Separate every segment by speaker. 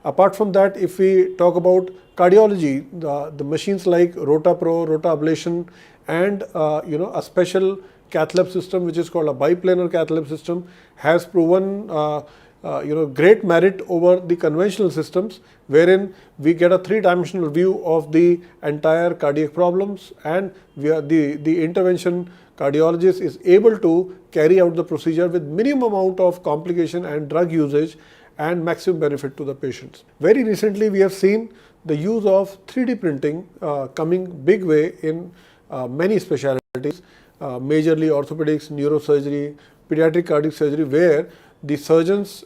Speaker 1: Apart from that, if we talk about cardiology, the machines like RotaPro, Rota-ablation, and a special cath lab system which is called a biplanar cath lab system has proven great merit over the conventional systems, wherein we get a three-dimensional view of the entire cardiac problems, and the intervention cardiologist is able to carry out the procedure with minimum amount of complication and drug usage and maximum benefit to the patients. Very recently, we have seen the use of 3D printing coming big way in many specialties, majorly orthopedics, neurosurgery, pediatric cardiac surgery, where the surgeons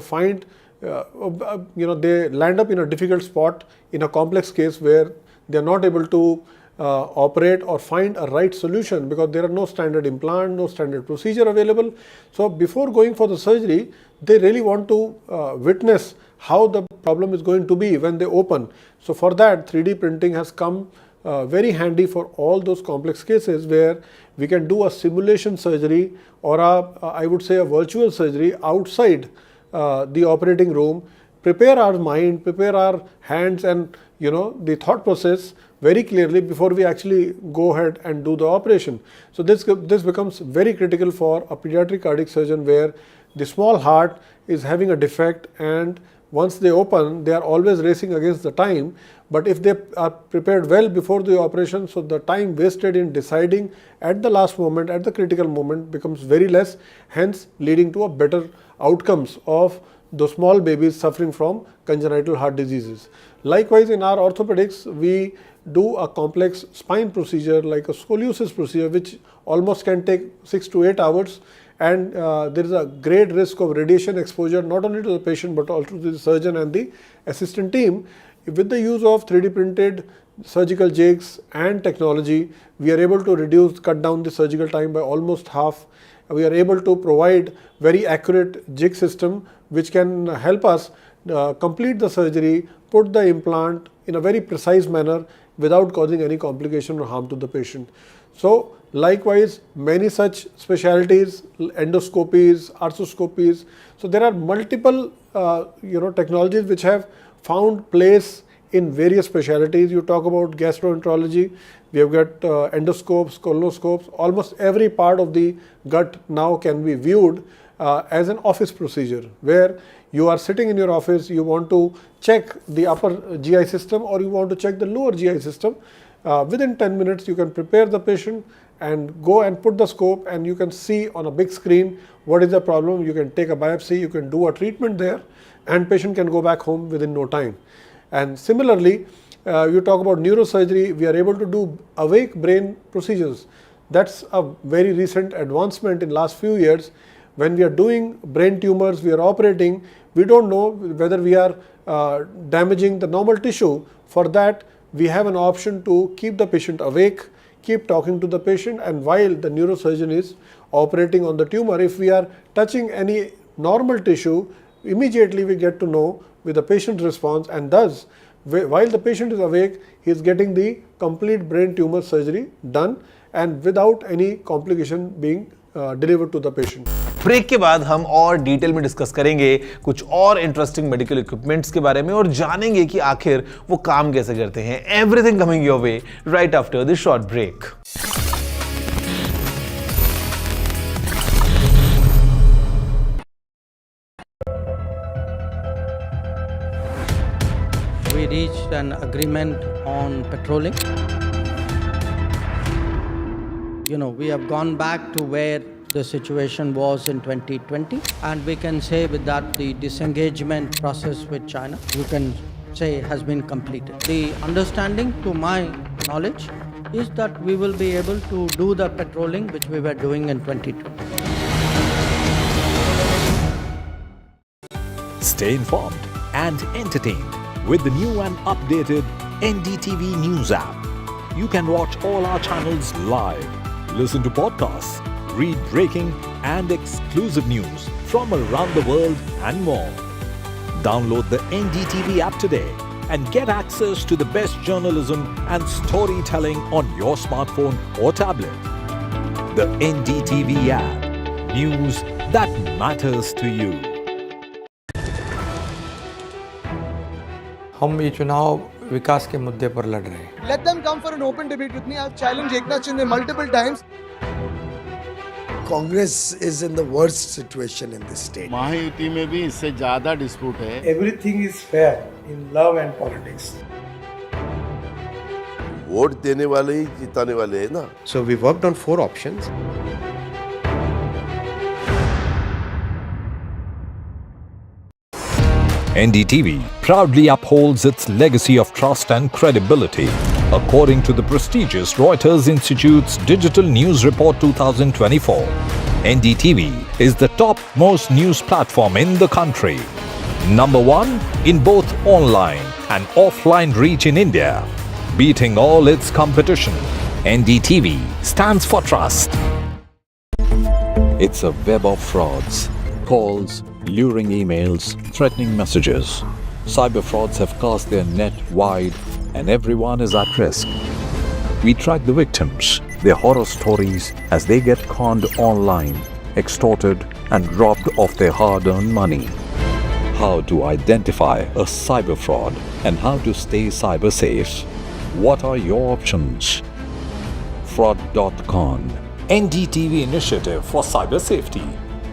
Speaker 1: find they land up in a difficult spot in a complex case where they are not able to operate or find a right solution because there are no standard implant, no standard procedure available. So before going for the surgery, they really want to witness how the problem is going to be when they open. So for that, 3D printing has come very handy for all those complex cases where we can do a simulation surgery or I would say a virtual surgery outside the operating room, prepare our mind, prepare our hands and the thought process very clearly before we actually go ahead and do the operation. So this becomes very critical for a pediatric cardiac surgeon where the small heart is having a defect, and once they open, they are always racing against the time. But if they are prepared well before the operation, so the time wasted in deciding at the last moment, at the critical moment becomes very less, hence leading to a better outcomes of the small babies suffering from congenital heart diseases. Likewise, in our orthopedics, we do a complex spine procedure like a scoliosis procedure, which almost can take 6 to 8 hours. And there is a great risk of radiation exposure not only to the patient but also to the surgeon and the assistant team. With the use of 3D printed surgical jigs and technology, we are able to cut down the surgical time by almost half. We are able to provide very accurate jig system which can help us complete the surgery, put the implant in a very precise manner without causing any complication or harm to the patient. So likewise, many such specialties, endoscopies, arthroscopies. So there are multiple technologies which have found place in various specialties. You talk about gastroenterology, we have got endoscopes, colonoscopes. Almost every part of the gut now can be viewed as an office procedure, where you are sitting in your office, you want to check the upper GI system or you want to check the lower GI system. Within 10 minutes, you can prepare the patient and go and put the scope, and you can see on a big screen what is the problem. You can take a biopsy, you can do a treatment there, and patient can go back home within no time. And similarly, you talk about neurosurgery, we are able to do awake brain procedures. That's a very recent advancement in last few years. When we are doing brain tumors, we are operating, we don't know whether we are damaging the normal tissue. For that, we have an option to keep the patient awake, keep talking to the patient, and while the neurosurgeon is operating on the tumor, if we are touching any normal tissue, immediately we get to know with the patient's response, and thus while the patient is awake, he is getting the complete brain tumor surgery done and without any complication being delivered to the patient.
Speaker 2: Break के बाद हम और detail में discuss करेंगे कुछ और interesting medical equipments के बारे में और जानेंगे कि आखिर वो काम कैसे करते हैं. Everything coming your way right after this short break.
Speaker 3: We reached an agreement on patrolling. We have gone back to where the situation was in 2020, and we can say with that the disengagement process with China, you can say, has been completed. The understanding, to my knowledge, is that we will be able to do the patrolling which we were doing in 2020.
Speaker 4: Stay informed and entertained with the new and updated NDTV News app. You can watch all our channels live, listen to podcasts, read breaking and exclusive news from around the world and more. Download the NDTV app today and get access to the best journalism and storytelling on your smartphone or tablet. The NDTV app. News that matters to you.
Speaker 5: हम ये चुनाव विकास के मुद्दे पर लड़ रहे हैं।
Speaker 6: Let them come for an open debate with me. I've challenged Eknath Shinde multiple times.
Speaker 7: Congress is in the worst situation in this state.
Speaker 8: Mahayuti में भी इससे ज्यादा डिस्प्यूट है.
Speaker 9: Everything is fair in love and politics.
Speaker 10: Vote देने वाले ही जिताने वाले हैं ना.
Speaker 11: So we worked on 4 options.
Speaker 4: NDTV proudly upholds its legacy of trust and credibility. According to the prestigious Reuters Institute's Digital News Report 2024, NDTV is the top-most news platform in the country. Number 1 in both online and offline reach in India. Beating all its competition, NDTV stands for trust. It's a web of frauds, calls, luring emails, threatening messages. Cyber frauds have cast their net wide and everyone is at risk. We track the victims, their horror stories as they get conned online, extorted and robbed of their hard-earned money. How to identify a cyber fraud and how to stay cyber safe. What are your options? Fraud.con, NDTV initiative for cyber safety.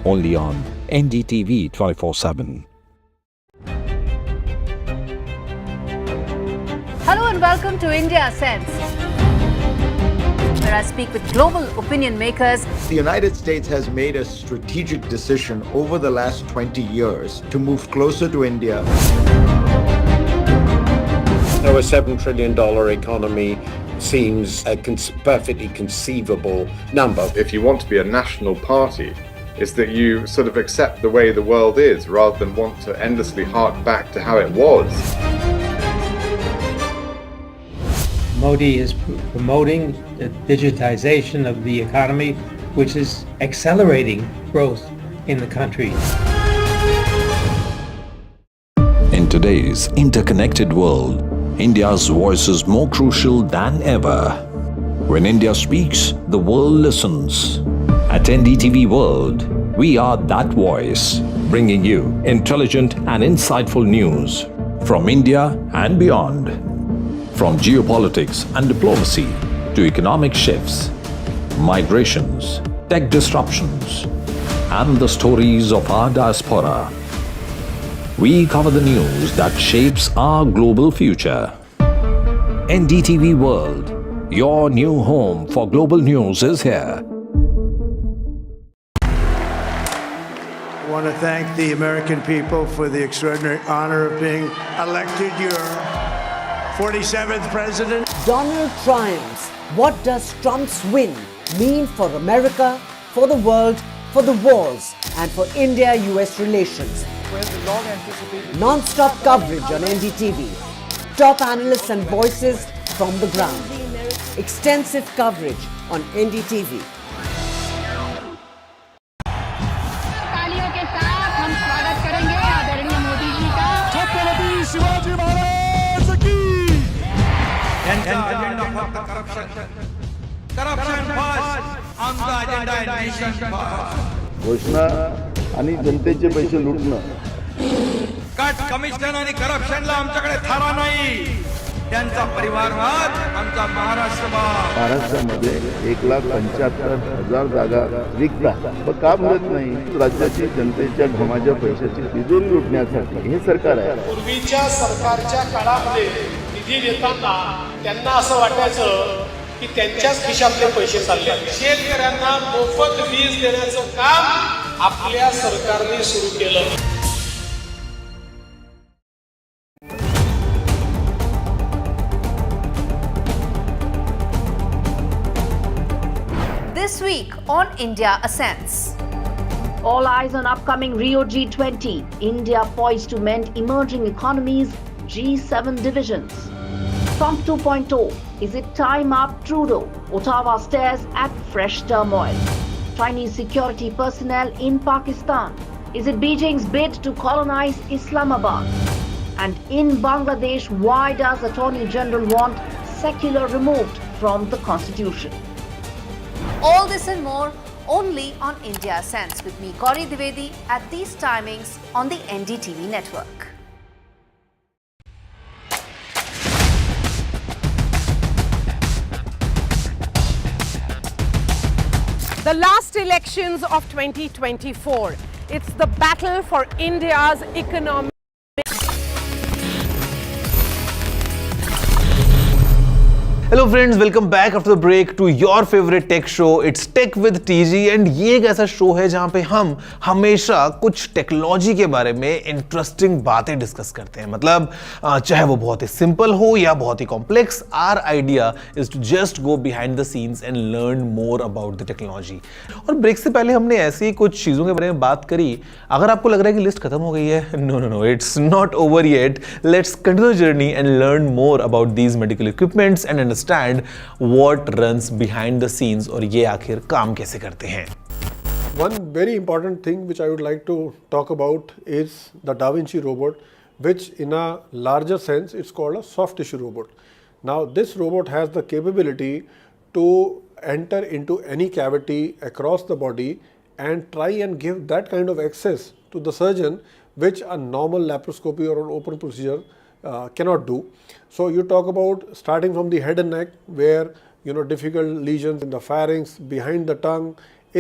Speaker 4: Only on NDTV 24/7.
Speaker 12: Hello and welcome to India Sense, where I speak with global opinion makers.
Speaker 13: The United States has made a strategic decision over the last 20 years to move closer to India.
Speaker 14: Our $7 trillion economy seems a perfectly conceivable number.
Speaker 15: If you want to be a national party, it's that you sort of accept the way the world is rather than want to endlessly hark back to how it was.
Speaker 9: Modi is promoting the digitization of the economy, which is accelerating growth in the country.
Speaker 4: In today's interconnected world, India's voice is more crucial than ever. When India speaks, the world listens. At NDTV World, we are that voice, bringing you intelligent and insightful news from India and beyond. From geopolitics and diplomacy to economic shifts, migrations, tech disruptions, and the stories of our diaspora. We cover the news that shapes our global future. NDTV World, your new home for global news is here.
Speaker 16: I want to thank the American people for the extraordinary honor of being elected your 47th president.
Speaker 17: Donald triumphs. What does Trump's win mean for America, for the world, for the wars, and for India-US relations? Non-stop coverage on NDTV. Top analysts and voices from the ground. Extensive coverage on NDTV.
Speaker 8: घोषणा आणि जनतेचे पैसे लुटणं.
Speaker 18: Cut commission आणि करप्शनला आमच्याकडे थारा नाही. त्यांचा परिवारवाद आमचा महाराष्ट्रवाद.
Speaker 8: महाराष्ट्रामध्ये 1,75,000 जागा रिक्त पण का भरत नाही? राज्याची जनतेच्या घमाच्या पैशाची तिजोरी लुटण्यासाठी हे सरकार आहे.
Speaker 19: पूर्वीच्या सरकारच्या काळामध्ये निधी देताना त्यांना असं वाटायचं की त्यांच्याच खिशातले पैसे चालले. शेतकऱ्यांना मोफत वीज देण्याचं काम आपल्या सरकारने सुरू केलं.
Speaker 12: This week on India Ascents. All eyes on upcoming Rio G20. India poised to mend emerging economies, G7 divisions. Trump 2.0. Is it time up Trudeau? Ottawa stares at fresh turmoil. Chinese security personnel in Pakistan. Is it Beijing's bid to colonize Islamabad? And in Bangladesh, why does Attorney General want secular removed from the constitution? All this and more only on India Ascents with me, Gauri Dwivedi, at these timings on the NDTV network.
Speaker 20: The last elections of 2024. It's the battle for India's economic.
Speaker 2: Hello friends, welcome back after the break to your favourite tech show it's tech with TG. And ये एक ऐसा show है जहां पे हम हमेशा कुछ technology के बारे में इंटरेस्टिंग बातें डिस्कस करते हैं। मतलब चाहे वो बहुत ही सिंपल हो या बहुत ही complex, our idea is to just go behind the scenes and learn more about the technology. और ब्रेक से पहले हमने ऐसी कुछ चीज़ों के बारे में बात करी। अगर आपको लग रहा है कि लिस्ट खत्म हो गई है, no no no, it's not over yet. Let's continue journey and learn more about these medical equipments and understand what runs behind the scenes और ये आखिर काम कैसे करते हैं।
Speaker 1: One very important thing which I would like to talk about is the Da Vinci robot, which in a larger sense it's called a soft tissue robot. Now this robot has the capability to enter into any cavity across the body and try and give that kind of access to the surgeon which a normal laparoscopy or an open procedure cannot do. So you talk about starting from the head and neck, where difficult lesions in the pharynx, behind the tongue,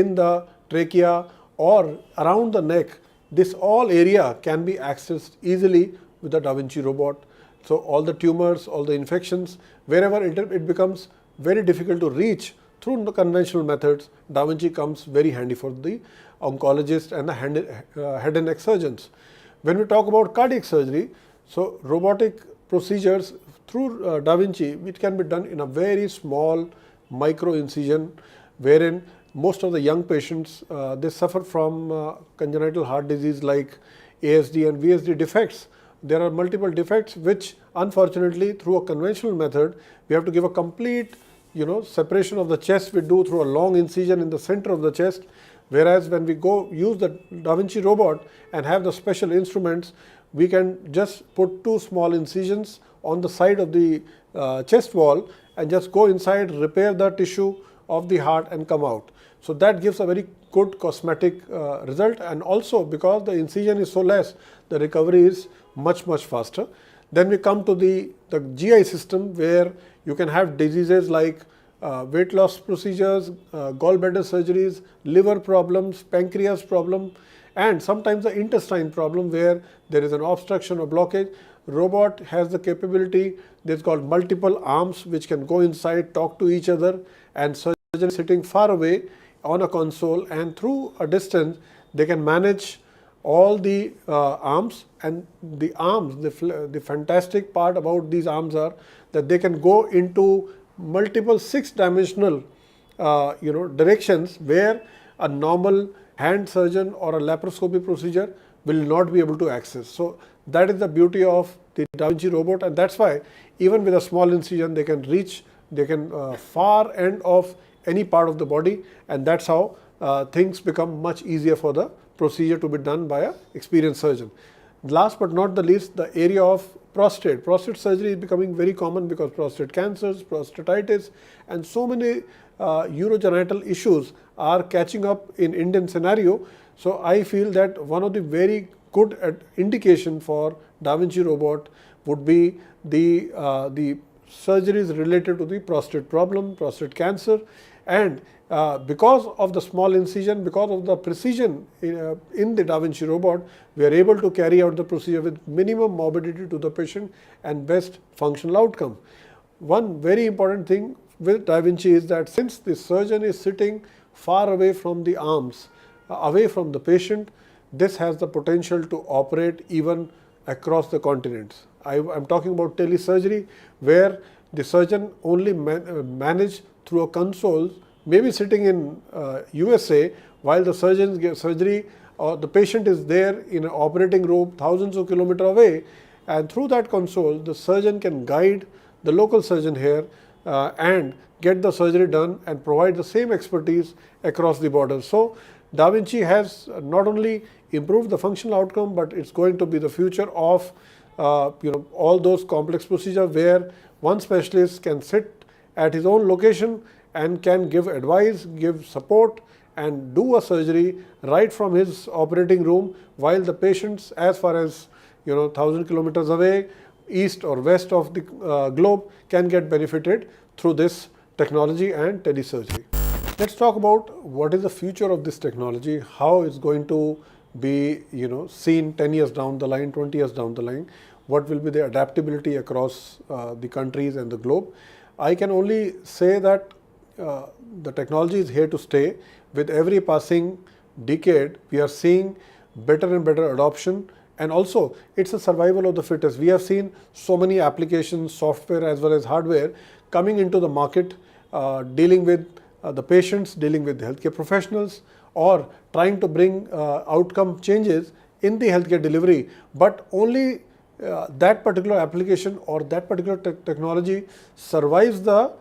Speaker 1: in the trachea or around the neck. This all area can be accessed easily with the Da Vinci robot. So all the tumors, all the infections, wherever it becomes very difficult to reach through the conventional methods, Da Vinci comes very handy for the oncologists and the head and neck surgeons. When we talk about cardiac surgery, so robotic procedures through Da Vinci, it can be done in a very small micro incision, wherein most of the young patients they suffer from congenital heart disease like ASD and VSD defects. There are multiple defects which unfortunately through a conventional method we have to give a complete separation of the chest. We do through a long incision in the center of the chest, whereas when we go use the Da Vinci robot and have the special instruments, we can just put two small incisions on the side of the chest wall and just go inside, repair the tissue of the heart and come out. So that gives a very good cosmetic result, and also because the incision is so less, the recovery is much faster. Then we come to the GI system, where you can have diseases like weight loss procedures, gallbladder surgeries, liver problems, pancreas problem, and sometimes the intestine problem where there is an obstruction or blockage. Robot has the capability, there's called multiple arms which can go inside, talk to each other, and surgeon sitting far away on a console, and through a distance they can manage all the arms. And the arms, the fantastic part about these arms are that they can go into multiple 6-dimensional directions where a normal hand surgeon or a laparoscopy procedure will not be able to access. So that is the beauty of the Da Vinci robot, and that's why even with a small incision they can reach far end of any part of the body, and that's how things become much easier for the procedure to be done by an experienced surgeon. Last but not the least, the area of prostate. Prostate surgery is becoming very common because prostate cancers, prostatitis, and so many urogenital issues are catching up in Indian scenario. So I feel that one of the very good indication for Da Vinci robot would be the surgeries related to the prostate problem, prostate cancer, and because of the small incision, because of the precision in the Da Vinci robot, we are able to carry out the procedure with minimum morbidity to the patient and best functional outcome. One very important thing with Da Vinci is that since the surgeon is sitting far away from the arms, away from the patient, this has the potential to operate even across the continents. I'm talking about telesurgery, where the surgeon only manage through a console, maybe sitting in USA, while the surgeon gives surgery or the patient is there in an operating room thousands of kilometers away, and through that console the surgeon can guide the local surgeon here and get the surgery done and provide the same expertise across the border. So Da Vinci has not only improved the functional outcome, but it's going to be the future of all those complex procedures where one specialist can sit at his own location and can give advice, give support, and do a surgery right from his operating room, while the patients as far as 1,000 kilometers away, east or west of the globe, can get benefited through this technology and telesurgery. Let's talk about what is the future of this technology, how it's going to be, seen 10 years down the line, 20 years down the line, what will be the adaptability across the countries and the globe. I can only say that the technology is here to stay. With every passing decade, we are seeing better and better adoption, and also it's a survival of the fittest. We have seen so many applications, software as well as hardware, coming into the market, dealing with the patients, dealing with the healthcare professionals, or trying to bring outcome changes in the healthcare delivery, but only that particular application or that particular technology survives the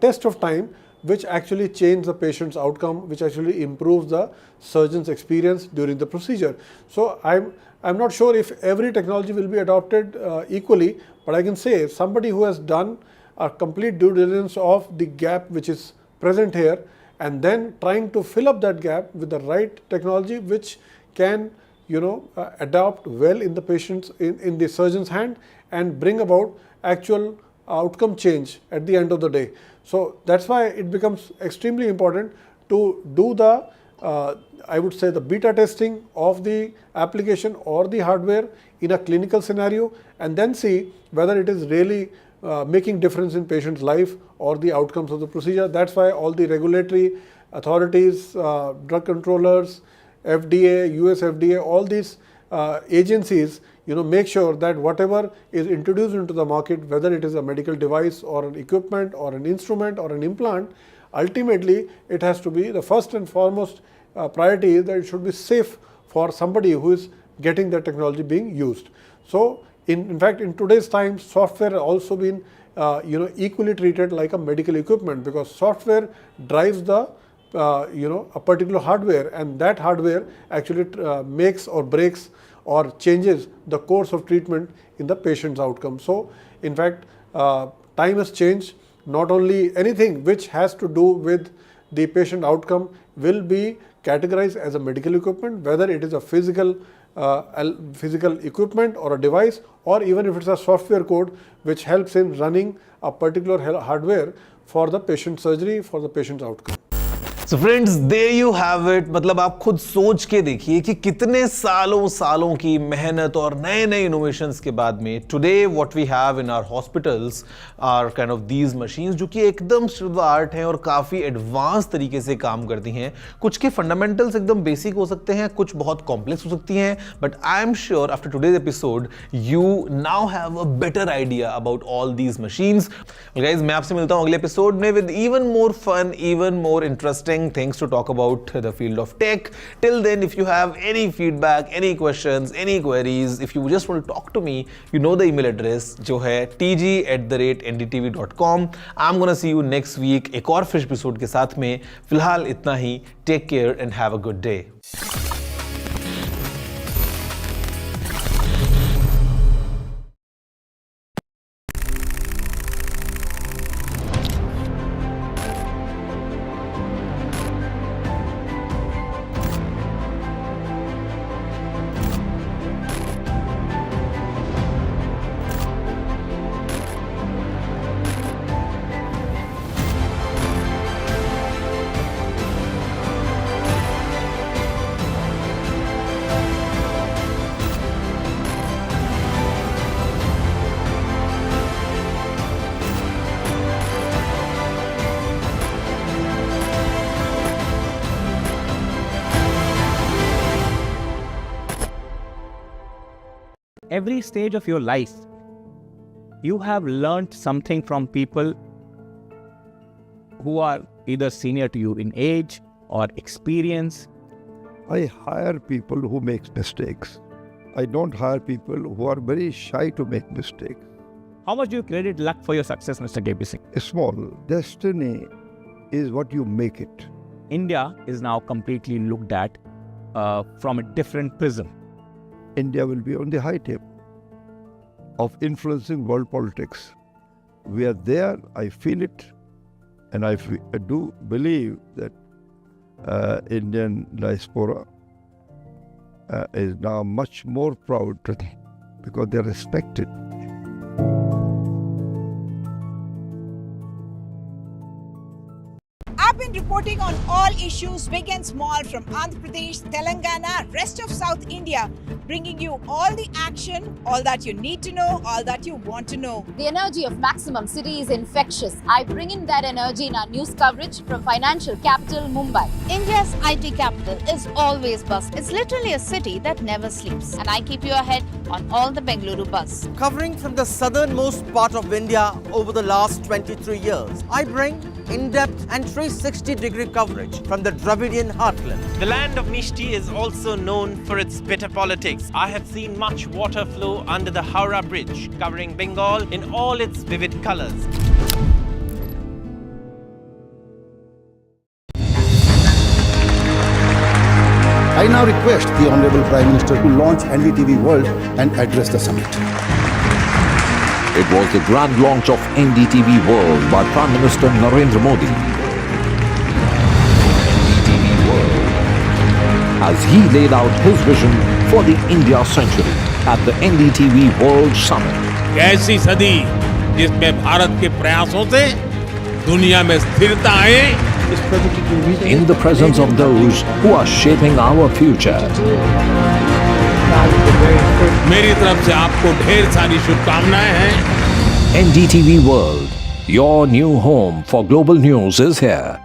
Speaker 1: test of time, which actually changes the patient's outcome, which actually improves the surgeon's experience during the procedure. So I'm not sure if every technology will be adopted equally, but I can say somebody who has done a complete due diligence of the gap which is present here, and then trying to fill up that gap with the right technology which can adapt well in the patient's, in the surgeon's hand, and bring about actual outcome change at the end of the day. So that's why it becomes extremely important to do the I would say the beta testing of the application or the hardware in a clinical scenario, and then see whether it is really making difference in patient's life or the outcomes of the procedure. That's why all the regulatory authorities, drug controllers, FDA, US FDA, all these agencies, make sure that whatever is introduced into the market, whether it is a medical device or an equipment or an instrument or an implant, ultimately it has to be the first and foremost priority is that it should be safe for somebody who is getting the technology being used. So in fact, in today's time, software has also been equally treated like a medical equipment, because software drives the a particular hardware, and that hardware actually makes or breaks or changes the course of treatment in the patient's outcome. So in fact, time has changed. Not only anything which has to do with the patient outcome will be categorized as a medical equipment, whether it is a physical equipment or a device, or even if it's a software code which helps in running a particular hardware for the patient surgery, for the patient's outcome.
Speaker 2: So friends, there you have it. मतलब आप खुद सोच के देखिए कि कितने सालों की मेहनत और नए इनोवेशंस के बाद में today what we have in our hospitals are kind of these machines जो कि एकदम state of the art हैं और काफ़ी एडवांस तरीके से काम करती हैं. कुछ के फंडामेंटल्स एकदम बेसिक हो सकते हैं, कुछ बहुत कॉम्प्लेक्स हो सकती हैं, but I am sure after today's episode you now have a better idea about all these machines. Well guys, मैं आपसे मिलता हूँ अगले एपिसोड में with even more fun, even more interesting things to talk about the field of tech. Till then, if you have any feedback, any questions, any queries, if you just want to talk to me, you know the email address जो है tg@ndtv.com. I'm gonna see you next week एक और fresh episode के साथ में. फिलहाल इतना ही. Take care and have a good day.
Speaker 21: Every stage of your life, you have learned something from people who are either senior to you in age or experience.
Speaker 22: I hire people who make mistakes. I don't hire people who are very shy to make mistakes.
Speaker 21: How much do you credit luck for your success, Mr. KP Singh?
Speaker 22: Small. Destiny is what you make it.
Speaker 21: India is now completely looked at from a different prism.
Speaker 22: India will be on the high table of influencing world politics. We are there, I feel it, and I do believe that Indian diaspora is now much more proud because they are respected.
Speaker 23: I've been reporting
Speaker 3: reporting on all issues big and small from Andhra Pradesh, Telangana, rest of South India, bringing you all the action, all that you need to know, all that you want to know.
Speaker 5: The energy of Maximum City is infectious. I bring in that energy in our news coverage from financial capital Mumbai.
Speaker 23: India's IT capital is always buzz. It's literally a city that never sleeps.
Speaker 5: And I keep you ahead on all the Bengaluru buzz.
Speaker 24: Covering from the southernmost part of India over the last 23 years, I bring in-depth and 360-degree coverage from the Dravidian heartland.
Speaker 25: The land of Mishti is also known for its bitter politics. I have seen much water flow under the Howrah Bridge, covering Bengal in all its vivid colors.
Speaker 26: I now request the Honorable Prime Minister to launch NDTV World and address the summit.
Speaker 4: It was the grand launch of NDTV World by Prime Minister Narendra Modi. NDTV World, as he laid out his vision for the India century at the NDTV World Summit.
Speaker 18: ऐसी सदी जिसमें भारत के प्रयासों से दुनिया में स्थिरता आए.
Speaker 4: In the presence of those who are shaping our future.
Speaker 18: मेरी तरफ से आपको ढेर सारी शुभकामनाएं हैं.
Speaker 4: NDTV World, your new home for global news is here.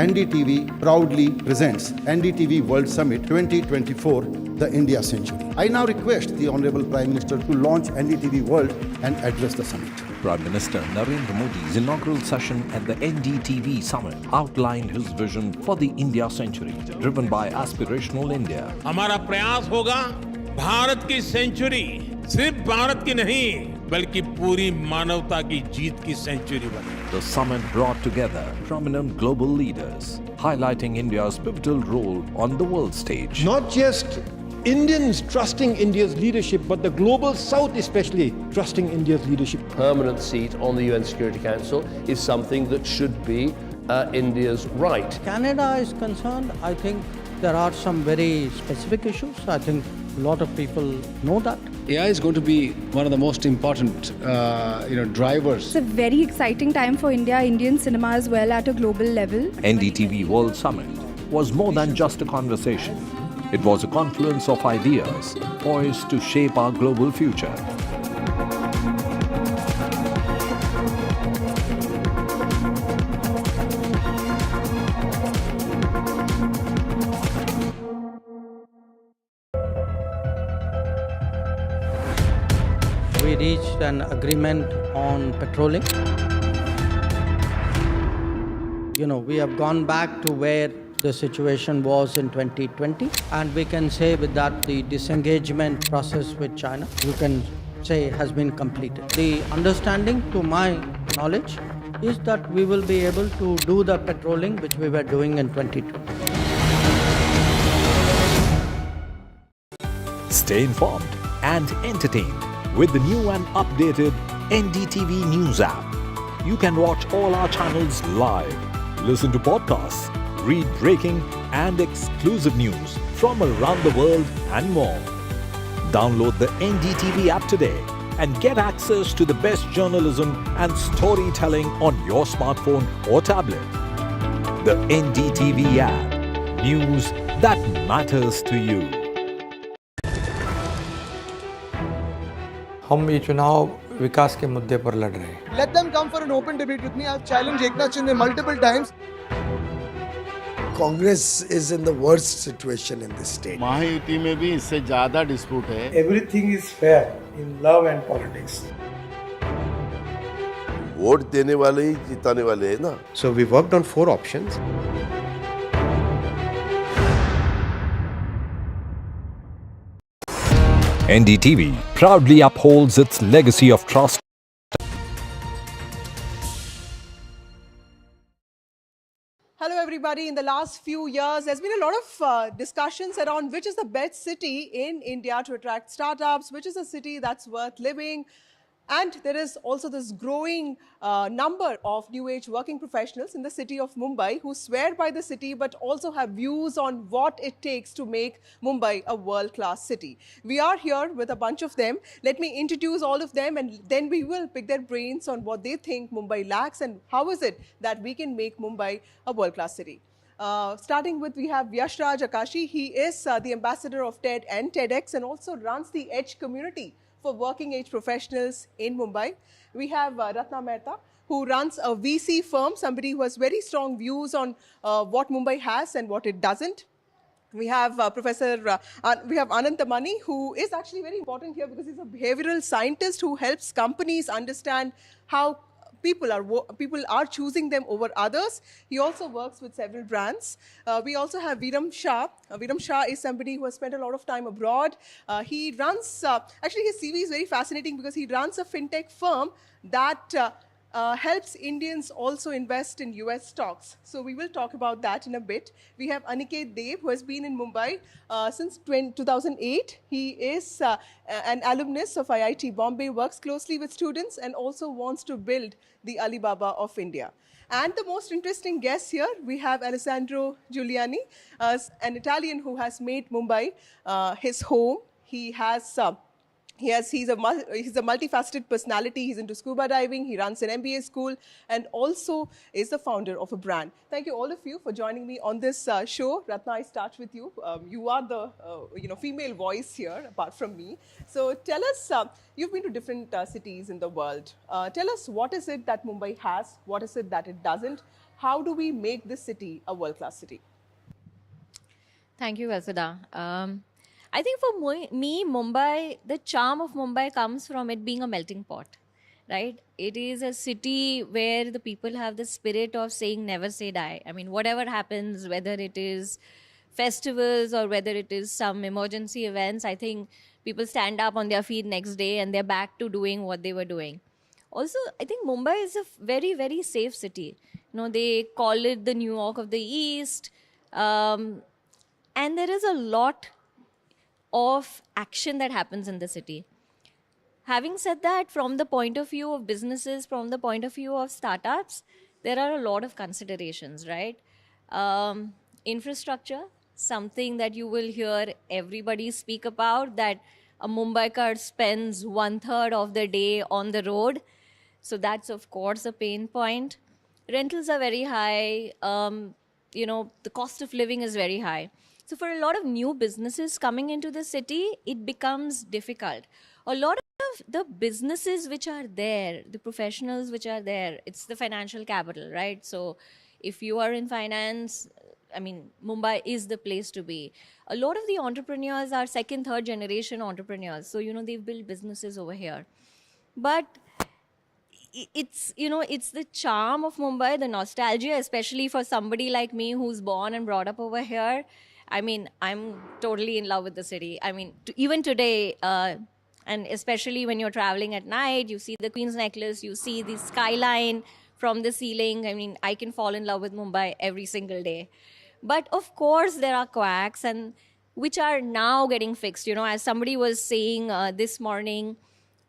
Speaker 26: NDTV proudly presents NDTV World Summit 2024, the India Century. I now request the Honorable Prime Minister to launch NDTV World and address the summit.
Speaker 4: Prime Minister Narendra Modi's inaugural session at the NDTV Summit outlined his vision for the India century, driven by aspirational India.
Speaker 18: हमारा प्रयास होगा भारत की century सिर्फ भारत की नहीं बल्कि पूरी मानवता की जीत की सेंचुरी बने.
Speaker 4: The summit brought together prominent global leaders, highlighting India's pivotal role on the world stage.
Speaker 27: Not just Indians trusting India's leadership, but the global South especially trusting India's leadership.
Speaker 28: Permanent seat on the UN Security Council is something that should be India's right.
Speaker 9: Canada is concerned, I think there are some very specific issues. I think a lot of people know that.
Speaker 29: AI is going to be one of the most important, drivers.
Speaker 30: It's a very exciting time for India, Indian cinema as well at a global level.
Speaker 4: NDTV World Summit was more than just a conversation. It was a confluence of ideas poised to shape our global future.
Speaker 9: We reached an agreement on patrolling. We have gone back to where the situation was in 2020, and we can say with that the disengagement process with China, you can say, has been completed. The understanding, to my knowledge, is that we will be able to do the patrolling which we were doing in 2020.
Speaker 4: Stay informed and entertained with the new and updated NDTV News app. You can watch all our channels live, listen to podcasts, read breaking and exclusive news from around the world and more. Download the NDTV app today and get access to the best journalism and storytelling on your smartphone or tablet. The NDTV app. News that matters to you.
Speaker 31: हम ये चुनाव विकास के मुद्दे पर लड़ रहे हैं.
Speaker 6: Let them come for an open debate with me. I've challenged Eknath Shinde multiple times.
Speaker 7: Congress is in the worst situation in this state.
Speaker 8: Mahayuti में भी इससे ज्यादा डिस्प्यूट है.
Speaker 32: Everything is fair in love and politics.
Speaker 10: Vote देने वाले ही जिताने वाले हैं ना.
Speaker 11: So we worked on 4 options.
Speaker 4: NDTV proudly upholds its legacy of trust.
Speaker 20: Hello everybody. In the last few years, there's been a lot of discussions around which is the best city in India to attract startups, which is a city that's worth living. And there is also this growing number of new age working professionals in the city of Mumbai who swear by the city but also have views on what it takes to make Mumbai a world-class city. We are here with a bunch of them. Let me introduce all of them and then we will pick their brains on what they think Mumbai lacks and how is it that we can make Mumbai a world-class city. Starting with, we have Yashraj Akashi. He is the ambassador of TED and TEDx and also runs the EDGE community for working age professionals in Mumbai. We have Ratna Mehta, who runs a VC firm, somebody who has very strong views on what Mumbai has and what it doesn't. We have we have Anantamani, who is actually very important here because he's a behavioral scientist who helps companies understand how people are choosing them over others. He also works with several brands. We also have Viram Shah. Viram Shah is somebody who has spent a lot of time abroad. He runs, actually his CV is very fascinating because he runs a fintech firm that helps Indians also invest in US stocks. So we will talk about that in a bit. We have Aniket Dev, who has been in Mumbai since 2008. He is an alumnus of IIT Bombay, works closely with students and also wants to build the Alibaba of India. And the most interesting guest here, we have Alessandro Giuliani, an Italian who has made Mumbai his home. He's a multifaceted personality. He's into scuba diving. He runs an MBA school and also is the founder of a brand. Thank you all of you for joining me on this show. Ratna, I start with you. You are the female voice here, apart from me. So tell us, you've been to different cities in the world. Tell us, what is it that Mumbai has? What is it that it doesn't? How do we make this city a world-class city?
Speaker 1: Thank you, Vasudha. I think for me, Mumbai, the charm of Mumbai comes from it being a melting pot, right? It is a city where the people have the spirit of saying never say die. I mean, whatever happens, whether it is festivals or whether it is some emergency events, I think people stand up on their feet next day and they're back to doing what they were doing. Also, I think Mumbai is a very, very safe city. They call it the New York of the East. And there is a lot of action that happens in the city. Having said that, from the point of view of businesses, from the point of view of startups, there are a lot of considerations, right? Infrastructure, something that you will hear everybody speak about, that a Mumbaikar spends 1/3 of the day on the road. So that's, of course, a pain point. Rentals are very high. The cost of living is very high. So for a lot of new businesses coming into the city, it becomes difficult. A lot of the businesses which are there, the professionals which are there, it's the financial capital, right? So if you are in finance, I mean, Mumbai is the place to be. A lot of the entrepreneurs are second, third generation entrepreneurs. So, they've built businesses over here. But it's the charm of Mumbai, the nostalgia, especially for somebody like me who's born and brought up over here. I mean, I'm totally in love with the city. I mean, even today, and especially when you're traveling at night, you see the Queen's Necklace, you see the skyline from the ceiling. I mean, I can fall in love with Mumbai every single day. But of course, there are quacks, and which are now getting fixed. As somebody was saying this morning,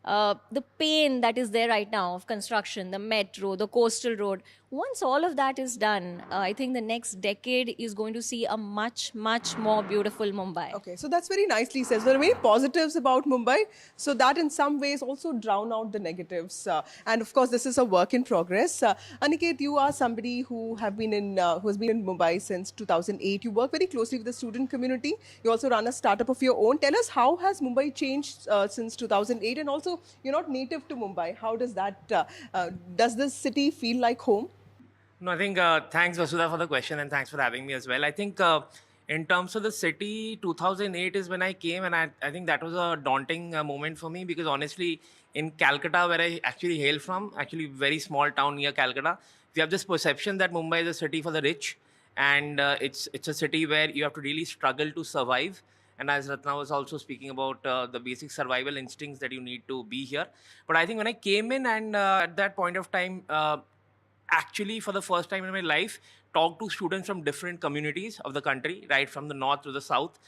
Speaker 1: the pain that is there right now of construction, the metro, the coastal road, once all of that is done, I think the next decade is going to see a much, much more beautiful Mumbai.
Speaker 20: Okay, so that's very nicely said. There are many positives about Mumbai, so that in some ways also drown out the negatives. And of course, this is a work in progress. Aniket, you are somebody who has been in Mumbai since 2008. You work very closely with the student community. You also run a startup of your own. Tell us, how has Mumbai changed since 2008? And also, you're not native to Mumbai. How does that, does this city feel like home?
Speaker 2: No, I think thanks, Vasudha, for the question, and thanks for having me as well. I think in terms of the city, 2008 is when I came, and I think that was a daunting moment for me because honestly, in Calcutta, where I actually hail from, actually very small town near Calcutta, we have this perception that Mumbai is a city for the rich, and it's a city where you have to really struggle to survive. And as Ratna was also speaking about the basic survival instincts that you need to be here. But I think when I came in and at that point of time, actually for the first time in my life, talk to students from different communities of the country, right, from the north to the south,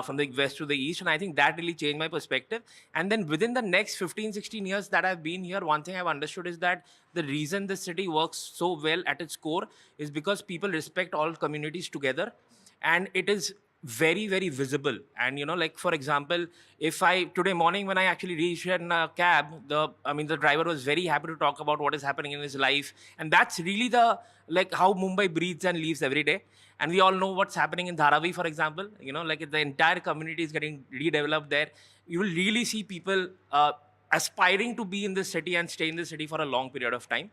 Speaker 2: from the west to the east. And I think that really changed my perspective. And then within the next 15, 16 years that I've been here, one thing I've understood is that the reason the city works so well at its core is because people respect all communities together. And it is very, very visible. And, like, for example, if today morning when I actually reached in a cab, the driver was very happy to talk about what is happening in his life. And that's really how Mumbai breathes and lives every day. And we all know what's happening in Dharavi, for example. Like the entire community is getting redeveloped there. You will really see people aspiring to be in this city and stay in the city for a long period of time.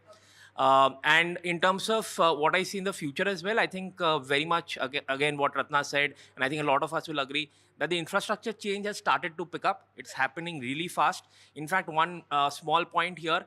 Speaker 2: And in terms of what I see in the future as well, I think very much, again, what Ratna said, and I think a lot of us will agree, that the infrastructure change has started to pick up. It's happening really fast. In fact, one small point here,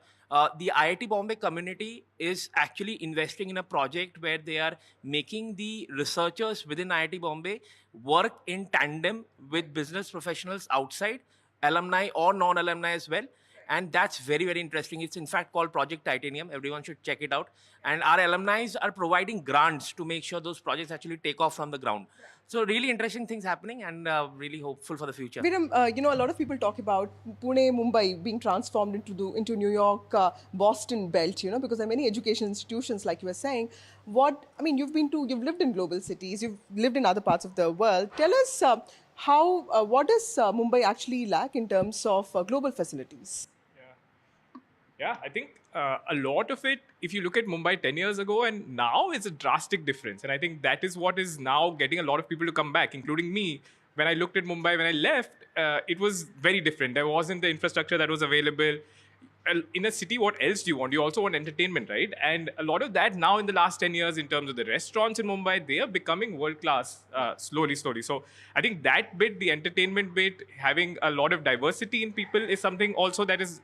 Speaker 2: the IIT Bombay community is actually investing in a project where they are making the researchers within IIT Bombay work in tandem with business professionals outside, alumni or non-alumni as well. And that's very, very interesting. It's in fact called Project Titanium. Everyone should check it out. And our alumni are providing grants to make sure those projects actually take off from the ground. So really interesting things happening, and really hopeful for the future.
Speaker 20: Biren, a lot of people talk about Pune, Mumbai being transformed into New York, Boston belt, because there are many education institutions, like you were saying. You've lived in global cities, you've lived in other parts of the world. Tell us what does Mumbai actually lack in terms of global facilities?
Speaker 3: Yeah, I think a lot of it, if you look at Mumbai 10 years ago and now, is a drastic difference. And I think that is what is now getting a lot of people to come back, including me. When I looked at Mumbai, when I left, it was very different. There wasn't the infrastructure that was available. In a city, what else do you want? You also want entertainment, right? And a lot of that now in the last 10 years, in terms of the restaurants in Mumbai, they are becoming world-class slowly. So I think that bit, the entertainment bit, having a lot of diversity in people is something also that is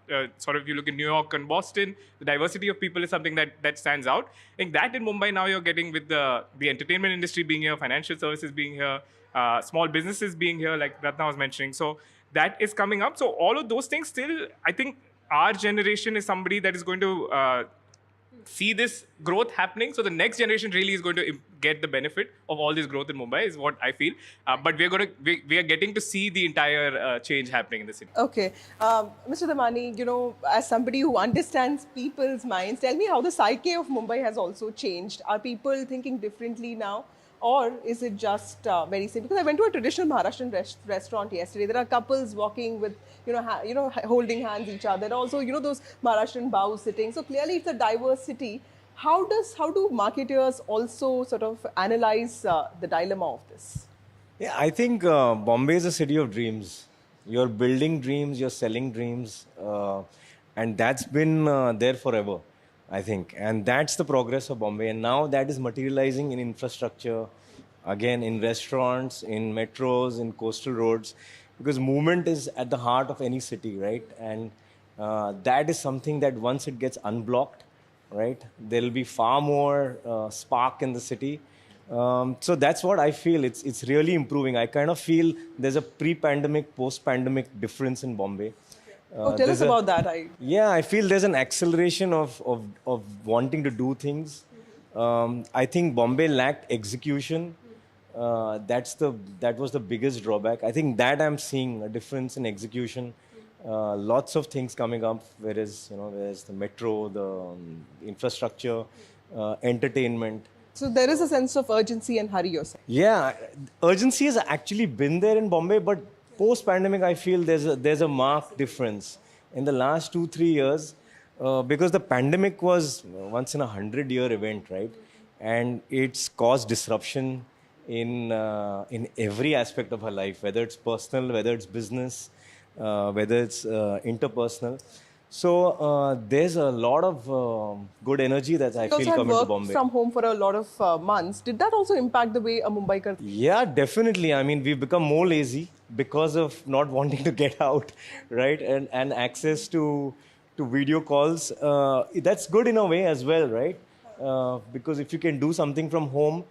Speaker 3: if you look in New York and Boston, the diversity of people is something that stands out. I think that in Mumbai now you're getting with the entertainment industry being here, financial services being here, small businesses being here, like Ratna was mentioning. So that is coming up. So all of those things still, I think our generation is somebody that is going to see this growth happening. So the next generation really is going to get the benefit of all this growth in Mumbai, is what I feel. But we are getting to see the entire change happening in the city.
Speaker 20: Okay. Mr. Damani, as somebody who understands people's minds, tell me how the psyche of Mumbai has also changed. Are people thinking differently now? Or is it just very simple? Because I went to a traditional Maharashtrian restaurant yesterday. There are couples walking with, holding hands each other. Also, those Maharashtrian bows sitting. So clearly, it's a diverse city. How do marketers also sort of analyze the dilemma of this?
Speaker 5: Yeah, I think Bombay is a city of dreams. You're building dreams, you're selling dreams, and that's been there forever, I think. And that's the progress of Bombay. And now that is materializing in infrastructure, again, in restaurants, in metros, in coastal roads, because movement is at the heart of any city, right? And that is something that once it gets unblocked, right, there'll be far more spark in the city. So that's what I feel. It's really improving. I kind of feel there's a pre-pandemic, post-pandemic difference in Bombay.
Speaker 20: Tell us about that.
Speaker 5: Yeah, I feel there's an acceleration of wanting to do things. I think Bombay lacked execution. That was the biggest drawback. I think that I'm seeing a difference in execution. Lots of things coming up, whereas the metro, the infrastructure, entertainment.
Speaker 20: So there is a sense of urgency and hurry, you're saying?
Speaker 5: Yeah, urgency has actually been there in Bombay, but post-pandemic, I feel there's a marked difference. In the last 2-3 years, because the pandemic was once in a 100-year event, right? And it's caused disruption in every aspect of our life, whether it's personal, whether it's business, whether it's interpersonal. So there's a lot of good energy that I feel coming to Bombay.
Speaker 20: From home for a lot of months. Did that also impact the way a Mumbaiker?
Speaker 5: Yeah, definitely. I mean, we've become more lazy because of not wanting to get out, right? And access to video calls. That's good in a way as well, right? Because if you can do something from home,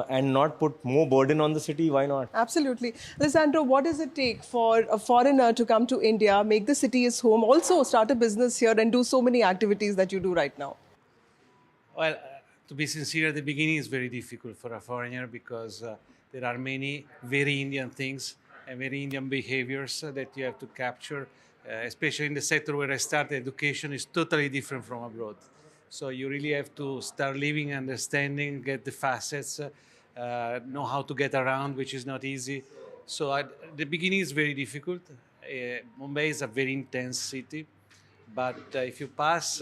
Speaker 5: and not put more burden on the city, why not?
Speaker 20: Absolutely. Lisandro, what does it take for a foreigner to come to India, make the city his home, also start a business here and do so many activities that you do right now?
Speaker 12: Well, to be sincere, the beginning is very difficult for a foreigner because there are many very Indian things and very Indian behaviors that you have to capture, especially in the sector where I started. Education is totally different from abroad. So you really have to start living, understanding, get the facets, know how to get around, which is not easy. So the beginning is very difficult. Mumbai is a very intense city, but if you pass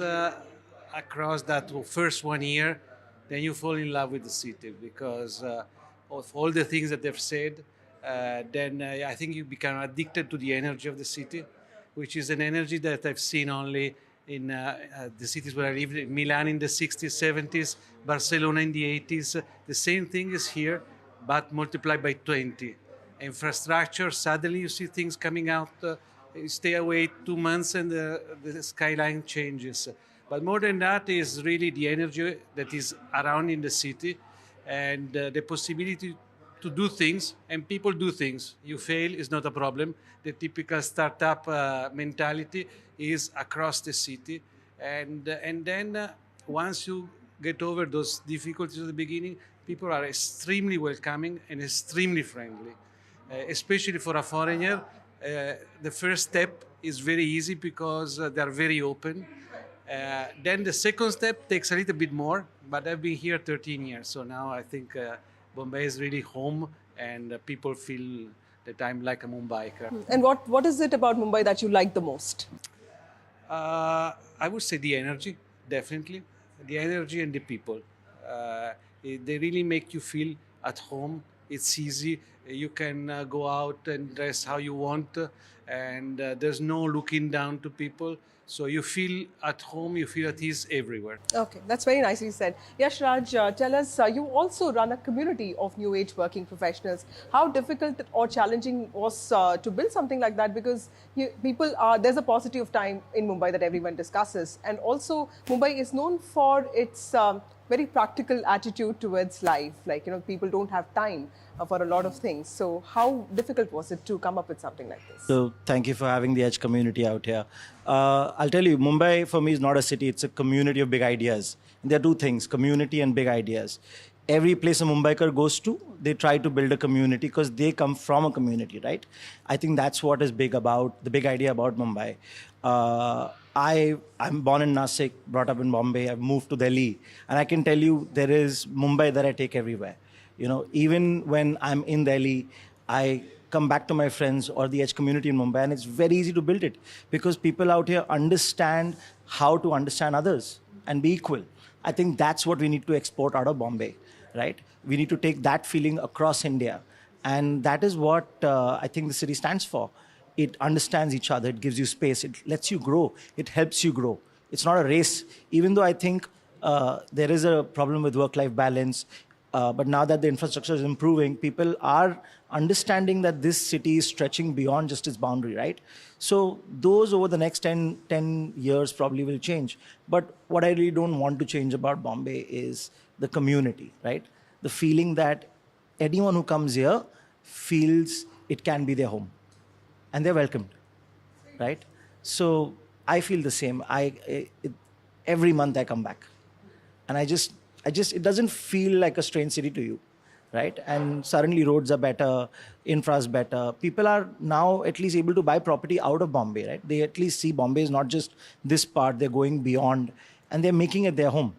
Speaker 12: across that first 1 year, then you fall in love with the city because of all the things that they've said. Then I think you become addicted to the energy of the city, which is an energy that I've seen only in the cities where I lived, Milan in the 60s, 70s, Barcelona in the 80s. The same thing is here, but multiplied by 20. Infrastructure, suddenly you see things coming out, you stay away 2 months and the skyline changes. But more than that is really the energy that is around in the city and the possibility to do things, and people do things. You fail is not a problem. The typical startup mentality is across the city. And then once you get over those difficulties at the beginning, people are extremely welcoming and extremely friendly. Especially for a foreigner, the first step is very easy because they are very open. Then the second step takes a little bit more, but I've been here 13 years, so now I think Bombay is really home, and people feel that I'm like a Mumbaiker.
Speaker 20: And what is it about Mumbai that you like the most?
Speaker 12: I would say the energy, definitely. The energy and the people. They really make you feel at home. It's easy. You can go out and dress how you want, and there's no looking down to people. So you feel at home, you feel at ease everywhere.
Speaker 20: Okay, that's very nicely said. Yash Raj, tell us, you also run a community of new age working professionals. How difficult or challenging was to build something like that? Because there's a paucity of time in Mumbai that everyone discusses. And also, Mumbai is known for its very practical attitude towards life. Like, people don't have time for a lot of things. So how difficult was it to come up with something like this?
Speaker 13: So thank you for having the Edge community out here. I'll tell you, Mumbai for me is not a city, it's a community of big ideas. And there are two things, community and big ideas. Every place a Mumbaikar goes to, they try to build a community because they come from a community, right? I think that's what is big about, the big idea about Mumbai. I'm born in Nasik, brought up in Bombay, I've moved to Delhi, and I can tell you there is Mumbai that I take everywhere. Even when I'm in Delhi, I come back to my friends or the Edge community in Mumbai, and it's very easy to build it because people out here understand how to understand others and be equal. I think that's what we need to export out of Bombay, right? We need to take that feeling across India. And that is what I think the city stands for. It understands each other, it gives you space, it lets you grow, it helps you grow. It's not a race, even though I think there is a problem with work-life balance. But now that the infrastructure is improving, people are understanding that this city is stretching beyond just its boundary, right? So those over the next 10 years probably will change. But what I really don't want to change about Bombay is the community, right? The feeling that anyone who comes here feels it can be their home and they're welcomed, right? So I feel the same. Every month I come back and it doesn't feel like a strange city to you, right? And suddenly roads are better, infra's better. People are now at least able to buy property out of Bombay, right? They at least see Bombay is not just this part, they're going beyond and they're making it their home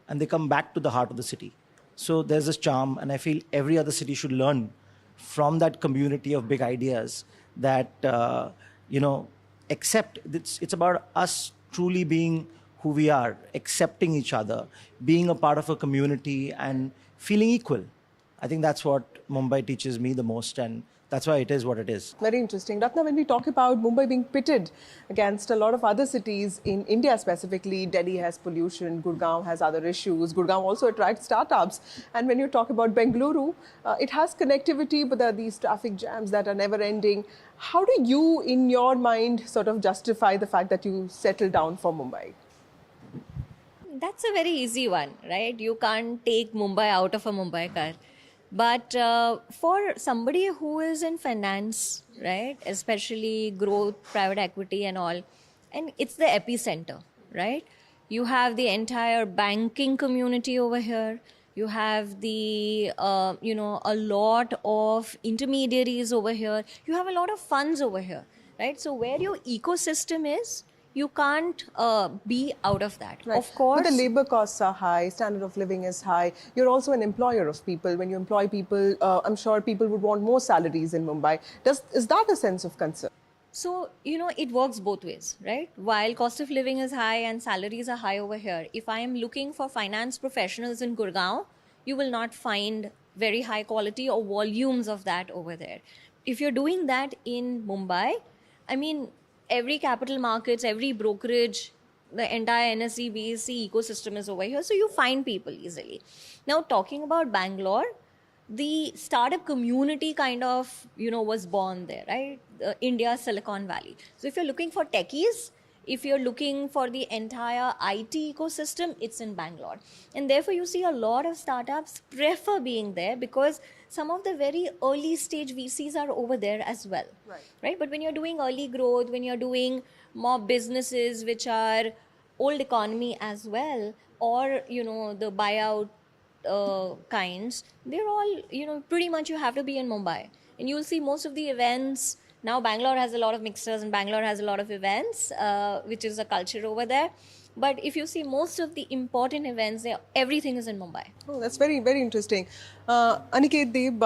Speaker 13: and they come back to the heart of the city. So there's this charm, and I feel every other city should learn from that community of big ideas that, accept. It's about us truly being who we are, accepting each other, being a part of a community and feeling equal. I think that's what Mumbai teaches me the most, and that's why it is what it is.
Speaker 20: Very interesting. Ratna, when we talk about Mumbai being pitted against a lot of other cities in India specifically, Delhi has pollution, Gurgaon has other issues, Gurgaon also attracts startups. And when you talk about Bengaluru, it has connectivity, but there are these traffic jams that are never ending. How do you, in your mind, sort of justify the fact that you settled down for Mumbai?
Speaker 1: That's a very easy one, right? You can't take Mumbai out of a Mumbaikar. But for somebody who is in finance, right, especially growth, private equity and all, and it's the epicenter, right? You have the entire banking community over here. You have the, a lot of intermediaries over here. You have a lot of funds over here, right? So where your ecosystem is, you can't be out of that.
Speaker 20: Right.
Speaker 1: Of course.
Speaker 20: But the labor costs are high, standard of living is high. You're also an employer of people. When you employ people, I'm sure people would want more salaries in Mumbai. Is that a sense of concern?
Speaker 1: So, it works both ways, right? While cost of living is high and salaries are high over here, if I am looking for finance professionals in Gurgaon, you will not find very high quality or volumes of that over there. If you're doing that in Mumbai, I mean, every capital markets, every brokerage, the entire NSE, BSE ecosystem is over here, so you find people easily. Now, talking about Bangalore, the startup community kind of, was born there, right? India's Silicon Valley. So if you're looking for techies, if you're looking for the entire IT ecosystem, it's in Bangalore. And therefore, you see a lot of startups prefer being there because some of the very early stage VCs are over there as well. Right? But when you're doing early growth, when you're doing more businesses which are old economy as well, or, the buyout kinds, they're all, pretty much you have to be in Mumbai. And you'll see most of the events. Now Bangalore has a lot of mixers and Bangalore has a lot of events, which is a culture over there. But if you see most of the important events, everything is in Mumbai.
Speaker 20: Oh, that's very, very interesting. Aniket Deb,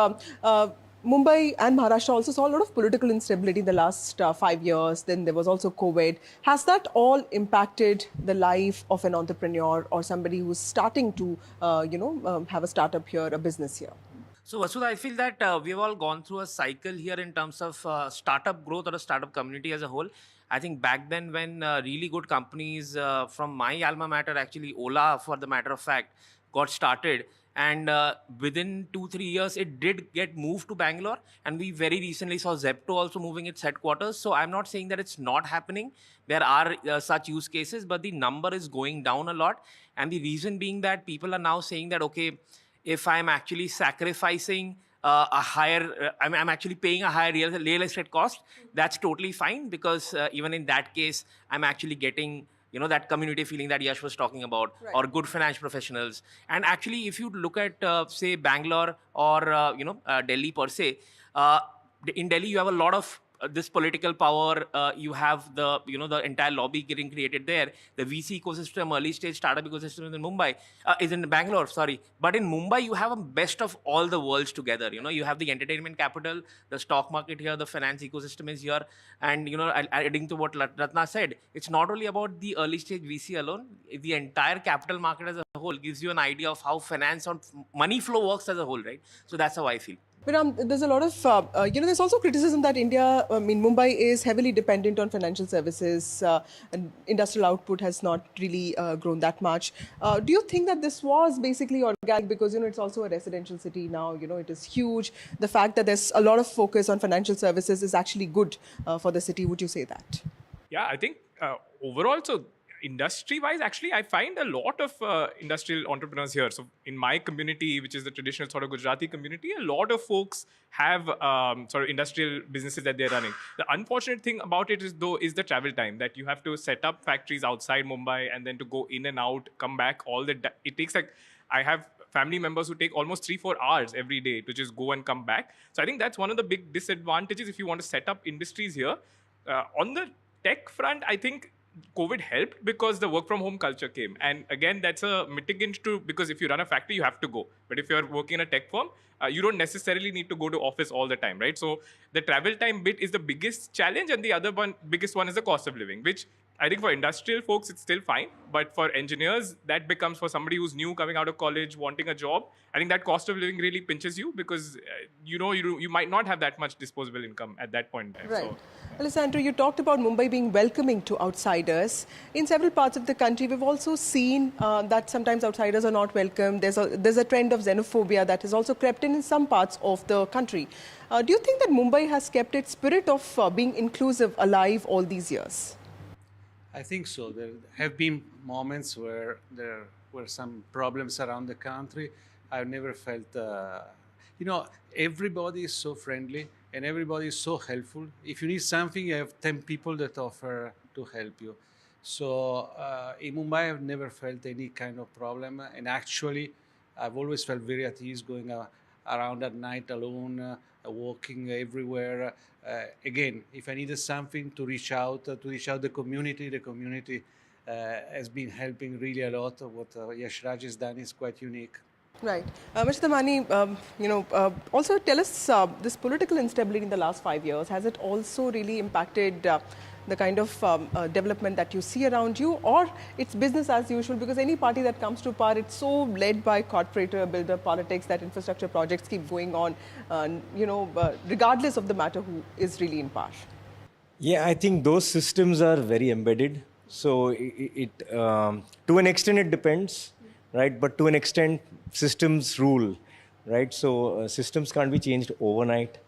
Speaker 20: Mumbai and Maharashtra also saw a lot of political instability in the last 5 years. Then there was also COVID. Has that all impacted the life of an entrepreneur or somebody who's starting to, have a startup here, a business here?
Speaker 2: So, Vasudha, I feel that we've all gone through a cycle here in terms of startup growth or a startup community as a whole. I think back then when really good companies from my alma mater, actually Ola for the matter of fact, got started. And within 2-3 years, it did get moved to Bangalore. And we very recently saw Zepto also moving its headquarters. So I'm not saying that it's not happening. There are such use cases, but the number is going down a lot. And the reason being that people are now saying that, okay, if I'm actually sacrificing a higher, I'm actually paying a higher real estate cost, that's totally fine because even in that case, I'm actually getting, that community feeling that Yash was talking about, or good finance professionals. And actually, if you look at, say, Bangalore or, Delhi per se, in Delhi, you have a lot of this political power, you have the, the entire lobby getting created there. The VC ecosystem, early stage startup ecosystem is in Mumbai, is in Bangalore, sorry. But in Mumbai, you have a best of all the worlds together. You have the entertainment capital, the stock market here, the finance ecosystem is here. And, adding to what Ratna said, it's not only about the early stage VC alone. The entire capital market as a whole gives you an idea of how finance or money flow works as a whole, right? So that's how I feel.
Speaker 20: But there's a lot of, there's also criticism that Mumbai is heavily dependent on financial services. And industrial output has not really grown that much. Do you think that this was basically organic because, it's also a residential city now, it is huge. The fact that there's a lot of focus on financial services is actually good for the city. Would you say that?
Speaker 3: Yeah, I think overall, so industry-wise, actually, I find a lot of industrial entrepreneurs here. So in my community, which is the traditional sort of Gujarati community, a lot of folks have sort of industrial businesses that they're running. The unfortunate thing about it is the travel time, that you have to set up factories outside Mumbai and then to go in and out, come back, it takes I have family members who take almost 3-4 hours every day to just go and come back. So I think that's one of the big disadvantages if you want to set up industries here. On the tech front, I think COVID helped because the work from home culture came. And again, that's a mitigant because if you run a factory, you have to go. But if you're working in a tech firm, you don't necessarily need to go to office all the time, right? So the travel time bit is the biggest challenge. And the biggest one is the cost of living, which I think for industrial folks, it's still fine. But for engineers, that becomes for somebody who's new coming out of college, wanting a job. I think that cost of living really pinches you because, you might not have that much disposable income at that point in time.
Speaker 20: Right.
Speaker 3: So,
Speaker 20: Alessandro, you talked about Mumbai being welcoming to outsiders. In several parts of the country, we've also seen that sometimes outsiders are not welcome. There's a trend of xenophobia that has also crept in some parts of the country. Do you think that Mumbai has kept its spirit of being inclusive alive all these years?
Speaker 12: I think so. There have been moments where there were some problems around the country. I've never felt, everybody is so friendly and everybody is so helpful. If you need something, you have 10 people that offer to help you. So in Mumbai, I've never felt any kind of problem. And actually, I've always felt very at ease going around at night alone, walking everywhere. Again, if I needed something to reach out the community has been helping really a lot. What Yashraj has done is quite unique.
Speaker 20: Right. Mr. Damani, also tell us this political instability in the last 5 years, has it also really impacted the kind of development that you see around you, or it's business as usual? Because any party that comes to power, it's so led by corporator, builder politics that infrastructure projects keep going on, regardless of the matter who is really in power.
Speaker 5: Yeah, I think those systems are very embedded. So it to an extent it depends, right? But to an extent, systems rule, right? So systems can't be changed overnight.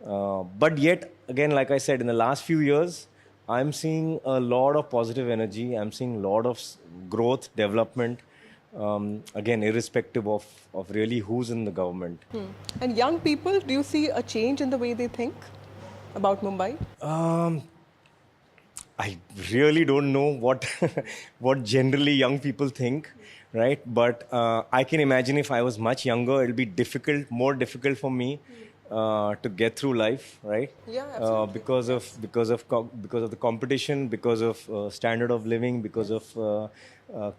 Speaker 5: But yet, again, like I said, in the last few years, I'm seeing a lot of positive energy. I'm seeing a lot of growth, development, again, irrespective of really who's in the government.
Speaker 20: And young people, do you see a change in the way they think about Mumbai?
Speaker 5: I really don't know what generally young people think, right? But I can imagine if I was much younger, it'll be more difficult for me to get through life, right?
Speaker 20: Yeah, absolutely.
Speaker 5: Because of the competition, because of standard of living, because of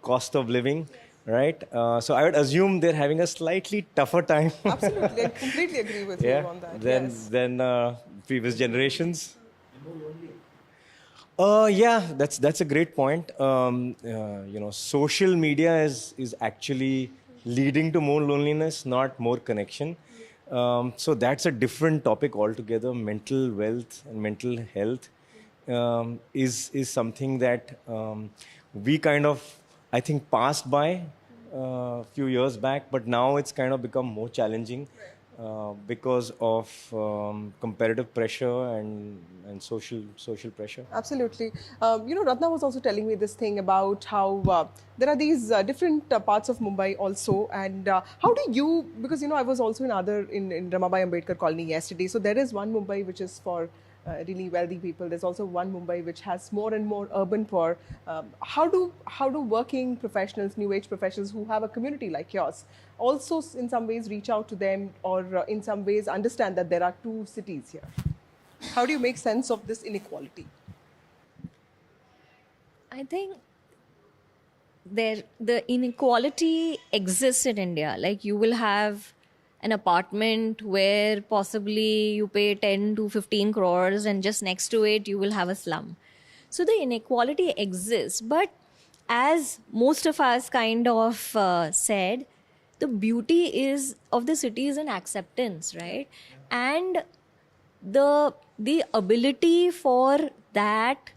Speaker 5: cost of living, right? So I would assume they're having a slightly tougher time.
Speaker 20: Absolutely, I completely agree with you on that.
Speaker 5: Than previous generations. Yeah, that's a great point. Social media is actually leading to more loneliness, not more connection. So that's a different topic altogether. Mental wealth and mental health is something that we kind of, I think, passed by a few years back, but now it's kind of become more challenging because of comparative pressure and social pressure.
Speaker 20: Absolutely. Ratna was also telling me this thing about how there are these different parts of Mumbai also, and how do you, because I was also in Ramabai Ambedkar colony yesterday, so there is one Mumbai which is for really wealthy people. There's also one Mumbai which has more and more urban poor. How do working professionals, new age professionals who have a community like yours also in some ways reach out to them, or in some ways understand that there are two cities here? How do you make sense of this inequality?
Speaker 1: I think the inequality exists in India. Like, you will have an apartment where possibly you pay 10 to 15 crores and just next to it you will have a slum. So the inequality exists, but as most of us kind of said, the beauty of the city is in acceptance, right? And the ability for that,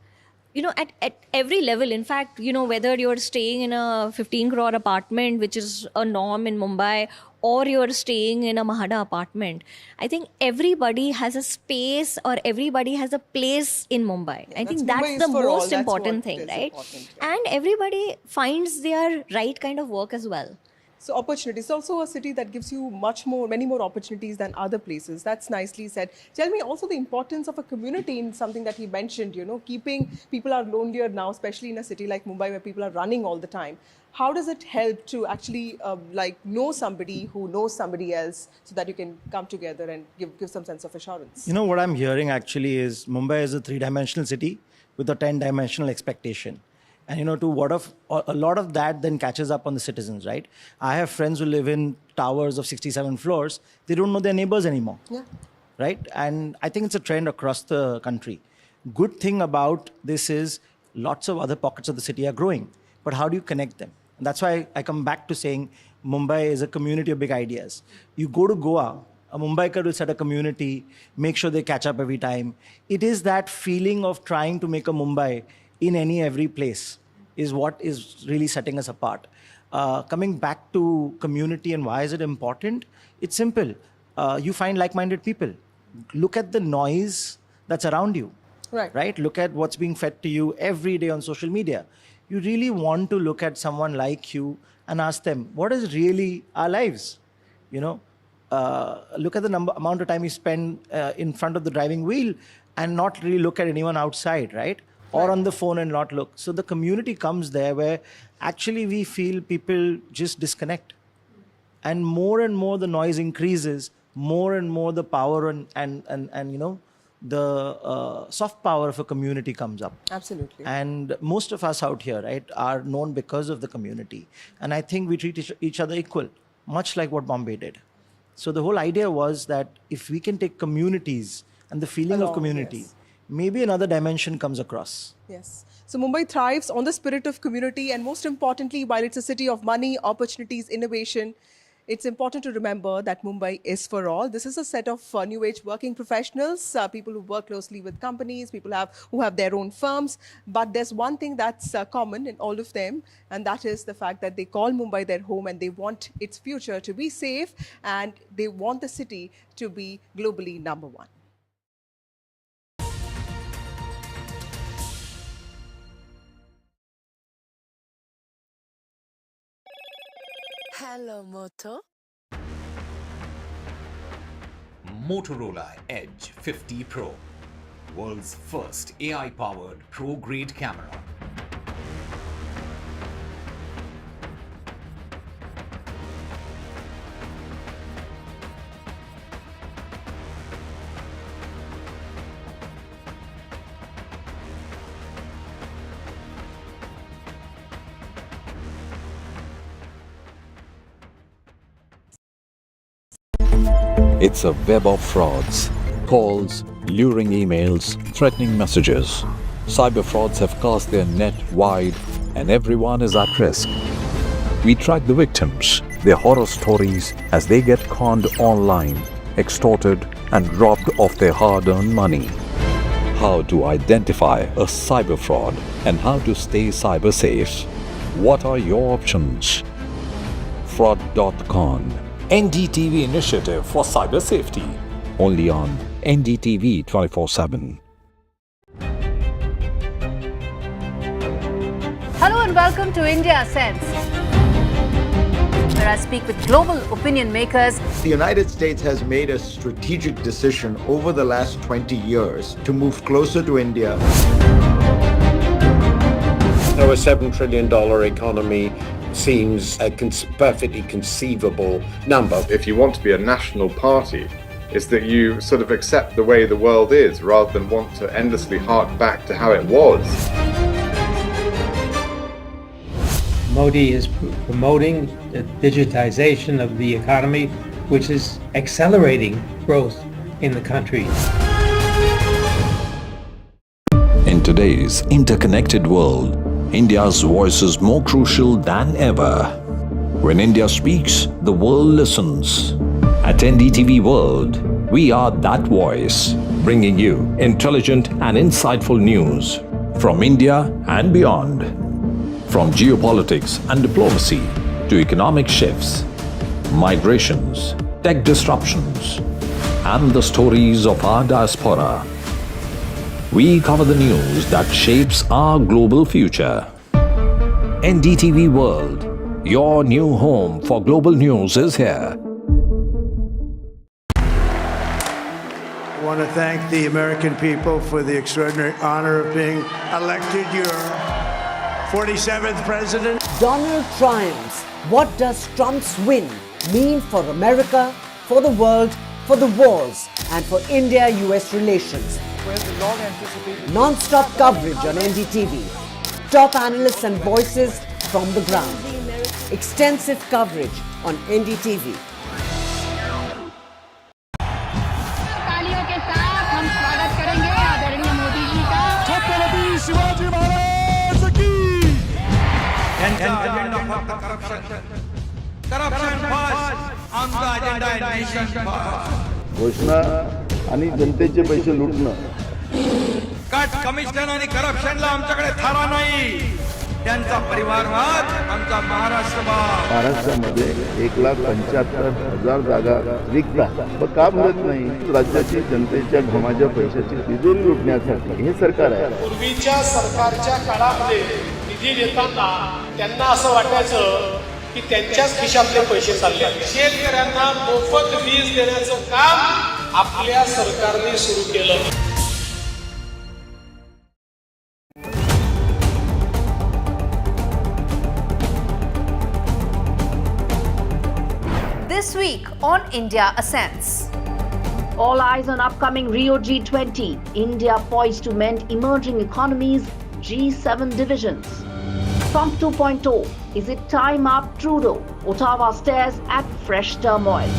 Speaker 1: at every level. In fact, whether you're staying in a 15 crore apartment, which is a norm in Mumbai, or you're staying in a Mahada apartment, I think everybody has a space, or everybody has a place in Mumbai. I think that's the most important thing, right? And everybody finds their right kind of work as well.
Speaker 20: So opportunities. It's also a city that gives you many more opportunities than other places. That's nicely said. Tell me also the importance of a community in something that he mentioned, people are lonelier now, especially in a city like Mumbai where people are running all the time. How does it help to actually know somebody who knows somebody else so that you can come together and give some sense of assurance?
Speaker 13: What I'm hearing actually is Mumbai is a 3-dimensional city with a 10-dimensional expectation. And a lot of that then catches up on the citizens, right? I have friends who live in towers of 67 floors. They don't know their neighbors anymore, right? And I think it's a trend across the country. Good thing about this is lots of other pockets of the city are growing. But how do you connect them? And that's why I come back to saying Mumbai is a community of big ideas. You go to Goa, a Mumbaikar will set a community, make sure they catch up every time. It is that feeling of trying to make a Mumbai in every place is what is really setting us apart. Coming back to community and why is it important? It's simple. You find like-minded people. Look at the noise that's around you. Right? Look at what's being fed to you every day on social media. You really want to look at someone like you and ask them, what is really our lives? Look at the amount of time you spend in front of the driving wheel and not really look at anyone outside, right? or on the phone and not look. So the community comes there where actually we feel people just disconnect. And more the noise increases, more and more the power and the soft power of a community comes up.
Speaker 20: Absolutely.
Speaker 13: And most of us out here, right, are known because of the community. And I think we treat each other equal, much like what Bombay did. So the whole idea was that if we can take communities and the feeling of community, maybe another dimension comes across.
Speaker 20: Yes. So Mumbai thrives on the spirit of community, and most importantly, while it's a city of money, opportunities, innovation, it's important to remember that Mumbai is for all. This is a set of new age working professionals, people who work closely with companies, people who have their own firms. But there's one thing that's common in all of them, and that is the fact that they call Mumbai their home and they want its future to be safe, and they want the city to be globally number one.
Speaker 14: Hello, Moto.
Speaker 15: Motorola Edge 50 Pro, world's first AI-powered pro-grade camera.
Speaker 4: It's a web of frauds, calls, luring emails, threatening messages. Cyber frauds have cast their net wide and everyone is at risk. We track the victims, their horror stories as they get conned online, extorted and robbed of their hard-earned money. How to identify a cyber fraud and how to stay cyber safe. What are your options? Fraud.con, NDTV initiative for cyber safety. Only on NDTV 24/7.
Speaker 16: Hello and welcome to India Sense, where I speak with global opinion makers.
Speaker 17: The United States has made a strategic decision over the last 20 years to move closer to India.
Speaker 11: Now, a $7 trillion economy seems a perfectly conceivable number.
Speaker 18: If you want to be a national party, it's that you sort of accept the way the world is rather than want to endlessly hark back to how it was.
Speaker 19: Modi is promoting the digitization of the economy, which is accelerating growth in the country.
Speaker 4: In today's interconnected world, India's voice is more crucial than ever. When India speaks, the world listens. At NDTV World, we are that voice, bringing you intelligent and insightful news from India and beyond. From geopolitics and diplomacy to economic shifts, migrations, tech disruptions, and the stories of our diaspora. We cover the news that shapes our global future. NDTV World, your new home for global news is here.
Speaker 21: I want to thank the American people for the extraordinary honor of being elected your 47th president.
Speaker 22: Donald triumphs. What does Trump's win mean for America, for the world, for the wars, and for India-US relations? Non-stop coverage on NDTV. Top analysts and voices from the ground. Extensive coverage on NDTV.
Speaker 16: तालियों के साथ हम स्वागत करेंगे आदरणीय मोदी जी का।
Speaker 6: छत्रपति शिवाजी महाराज की।
Speaker 21: Corruption first. आमचा अजेंडा आहे nation first.
Speaker 8: घोषणा आणि जनतेचे पैसे लुटणं.
Speaker 21: कट कमिशन आणि करप्शनला आमच्याकडे थारा नाही. त्यांचा परिवारवाद आमचा महाराष्ट्रवाद.
Speaker 8: महाराष्ट्रामध्ये 1,75,000 जागा रिक्त आहेत. मग का भरत नाही? राज्याची जनतेच्या घमाच्या पैशाची तिजोरी लुटण्यासाठी हे सरकार आहे.
Speaker 23: पूर्वीच्या सरकारच्या काळामध्ये निधी देताना त्यांना असं वाटायचं की त्यांच्याच खिशातले पैसे चालले. शेतकऱ्यांना मोफत वीज देण्याचं काम आपल्या सरकारने सुरू केलं.
Speaker 16: This week on India Ascends.
Speaker 7: All eyes on upcoming Rio G20. India poised to mend emerging economies, G7 divisions. Trump 2.0. Is it time up Trudeau? Ottawa stares at fresh turmoil.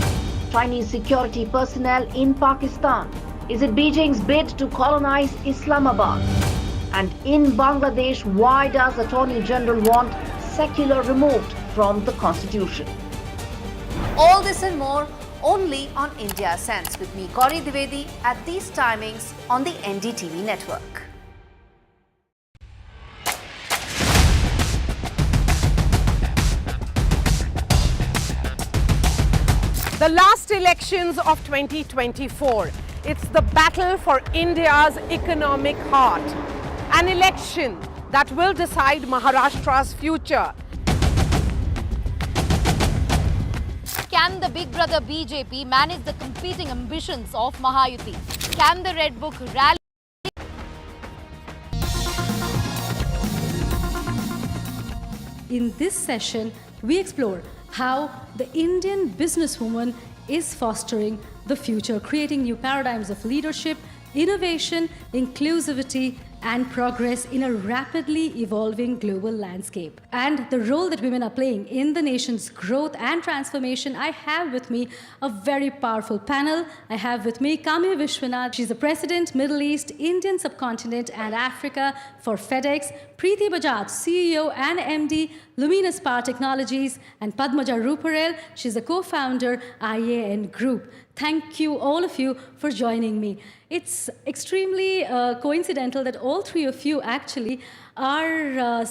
Speaker 7: Chinese security personnel in Pakistan. Is it Beijing's bid to colonize Islamabad? And in Bangladesh, why does Attorney General want secular removed from the constitution?
Speaker 16: All this and more only on India Ascends with me, Gauri Dwivedi, at these timings on the NDTV network.
Speaker 20: The last elections of 2024. It's the battle for India's economic heart. An election that will decide Maharashtra's future.
Speaker 9: Can the big brother BJP manage the competing ambitions of Mahayuti? Can the Red Book rally?
Speaker 14: In this session, we explore how the Indian businesswoman is fostering the future, creating new paradigms of leadership, innovation, inclusivity, and progress in a rapidly evolving global landscape. And the role that women are playing in the nation's growth and transformation. I have with me a very powerful panel. I have with me Kami Vishwanath. She's the President, Middle East, Indian Subcontinent and Africa for FedEx. Preeti Bajaj, CEO and MD, Luminous Power Technologies. And Padmaja Ruparel, she's a co-founder, IAN Group. Thank you, all of you, for joining me. It's extremely coincidental that all three of you actually are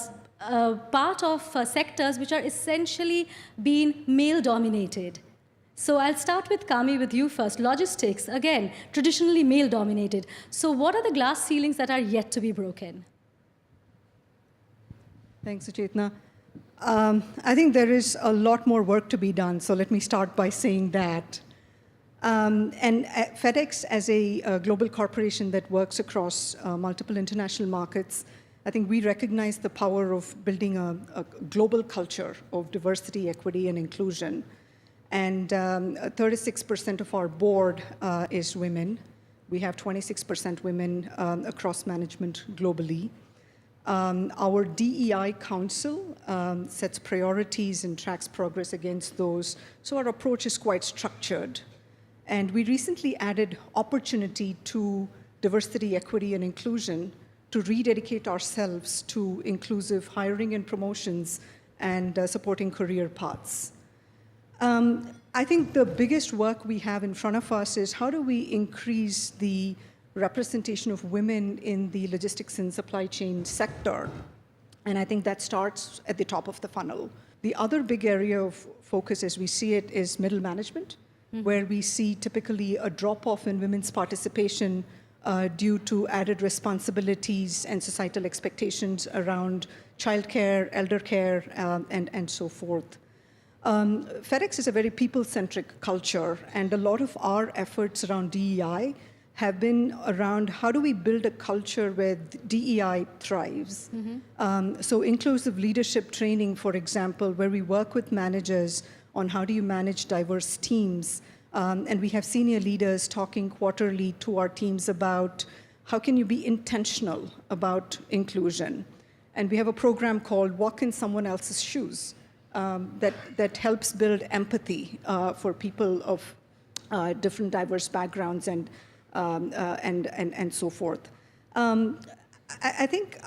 Speaker 14: part of sectors which are essentially being male-dominated. So I'll start with Kami, with you first. Logistics, again, traditionally male-dominated. So what are the glass ceilings that are yet to be broken?
Speaker 24: Thanks, Suchetna. I think there is a lot more work to be done, so let me start by saying that. FedEx, as a global corporation that works across multiple international markets, I think we recognize the power of building a global culture of diversity, equity, and inclusion. And 36% of our board is women. We have 26% women across management globally. Our DEI Council sets priorities and tracks progress against those, so our approach is quite structured. And we recently added opportunity to diversity, equity, and inclusion to rededicate ourselves to inclusive hiring and promotions and supporting career paths. I think the biggest work we have in front of us is how do we increase the representation of women in the logistics and supply chain sector? And I think that starts at the top of the funnel. The other big area of focus as we see it is middle management, where we see typically a drop-off in women's participation due to added responsibilities and societal expectations around childcare, elder care, and so forth. FedEx is a very people-centric culture, and a lot of our efforts around DEI have been around how do we build a culture where DEI thrives. So inclusive leadership training, for example, where we work with managers on how do you manage diverse teams. And we have senior leaders talking quarterly to our teams about how can you be intentional about inclusion. And we have a program called Walk in Someone Else's Shoes that helps build empathy for people of different diverse backgrounds and so forth. I think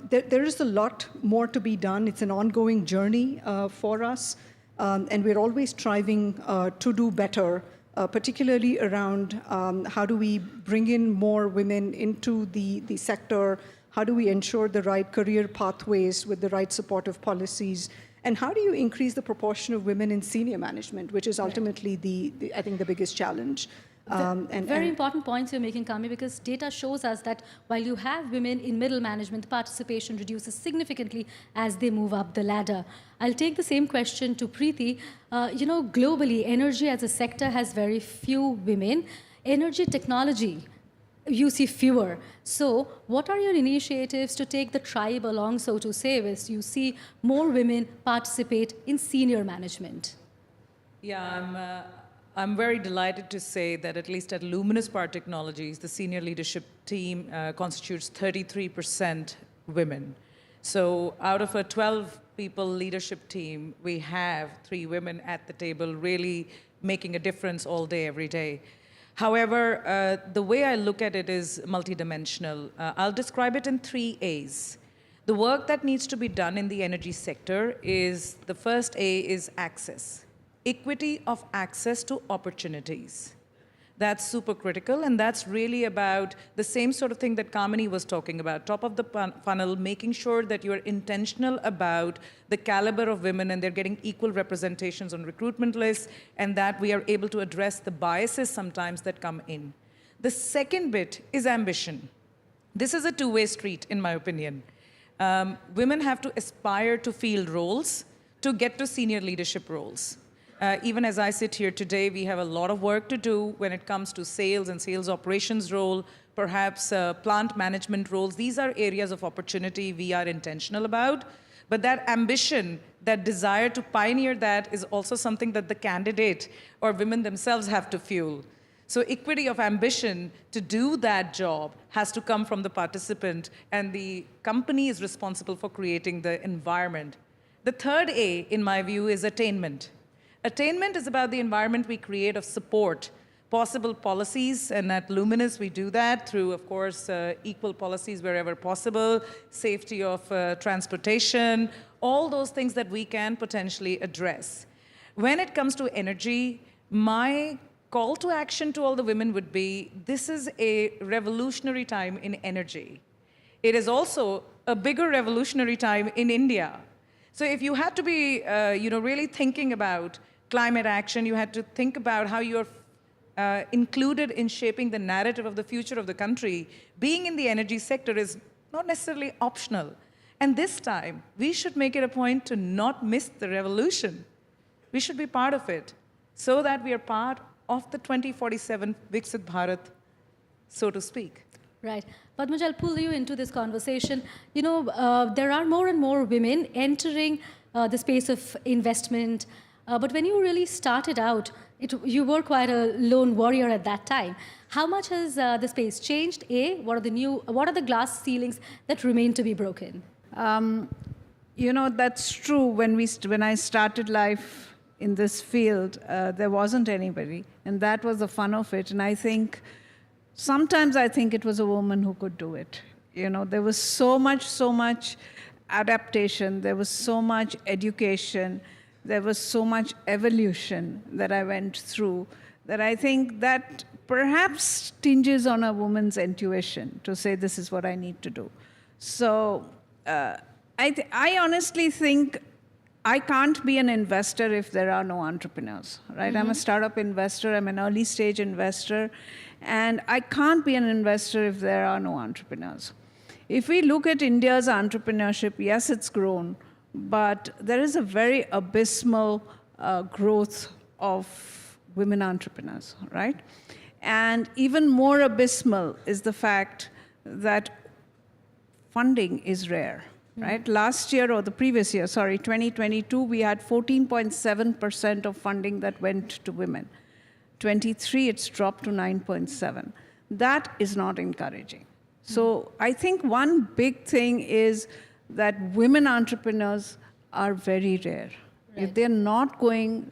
Speaker 24: there is a lot more to be done. It's an ongoing journey for us. And we're always striving to do better, particularly around how do we bring in more women into the sector, how do we ensure the right career pathways with the right supportive policies, and how do you increase the proportion of women in senior management, which is ultimately, I think, the biggest challenge.
Speaker 14: Very important points you're making, Kami, because data shows us that while you have women in middle management, the participation reduces significantly as they move up the ladder. I'll take the same question to Preeti. Globally, energy as a sector has very few women. Energy technology, you see fewer. So what are your initiatives to take the tribe along, so to say, as you see more women participate in senior management?
Speaker 2: Yeah, I'm very delighted to say that at least at Luminous Power Technologies, the senior leadership team constitutes 33% women. So out of a 12 people leadership team, we have 3 women at the table really making a difference all day, every day. However, the way I look at it is multidimensional. I'll describe it in 3 A's. The work that needs to be done in the energy sector is, the first A is access. Equity of access to opportunities. That's super critical, and that's really about the same sort of thing that Kamini was talking about. Top of the funnel, making sure that you're intentional about the caliber of women and they're getting equal representations on recruitment lists, and that we are able to address the biases sometimes that come in. The second bit is ambition. This is a two-way street, in my opinion. Women have to aspire to field roles to get to senior leadership roles. Even as I sit here today, we have a lot of work to do when it comes to sales and sales operations role, perhaps plant management roles. These are areas of opportunity we are intentional about. But that ambition, that desire to pioneer that is also something that the candidate or women themselves have to fuel. So equity of ambition to do that job has to come from the participant, and the company is responsible for creating the environment. The third A, in my view, is attainment. Attainment is about the environment we create of support, possible policies, and at Luminous we do that through, of course, equal policies wherever possible, safety of transportation, all those things that we can potentially address. When it comes to energy, my call to action to all the women would be, this is a revolutionary time in energy. It is also a bigger revolutionary time in India. So if you had to be really thinking about climate action, you had to think about how you're included in shaping the narrative of the future of the country. Being in the energy sector is not necessarily optional. And this time, we should make it a point to not miss the revolution. We should be part of it so that we are part of the 2047 Viksit Bharat, so to speak.
Speaker 14: Right. Padmaj, I'll pull you into this conversation. There are more and more women entering the space of investment. But when you really started out, you were quite a lone warrior at that time. How much has the space changed? What are the glass ceilings that remain to be broken?
Speaker 3: That's true. When I started life in this field, there wasn't anybody. And that was the fun of it. And sometimes I think it was a woman who could do it. There was so much adaptation. There was so much education. There was so much evolution that I went through that I think that perhaps tinges on a woman's intuition to say, this is what I need to do. So I honestly think I can't be an investor if there are no entrepreneurs, right? Mm-hmm. I'm a startup investor. I'm an early stage investor. And I can't be an investor if there are no entrepreneurs. If we look at India's entrepreneurship, yes, it's grown, but there is a very abysmal growth of women entrepreneurs, right? And even more abysmal is the fact that funding is rare, right? Last year, or the previous year, 2022, we had 14.7% of funding that went to women. 23, it's dropped to 9.7. That is not encouraging. So I think one big thing is that women entrepreneurs are very rare. Right. If they're not going,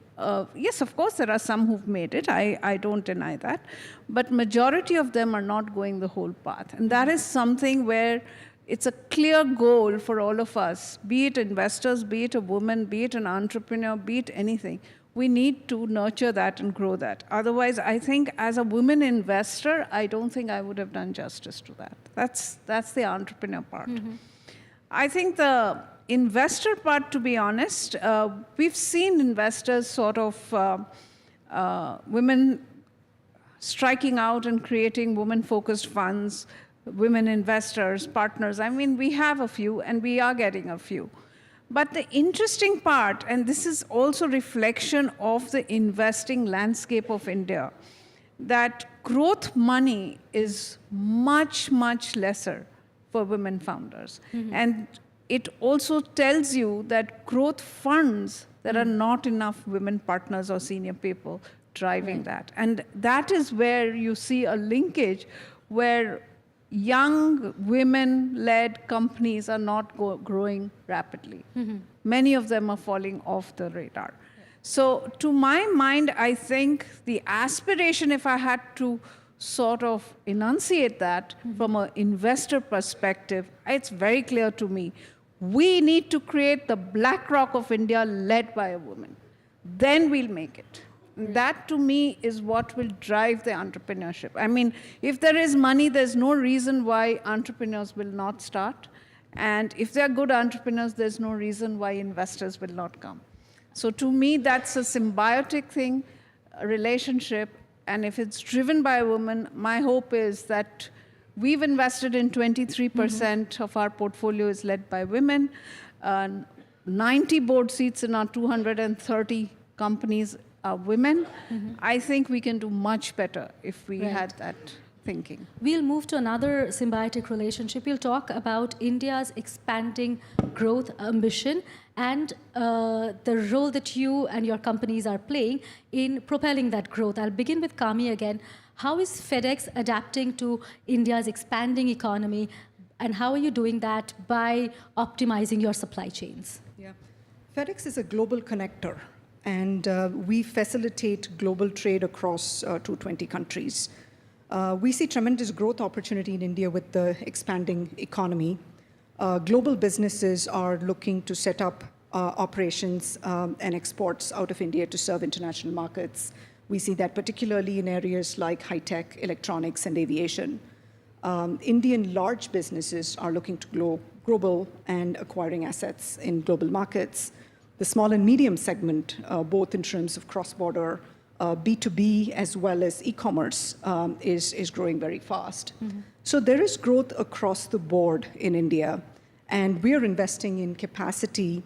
Speaker 3: yes, of course, there are some who've made it. I don't deny that. But majority of them are not going the whole path. And that is something where it's a clear goal for all of us, be it investors, be it a woman, be it an entrepreneur, be it anything. We need to nurture that and grow that. Otherwise, I think as a woman investor, I don't think I would have done justice to that. That's the entrepreneur part. Mm-hmm. I think the investor part, to be honest, we've seen investors sort of women striking out and creating women-focused funds, women investors, partners. I mean, we have a few, and we are getting a few. But the interesting part, and this is also reflection of the investing landscape of India, that growth money is much, much lesser for women founders. Mm-hmm. And it also tells you that growth funds there are not enough women partners or senior people driving that. And that is where you see a linkage where young women-led companies are not growing rapidly. Many of them are falling off the radar. So to my mind, I think the aspiration, if I had to sort of enunciate that from an investor perspective, it's very clear to me. We need to create the BlackRock of India led by a woman. Then we'll make it. That to me is what will drive the entrepreneurship. I mean, if there is money, there's no reason why entrepreneurs will not start. And if they're good entrepreneurs, there's no reason why investors will not come. So to me, that's a symbiotic thing, a relationship. And if it's driven by a woman, my hope is that we've invested in 23% of our portfolio is led by women. 90 board seats in our 230 companies are women. I think we can do much better if we had that thinking.
Speaker 14: We'll move to another symbiotic relationship. We'll talk about India's expanding growth ambition and the role that you and your companies are playing in propelling that growth. I'll begin with Kami again. How is FedEx adapting to India's expanding economy, and how are you doing that by optimizing your supply chains?
Speaker 24: Yeah. FedEx is a global connector, and we facilitate global trade across 220 countries. We see tremendous growth opportunity in India with the expanding economy. Global businesses are looking to set up operations and exports out of India to serve international markets. We see that particularly in areas like high-tech, electronics, and aviation. Indian large businesses are looking to go global and acquiring assets in global markets. The small and medium segment, both in terms of cross-border B2B as well as e-commerce, is growing very fast. So there is growth across the board in India, and we are investing in capacity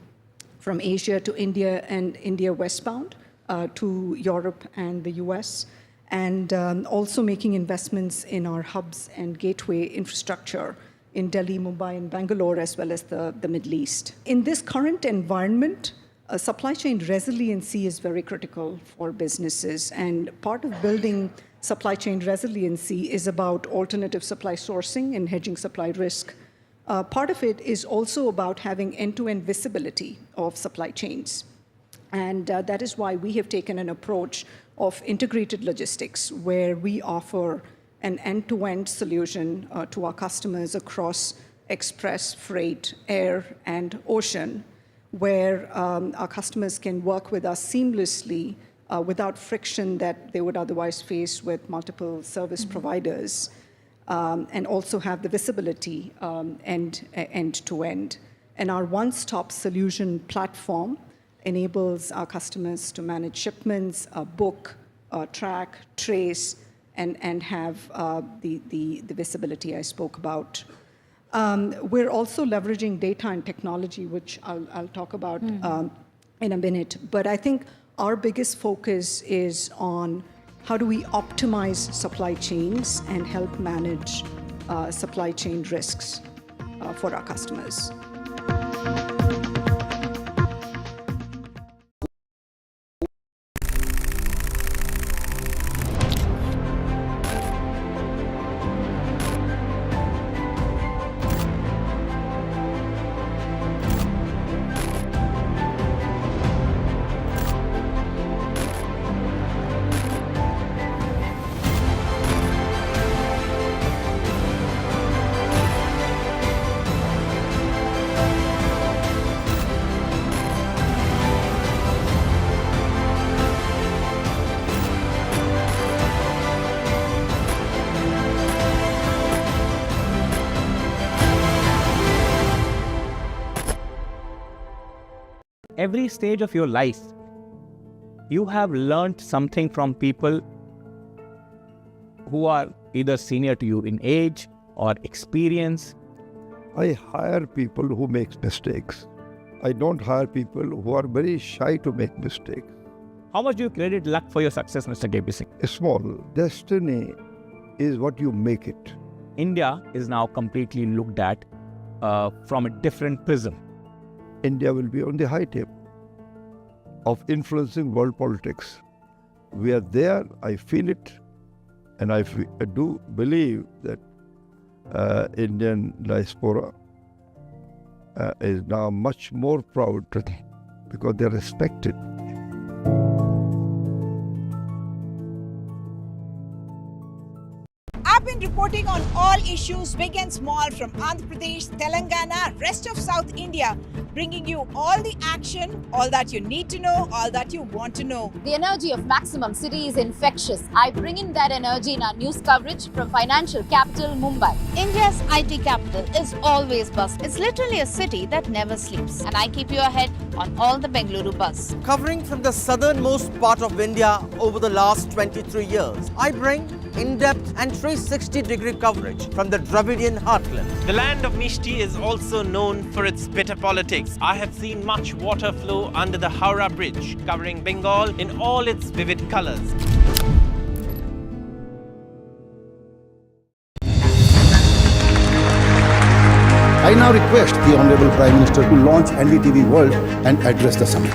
Speaker 24: from Asia to India and India westbound to Europe and the US, and also making investments in our hubs and gateway infrastructure in Delhi, Mumbai, and Bangalore, as well as the Middle East. In this current environment, supply chain resiliency is very critical for businesses, and part of building supply chain resiliency is about alternative supply sourcing and hedging supply risk. Part of it is also about having end-to-end visibility of supply chains. And that is why we have taken an approach of integrated logistics, where we offer an end-to-end solution to our customers across express, freight, air, and ocean, where our customers can work with us seamlessly without friction that they would otherwise face with multiple service providers, and also have the visibility end-to-end. And our one-stop solution platform enables our customers to manage shipments, book, track, trace, and have the visibility I spoke about. We're also leveraging data and technology, which I'll talk about in a minute. But I think our biggest focus is on how do we optimize supply chains and help manage supply chain risks for our customers.
Speaker 1: Every stage of your life, you have learned something from people who are either senior to you in age or experience.
Speaker 5: I hire people who make mistakes. I don't hire people who are very shy to make mistakes.
Speaker 1: How much do you credit luck for your success, Mr. KP Singh?
Speaker 5: Small. Destiny is what you make it.
Speaker 1: India is now completely looked at from a different prism.
Speaker 5: India will be on the high table. of influencing world politics. We are there, I feel it, and I do believe that Indian diaspora is now much more proud because they are respected.
Speaker 10: I've been reporting on all issues, big and small, from Andhra Pradesh, Telangana, rest of South India, bringing you all the action, all that you need to know, all that you want to know.
Speaker 9: The energy of Maximum City is infectious. I bring in that energy in our news coverage from financial capital, Mumbai.
Speaker 16: India's IT capital is always buzz. It's literally a city that never sleeps. And I keep you ahead on all the Bengaluru buzz.
Speaker 12: Covering from the southernmost part of India over the last 23 years, I bring in-depth and 360-degree coverage from the Dravidian heartland.
Speaker 13: The land of Mishti is also known for its bitter politics. I have seen much water flow under the Howrah Bridge, covering Bengal in all its vivid colors.
Speaker 15: I now request the Honorable Prime Minister to launch NDTV World and address the summit.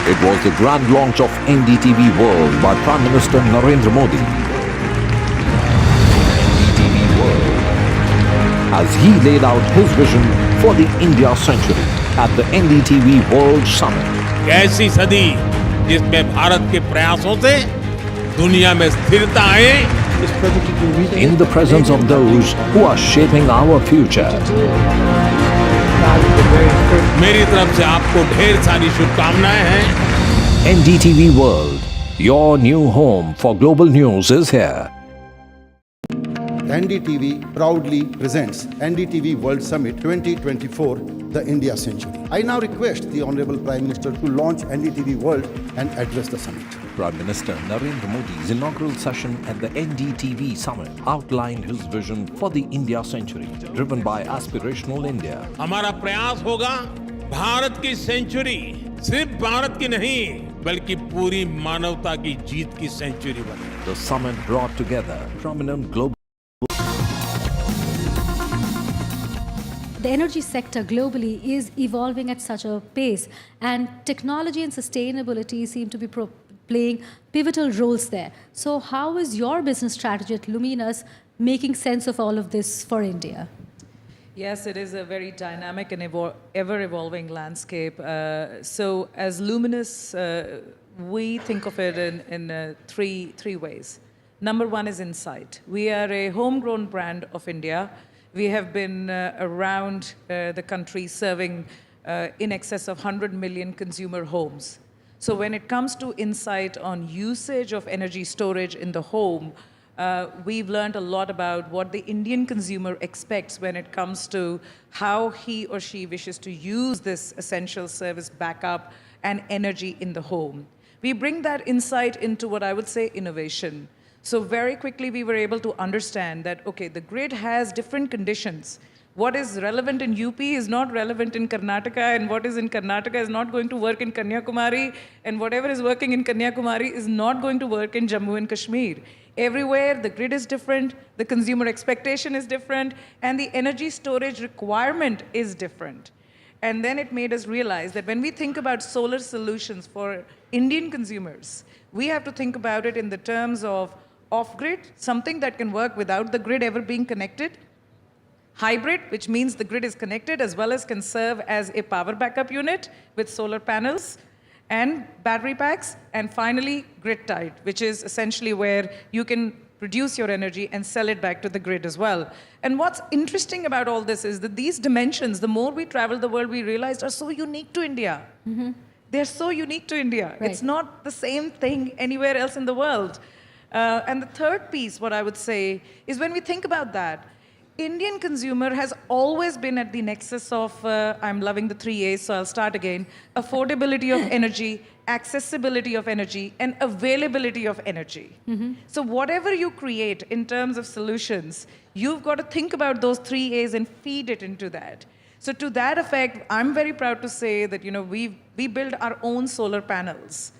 Speaker 4: It was the grand launch of NDTV World by Prime Minister Narendra Modi. NDTV World, as he laid out his vision for the India century at the NDTV World Summit.
Speaker 23: कैसी सदी जिसमें भारत के प्रयासों से दुनिया में स्थिरता आए,
Speaker 4: In the presence of those who are shaping our future.
Speaker 23: मेरी तरफ से आपको ढेर सारी शुभकामनाएं हैं।
Speaker 4: NDTV World, your new home for global news is here.
Speaker 15: NDTV proudly presents NDTV World Summit 2024, the India Century. I now request the Honorable Prime Minister to launch NDTV World and address the summit.
Speaker 4: Prime Minister Narendra Modi's inaugural session at the NDTV Summit outlined his vision for the India century, driven by aspirational India.
Speaker 23: हमारा प्रयास होगा भारत की century सिर्फ भारत की नहीं बल्कि पूरी मानवता की जीत की सेंचुरी बने।
Speaker 4: The summit brought together prominent global.
Speaker 14: The energy sector globally is evolving at such a pace, and technology and sustainability seem to be playing pivotal roles there. So how is your business strategy at Luminous making sense of all of this for India?
Speaker 2: Yes, it is a very dynamic and ever-evolving landscape. So as Luminous, we think of it in three ways. Number one is insight. We are a homegrown brand of India. We have been around the country serving in excess of 100 million consumer homes. So when it comes to insight on usage of energy storage in the home, we've learned a lot about what the Indian consumer expects when it comes to how he or she wishes to use this essential service backup and energy in the home. We bring that insight into what I would say innovation. So very quickly we were able to understand that, okay, the grid has different conditions. What is relevant in UP is not relevant in Karnataka, and what is in Karnataka is not going to work in Kanyakumari, and whatever is working in Kanyakumari is not going to work in Jammu and Kashmir. Everywhere the grid is different, the consumer expectation is different, and the energy storage requirement is different. And then it made us realize that when we think about solar solutions for Indian consumers, we have to think about it in the terms of off-grid, something that can work without the grid ever being connected. Hybrid, which means the grid is connected as well as can serve as a power backup unit with solar panels and battery packs. And finally, grid-tied, which is essentially where you can produce your energy and sell it back to the grid as well. And what's interesting about all this is that these dimensions, the more we travel the world, we realized are so unique to India. Mm-hmm. They're so unique to India. Right. It's not the same thing anywhere else in the world. And the third piece, what I would say, is when we think about that, Indian consumer has always been at the nexus of, I'm loving the 3 A's, so I'll start again, affordability of energy, accessibility of energy, and availability of energy. Mm-hmm. So whatever you create in terms of solutions, you've got to think about those 3 A's and feed it into that. So to that effect, I'm very proud to say that, you know, we build our own solar panels.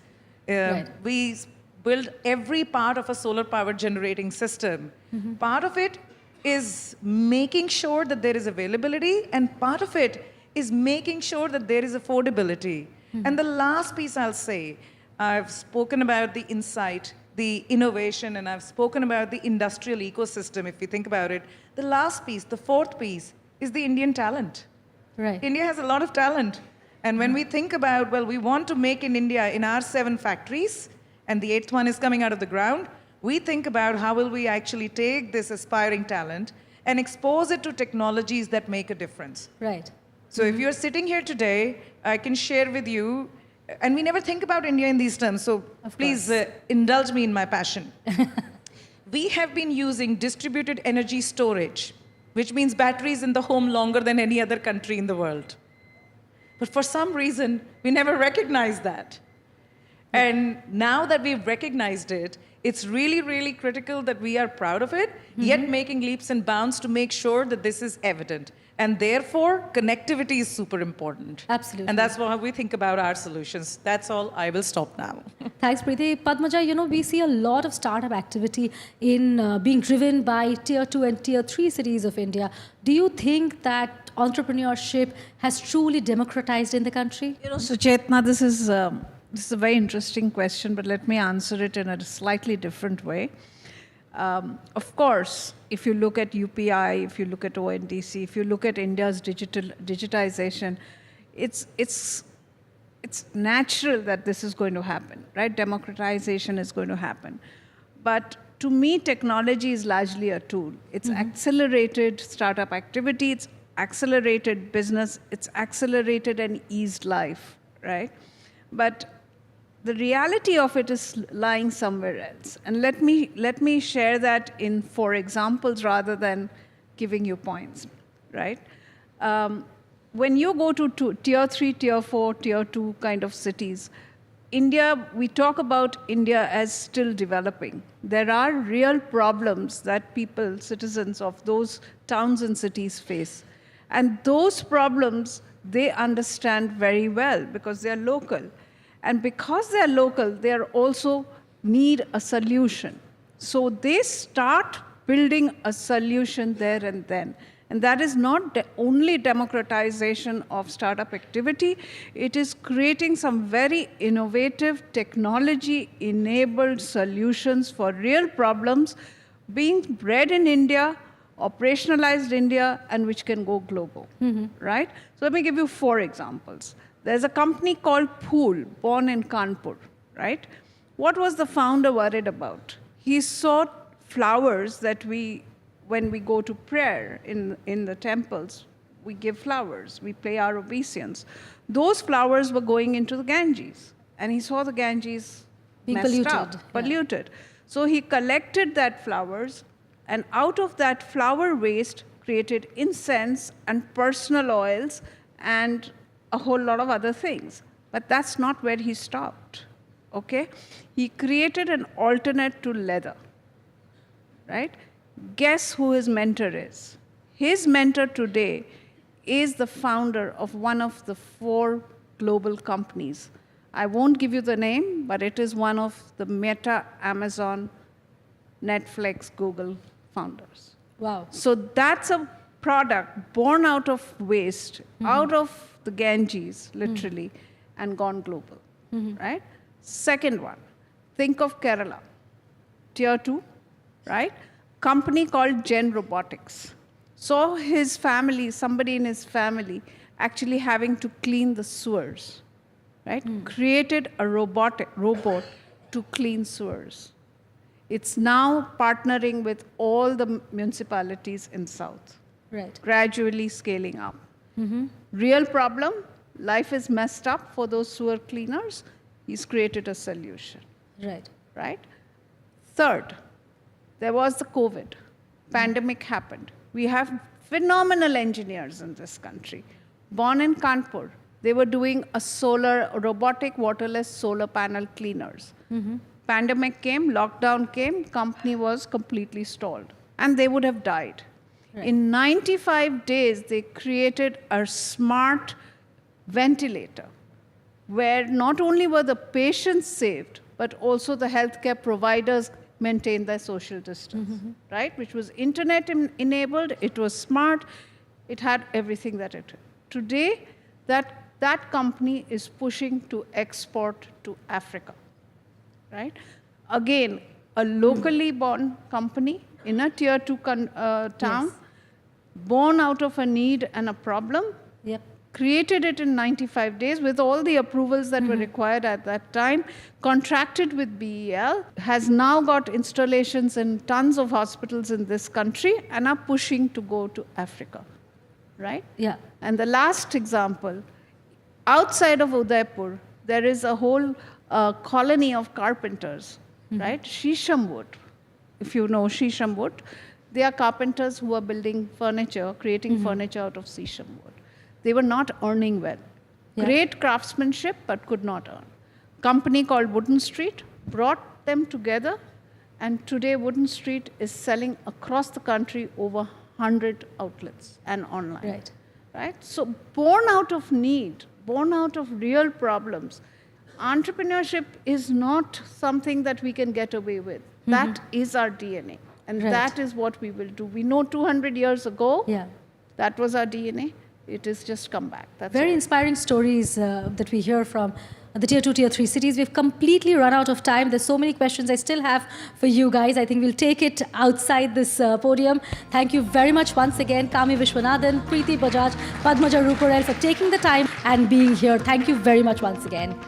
Speaker 2: Right. We build every part of a solar power generating system. Mm-hmm. Part of it is making sure that there is availability, and part of it is making sure that there is affordability. And the last piece I'll say, I've spoken about the insight, the innovation, and I've spoken about the industrial ecosystem, if you think about it. The last piece, the fourth piece, is the Indian talent.
Speaker 14: Right.
Speaker 2: India has a lot of talent. And when we think about, well, we want to make in India in our 7 factories, and the 8th one is coming out of the ground, we think about how will we actually take this aspiring talent and expose it to technologies that make a difference.
Speaker 14: Right.
Speaker 2: So if you're sitting here today, I can share with you, and we never think about India in these terms, so please indulge me in my passion. We have been using distributed energy storage, which means batteries in the home longer than any other country in the world. But for some reason, we never recognized that. And now that we've recognized it, it's really, really critical that we are proud of it, yet making leaps and bounds to make sure that this is evident. And therefore, connectivity is super important.
Speaker 14: Absolutely.
Speaker 2: And that's how we think about our solutions. That's all. I will stop now.
Speaker 14: Thanks, Preeti. Padmaja, we see a lot of startup activity in being driven by Tier 2 and Tier 3 cities of India. Do you think that entrepreneurship has truly democratized in the country?
Speaker 3: So Chetna, this is a very interesting question, but let me answer it in a slightly different way. Of course, if you look at UPI, if you look at ONDC, if you look at India's digitization, it's natural that this is going to happen, right? Democratization is going to happen. But to me, technology is largely a tool. It's accelerated startup activity, it's accelerated business, it's accelerated and eased life, right? But the reality of it is lying somewhere else. And let me share that in 4 examples rather than giving you points, right? When you go to Tier 3, Tier 4, Tier 2 kind of cities, India, we talk about India as still developing. There are real problems that people, citizens of those towns and cities face. And those problems, they understand very well because they are local. And because they are local, they are also need a solution. So they start building a solution there and then. And that is not only democratization of startup activity, it is creating some very innovative technology-enabled solutions for real problems being bred in India, operationalized India, and which can go global, right? So let me give you 4 examples. There's a company called Phool, born in Kanpur, right? What was the founder worried about? He saw flowers that when we go to prayer in the temples, we give flowers, we play our obeisance. Those flowers were going into the Ganges, and he saw the Ganges
Speaker 14: being
Speaker 3: polluted. So he collected that flowers, and out of that flower waste created incense and personal oils and a whole lot of other things. But that's not where he stopped, okay? He created an alternate to leather, right? Guess who his mentor is? His mentor today is the founder of one of the 4 global companies. I won't give you the name, but it is one of the Meta, Amazon, Netflix, Google founders.
Speaker 14: Wow.
Speaker 3: So that's a product born out of waste, out of the Ganges, literally, and gone global, right? Second one, think of Kerala, Tier 2, right? Company called Gen Robotics. Saw his family, somebody in his family, actually having to clean the sewers, right? Created a robot to clean sewers. It's now partnering with all the municipalities in South,
Speaker 14: right?
Speaker 3: Gradually scaling up. Real problem, life is messed up for those sewer cleaners. He's created a solution.
Speaker 14: Right.
Speaker 3: Right? Third, there was the COVID. Pandemic happened. We have phenomenal engineers in this country. Born in Kanpur, they were doing robotic waterless solar panel cleaners. Pandemic came, lockdown came, company was completely stalled. And they would have died. Right. In 95 days, they created a smart ventilator where not only were the patients saved, but also the healthcare providers maintained their social distance, right? Which was internet-enabled, it was smart, it had everything that it had. Today, that that company is pushing to export to Africa, right? Again, a locally born company in a tier 2 town, born out of a need and a problem, created it in 95 days with all the approvals that were required at that time, contracted with BEL, has now got installations in tons of hospitals in this country and are pushing to go to Africa, right?
Speaker 14: Yeah.
Speaker 3: And the last example, outside of Udaipur, there is a whole colony of carpenters, right? Shisham wood, if you know Shisham wood, they are carpenters who are building furniture, creating furniture out of Shisham wood. They were not earning well. Great craftsmanship, but could not earn. Company called Wooden Street brought them together, and today Wooden Street is selling across the country over 100 outlets and online. Right? So born out of need, born out of real problems, entrepreneurship is not something that we can get away with. That is our DNA, and that is what we will do. We know 200 years ago, that was our DNA. It has just come back. That's
Speaker 14: Very
Speaker 3: all.
Speaker 14: inspiring stories that we hear from the tier 2, tier 3 cities. We've completely run out of time. There's so many questions I still have for you guys. I think we'll take it outside this podium. Thank you very much once again, Kami Vishwanathan, Preeti Bajaj, Padmaja Ruparel, for taking the time and being here. Thank you very much once again.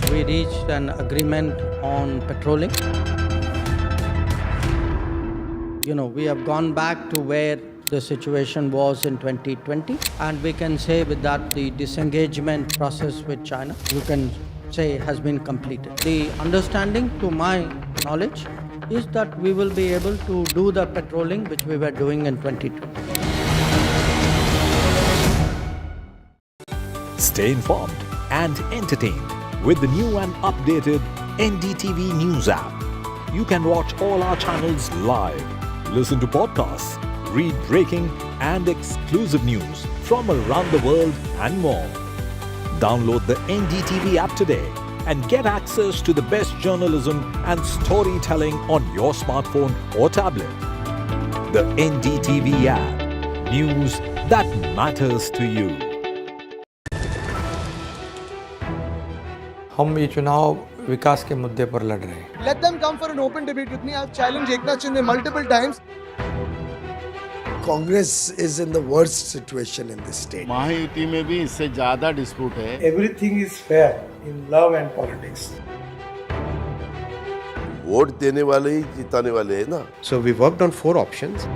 Speaker 11: We reached an agreement on patrolling. You know, we have gone back to where the situation was in 2020, and we can say with that the disengagement process with China, you can say, has been completed. The understanding, to my knowledge, is that we will be able to do the patrolling which we were doing in 2020.
Speaker 4: Stay informed and entertained with the new and updated NDTV News app. You can watch all our channels live, listen to podcasts, read breaking and exclusive news from around the world and more. Download the NDTV app today and get access to the best journalism and storytelling on your smartphone or tablet. The NDTV app. News that matters to you.
Speaker 17: हम ये चुनाव विकास के मुद्दे पर लड़ रहे हैं.
Speaker 6: Let them come for an open debate with me. I've challenged Eknath Shinde multiple times.
Speaker 18: Congress is in the worst situation in this state.
Speaker 8: Mahayuti में भी इससे ज़्यादा dispute है.
Speaker 21: Everything is fair in love and politics.
Speaker 8: Vote देने वाले ही जिताने वाले हैं ना.
Speaker 19: So we worked on 4 options.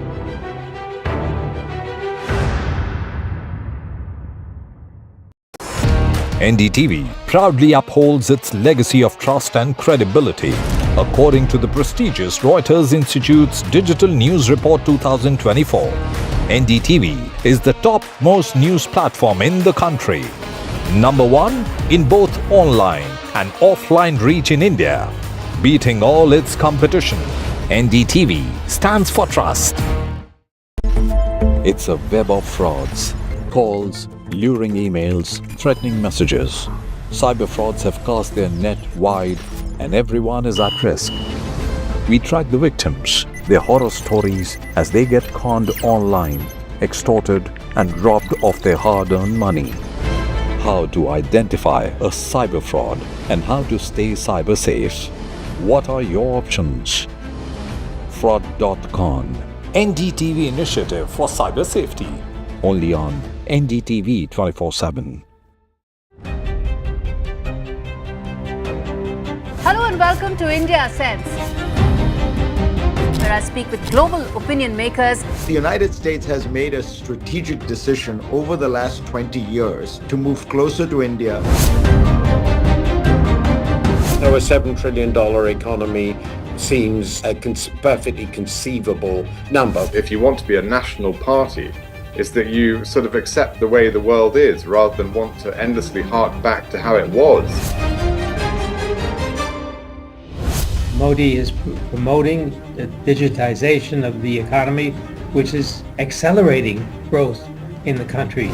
Speaker 4: NDTV proudly upholds its legacy of trust and credibility. According to the prestigious Reuters Institute's Digital News Report 2024, NDTV is the top-most news platform in the country. Number 1 in both online and offline reach in India. Beating all its competition, NDTV stands for trust. It's a web of frauds, calls, luring emails, threatening messages. Cyber frauds have cast their net wide and everyone is at risk. We track the victims, their horror stories as they get conned online, extorted and robbed of their hard-earned money. How to identify a cyber fraud and how to stay cyber safe. What are your options? Fraud.con, NDTV initiative for cyber safety. Only on NDTV 24/7.
Speaker 16: Hello and welcome to India Sense, where I speak with global opinion makers.
Speaker 25: The United States has made a strategic decision over the last 20 years to move closer to India.
Speaker 26: Now, a $7 trillion economy seems a perfectly conceivable number.
Speaker 27: If you want to be a national party, it's that you sort of accept the way the world is rather than want to endlessly hark back to how it was.
Speaker 28: Modi is promoting the digitization of the economy, which is accelerating growth in the country.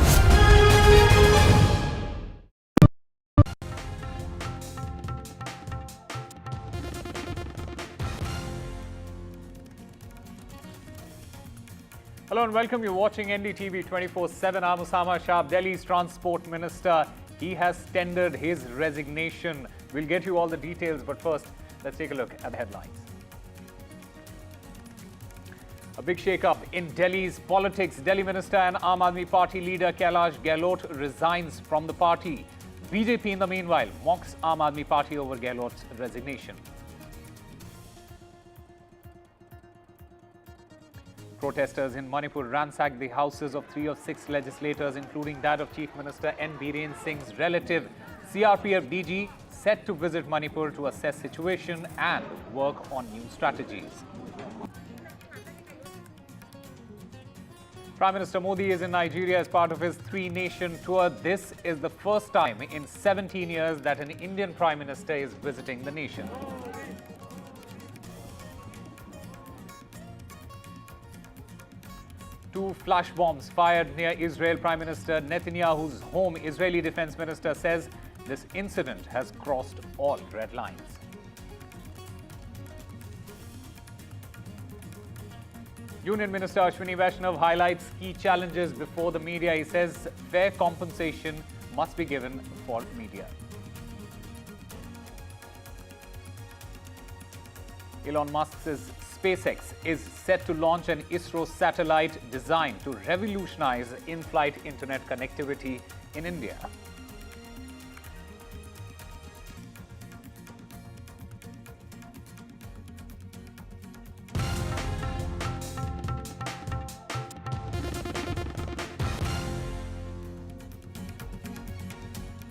Speaker 1: Hello and welcome. You're watching NDTV 24/7. I'm Osama Shah, Delhi's Transport Minister. He has tendered his resignation. We'll get you all the details, but first, let's take a look at the headlines. A big shake-up in Delhi's politics. Delhi Minister and Aam Aadmi Party leader Kailash Gehlot resigns from the party. BJP, in the meanwhile, mocks Aam Aadmi Party over Gehlot's resignation. Protesters in Manipur ransacked the houses of 3 of 6 legislators, including that of Chief Minister Biren Singh's relative. CRPF DG set to visit Manipur to assess situation and work on new strategies. Prime Minister Modi is in Nigeria as part of his 3-nation tour. This is the first time in 17 years that an Indian Prime Minister is visiting the nation. Two flash bombs fired near Israel. Prime Minister Netanyahu's home. Israeli Defense Minister says this incident has crossed all red lines. Union Minister Ashwini Vaishnav highlights key challenges before the media. He says fair compensation must be given for media. Elon Musk's SpaceX is set to launch an ISRO satellite designed to revolutionize in-flight internet connectivity in India.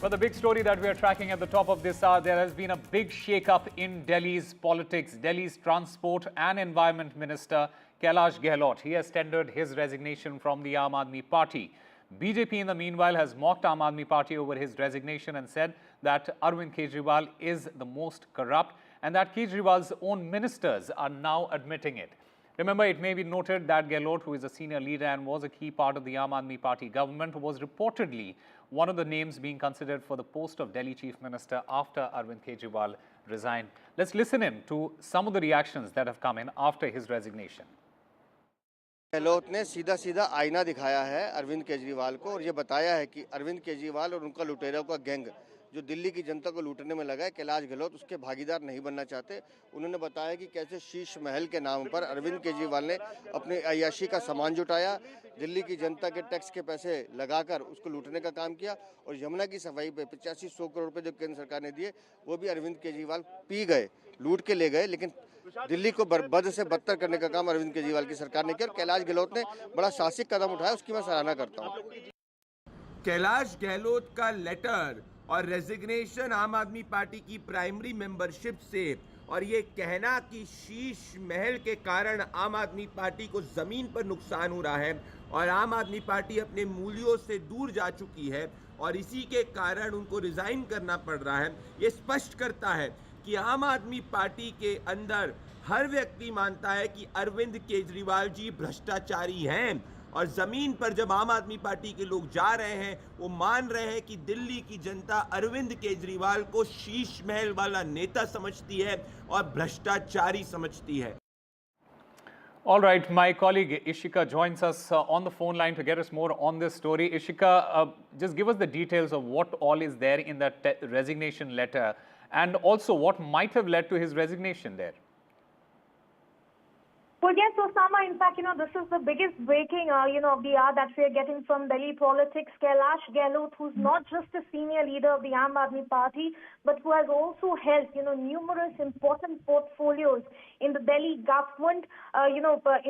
Speaker 1: But the big story that we are tracking at the top of this hour, there has been a big shake-up in Delhi's politics. Delhi's Transport and Environment Minister Kailash Gehlot, he has tendered his resignation from the Aam Aadmi Party. BJP, in the meanwhile, has mocked Aam Aadmi Party over his resignation and said that Arvind Kejriwal is the most corrupt and that Kejriwal's own ministers are now admitting it. Remember, it may be noted that Gehlot, who is a senior leader and was a key part of the Aam Aadmi Party government, was reportedly one of the names being considered for the post of Delhi Chief Minister after Arvind Kejriwal resigned. Let's listen in to some of the reactions that have come in after his resignation.
Speaker 5: Gehlot ने सीधा सीधा आईना दिखाया है अरविंद केजरीवाल को और ये बताया है कि अरविंद केजरीवाल और उनका लुटेरों का गैंग जो दिल्ली की जनता को लूटने में लगा है, कैलाश गहलोत उसके भागीदार नहीं बनना चाहते। उन्होंने बताया कि कैसे शीश महल के नाम पर अरविंद केजरीवाल ने अपने अय्याशी का सामान जुटाया, दिल्ली की जनता के टैक्स के पैसे लगाकर उसको लूटने का काम किया और यमुना की सफाई पे 85-100 करोड़ रुपए जो केंद्र सरकार ने दिए वो भी अरविंद केजरीवाल पी गए, लूट के ले गए। लेकिन दिल्ली को बद से बदतर करने का काम अरविंद केजरीवाल की सरकार ने किया और कैलाश गहलोत ने बड़ा साहसिक कदम उठाया, उसकी मैं सराहना करता हूँ।
Speaker 7: कैलाश गहलोत का लेटर और रेजिग्नेशन आम आदमी पार्टी की प्राइमरी मेंबरशिप से और ये कहना कि शीश महल के कारण आम आदमी पार्टी को ज़मीन पर नुकसान हो रहा है और आम आदमी पार्टी अपने मूल्यों से दूर जा चुकी है और इसी के कारण उनको रिज़ाइन करना पड़ रहा है, ये स्पष्ट करता है कि आम आदमी पार्टी के अंदर हर व्यक्ति मानता है कि अरविंद केजरीवाल जी भ्रष्टाचारी हैं और ज़मीन पर जब आम आदमी पार्टी के लोग जा रहे हैं वो मान रहे हैं कि दिल्ली की जनता अरविंद केजरीवाल को शीश महल वाला नेता समझती है और भ्रष्टाचारी समझती है।
Speaker 1: All right, my colleague Ishika joins us on the phone line to get us more on this story. Ishika, just give us the details of what all is there in that resignation letter and also what might have led to his resignation there.
Speaker 9: Well, yes, Osama, in fact, this is the biggest breaking, of the hour that we are getting from Delhi politics. Kailash Gehlot, who's not just a senior leader of the Aam Aadmi Party, but who has also held, numerous important portfolios in the Delhi government, in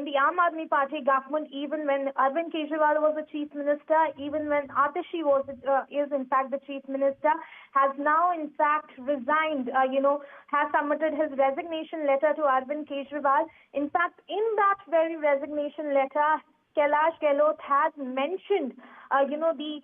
Speaker 9: the Aam Aadmi Party government, even when Arvind Kejriwal was the chief minister, even when Atishi is in fact the chief minister, has now in fact resigned, has submitted his resignation letter to Arvind Kejriwal. In fact, in that very resignation letter, Kailash Gehlot has mentioned, apparently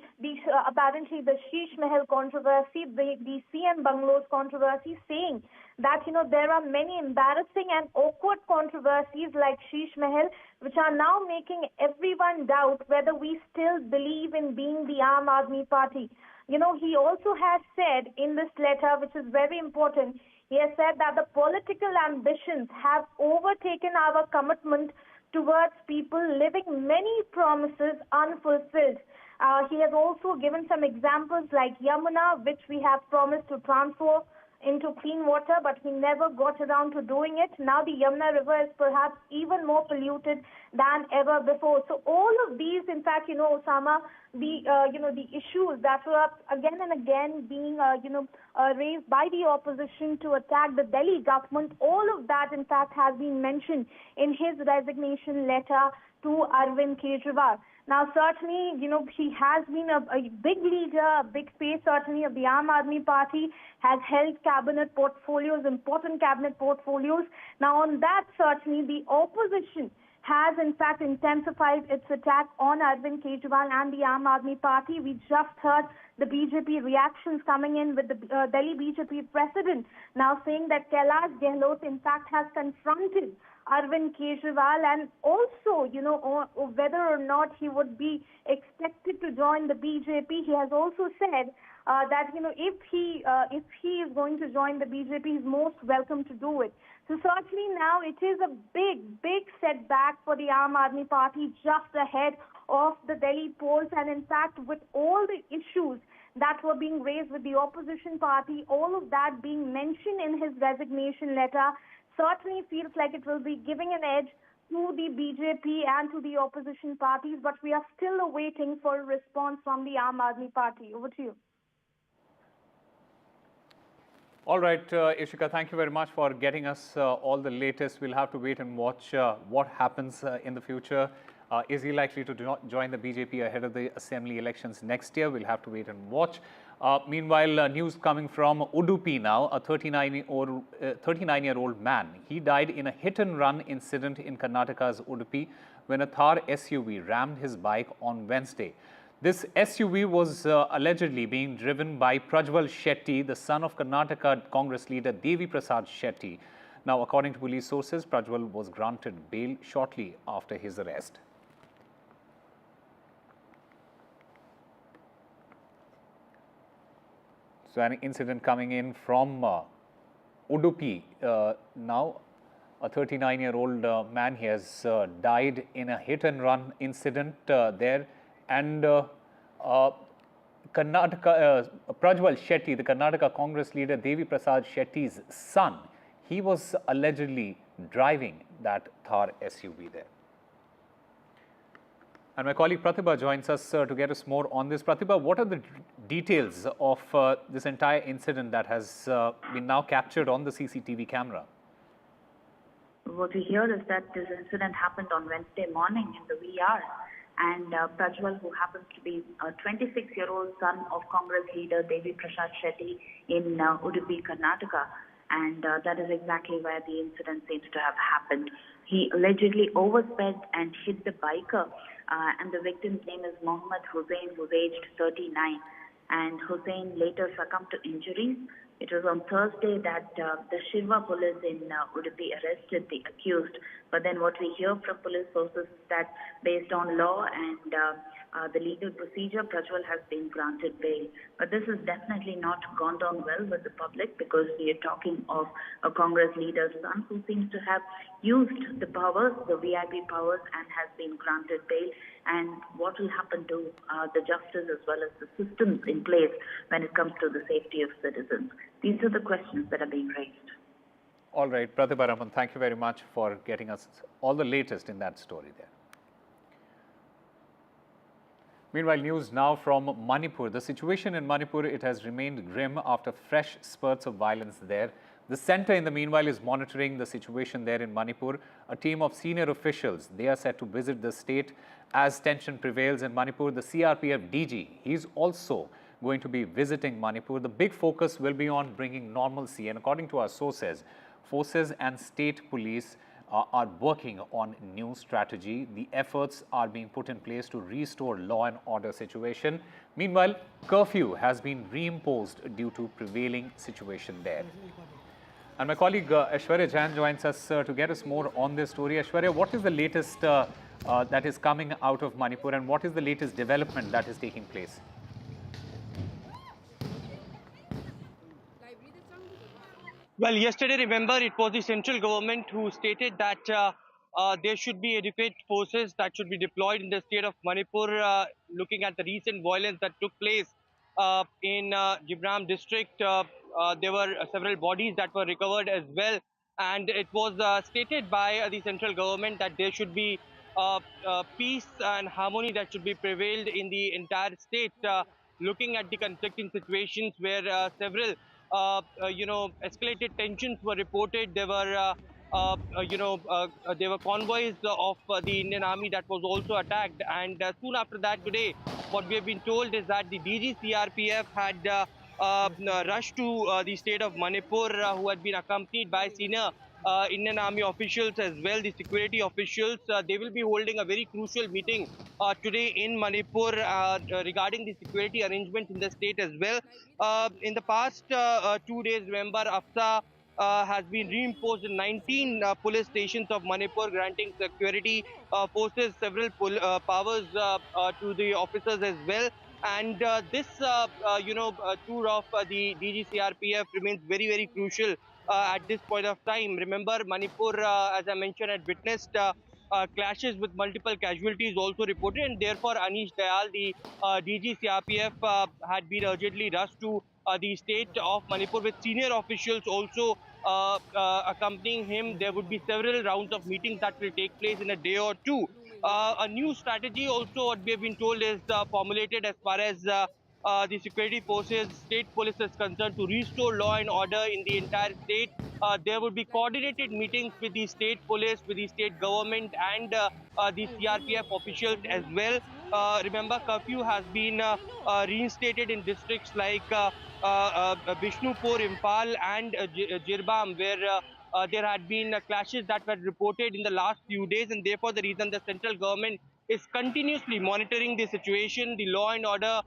Speaker 9: the Sheesh Mahal controversy, the CM bungalows controversy, saying that, there are many embarrassing and awkward controversies like Sheesh Mahal, which are now making everyone doubt whether we still believe in being the Aam Aadmi Party. He also has said in this letter, which is very important, he has said that the political ambitions have overtaken our commitment towards people living many promises unfulfilled. He has also given some examples like Yamuna, which we have promised to transfer into clean water, but we never got around to doing it. Now the Yamuna River is perhaps even more polluted than ever before. So all of these, in fact, Osama, the issues that were again and again being, raised by the opposition to attack the Delhi government, all of that, in fact, has been mentioned in his resignation letter to Arvind Kejriwal. Now, certainly, he has been a big leader, a big face, certainly, of the Aam Aadmi Party, has held cabinet portfolios, important cabinet portfolios. Now, on that, certainly, the opposition has, in fact, intensified its attack on Arvind Kejriwal and the Aam Aadmi Party. We just heard the BJP reactions coming in with the Delhi BJP president now saying that Kailash Gehlot, in fact, has confronted Arvind Kejriwal and also, whether or not he would be expected to join the BJP. He has also said that, if he is going to join the BJP, he's most welcome to do it. So certainly now it is a big setback for the Aam Aadmi Party just ahead of the Delhi polls. And in fact, with all the issues that were being raised with the opposition party, all of that being mentioned in his resignation letter, certainly feels like it will be giving an edge to the BJP and to the opposition parties, but we are still awaiting for a response from the Aam Aadmi Party. Over to you.
Speaker 1: All right, Ishika, thank you very much for getting us all the latest. We'll have to wait and watch what happens in the future. Is he likely to join the BJP ahead of the assembly elections next year? We'll have to wait and watch. Meanwhile, news coming from Udupi now, a 39-year-old man. He died in a hit-and-run incident in Karnataka's Udupi when a Thar SUV rammed his bike on Wednesday. This SUV was allegedly being driven by Prajwal Shetty, the son of Karnataka Congress leader Devi Prasad Shetty. Now, according to police sources, Prajwal was granted bail shortly after his arrest. So, an incident coming in from Udupi. Now, a 39-year-old man, he has died in a hit-and-run incident there. And Prajwal Shetty, the Karnataka Congress leader Devi Prasad Shetty's son, he was allegedly driving that Thar SUV there. And my colleague Pratibha joins us to get us more on this. Pratibha, what are the details of this entire incident that has been now captured on the CCTV camera?
Speaker 10: What we hear is that this incident happened on Wednesday morning in the wee hours. And Prajwal, who happens to be a 26-year-old son of Congress leader Devi Prasad Shetty in Udupi, Karnataka. And that is exactly where the incident seems to have happened. He allegedly oversped and hit the biker. And the victim's name is Mohammed Hussain, who's aged 39. And Hussain later succumbed to injuries. It was on Thursday that the Shiva police in Udupi arrested the accused. But then what we hear from police sources is that based on law and the legal procedure, Prajwal has been granted bail. But this has definitely not gone down well with the public because we are talking of a Congress leader's son who seems to have used the powers, the VIP powers, and has been granted bail. And what will happen to the justice as well as the systems in place when it comes to the safety of citizens? These are the questions that are being raised.
Speaker 1: All right, Pratibha Raman, thank you very much for getting us all the latest in that story there. Meanwhile, news now from Manipur. The situation in Manipur, it has remained grim after fresh spurts of violence there. The centre, in the meanwhile, is monitoring the situation there in Manipur. A team of senior officials, they are set to visit the state as tension prevails in Manipur. The CRPF DG, he's also going to be visiting Manipur. The big focus will be on bringing normalcy. And according to our sources, forces and state police are working on new strategy. The efforts are being put in place to restore law and order situation. Meanwhile, curfew has been reimposed due to prevailing situation there. And my colleague Aishwarya Jain joins us to get us more on this story. Aishwarya, what is the latest that is coming out of Manipur and what is the latest development that is taking place?
Speaker 12: Well, yesterday, remember, it was the central government who stated that
Speaker 2: there should be adequate forces that should be deployed in the state of Manipur, looking at the recent violence that took place in Jiribam district. There were several bodies that were recovered as well. And it was stated by the central government that there should be peace and harmony that should be prevailed in the entire state. Looking at the conflicting situations where several, escalated tensions were reported. There were there were convoys of the Indian Army that was also attacked. And soon after that, today, what we have been told is that the DG CRPF had rushed to the state of Manipur, who had been accompanied by senior Indian Army officials as well, the security officials. They will be holding a very crucial meeting today in Manipur regarding the security arrangements in the state as well. In the past 2 days, remember, AFSA has been reimposed in 19 police stations of Manipur, granting security forces several powers to the officers as well. And this, tour of the DGCRPF remains very, very crucial at this point of time. Remember, Manipur, as I mentioned, had witnessed clashes with multiple casualties also reported, and therefore Anish Dayal, the DGCRPF, had been urgently rushed to the state of Manipur with senior officials also accompanying him. There would be several rounds of meetings that will take place in a day or two. A new strategy also, what we have been told, is formulated as far as the security forces, state police is concerned, to restore law and order in the entire state. There would be coordinated meetings with the state police, with the state government, and the CRPF officials as well. Remember, curfew has been reinstated in districts like Bishnupur, Imphal, and Jiribam, where there had been clashes that were reported in the last few days, and therefore the reason the central government is continuously monitoring the situation, the law and order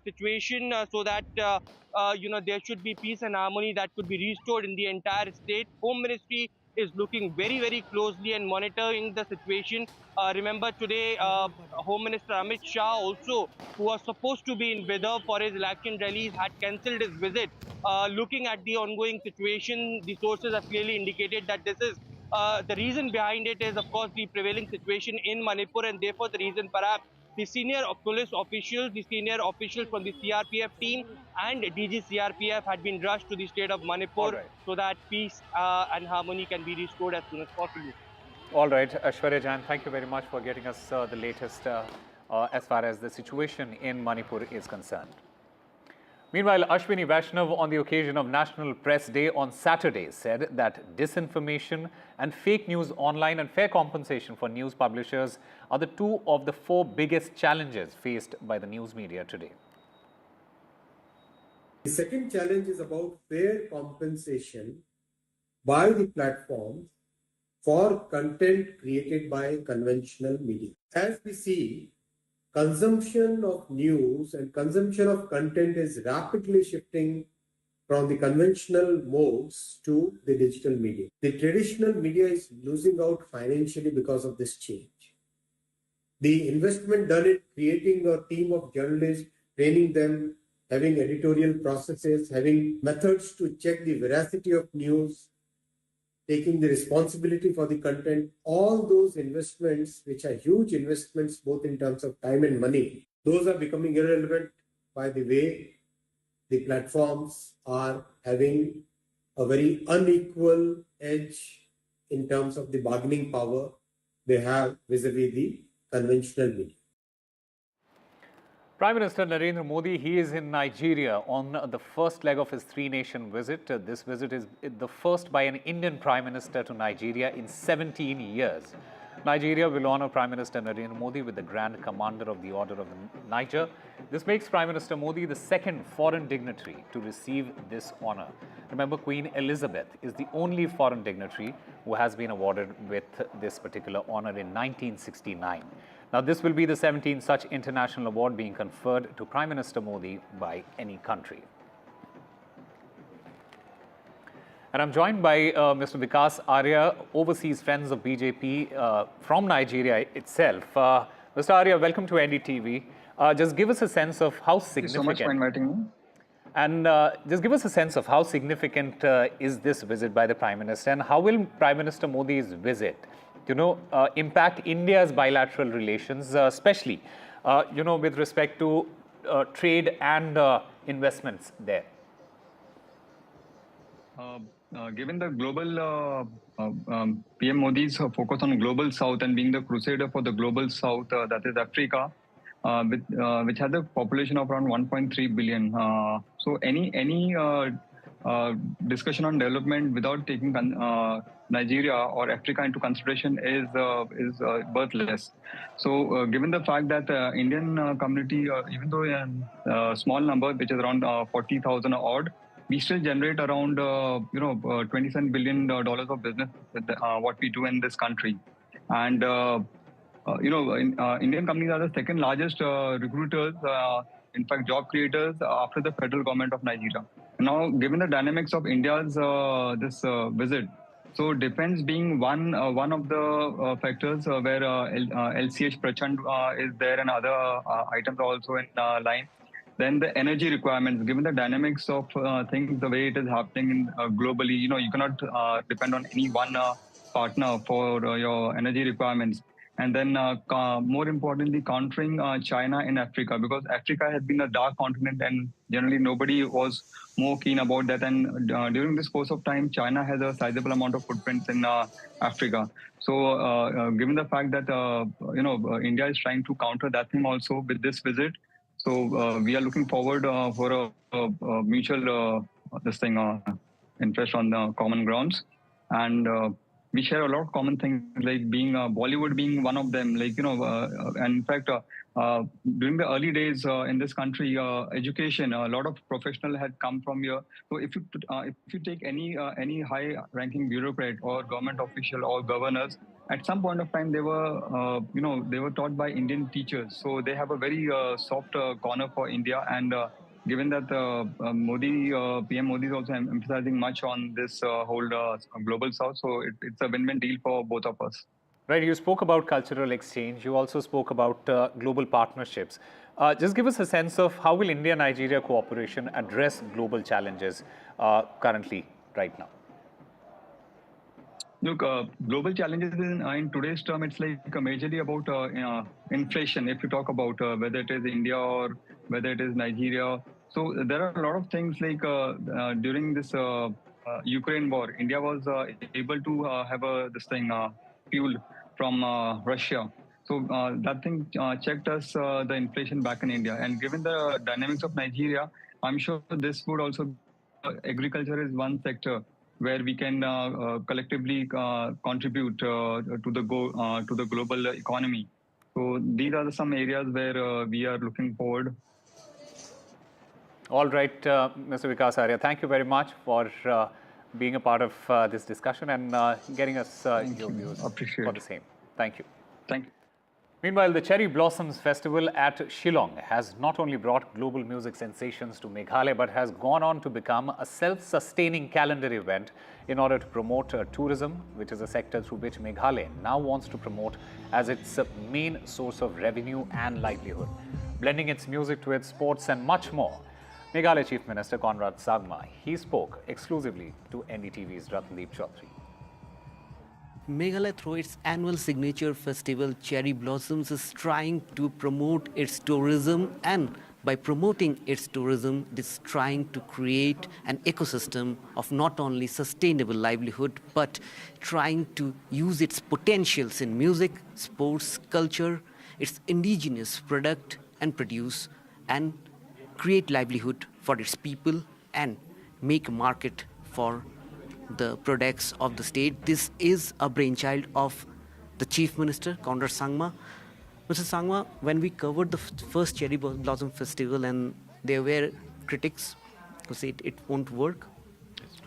Speaker 2: situation, so that there should be peace and harmony that could be restored in the entire state. Home Ministry is looking very, very closely and monitoring the situation. Remember, today, Home Minister Amit Shah also, who was supposed to be in Bidar for his election rallies, had cancelled his visit. Looking at the ongoing situation, the sources have clearly indicated that this is the reason behind it is, of course, the prevailing situation in Manipur, and therefore the reason perhaps the senior police officials, the senior officials from the CRPF team and DG CRPF had been rushed to the state of Manipur so that peace and harmony can be restored as soon as possible.
Speaker 1: All right, Aishwarya Jain, thank you very much for getting us the latest as far as the situation in Manipur is concerned. Meanwhile, Ashwini Vaishnav, on the occasion of National Press Day on Saturday, said that disinformation and fake news online and fair compensation for news publishers are the two of the four biggest challenges faced by the news media today.
Speaker 18: The second challenge is about fair compensation by the platforms for content created by conventional media. As we see, consumption of news and consumption of content is rapidly shifting from the conventional modes to the digital media. The traditional media is losing out financially because of this change. The investment done in creating a team of journalists, training them, having editorial processes, having methods to check the veracity of news, taking the responsibility for the content, all those investments, which are huge investments both in terms of time and money, those are becoming irrelevant by the way the platforms are having a very unequal edge in terms of the bargaining power they have vis-a-vis the conventional media.
Speaker 1: Prime Minister Narendra Modi, he is in Nigeria on the first leg of his three-nation visit. This visit is the first by an Indian Prime Minister to Nigeria in 17 years. Nigeria will honor Prime Minister Narendra Modi with the Grand Commander of the Order of the Niger. This makes Prime Minister Modi the second foreign dignitary to receive this honor. Remember, Queen Elizabeth is the only foreign dignitary who has been awarded with this particular honor in 1969. Now, this will be the 17th such international award being conferred to Prime Minister Modi by any country. And I'm joined by Mr. Vikas Arya, Overseas Friends of BJP from Nigeria itself. Mr. Arya, welcome to NDTV. Just give us a sense of how significant...
Speaker 12: Thank you so much for inviting me.
Speaker 1: And just give us a sense of how significant is this visit by the Prime Minister, and how will Prime Minister Modi's visit impact India's bilateral relations, especially, with respect to trade and investments there?
Speaker 3: Given the global PM Modi's focus on global South and being the crusader for the global South, that is Africa, which has a population of around 1.3 billion. So any discussion on development without taking Nigeria or Africa into consideration is worthless. So given the fact that Indian community, even though a small number, which is around 40,000 odd, we still generate around $27 billion of business with what we do in this country. And Indian companies are the second largest recruiters, in fact job creators, after the federal government of Nigeria. Now, given the dynamics of India's this visit, so defense being one of the factors where LCH Prachand is there and other items are also in line. Then the energy requirements, given the dynamics of things, the way it is happening globally, you cannot depend on any one partner for your energy requirements. And then more importantly, countering China in Africa, because Africa has been a dark continent and generally nobody was more keen about that. And during this course of time, China has a sizable amount of footprints in Africa. So given the fact that, India is trying to counter that thing also with this visit, so we are looking forward for a mutual interest on common grounds. And we share a lot of common things, like being Bollywood being one of them. And in fact, during the early days in this country, education, a lot of professionals had come from here. So if you take any high-ranking bureaucrat or government official or governors, at some point of time they were they were taught by Indian teachers. So they have a very soft corner for India. And given that PM Modi is also emphasizing much on this whole global South, so it's a win-win deal for both of us.
Speaker 1: Right, you spoke about cultural exchange. You also spoke about global partnerships. Just give us a sense of how will India-Nigeria cooperation address global challenges currently, right now?
Speaker 3: Look, global challenges in today's term, it's like majorly about inflation. If you talk about whether it is India or whether it is Nigeria. So there are a lot of things like during this Ukraine war, India was able to have fuel from Russia. So that thing checked us the inflation back in India. And given the dynamics of Nigeria, I'm sure this would also, agriculture is one sector where we can collectively contribute to the global economy. So these are some areas where we are looking forward.
Speaker 1: All right, Mr. Vikas Arya, thank you very much for being a part of this discussion and getting us your views for the same. Thank you.
Speaker 3: Thank you.
Speaker 1: Meanwhile, the Cherry Blossoms Festival at Shillong has not only brought global music sensations to Meghalaya, but has gone on to become a self-sustaining calendar event in order to promote tourism, which is a sector through which Meghalaya now wants to promote as its main source of revenue and livelihood, blending its music to its sports and much more. Meghalaya Chief Minister Conrad Sangma, he spoke exclusively to NDTV's Ratndeep Chaudhary.
Speaker 12: Meghalaya, through its annual signature festival, Cherry Blossoms, is trying to promote its tourism, and by promoting its tourism, it is trying to create an ecosystem of not only sustainable livelihood, but trying to use its potentials in music, sports, culture, its indigenous product and produce, and create livelihood for its people and make a market for the products of the state. This is a brainchild of the Chief Minister, Conrad Sangma. Mr. Sangma, when we covered the first Cherry Blossom Festival, and there were critics who said it won't work,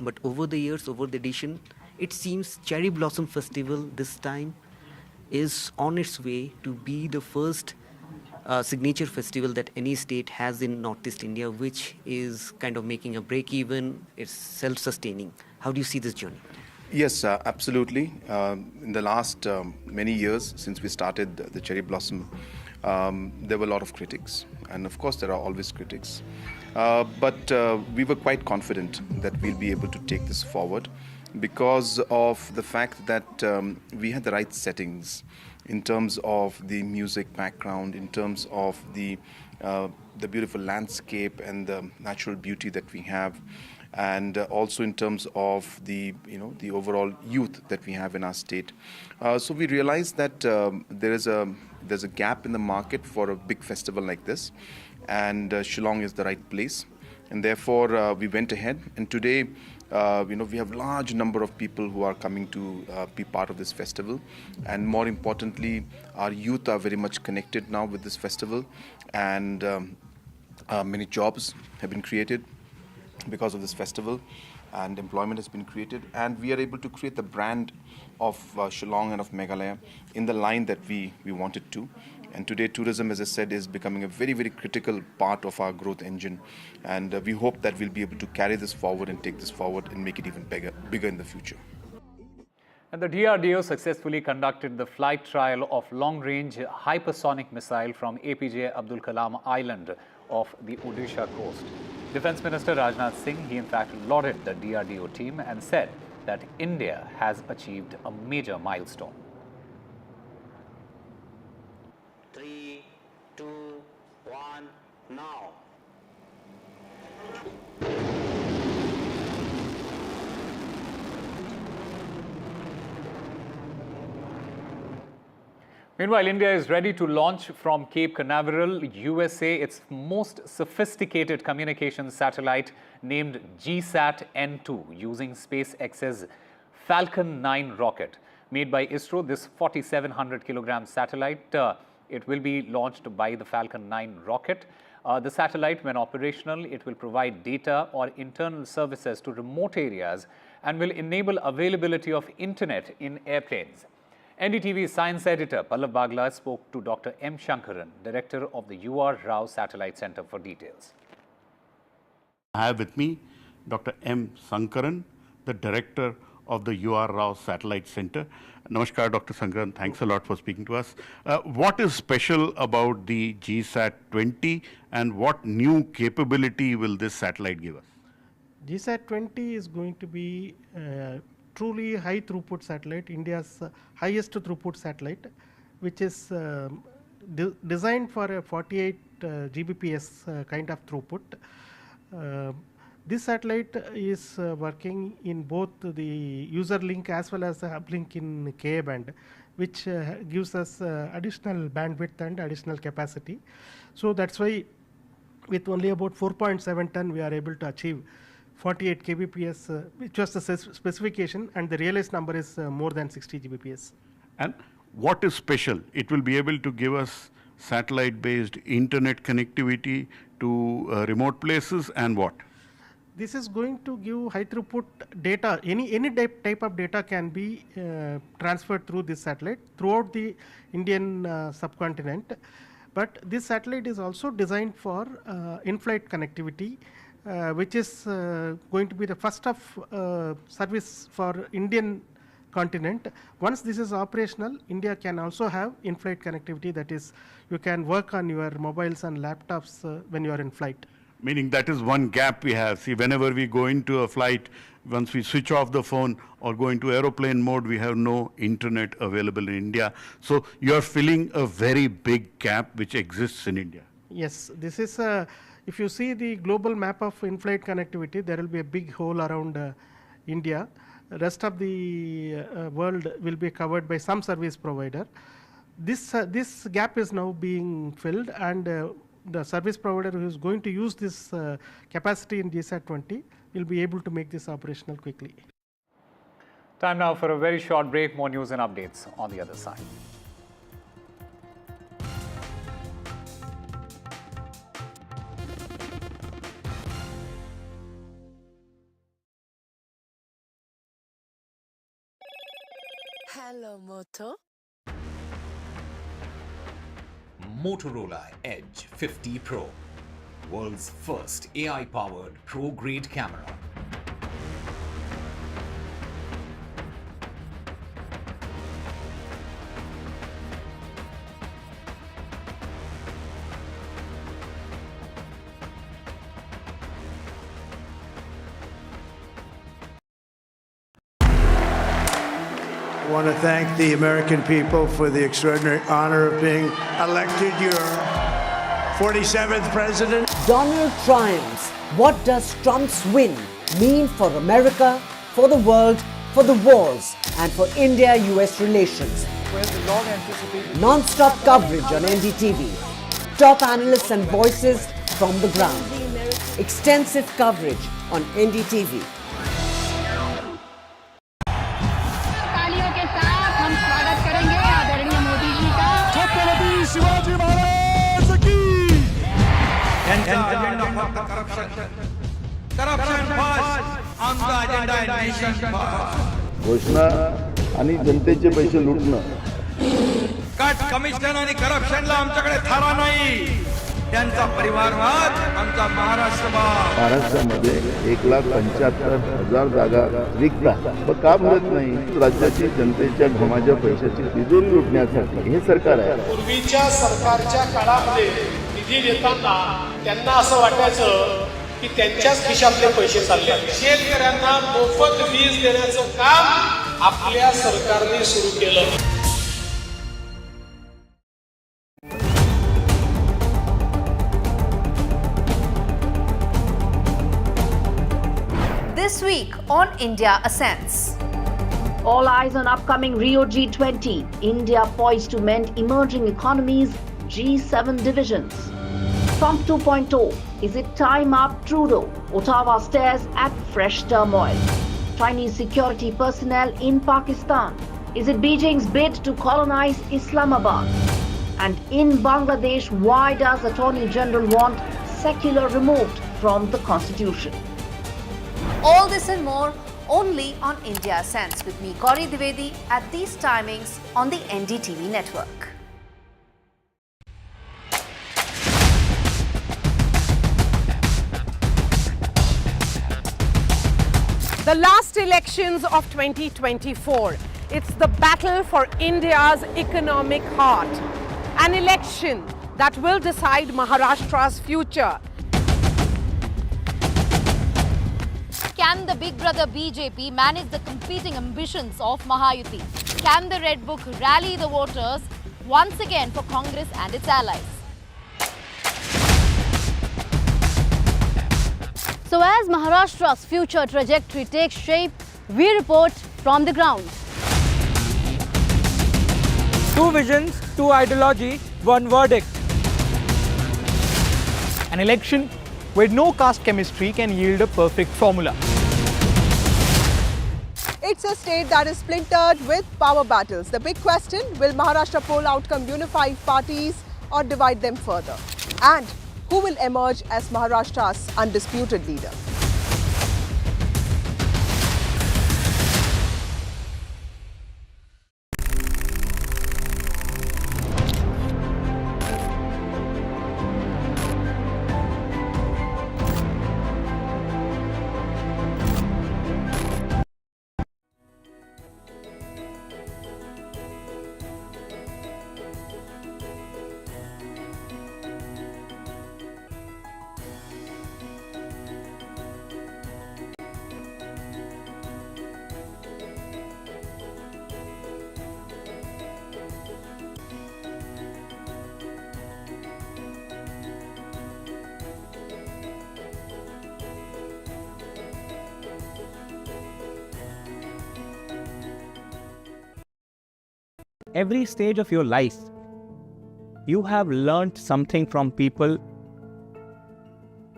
Speaker 12: but over the years, over the edition, it seems Cherry Blossom Festival this time is on its way to be the first signature festival that any state has in Northeast India, which is kind of making a break even, it's self-sustaining. How do you see this journey?
Speaker 8: Yes, absolutely. In the last many years since we started the Cherry Blossom, there were a lot of critics. And of course, there are always critics. But we were quite confident that we'll be able to take this forward.
Speaker 11: because of the fact that we had the right settings in terms of the music background, in terms of the beautiful landscape and the natural beauty that we have, and also in terms of the overall youth that we have in our state. So we realized that there's a gap in the market for a big festival like this, and Shillong is the right place, and therefore we went ahead. And today, we have large number of people who are coming to be part of this festival, and more importantly, our youth are very much connected now with this festival, and many jobs have been created because of this festival, and employment has been created, and we are able to create the brand of Shillong and of Meghalaya in the line that we wanted to. And today tourism, as I said, is becoming a very, very critical part of our growth engine, and we hope that we'll be able to carry this forward and take this forward and make it even bigger in the future.
Speaker 1: And the DRDO successfully conducted the flight trial of long-range hypersonic missile from APJ Abdul Kalam Island off the Odisha coast. Defence Minister Rajnath Singh, he in fact lauded the DRDO team and said that India has achieved a major milestone.
Speaker 12: 3, 2, 1, now.
Speaker 1: Meanwhile, India is ready to launch from Cape Canaveral, USA, its most sophisticated communications satellite named GSAT-N2 using SpaceX's Falcon 9 rocket. Made by ISRO, this 4,700 kilogram satellite, it will be launched by the Falcon 9 rocket. The satellite, when operational, it will provide data or internal services to remote areas and will enable availability of internet in airplanes. NDTV science editor Pallav Bagla spoke to Dr. M. Shankaran, director of the U.R. Rao Satellite Center, for details.
Speaker 13: I have with me Dr. M. Shankaran, the director of the U.R. Rao Satellite Center. Namaskar, Dr. Shankaran. Thanks a lot for speaking to us. What is special about the GSAT-20 and what new capability will this satellite give us?
Speaker 14: GSAT-20 is going to be truly high throughput satellite, India's highest throughput satellite, which is designed for a 48 Gbps kind of throughput. This satellite is working in both the user link as well as the uplink in Ka band, which gives us additional bandwidth and additional capacity. So that's why with only about 4.7 ton we are able to achieve 48 kbps, which was the specification, and the realized number is more than 60 Gbps.
Speaker 13: And what is special? It will be able to give us satellite-based internet connectivity to remote places, and what?
Speaker 14: This is going to give high throughput data. Any type of data can be transferred through this satellite throughout the Indian subcontinent. But this satellite is also designed for in-flight connectivity, which is going to be the first of service for Indian continent. Once this is operational, India can also have in-flight connectivity, that is, you can work on your mobiles and laptops when you are in flight.
Speaker 13: Meaning that is one gap we have. See, whenever we go into a flight, once we switch off the phone or go into aeroplane mode, we have no internet available in India. So you are filling a very big gap which exists in India.
Speaker 14: Yes, this is if you see the global map of in-flight connectivity, there will be a big hole around India. The rest of the world will be covered by some service provider. This gap is now being filled, and the service provider who is going to use this capacity in GSAT-20 will be able to make this operational quickly.
Speaker 1: Time now for a very short break. More news and updates on the other side.
Speaker 15: Hello, Moto.
Speaker 20: Motorola Edge 50 Pro, world's first AI-powered pro-grade camera.
Speaker 4: want to thank the American people for the extraordinary honor of being elected your 47th president.
Speaker 6: Donald triumphs. What does Trump's win mean for America, for the world, for the wars, and for India-US relations? Non-stop coverage on NDTV. Top analysts and voices from the ground. Extensive coverage on NDTV.
Speaker 17: तालियों के साथ हम स्वागत करेंगे आदरणीय मोदी जी का।
Speaker 19: छत्रपति शिवाजी महाराज की।
Speaker 17: Corruption first, on the agenda nation first.
Speaker 8: घोषणा आणि जनतेचे पैसे लुटणं.
Speaker 17: कट कमिशन आणि करप्शनला आमच्याकडे थारा नाही. त्यांचा परिवारवाद आमचा महाराष्ट्रवाद.
Speaker 8: महाराष्ट्रामध्ये 1,75,000 जागा रिक्त आहेत. मग का भरत नाही? राज्याची जनतेच्या घमाच्या पैशाची तिजोरी लुटण्यासाठी हे सरकार आहे.
Speaker 21: पूर्वीच्या सरकारच्या काळामध्ये निधी देताना त्यांना असं वाटायचं की त्यांच्याच खिशातले पैसे चालले. शेतकऱ्यांना मोफत वीज देण्याचं काम आपल्या सरकारने सुरू केलं.
Speaker 16: This week on India Ascents. All eyes on upcoming Rio G20. India poised to mend emerging economies, G7 divisions. Trump 2.0. Is it time up Trudeau? Ottawa stares at fresh turmoil. Chinese security personnel in Pakistan. Is it Beijing's bid to colonize Islamabad? And in Bangladesh, why does Attorney General want secular removed from the constitution? All this and more only on India Ascents with me, Gauri Dwivedi, at these timings on the NDTV network.
Speaker 22: The last elections of 2024. It's the battle for India's economic heart. An election that will decide Maharashtra's future.
Speaker 23: Can the big brother BJP manage the competing ambitions of Mahayuti? Can the Red Book rally the voters once again for Congress and its allies? So as Maharashtra's future trajectory takes shape, we report from the ground.
Speaker 24: Two visions, two ideology, one verdict. An election where no caste chemistry can yield a perfect formula.
Speaker 29: It's a state that is splintered with power battles. The big question, will Maharashtra poll outcome unify parties or divide them further? And who will emerge as Maharashtra's undisputed leader?
Speaker 24: Every stage of your life, you have learned something from people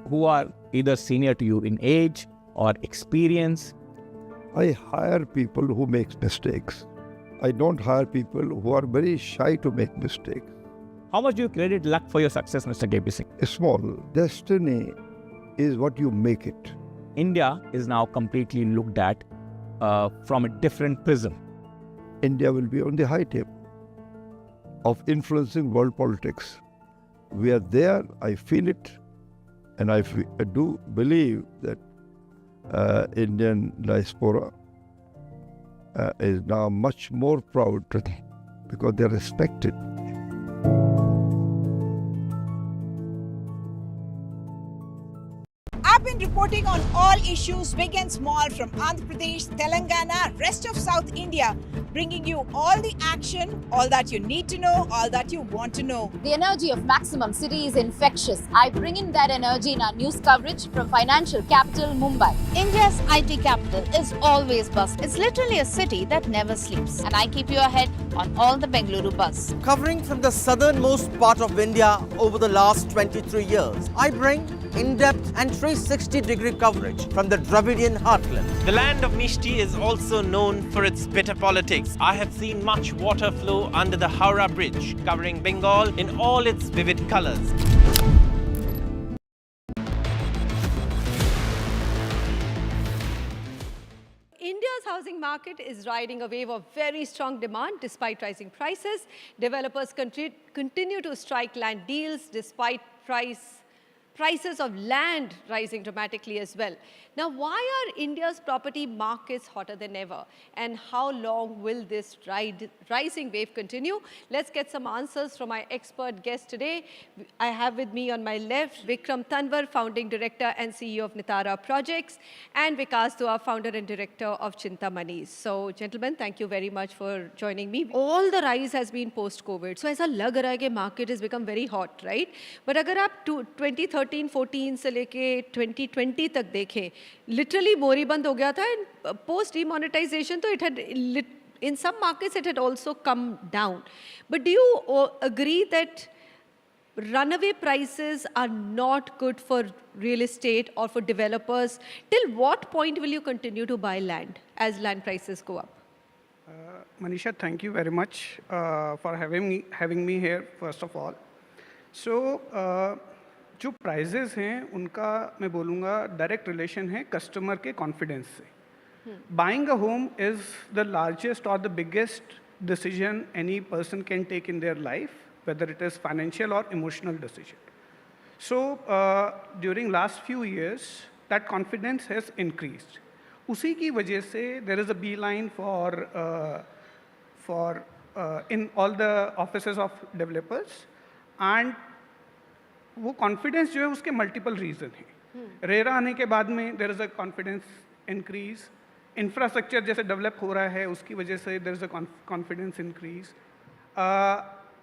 Speaker 24: who are either senior to you in age or experience.
Speaker 30: I hire people who make mistakes. I don't hire people who are very shy to make mistakes.
Speaker 24: How much do you credit luck for your success, Mr. KP Singh?
Speaker 30: Small. Destiny is what you make it.
Speaker 24: India is now completely looked at from a different prism.
Speaker 30: India will be on the high table of influencing world politics. We are there, I feel it, and I do believe that Indian diaspora is now much more proud because they are respected.
Speaker 31: I've been reporting on all issues, big and small, from Andhra Pradesh, Telangana, rest of South India.
Speaker 2: bringing you all the action, all that you need to know, all that you want to know.
Speaker 23: The energy of Maximum City is infectious. I bring in that energy in our news coverage from financial capital Mumbai. India's IT capital is always buzz. It's literally a city that never sleeps. And I keep you ahead on all the Bengaluru buzz.
Speaker 6: Covering from the southernmost part of India over the last 23 years, I bring in-depth and 360-degree coverage from the Dravidian heartland.
Speaker 5: The land of Mishti is also known for its bitter politics. I have seen much water flow under the Howrah Bridge, covering Bengal in all its vivid colors.
Speaker 22: India's housing market is riding a wave of very strong demand despite rising prices. Developers continue to strike land deals despite prices of land rising dramatically as well. Now, why are India's property markets hotter than ever? And how long will this rising wave continue? Let's get some answers from my expert guest today. I have with me on my left, Vikram Tanwar, Founding Director and CEO of Nitara Projects, and Vikas Dua, Founder and Director of Chintamani. So, gentlemen, thank you very much for joining me. All the rise has been post-COVID. So, ऐसा लग रहा है कि market has become very hot, right? But अगर आप 2013-14 से लेके 2020 तक देखें, literally moriband हो गया था, and post demonetization तो it had in some markets it had also come down. But do you agree that runaway prices are not good for real estate or for developers? Till what point will you continue to buy land as land prices go up?
Speaker 7: Manisha, thank you very much for having me here, first of all. So, जो prices हैं उनका मैं बोलूँगा direct relation है customer के confidence से. Buying a home is the largest और the biggest decision any person can take in their life, whether it is financial और emotional decision. So during last few years that confidence has increased. उसी की वजह से there is a beeline for in all the offices of developers, and वो confidence जो है उसके multiple reason हैं. रेरा आने के बाद में there is a confidence increase, infrastructure जैसे डेवलप हो रहा है उसकी वजह से there is a confidence increase.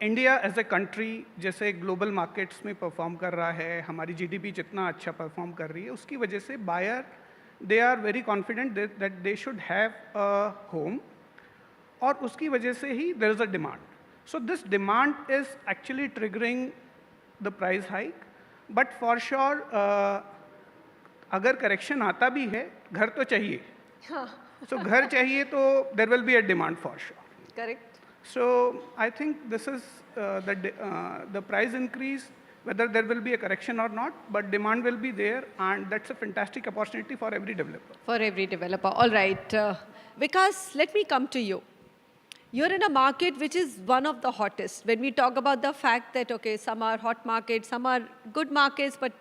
Speaker 7: India as a country जैसे ग्लोबल मार्केट्स में परफॉर्म कर रहा है, हमारी जीडीपी जितना अच्छा परफॉर्म कर रही है, उसकी वजह से buyer they are very confident that they should have a home, और उसकी वजह से ही there is a demand. So this demand is actually triggering the price hike, but for sure अगर करेक्शन आता भी है, घर तो चाहिए. So घर चाहिए तो there will be a demand for sure.
Speaker 22: Correct.
Speaker 7: So I think this is the price increase, whether there will be a correction or not, but demand will be there, and that's a fantastic opportunity for every developer.
Speaker 22: For every developer. All right. Vikas, let me come to you. You're in a market which is one of the hottest. When we talk about the fact that, okay, some are hot markets, some are good markets, but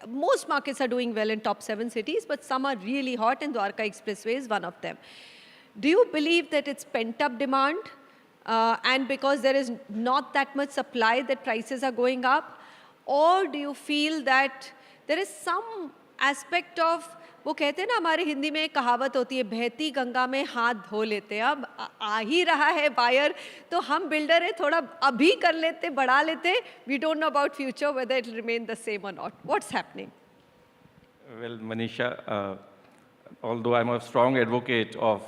Speaker 22: most markets are doing well in top 7 cities, but some are really hot, and Dwarka Expressway is one of them. Do you believe that it's pent-up demand, and because there is not that much supply that prices are going up? Or do you feel that there is some aspect of, वो कहते हैं ना, हमारे हिंदी में एक कहावत होती है, बहती गंगा में हाथ धो लेते हैं. अब आ ही रहा है बायर, तो हम बिल्डर है, थोड़ा अभी कर लेते, बढ़ा लेते. We don't know about future, whether it will remain the same or not. What's happening?
Speaker 9: Well, Manisha, although I'm a strong advocate of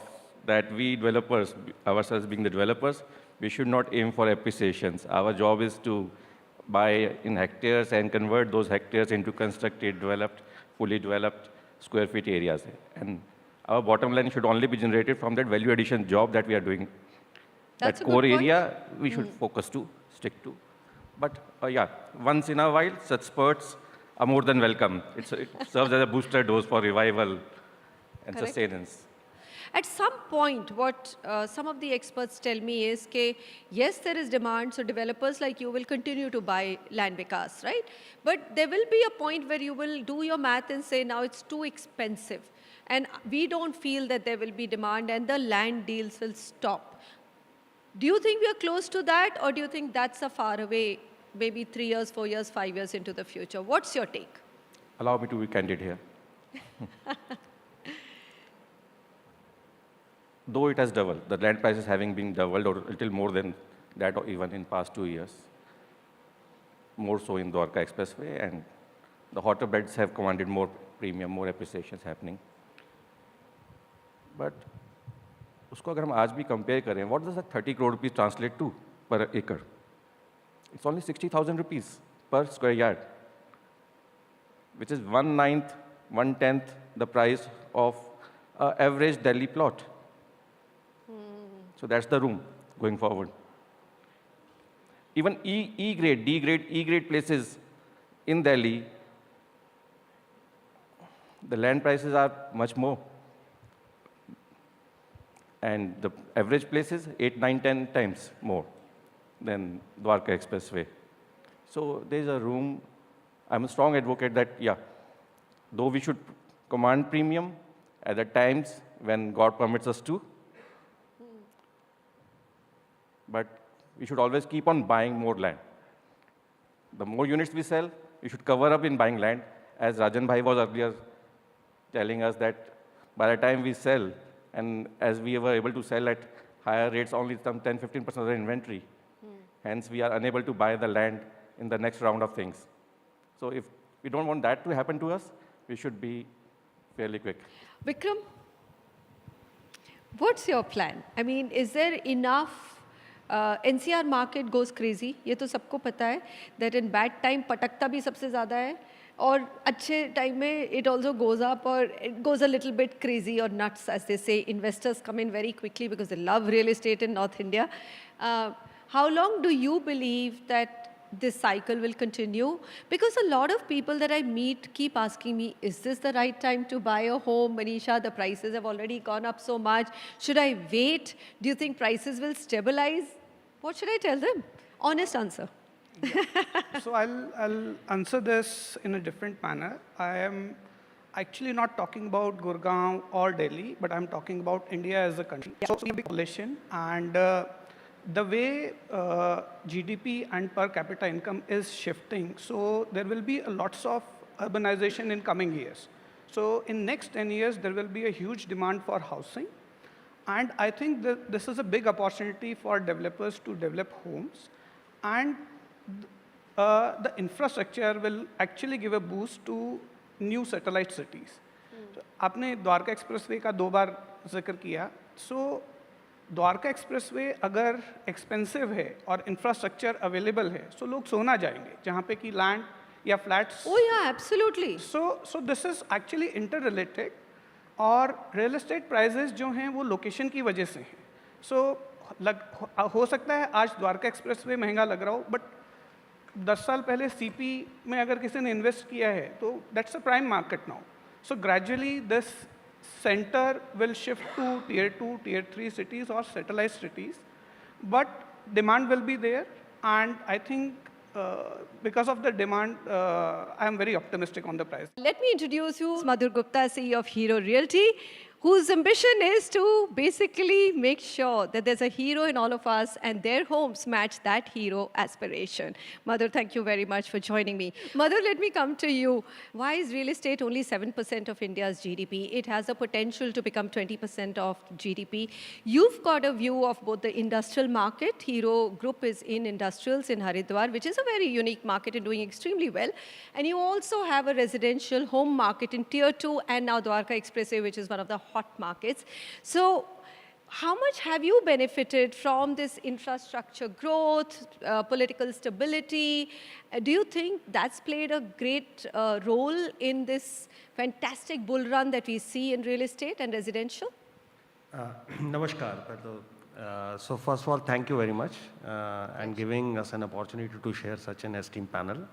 Speaker 9: that, we developers, ourselves being the developers, we should not aim for appreciations. Our job is to buy in hectares and convert those hectares into constructed, developed, fully developed square feet areas. And our bottom line should only be generated from that value addition job that we are doing.
Speaker 22: That's
Speaker 9: that core area we should focus to, stick to. But yeah, once in a while, such spurts are more than welcome. It serves as a booster dose for revival and sustenance.
Speaker 22: At some point, what some of the experts tell me is that, yes, there is demand, so developers like you will continue to buy land, Vikas, right? But there will be a point where you will do your math and say, now it's too expensive. And we don't feel that there will be demand and the land deals will stop. Do you think we are close to that, or do you think that's a far away, maybe 3 years, 4 years, 5 years into the future? What's your take?
Speaker 9: Allow me to be candid here. though it has doubled, the land prices having been doubled or a little more than that or even in past 2 years, more so in Dwarka Expressway, and the hotter beds have commanded more premium, more appreciations happening. But usko agar hum aaj bhi compare kare, what does that 30 crore rupees translate to per acre? It's only 60,000 rupees per square yard, which is 1/9, 1/10 the price of an average Delhi plot. So that's the room going forward. Even E grade, D grade, E grade places in Delhi, the land prices are much more. And the average places 8, 9, 10 times more than Dwarka Expressway. So there's a room. I'm a strong advocate that, yeah, though we should command premium at the times when God permits us to, but we should always keep on buying more land. The more units we sell, we should cover up in buying land. As Rajan Bhai was earlier telling us that by the time we sell, and as we were able to sell at higher rates, only some 10-15% of the inventory. Hence, we are unable to buy the land in the next round of things. So if we don't want that to happen to us, we should be fairly quick.
Speaker 3: Vikram, what's your plan? I mean, is there enough? NCR market goes crazy. ये तो सबको पता है that in bad time पटकता भी सबसे ज़्यादा है और अच्छे time में it also goes up or it goes a little bit crazy or nuts, as they say. Investors come in very quickly because they love real estate in North India. How long do you believe that this cycle will continue? Because a lot of people that I meet keep asking me, is this the right time to buy a home? Manisha, the prices have already gone up so much. Should I wait? Do you think prices will stabilize? What should I tell them? Honest answer.
Speaker 7: So I'll answer this in a different manner. I am actually not talking about Gurgaon or Delhi, but I'm talking about India as a country. So it's a big population, and the way GDP and per capita income is shifting, so there will be lots of urbanization in coming years. So in next 10 years, there will be a huge demand for housing. And I think that this is a big opportunity for developers to develop homes. And the infrastructure will actually give a boost to new satellite cities. So, आपने Dwarka expressway का 2 बार जिक्र किया. So Dwarka expressway अगर expensive है और infrastructure available है, so लोग सोना जाएंगे जहाँ पे कि लैंड या flats.
Speaker 3: Oh yeah, absolutely.
Speaker 7: So this is actually interrelated. और रियल एस्टेट प्राइजेस जो हैं वो लोकेशन की वजह से हैं. सो हो सकता है आज द्वारका एक्सप्रेसवे महंगा लग रहा हो, बट 10 साल पहले सीपी में अगर किसी ने इन्वेस्ट किया है तो that's a prime market now. So gradually this centre will shift to Tier 2, Tier 3 cities or satellite cities, but demand will be there, and I think because of the demand, I am very optimistic on the price.
Speaker 3: Let me introduce you Madhur Gupta, CEO of Hero Realty, whose ambition is to basically make sure that there's a hero in all of us and their homes match that hero aspiration. Madhur, thank you very much for joining me. Madhur, let me come to you. Why is real estate only 7% of India's GDP? It has the potential to become 20% of GDP. You've got a view of both the industrial market. Hero Group is in industrials in Haridwar, which is a very unique market and doing extremely well. And you also have a residential home market in Tier 2 and now Dwarka Expressway, which is one of the hot markets. So how much have you benefited from this infrastructure growth, political stability? Do you think that's played a great role in this fantastic bull run that we see in real estate and residential?
Speaker 10: Namaskar. So first of all, thank you very much and giving us an opportunity to share such an esteemed panel.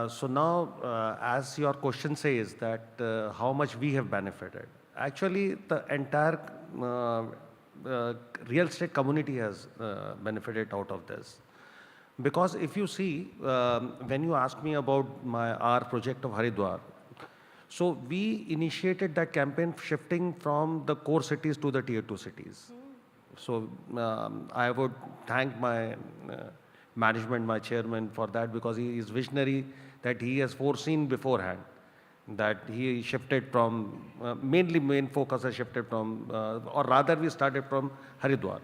Speaker 10: So now, as your question says that how much we have benefited. Actually, the entire real estate community has benefited out of this. Because if you see, when you asked me about our project of Haridwar, so we initiated that campaign shifting from the core cities to the Tier 2 cities. So I would thank my management, my chairman for that, because he is visionary, that he has foreseen beforehand that he shifted from, main focus has shifted from, or rather we started from Haridwar.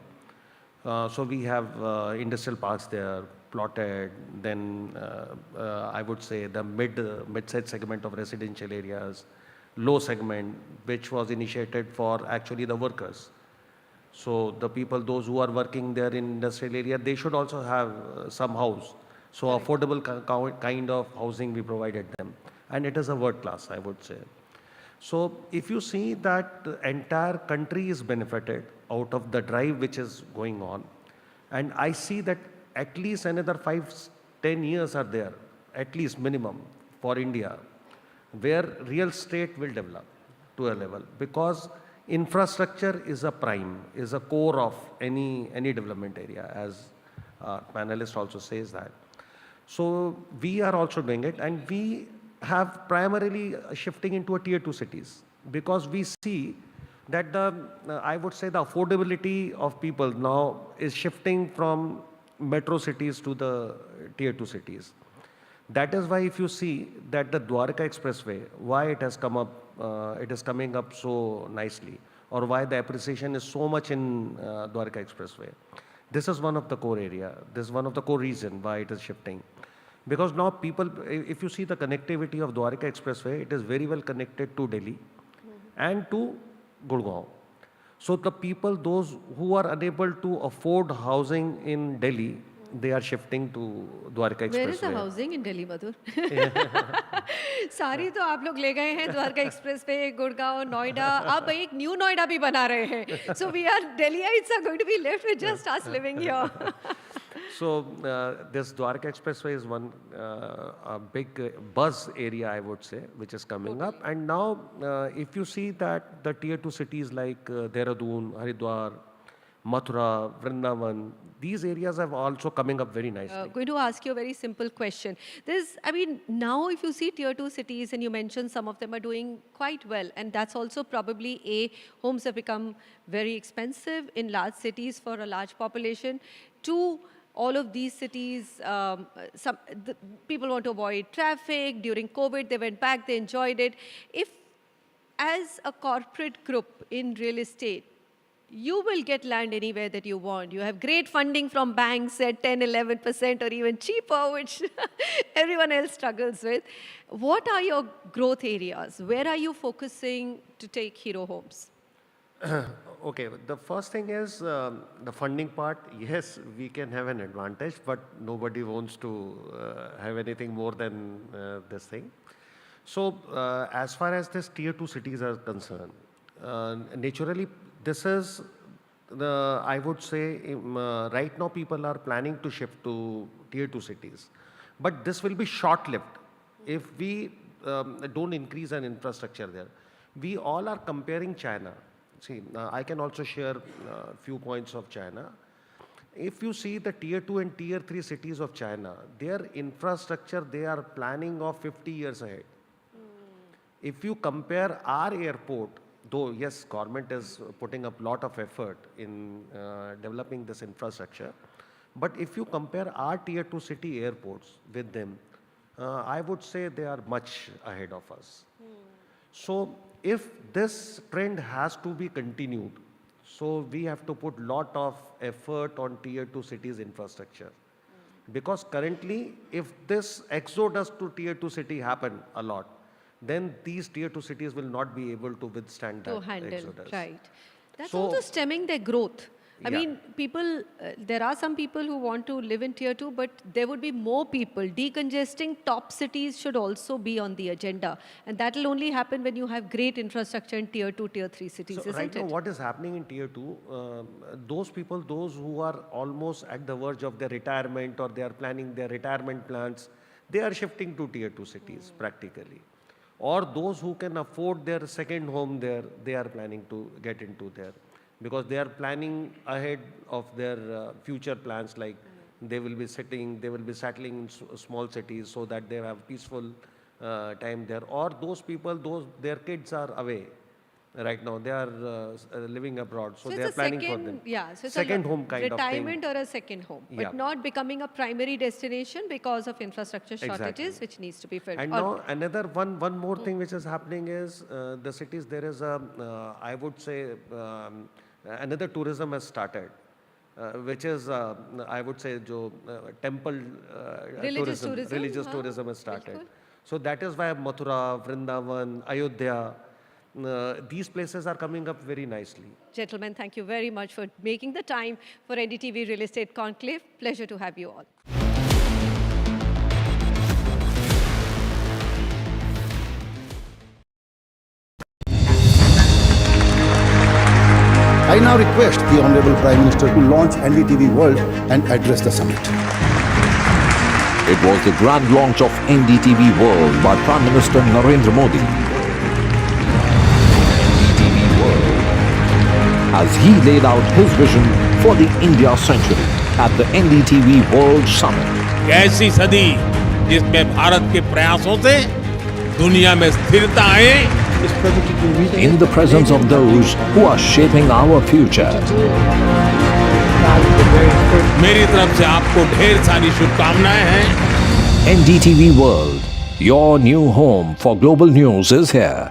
Speaker 10: So we have industrial parks there, plotted, then I would say the mid-sized segment of residential areas, low segment, which was initiated for actually the workers. So the people, those who are working there in industrial area, they should also have some house. So affordable kind of housing we provided them. And it is a world class, I would say. So if you see that the entire country is benefited out of the drive which is going on, and I see that at least another 5-10 years are there, at least minimum for India, where real estate will develop to a level, because infrastructure is a prime, is a core of any development area, as panelist also says that. So we are also doing it, and we have primarily shifting into a tier 2 cities, because we see that I would say the affordability of people now is shifting from metro cities to the tier 2 cities. That is why if you see that the Dwarka Expressway, why it has come up, it is coming up so nicely, or why the appreciation is so much in Dwarka Expressway. This is one of the core area. This is one of the core reason why it is shifting. Because now people, if you see the connectivity of Dwarka Expressway, it is very well connected to Delhi and to Gurgaon. So the people, those who are unable to afford housing in Delhi, they are shifting to Dwarka Expressway.
Speaker 3: Where is the housing in Delhi, Madhur? सारी तो आप लोग ले गए हैं Dwarka express पे, गुड़गांव, नोएडा, अब एक न्यू नोएडा भी बना रहे हैं. So we are Delhiites are going to be left with just us living here.
Speaker 10: So this Dwarka Expressway is one a big buzz area, I would say, which is coming up. And now if you see that the tier 2 cities like Dehradun, Haridwar, Mathura, Vrindavan, these areas have also coming up very nicely.
Speaker 3: Going to ask you a very simple question. Now if you see tier 2 cities, and you mentioned some of them are doing quite well, and that's also probably homes have become very expensive in large cities for a large population. Two, all of these cities, people want to avoid traffic. During COVID, they went back, they enjoyed it. If as a corporate group in real estate, you will get land anywhere that you want. You have great funding from banks at 10, 11% or even cheaper, which everyone else struggles with. What are your growth areas? Where are you focusing to take Hero Homes?
Speaker 10: Okay, the first thing is the funding part. Yes, we can have an advantage, but nobody wants to have anything more than this thing. So as far as this tier 2 cities are concerned, naturally, this is I would say, right now people are planning to shift to tier 2 cities. But this will be short-lived if we don't increase an infrastructure there. We all are comparing China. See, I can also share a few points of China. If you see the tier 2 and tier 3 cities of China, their infrastructure, they are planning of 50 years ahead. If you compare our airport, though yes, government is putting up a lot of effort in developing this infrastructure, but if you compare our tier 2 city airports with them, I would say they are much ahead of us. So if this trend has to be continued, so we have to put lot of effort on tier 2 cities infrastructure. Because currently, if this exodus to tier 2 city happen a lot, then these tier 2 cities will not be able to withstand that exodus.
Speaker 3: Right. That's also stemming their growth. I mean, people, there are some people who want to live in tier 2, but there would be more people. Decongesting top cities should also be on the agenda. And that will only happen when you have great infrastructure in tier 2, tier 3 cities, isn't
Speaker 10: right
Speaker 3: it?
Speaker 10: now, what is happening in tier 2, those people, those who are almost at the verge of their retirement or they are planning their retirement plans, they are shifting to tier 2 cities practically. Or those who can afford their second home there, they are planning to get into there. Because they are planning ahead of their future plans, like they will be settling in small cities so that they have peaceful time there. Or those people, their kids are away. right now. They are living abroad, so,
Speaker 3: So
Speaker 10: they
Speaker 3: it's
Speaker 10: are
Speaker 3: a
Speaker 10: planning
Speaker 3: second,
Speaker 10: for them.
Speaker 3: yeah, so it's
Speaker 10: Second
Speaker 3: a
Speaker 10: home kind of thing.
Speaker 3: retirement or a second home,
Speaker 10: Yeah.
Speaker 3: but not becoming a primary destination because of infrastructure shortages,
Speaker 10: Exactly.
Speaker 3: which needs to be filled.
Speaker 10: And now another one more thing which is happening is the cities, there is a, I would say, another tourism has started, which is, I would say, temple
Speaker 3: Religious tourism,
Speaker 10: religious
Speaker 3: huh?
Speaker 10: tourism has started. So that is why Mathura, Vrindavan, Ayodhya, these places are coming up very nicely.
Speaker 3: Gentlemen, thank you very much for making the time for NDTV Real Estate Conclave. Pleasure to have you all.
Speaker 1: I now request the Honorable Prime Minister to launch NDTV World and address the summit.
Speaker 11: It was the grand launch of NDTV World by Prime Minister Narendra Modi. NDTV World, as he laid out his vision for the India century at the NDTV World Summit.
Speaker 21: ऐसी सदी जिसमें भारत के प्रयासों से दुनिया में स्थिरता आए.
Speaker 11: In the presence of those who are shaping our future.
Speaker 21: मेरी तरफ से आपको ढेर सारी शुभकामनाएं हैं.
Speaker 11: NDTV World, your new home for global news is here.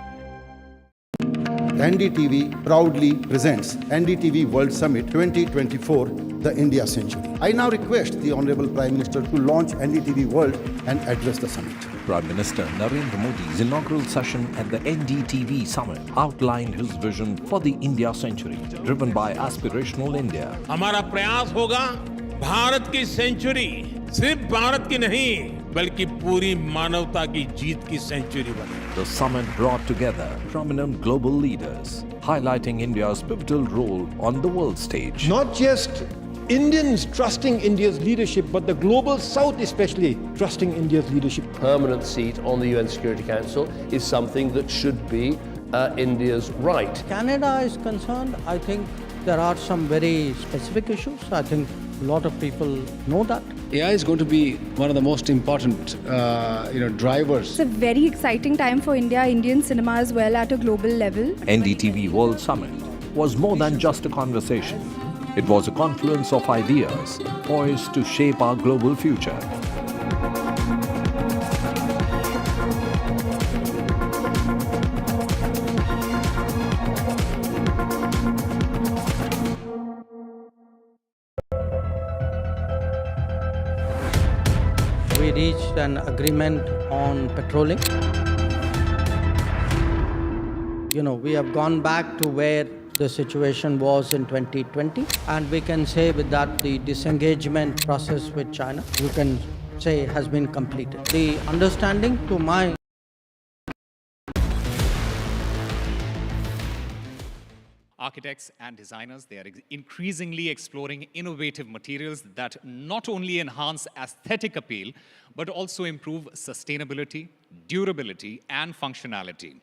Speaker 1: NDTV proudly presents NDTV World Summit 2024, the India Century. I now request the Honorable Prime Minister to launch NDTV World and address the summit.
Speaker 11: Prime Minister Narendra Modi's inaugural session at the NDTV Summit outlined his vision for the India century, driven by aspirational India.
Speaker 21: हमारा प्रयास होगा भारत की century सिर्फ भारत की नहीं बल्कि पूरी मानवता की जीत की सेंचुरी बने.
Speaker 11: The summit brought together prominent global leaders, highlighting India's pivotal role on the world stage.
Speaker 12: Not just Indians trusting India's leadership, but the global South especially trusting India's leadership.
Speaker 13: Permanent seat on the UN Security Council is something that should be India's right.
Speaker 14: Canada is concerned, I think there are some very specific issues. I think a lot of people know that.
Speaker 18: AI is going to be one of the most important, drivers.
Speaker 25: It's a very exciting time for India, Indian cinema as well at a global level.
Speaker 11: NDTV World Summit was more than just a conversation. It was a confluence of ideas poised to shape our global future.
Speaker 14: We reached an agreement on petroling. We have gone back to where the situation was in 2020, and we can say with that the disengagement process with China, you can say, has been completed. The understanding to my
Speaker 26: Architects and designers, they are increasingly exploring innovative materials that not only enhance aesthetic appeal, but also improve sustainability, durability, and functionality.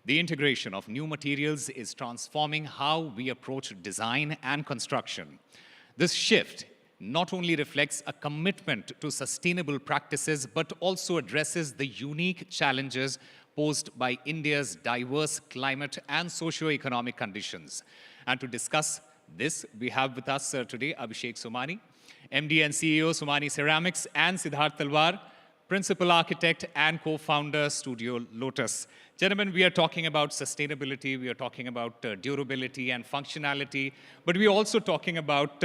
Speaker 26: The integration of new materials is transforming how we approach design and construction. This shift not only reflects a commitment to sustainable practices, but also addresses the unique challenges posed by India's diverse climate and socio-economic conditions. And to discuss this, we have with us today Abhishek Somani, MD and CEO Somani Ceramics, and Siddharth Talwar, Principal Architect and Co-founder Studio Lotus. Gentlemen, we are talking about sustainability, we are talking about durability and functionality, but we are also talking about,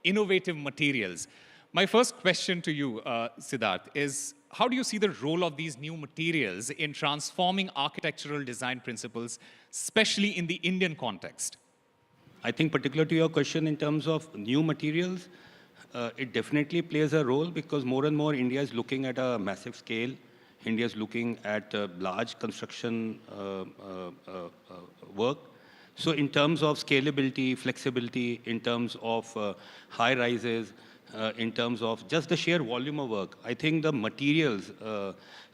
Speaker 26: innovative materials. My first question to you, Siddharth, is how do you see the role of these new materials in transforming architectural design principles, especially in the Indian context?
Speaker 27: I think particular to your question in terms of new materials, it definitely plays a role because more and more India is looking at a massive scale. India is looking at large construction work. So in terms of scalability, flexibility, in terms of high rises, in terms of just the sheer volume of work, I think the materials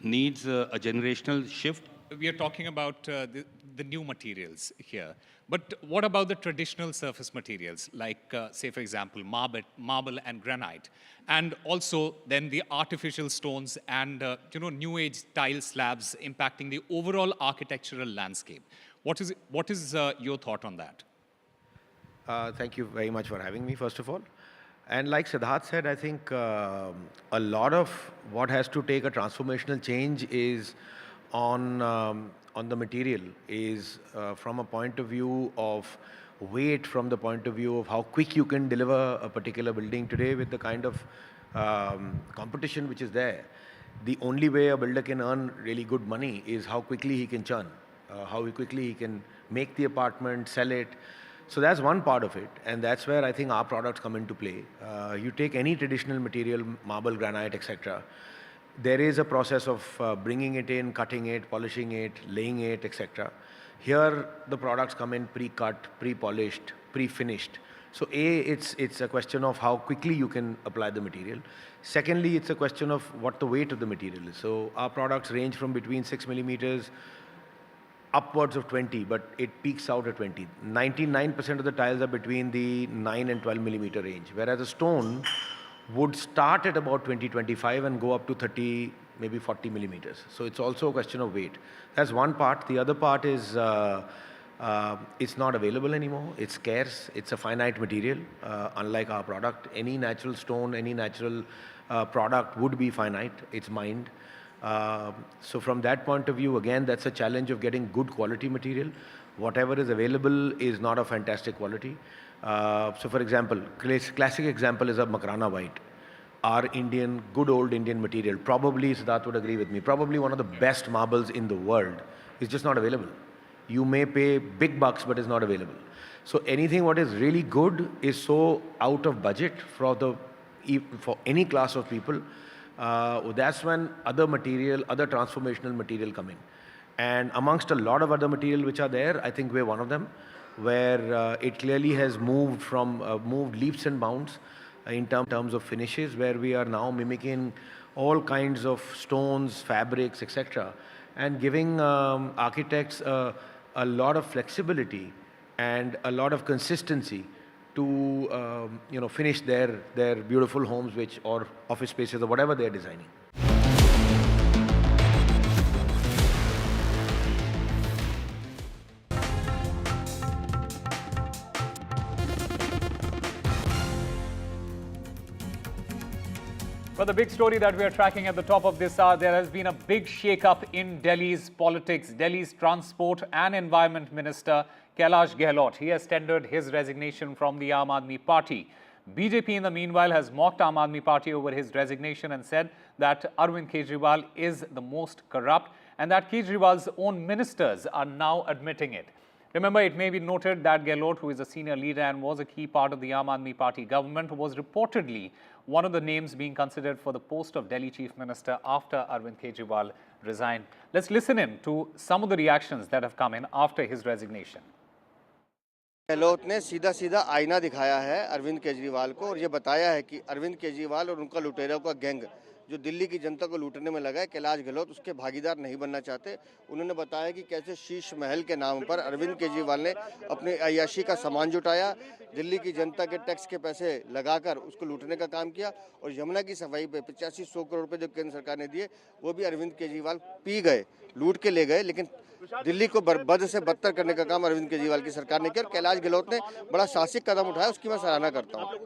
Speaker 27: needs a generational shift.
Speaker 26: We are talking about the new materials here. But what about the traditional surface materials, like, say, for example, marble and granite, and also then the artificial stones and, new age tile slabs impacting the overall architectural landscape? What is your thought on that?
Speaker 10: Thank you very much for having me, first of all. And like Siddharth said, I think a lot of what has to take a transformational change is on the material, is from a point of view of weight, from the point of view of how quick you can deliver a particular building today with the kind of competition which is there. The only way a builder can earn really good money is how quickly he can churn, how quickly he can make the apartment, sell it. So that's one part of it, and that's where I think our products come into play. You take any traditional material, marble, granite, etc. There is a process of bringing it in, cutting it, polishing it, laying it, etc. Here, the products come in pre-cut, pre-polished, pre-finished. So it's a question of how quickly you can apply the material. Secondly, it's a question of what the weight of the material is. So our products range from between 6 millimeters upwards of 20, but it peaks out at 20. 99% of the tiles are between the 9 and 12 millimeter range, whereas a stone would start at about 20, 25 and go up to 30, maybe 40 millimeters. So it's also a question of weight. That's one part. The other part is it's not available anymore. It's scarce. It's a finite material, unlike our product. Any natural stone, any natural product would be finite. It's mined. So from that point of view, again, that's a challenge of getting good quality material. Whatever is available is not of fantastic quality. So for example, classic example is a Makrana white. Our Indian, good old Indian material, probably Siddharth would agree with me, probably one of the best marbles in the world is just not available. You may pay big bucks, but it's not available. So anything what is really good is so out of budget for any class of people. That's when other material, other transformational material come in. And amongst a lot of other material which are there, I think we're one of them, where it clearly has moved leaps and bounds in terms of finishes, where we are now mimicking all kinds of stones, fabrics, etc., and giving architects a lot of flexibility and a lot of consistency to finish their beautiful homes or office spaces or whatever they're designing.
Speaker 26: Well, the big story that we are tracking at the top of this hour, there has been a big shake-up in Delhi's politics. Delhi's Transport and Environment Minister, Kailash Gehlot, he has tendered his resignation from the Aam Aadmi Party. BJP, in the meanwhile, has mocked Aam Aadmi Party over his resignation and said that Arvind Kejriwal is the most corrupt and that Kejriwal's own ministers are now admitting it. Remember, it may be noted that Gehlot, who is a senior leader and was a key part of the Aam Aadmi Party government, was reportedly one of the names being considered for the post of Delhi Chief Minister after Arvind Kejriwal resigned. Let's listen in to some of the reactions that have come in after his resignation.
Speaker 4: Gehlot ने सीधा सीधा आईना दिखाया है अरविंद केजरीवाल को और ये बताया है कि अरविंद केजरीवाल और उनका लुटेरों का गैंग जो दिल्ली की जनता को लूटने में लगा है, कैलाश गहलोत उसके भागीदार नहीं बनना चाहते। उन्होंने बताया कि कैसे शीश महल के नाम पर अरविंद केजरीवाल ने अपने अय्याशी का सामान जुटाया, दिल्ली की जनता के टैक्स के पैसे लगाकर उसको लूटने का काम किया और यमुना की सफाई पे 85-100 करोड़ रुपए जो केंद्र सरकार ने दिए वो भी अरविंद केजरीवाल पी गए, लूट के ले गए, लेकिन दिल्ली को बद से बदतर करने का काम अरविंद केजरीवाल की सरकार ने किया और कैलाश गहलोत ने बड़ा साहसिक कदम उठाया, उसकी मैं सराहना करता हूँ।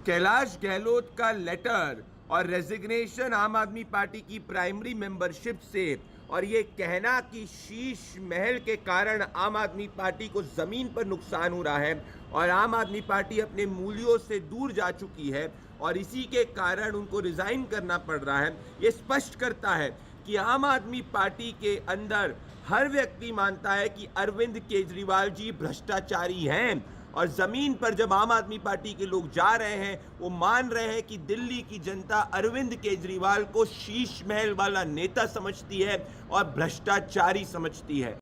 Speaker 8: कैलाश गहलोत का लेटर और रेजिग्नेशन आम आदमी पार्टी की प्राइमरी मेंबरशिप से और ये कहना कि शीश महल के कारण आम आदमी पार्टी को जमीन पर नुकसान हो रहा है और आम आदमी पार्टी अपने मूल्यों से दूर जा चुकी है और इसी के कारण उनको रिजाइन करना पड़ रहा है, ये स्पष्ट करता है कि आम आदमी पार्टी के अंदर हर व्यक्ति मानता है कि अरविंद केजरीवाल जी भ्रष्टाचारी हैं और जमीन पर जब आम आदमी पार्टी के लोग जा रहे हैं वो मान रहे हैं कि दिल्ली की जनता अरविंद केजरीवाल को शीश महल वाला नेता समझती है और भ्रष्टाचारी समझती है।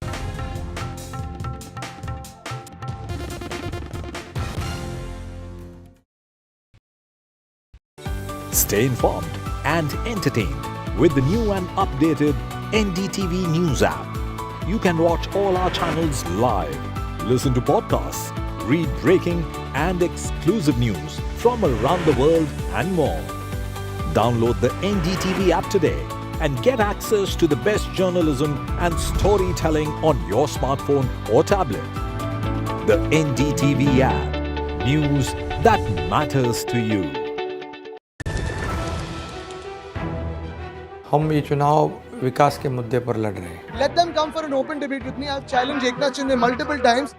Speaker 11: Stay informed and entertained with the new and updated NDTV News app. You can watch all our channels live, listen to podcasts, read breaking and exclusive news from around the world and more. Download the NDTV app today and get access to the best journalism and storytelling on your smartphone or tablet. The NDTV app. News that matters to you.
Speaker 2: हम ये चुनाव विकास के मुद्दे पर लड़ रहे हैं.
Speaker 15: Let them come for an open debate with me. I've challenged Eknath Shinde multiple times.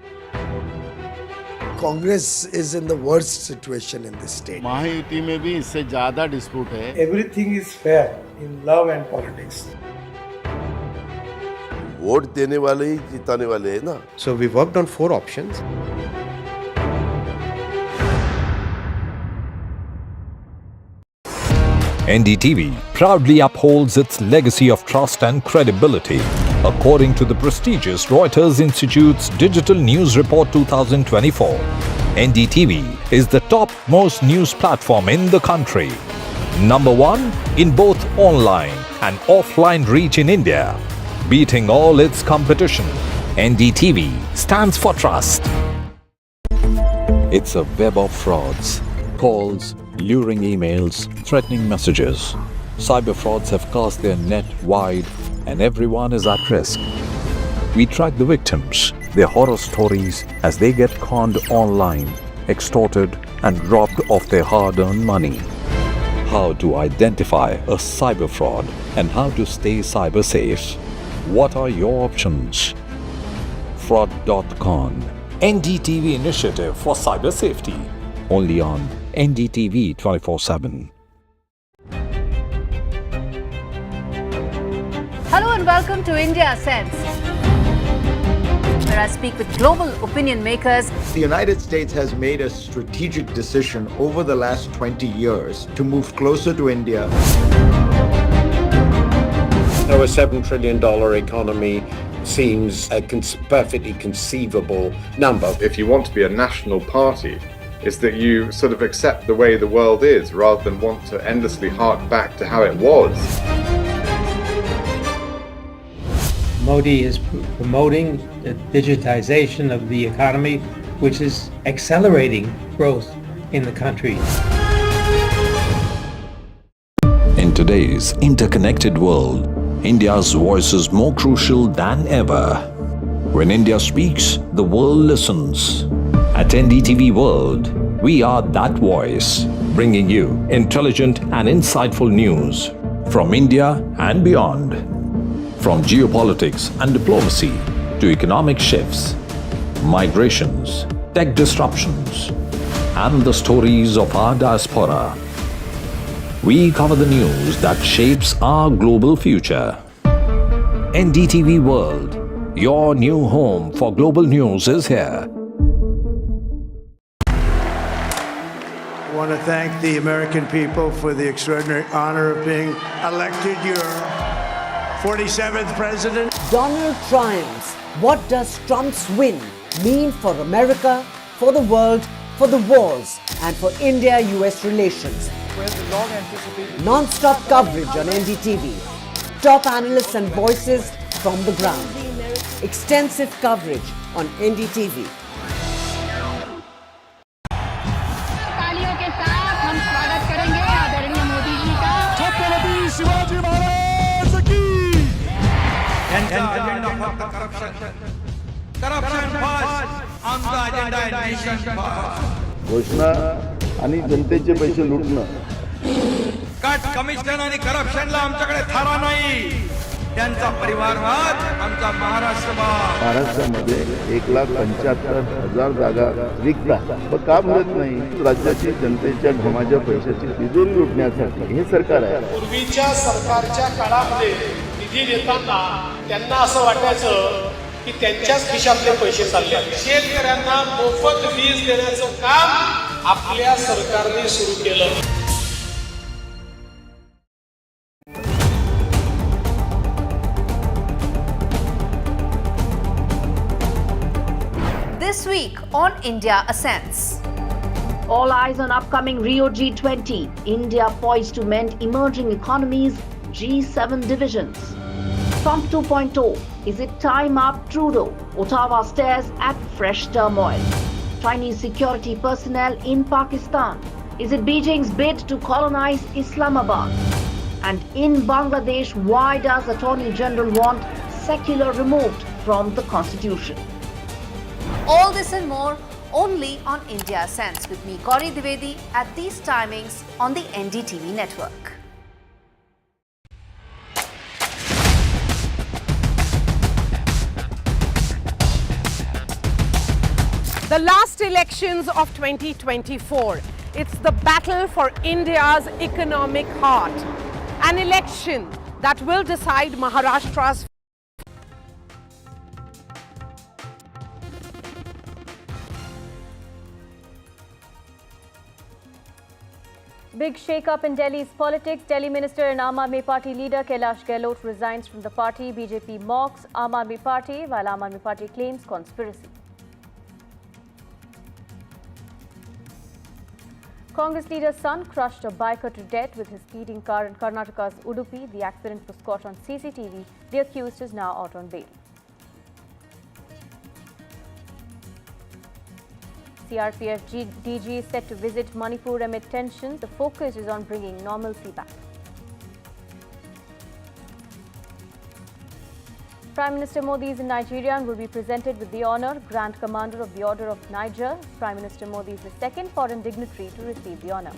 Speaker 16: Congress is in the worst situation in this state.
Speaker 17: Mahayuti में भी इससे ज़्यादा dispute है.
Speaker 15: Everything is fair in love and politics.
Speaker 19: Vote देने वाले ही जिताने वाले हैं ना.
Speaker 20: So we worked on 4 options.
Speaker 11: NDTV proudly upholds its legacy of trust and credibility. According to the prestigious Reuters Institute's Digital News Report 2024, NDTV is the top-most news platform in the country. Number 1 in both online and offline reach in India. Beating all its competition, NDTV stands for trust. It's a web of frauds, calls, luring emails, threatening messages. Cyber frauds have cast their net wide and everyone is at risk. We track the victims, their horror stories as they get conned online, extorted and robbed of their hard-earned money. How to identify a cyber fraud and how to stay cyber safe. What are your options? Fraud.con, NDTV initiative for cyber safety. Only on NDTV 24/7.
Speaker 22: Hello and welcome to India Sense, where I speak with global opinion makers.
Speaker 24: The United States has made a strategic decision over the last 20 years to move closer to India.
Speaker 28: Our $7 trillion economy seems a perfectly conceivable number.
Speaker 29: If you want to be a national party, it's that you sort of accept the way the world is rather than want to endlessly hark back to how it was.
Speaker 2: Modi is promoting the digitization of the economy, which is accelerating growth in the country.
Speaker 11: In today's interconnected world, India's voice is more crucial than ever. When India speaks, the world listens. At NDTV World, we are that voice, bringing you intelligent and insightful news from India and beyond. From geopolitics and diplomacy to economic shifts, migrations, tech disruptions, and the stories of our diaspora. We cover the news that shapes our global future. NDTV World, your new home for global news, is here.
Speaker 16: I want to thank the American people for the extraordinary honor of being elected your 47th president.
Speaker 6: Donald triumphs. What does Trump's win mean for America, for the world, for the wars, and for India-US relations? Non-stop coverage on NDTV. Top analysts and voices from the ground. Extensive coverage on NDTV.
Speaker 30: तालियों के साथ हम स्वागत करेंगे आदरणीय मोदी जी का।
Speaker 17: छत्रपति शिवाजी महाराज की। घोषणा आणि जनतेचे पैसे लुटणं.
Speaker 8: कट कमिशन आणि करप्शनला आमच्याकडे थारा नाही. त्यांचा परिवारवाद आमचा महाराष्ट्रवाद.
Speaker 17: महाराष्ट्रामध्ये 1,75,000 जागा रिक्त पण का भरत नाही? राज्याची जनतेच्या घमाच्या पैशाची तिजोरी लुटण्यासाठी हे सरकार आहे.
Speaker 21: पूर्वीच्या सरकारच्या काळामध्ये निधी देताना त्यांना असं वाटायचं की त्यांच्याच खिशातले पैसे चालले. शेतकऱ्यांना मोफत वीज देण्याचं काम आपल्या सरकारने सुरू केलं.
Speaker 22: This week on India Ascends. All eyes on upcoming Rio G20. India poised to mend emerging economies, G7 divisions. Trump 2.0. Is it time up Trudeau? Ottawa stares at fresh turmoil. Chinese security personnel in Pakistan. Is it Beijing's bid to colonize Islamabad?
Speaker 1: And in Bangladesh, why does Attorney General want secular removed from the constitution?
Speaker 3: All this and more only on India Sense with me, Gauri Dwivedi, at these timings on the NDTV network.
Speaker 22: The last elections of 2024. It's the battle for India's economic heart. An election that will decide Maharashtra's
Speaker 5: Big shake-up in Delhi's politics. Delhi Minister and Aam Aadmi Party leader Kailash Gehlot resigns from the party. BJP mocks Aam Aadmi Party while Aam Aadmi Party claims conspiracy. Congress leader's son crushed a biker to death with his speeding car in Karnataka's Udupi. The accident was caught on CCTV. The accused is now out on bail. CRPF DG is set to visit Manipur amid tensions. The focus is on bringing normalcy back. Prime Minister Modi is in Nigeria and will be presented with the honour, Grand Commander of the Order of Niger. Prime Minister Modi is the second foreign dignitary to receive the honour.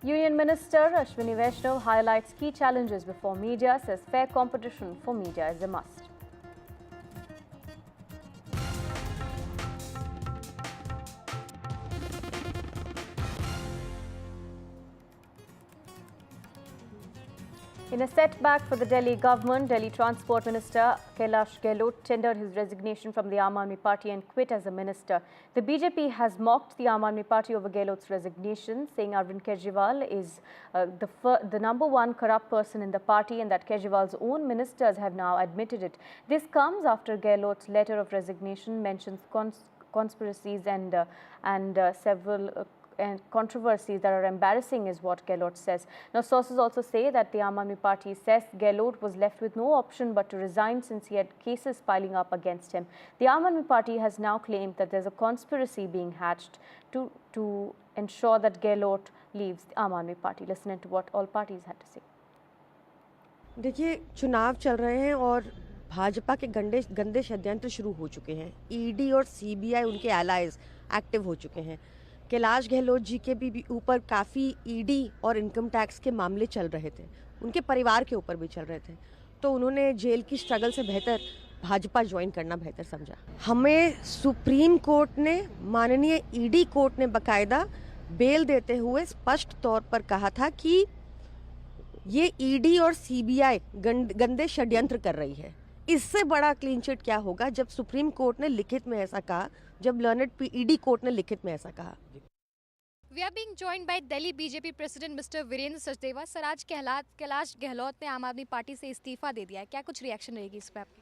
Speaker 5: Union Minister Ashwini Vaishnav highlights key challenges before media, says fair competition for media is a must. In a setback for the Delhi government, Delhi Transport Minister Kailash Gehlot tendered his resignation from the Aam Aadmi Party and quit as a minister. The BJP has mocked the Aam Aadmi Party over Gehlot's resignation, saying Arvind Kejriwal is the number one corrupt person in the party and that Kejriwal's own ministers have now admitted it. This comes after Gehlot's letter of resignation mentions conspiracies and several and controversies that are embarrassing is what Gehlot says. Now, sources also say that the Aam Aadmi Party says Gehlot was left with no option but to resign since he had cases piling up against him. The Aam Aadmi Party has now claimed that there's a conspiracy being hatched to ensure that Gehlot leaves the Aam Aadmi Party. Listen to what all parties had to say.
Speaker 7: देखिए, चुनाव चल रहे हैं और भाजपा के गंदे षड्यंत्र शुरू हो चुके हैं. ईडी और सीबीआई उनके एलाइज एक्टिव हो चुके हैं. कैलाश गहलोत जी के भी ऊपर काफ़ी ईडी और इनकम टैक्स के मामले चल रहे थे, उनके परिवार के ऊपर भी चल रहे थे, तो उन्होंने जेल की स्ट्रगल से बेहतर भाजपा ज्वाइन करना बेहतर समझा. हमें सुप्रीम कोर्ट ने, माननीय ईडी कोर्ट ने बाकायदा बेल देते हुए स्पष्ट तौर पर कहा था कि ये ईडी और सीबीआई गंदे षड्यंत्र कर रही है. इससे बड़ा क्लीन चिट क्या होगा जब सुप्रीम कोर्ट ने लिखित में ऐसा कहा, जब लर्नेड ईडी कोर्ट ने लिखित में ऐसा कहा.
Speaker 9: We are being joined by Delhi BJP President Mr. Biren Sachdeva. Sir, आज कैलाश गहलोत ने आम आदमी पार्टी से इस्तीफा दे दिया है, क्या कुछ रिएक्शन रहेगी इस पर आपकी?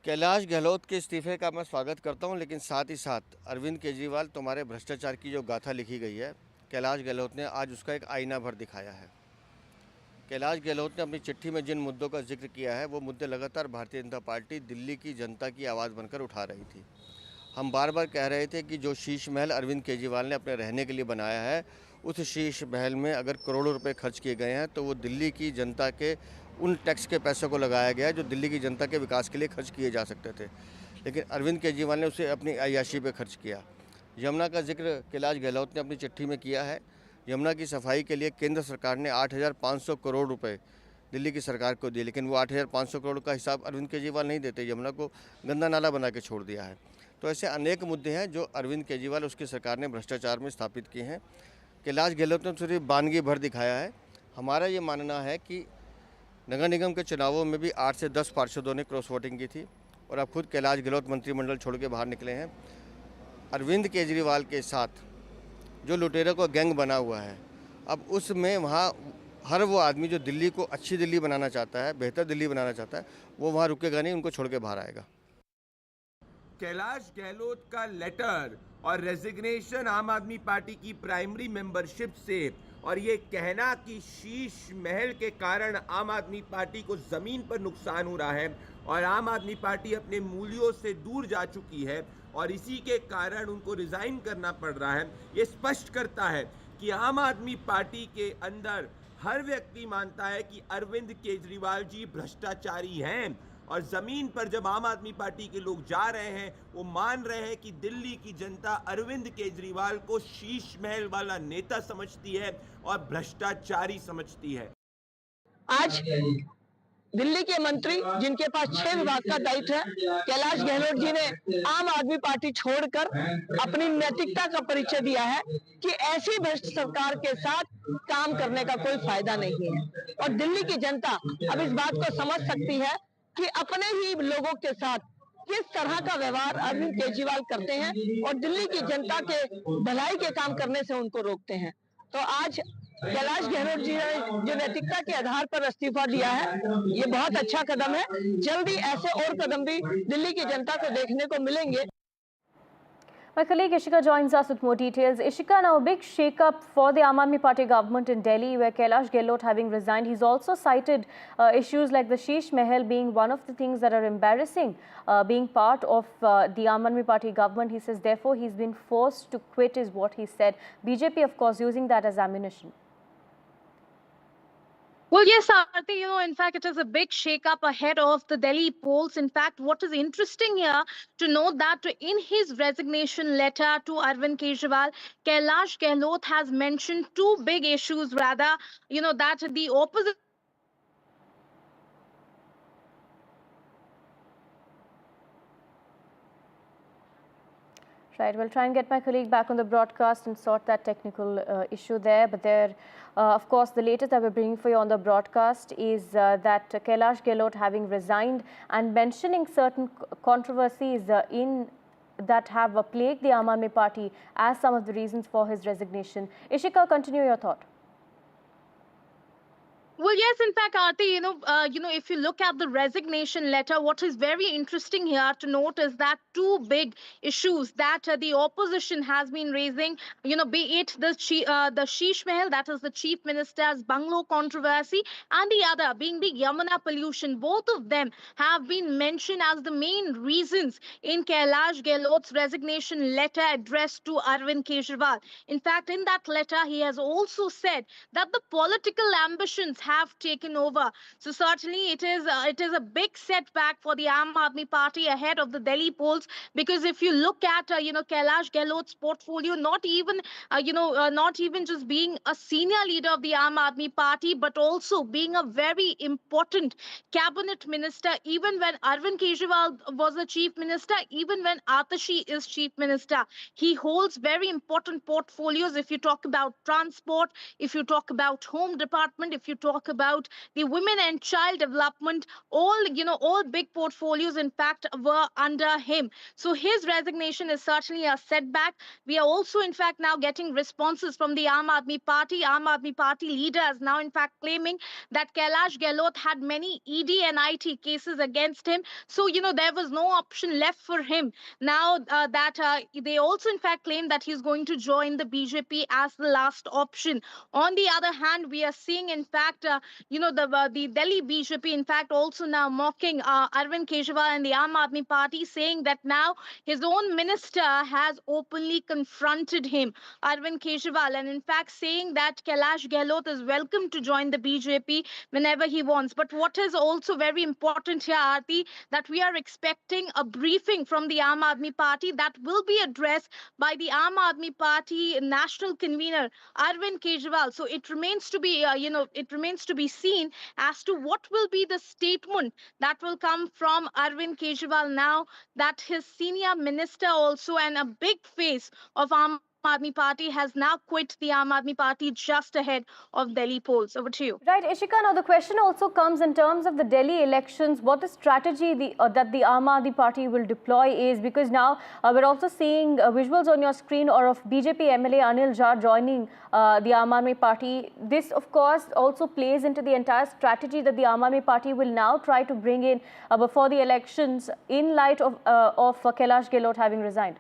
Speaker 4: कैलाश गहलोत के इस्तीफे का मैं स्वागत करता हूं, लेकिन साथ ही साथ अरविंद केजरीवाल तुम्हारे भ्रष्टाचार की जो गाथा लिखी गई है, कैलाश गहलोत ने आज उसका एक आईना भर दिखाया है. कैलाश गहलोत ने अपनी चिट्ठी में जिन मुद्दों का जिक्र किया है, वो मुद्दे लगातार भारतीय जनता पार्टी दिल्ली की जनता की आवाज़ बनकर उठा रही थी. हम बार बार कह रहे थे कि जो शीश महल अरविंद केजरीवाल ने अपने रहने के लिए बनाया है, उस शीश महल में अगर करोड़ों रुपए खर्च किए गए हैं तो वो दिल्ली की जनता के उन टैक्स के पैसों को लगाया गया है जो दिल्ली की जनता के विकास के लिए खर्च किए जा सकते थे. लेकिन अरविंद केजरीवाल ने उसे अपनी अय्याशी पे खर्च किया. यमुना का जिक्र कैलाश गहलोत ने अपनी चिट्ठी में किया है. यमुना की सफाई के लिए केंद्र सरकार ने 8,500 करोड़ रुपए दिल्ली की सरकार को दिए, लेकिन वो 8,500 करोड़ का हिसाब अरविंद केजरीवाल नहीं देते, यमुना को गंदा नाला बना के छोड़ दिया है. तो ऐसे अनेक मुद्दे हैं जो अरविंद केजरीवाल उसकी सरकार ने भ्रष्टाचार में स्थापित किए हैं. कैलाश गहलोत ने सिर्फ बानगी भर दिखाया है. हमारा ये मानना है कि नगर निगम के चुनावों में भी 8 से 10 पार्षदों ने क्रॉस वोटिंग की थी और अब खुद कैलाश गहलोत मंत्रिमंडल छोड़ के बाहर निकले हैं. अरविंद केजरीवाल के साथ जो लुटेरों का गैंग बना हुआ है, अब उसमें वहाँ हर वो आदमी जो दिल्ली को अच्छी दिल्ली बनाना चाहता है, बेहतर दिल्ली बनाना चाहता है, वो वहाँ रुकेगा नहीं, उनको छोड़ के बाहर आएगा.
Speaker 8: कैलाश गहलोत का लेटर और रेजिग्नेशन आम आदमी पार्टी की प्राइमरी मेंबरशिप से और ये कहना कि शीश महल के कारण आम आदमी पार्टी को जमीन पर नुकसान हो रहा है और आम आदमी पार्टी अपने मूल्यों से दूर जा चुकी है, और इसी के कारण उनको रिजाइन करना पड़ रहा है। ये स्पष्ट करता है कि आम आदमी पार्टी के अंदर हर व्यक्ति मानता है कि अरविंद केजरीवाल जी भ्रष्टाचारी हैं, और जमीन पर जब आम आदमी पार्टी के लोग जा रहे हैं वो मान रहे हैं कि दिल्ली की जनता अरविंद केजरीवाल को शीश महल वाला नेता समझती है और भ्रष्टाचारी समझती है।
Speaker 10: आज दिल्ली के मंत्री जिनके पास 6 विभाग का दायित्व है, कैलाश गहलोत जी ने आम आदमी पार्टी छोड़कर अपनी नैतिकता का परिचय दिया है कि ऐसी भ्रष्ट सरकार के साथ काम करने का कोई फायदा नहीं है। और दिल्ली की जनता अब इस बात को समझ सकती है कि अपने ही लोगों के साथ किस तरह का व्यवहार अरविंद केजरीवाल करते हैं और दिल्ली की जनता के भलाई के काम करने से उनको रोकते हैं। तो आज कैलाश गहलोत जी ने जो नैतिकता के आधार पर इस्तीफा दिया है, ये बहुत अच्छा कदम है। जल्दी ऐसे और कदम भी दिल्ली की जनता को देखने को मिलेंगे।
Speaker 5: My colleague Ishika joins us with more details. Ishika, now a big shake-up for the Aam Aadmi Party government in Delhi, where Kailash Gehlot having resigned, he's also cited issues like the Sheesh Mahal being one of the things that are embarrassing, being part of the Aam Aadmi Party government. He says, therefore, he's been forced to quit, is what he said. BJP, of course, using that as ammunition.
Speaker 12: Well, yes, Aarti, in fact, it is a big shake-up ahead of the Delhi polls. In fact, what is interesting here to note that in his resignation letter to Arvind Kejriwal, Kailash Gehlot has mentioned two big issues, rather, that the opposition.
Speaker 5: Right, we'll try and get my colleague back on the broadcast and sort that technical issue there. But there, of course, the latest that we're bringing for you on the broadcast is that Kailash Gehlot having resigned and mentioning certain controversies that have plagued the Aam Aadmi Party as some of the reasons for his resignation. Ishika, continue your thought.
Speaker 12: Well, yes, in fact, Aarti, if you look at the resignation letter, what is very interesting here to note is that two big issues that the opposition has been raising, be it the Sheesh Mahal, that is the chief minister's bungalow controversy, and the other being the Yamuna pollution. Both of them have been mentioned as the main reasons in Kailash Gehlot's resignation letter addressed to Arvind Kejriwal. In fact, in that letter, he has also said that the political ambitions have taken over. So certainly it is a big setback for the Aam Aadmi Party ahead of the Delhi polls, because if you look at Kailash Gehlot's portfolio, not even just being a senior leader of the Aam Aadmi Party, but also being a very important cabinet minister, even when Arvind Kejriwal was the chief minister, even when Atashi is chief minister. He holds very important portfolios. If you talk about transport, if you talk about home department, if you talk about the women and child development, all big portfolios, in fact, were under him. So his resignation is certainly a setback. We are also, in fact, now getting responses from the Aam Aadmi Party. Aam Aadmi Party leaders now, in fact, claiming that Kailash Gehlot had many ED and IT cases against him. So, there was no option left for him. Now they also, in fact, claim that he's going to join the BJP as the last option. On the other hand, we are seeing, in fact, the Delhi BJP, in fact, also now mocking Arvind Kejriwal and the Aam Aadmi Party, saying that now his own minister has openly confronted him, Arvind Kejriwal, and in fact saying that Kailash Gehlot is welcome to join the BJP whenever he wants. But what is also very important here, Aarti, that we are expecting a briefing from the Aam Aadmi Party that will be addressed by the Aam Aadmi Party national convener, Arvind Kejriwal. So it remains to be seen as to what will be the statement that will come from Arvind Kejriwal now that his senior minister also and a big face of Aam Aadmi Party has now quit the Aam Aadmi Party just ahead of Delhi polls. Over to you.
Speaker 5: Right, Ishika, now the question also comes in terms of the Delhi elections, what the strategy that the Aam Aadmi Party will deploy is, because now we're also seeing visuals on your screen or of BJP MLA Anil Jha joining the Aam Aadmi Party. This, of course, also plays into the entire strategy that the Aam Aadmi Party will now try to bring in before the elections in light of Kailash Gehlot having resigned.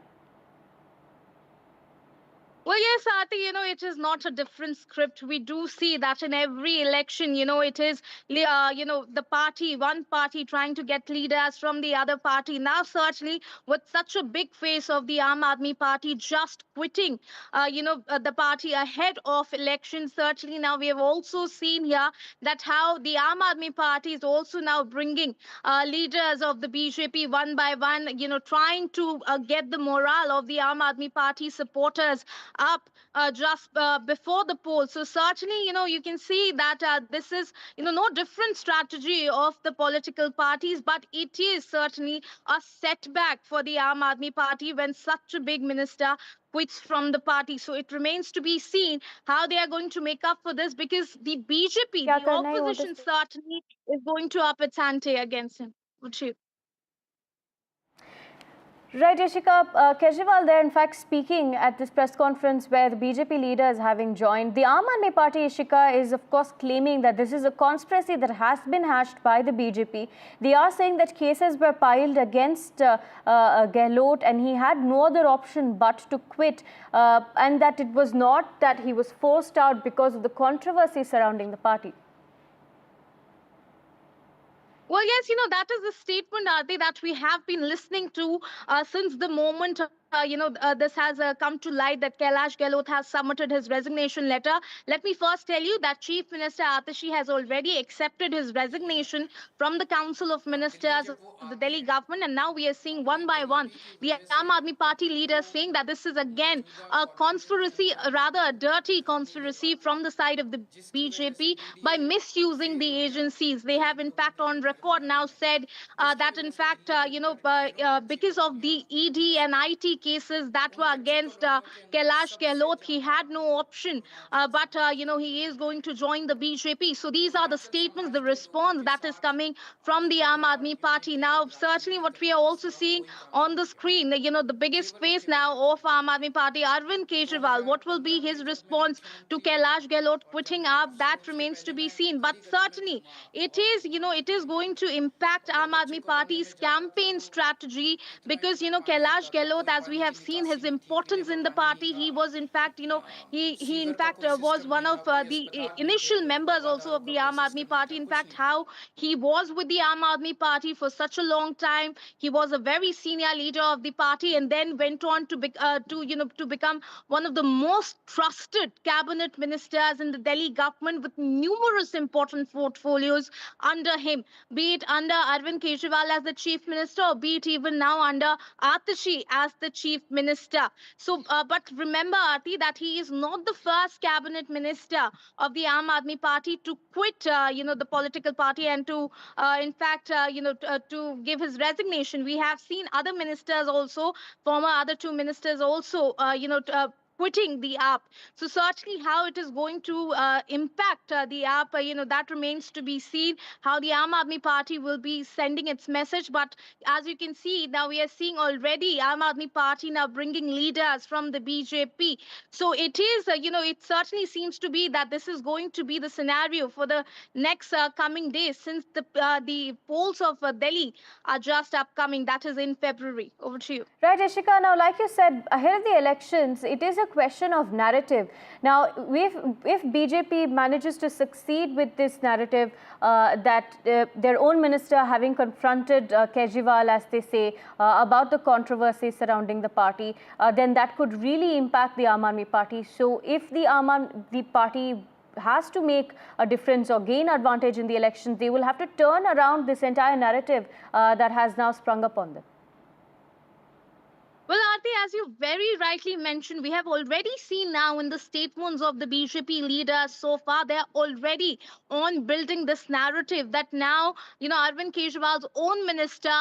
Speaker 12: Well, yes, Aarti, it is not a different script. We do see that in every election, it is, the party, one party trying to get leaders from the other party. Now, certainly, with such a big face of the Aam Aadmi Party just quitting, the party ahead of elections, certainly now we have also seen here that how the Aam Aadmi Party is also now bringing leaders of the BJP one by one, trying to get the morale of the Aam Aadmi Party supporters up just before the polls. So certainly, you can see that this is, no different strategy of the political parties, but it is certainly a setback for the Aam Aadmi Party when such a big minister quits from the party. So it remains to be seen how they are going to make up for this, because the BJP,
Speaker 5: क्या
Speaker 12: the
Speaker 5: करना है, you want to
Speaker 12: opposition, certainly is going to up its ante against him. Would you?
Speaker 5: Right, Yashika. Kejriwal there, in fact, speaking at this press conference where the BJP leaders having joined. The Aam Aadmi Party, Yashika, is of course claiming that this is a conspiracy that has been hashed by the BJP. They are saying that cases were piled against Gehlot and he had no other option but to quit, and that it was not that he was forced out because of the controversy surrounding the party.
Speaker 12: Well, yes, that is the statement, Aarti, that we have been listening to since the moment, this has come to light that Kailash Gehlot has submitted his resignation letter. Let me first tell you that Chief Minister Atashi has already accepted his resignation from the Council of Ministers of the Delhi government. And now we are seeing one by one the Aam Aadmi Party leaders saying that this is again a conspiracy, rather a dirty conspiracy from the side of the BJP by misusing the agencies. They have in fact on record now said that in fact, because of the ED and IT cases that were against Kailash Gehlot, he had no option, but he is going to join the BJP. So these are the statements, the response that is coming from the Aam Aadmi Party. Now, certainly what we are also seeing on the screen, the biggest face now of Aam Aadmi Party, Arvind Kejriwal. What will be his response to Kailash Gehlot quitting up? That remains to be seen. But certainly, it is going to impact Aam Aadmi Party's campaign strategy, because Kailash Gehlot, as we have seen his importance in the party, he was in fact he in fact was one of the initial members also of the Aam Aadmi Party. In fact, how he was with the Aam Aadmi Party for such a long time. He was a very senior leader of the party, and then went on to become one of the most trusted cabinet ministers in the Delhi government, with numerous important portfolios under him, be it under Arvind Kejriwal as the chief minister, or be it even now under Atashi as the chief minister. So, but remember, Aarti, that he is not the first cabinet minister of the Aam Aadmi Party to quit, the political party, and to, in fact, to give his resignation. We have seen other ministers also, former other two ministers also, quitting the app. So certainly how it is going to impact the app, that remains to be seen, how the Aam Aadmi Party will be sending its message. But as you can see, now we are seeing already Aam Aadmi Party now bringing leaders from the BJP. So it is, it certainly seems to be that this is going to be the scenario for the next coming days, since the polls of Delhi are just upcoming. That is in February. Over to you.
Speaker 5: Right, Ishika. Now, like you said, ahead of the elections, it is a question of narrative. Now, if BJP manages to succeed with this narrative that their own minister having confronted Kejriwal, as they say, about the controversy surrounding the party, then that could really impact the Aam Aadmi Party. So, if the Aam Aadmi Party has to make a difference or gain advantage in the elections, they will have to turn around this entire narrative that has now sprung up on them.
Speaker 12: Well, Aarti, as you very rightly mentioned, we have already seen now in the statements of the BJP leaders so far, they're already on building this narrative that now, Arvind Kejriwal's own minister,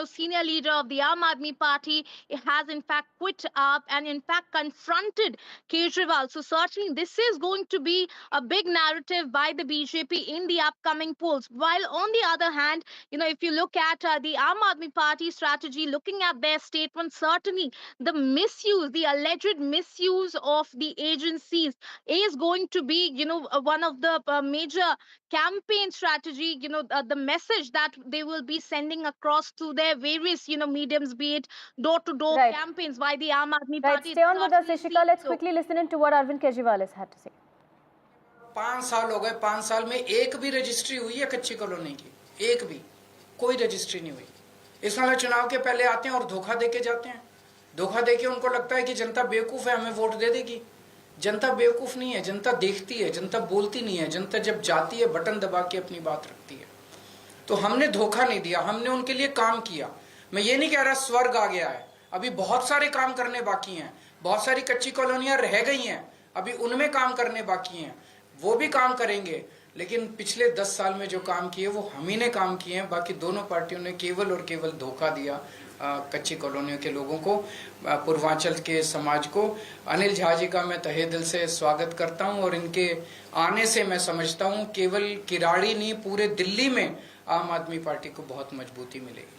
Speaker 12: senior leader of the Aam Aadmi Party, has in fact quit up and in fact confronted Kejriwal. So certainly this is going to be a big narrative by the BJP in the upcoming polls. While on the other hand, if you look at the Aam Aadmi Party strategy, looking at their statement, certainly the misuse, the alleged misuse of the agencies is going to be, one of the major campaign strategy, the message that they will be sending across to their various, mediums, be it door-to-door
Speaker 5: Right.
Speaker 12: campaigns by the Aam Aadmi
Speaker 5: Right,
Speaker 12: Party.
Speaker 5: stay on with us, Ishika. Let's quickly listen in to what Arvind Kejriwal has had to say.
Speaker 13: 5 साल हो गए, 5 साल में एक भी registry हुई है कच्ची कॉलोनी की? एक भी कोई रजिस्ट्री नहीं हुई। इस वाले चुनाव के पहले आते हैं और धोखा देके जाते हैं। धोखा देके उनको लगता है कि जनता बेवकूफ है, हमें वोट दे देगी। जनता बेवकूफ नहीं है, जनता देखती है, जनता बोलती नहीं है। जनता जब जाती है बटन दबा के अपनी बात रखती है। तो हमने धोखा नहीं दिया, हमने उनके लिए काम किया। मैं ये नहीं कह रहा स्वर्ग आ गया है, अभी बहुत सारे काम करने बाकी हैं। बहुत सारी कच्ची कॉलोनियां रह गई हैं, अभी उनमें काम करने बाकी हैं, वो भी काम करेंगे। लेकिन पिछले 10 साल में जो काम किए वो हम ही ने काम किए हैं। बाकी दोनों पार्टियों ने केवल और केवल धोखा दिया कच्ची कॉलोनियों के लोगों को, पूर्वांचल के समाज को। अनिल झा जी का मैं तहे दिल से स्वागत करता हूं और इनके आने से मैं समझता हूं केवल किराड़ी नहीं, पूरे दिल्ली में आम आदमी पार्टी को बहुत मजबूती मिलेगी।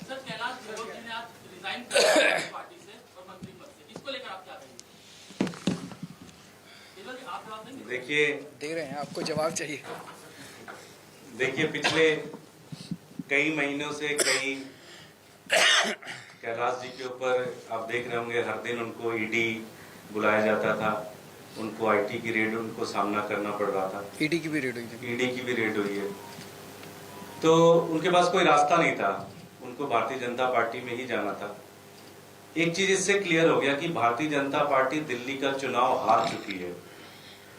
Speaker 14: सर, कैलाश गहलोत जी ने आज रिजाइन किया पार्टी से और मंत्री पद से, इसको लेकर आप क्या कहेंगे?
Speaker 13: देखिए,
Speaker 14: दे रहे हैं, आपको जवाब चाहिए।
Speaker 13: देखिए, पिछले कई महीनों से कैलाश जी के ऊपर आप देख रहे होंगे, हर दिन उनको ईडी बुलाया जाता था, उनको आईटी की रेड उनको सामना करना पड़ रहा था।
Speaker 14: ईडी की भी रेड हुई है।
Speaker 13: ईडी की भी रेड हुई है। तो उनके पास कोई रास्ता नहीं था, उनको भारतीय जनता पार्टी में ही जाना था। एक चीज इससे क्लियर हो गया कि भारतीय जनता पार्टी दिल्ली का चुनाव हार चुकी है।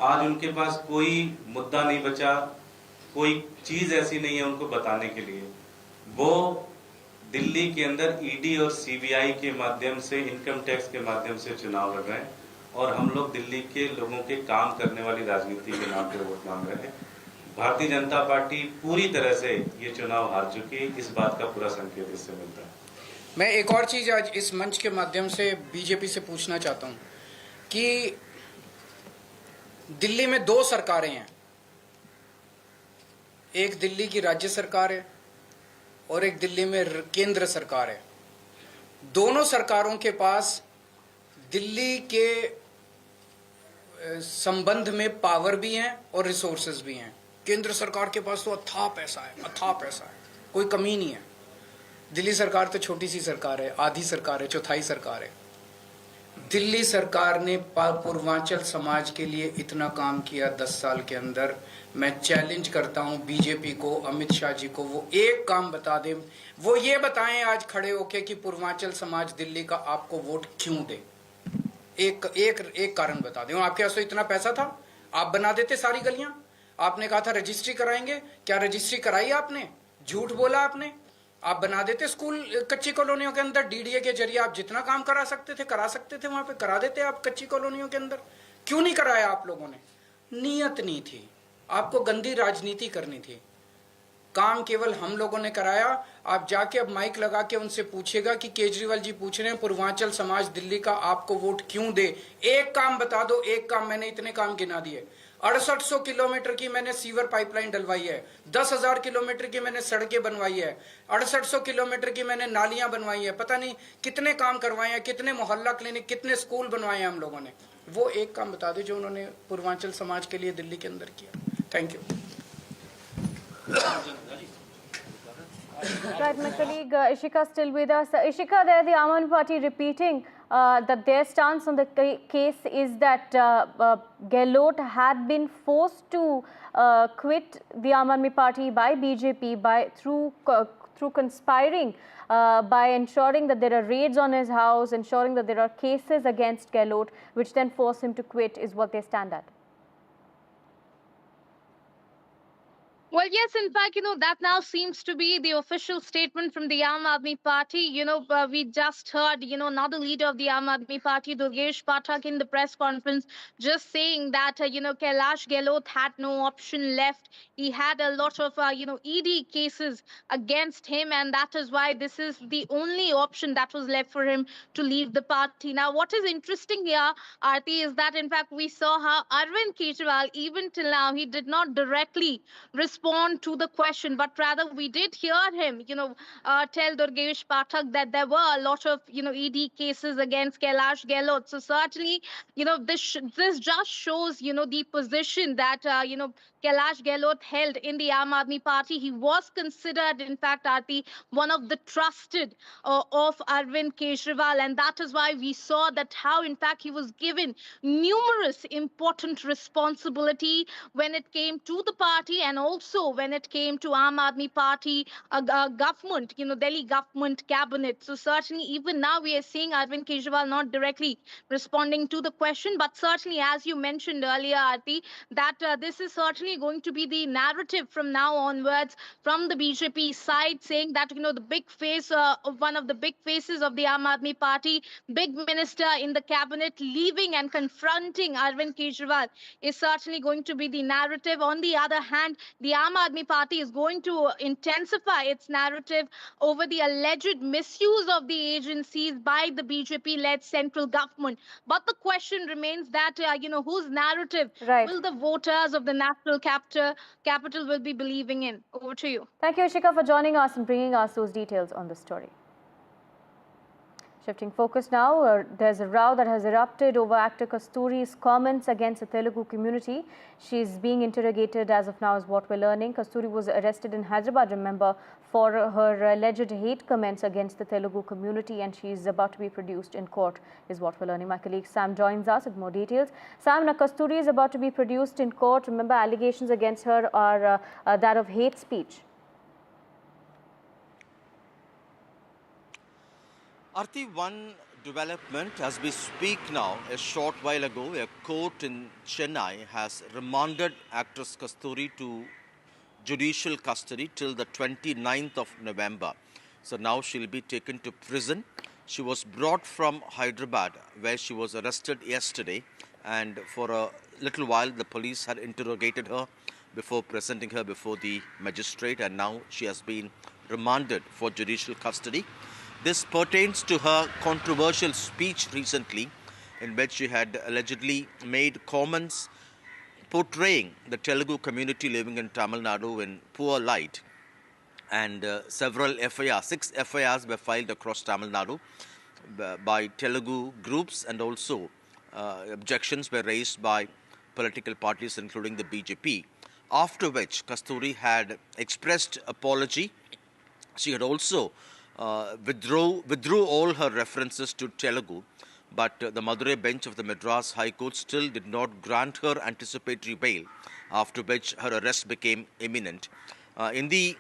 Speaker 13: आज उनके पास कोई मुद्दा नहीं बचा, कोई चीज ऐसी नहीं है उनको बताने के लिए। वो दिल्ली के अंदर ईडी और सीबीआई के माध्यम से, इनकम टैक्स के माध्यम से चुनाव लड़ रहे हैं और हम लोग दिल्ली के लोगों के काम करने वाली राजनीति के नाम पे वोट मांग रहे हैं। भारतीय जनता पार्टी पूरी तरह से ये चुनाव हार चुकी है, इस बात का पूरा संकेत इससे मिलता है।
Speaker 14: मैं एक और चीज आज इस मंच के माध्यम से बीजेपी से पूछना चाहता हूं कि दिल्ली में 2 सरकारें हैं, एक दिल्ली की राज्य सरकार है और एक दिल्ली में केंद्र सरकार है। दोनों सरकारों के पास दिल्ली के संबंध में पावर भी हैं और रिसोर्सेज भी हैं। केंद्र सरकार के पास तो अथाह पैसा है, अथाह पैसा है, कोई कमी नहीं है। दिल्ली सरकार तो छोटी सी सरकार है, आधी सरकार है, चौथाई सरकार है। दिल्ली सरकार ने पूर्वांचल समाज के लिए इतना काम किया 10 साल के अंदर। मैं चैलेंज करता हूं बीजेपी को, अमित शाह जी को, वो एक काम बता दें, वो ये बताएं आज खड़े होके कि पूर्वांचल समाज दिल्ली का आपको वोट क्यों दे। एक कारण बता दें। आपके पास तो इतना पैसा था, आप बना देते सारी गलियां। आपने कहा था रजिस्ट्री कराएंगे, क्या रजिस्ट्री कराई आपने? झूठ बोला आपने। आप बना देते स्कूल कच्ची कॉलोनियों के अंदर, डीडीए के जरिए आप जितना काम करा सकते थे वहां पे करा देते आप कच्ची कॉलोनियों के अंदर। क्यों नहीं कराया आप लोगों ने? नीयत नहीं थी, आपको गंदी राजनीति करनी थी। काम केवल हम लोगों ने कराया। आप जाके अब माइक लगा के उनसे पूछेगा कि केजरीवाल जी पूछ रहे हैं पूर्वांचल समाज दिल्ली का आपको वोट क्यों दे। एक काम बता दो, एक काम। मैंने इतने काम गिना दिए। 6800 किलोमीटर की मैंने सीवर पाइपलाइन डलवाई है, 10,000 किलोमीटर की मैंने सड़कें बनवाई है, 6800 किलोमीटर की मैंने नालियां बनवाई है, पता नहीं कितने काम करवाए हैं, कितने मोहल्ला क्लिनिक, कितने स्कूल बनवाए हैं हम लोगों ने। वो एक काम बता दो जो उन्होंने पूर्वांचल समाज के लिए दिल्ली के अंदर किया। Thank you.
Speaker 5: Right, my colleague Ishika still with us. Ishika, there the Aam Aadmi Party repeating that their stance on the case is that Gehlot had been forced to quit the Aam Aadmi Party by BJP through conspiring by ensuring that there are raids on his house, ensuring that there are cases against Gehlot, which then force him to quit, is what they stand at.
Speaker 12: Well, yes, in fact, that now seems to be the official statement from the Aam Aadmi Party. We just heard, another leader of the Aam Aadmi Party, Durgesh Pathak, in the press conference, just saying that, Kailash Gehlot had no option left. He had a lot of, ED cases against him, and that is why this is the only option that was left for him to leave the party. Now, what is interesting here, Aarti, is that, in fact, we saw how Arvind Kejriwal, even till now, he did not directly respond respond to the question, but rather we did hear him, tell Durgesh Pathak that there were a lot of, ED cases against Kailash Gehlot. So certainly, this just shows, the position that, Kailash Gehlot held in the Aam Aadmi Party. He was considered, in fact, Aarti, one of the trusted of Arvind Kejriwal, and that is why we saw that how, in fact, he was given numerous important responsibility when it came to the party and also when it came to Aam Aadmi Party government, Delhi government cabinet. So certainly even now we are seeing Arvind Kejriwal not directly responding to the question, but certainly as you mentioned earlier, Aarti, that this is certainly going to be the narrative from now onwards from the BJP side, saying that, the big face, one of the big faces of the Aam Aadmi Party, big minister in the cabinet leaving and confronting Arvind Kejriwal is certainly going to be the narrative. On the other hand, the Aam Aadmi Party is going to intensify its narrative over the alleged misuse of the agencies by the BJP-led central government. But the question remains that, whose narrative will the voters of the national capital will be believing in? Over to you.
Speaker 5: Thank you, Ishika, for joining us and bringing us those details on the story. Shifting focus now, there's a row that has erupted over actor Kasturi's comments against the Telugu community. She's being interrogated as of now is what we're learning. Kasturi was arrested in Hyderabad, remember, for her alleged hate comments against the Telugu community, and she's about to be produced in court is what we're learning. My colleague Sam joins us with more details. Sam, now Kasturi is about to be produced in court. Remember, allegations against her are that of hate speech.
Speaker 15: Aarti, one development as we speak now, a short while ago, a court in Chennai has remanded actress Kasturi to judicial custody till the 29th of November. So now she'll be taken to prison. She was brought from Hyderabad, where she was arrested yesterday, and for a little while the police had interrogated her before presenting her before the magistrate, and now she has been remanded for judicial custody. This pertains to her controversial speech recently, in which she had allegedly made comments portraying the Telugu community living in Tamil Nadu in poor light. And several FIRs, 6 FIRs were filed across Tamil Nadu by Telugu groups, and also objections were raised by political parties including the BJP, after which Kasturi had expressed apology. She had also withdrew all her references to Telugu, but the Madurai bench of the Madras High Court still did not grant her anticipatory bail, after which her arrest became imminent. In the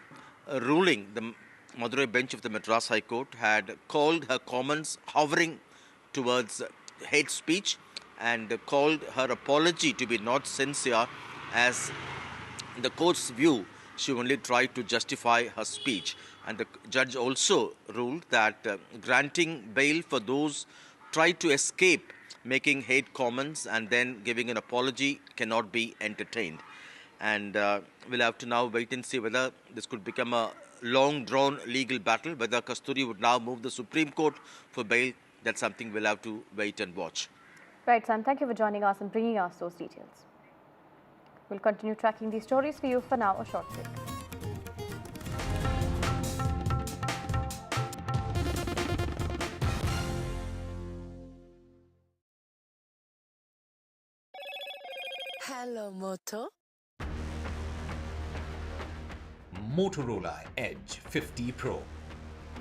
Speaker 15: ruling, the Madurai bench of the Madras High Court had called her comments hovering towards hate speech and called her apology to be not sincere, as in the court's view, she only tried to justify her speech. And the judge also ruled that granting bail for those tried to escape making hate comments and then giving an apology cannot be entertained. And we'll have to now wait and see whether this could become a long-drawn legal battle, whether Kasturi would now move the Supreme Court for bail. That's something we'll have to wait and watch.
Speaker 5: Right, Sam. Thank you for joining us and bringing us those details. We'll continue tracking these stories for you. For now, a short break.
Speaker 18: Hello, Moto.
Speaker 19: Motorola Edge 50 Pro,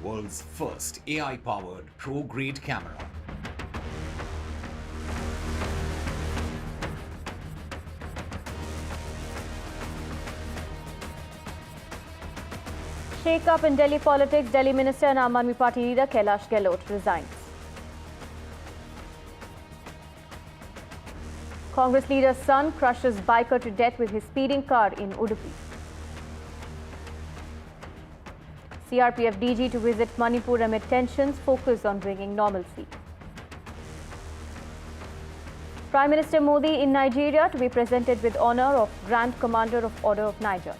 Speaker 19: world's first AI-powered pro-grade camera.
Speaker 5: Shake-up in Delhi politics. Delhi Minister and Aam Aadmi Party leader Kailash Gehlot resigns. Congress leader's son crushes biker to death with his speeding car in Udupi. CRPF DG to visit Manipur amid tensions, focus on bringing normalcy. Prime Minister Modi in Nigeria to be presented with honour of Grand Commander of Order of Niger.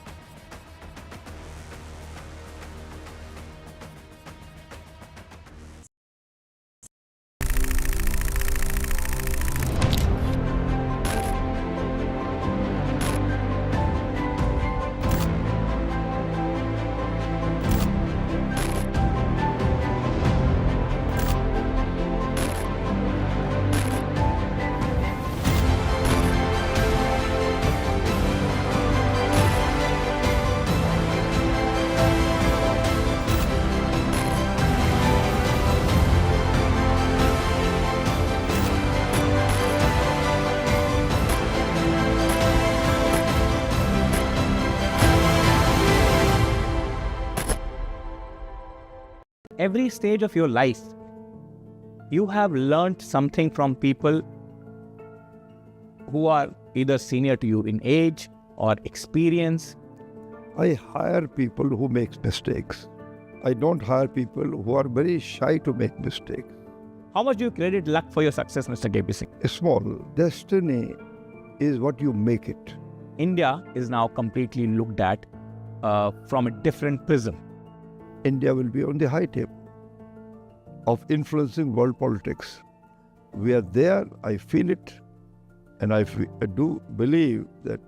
Speaker 2: every stage of your life, you have learned something from people who are either senior to you in age or experience.
Speaker 11: I hire people who make mistakes. I don't hire people who are very shy to make mistakes.
Speaker 2: How much do you credit luck for your success, Mr. KP Singh?
Speaker 11: Small. Destiny is what you make it.
Speaker 2: India is now completely looked at from a different prism.
Speaker 11: India will be on the high table of influencing world politics. We are there, I feel it, and I do believe that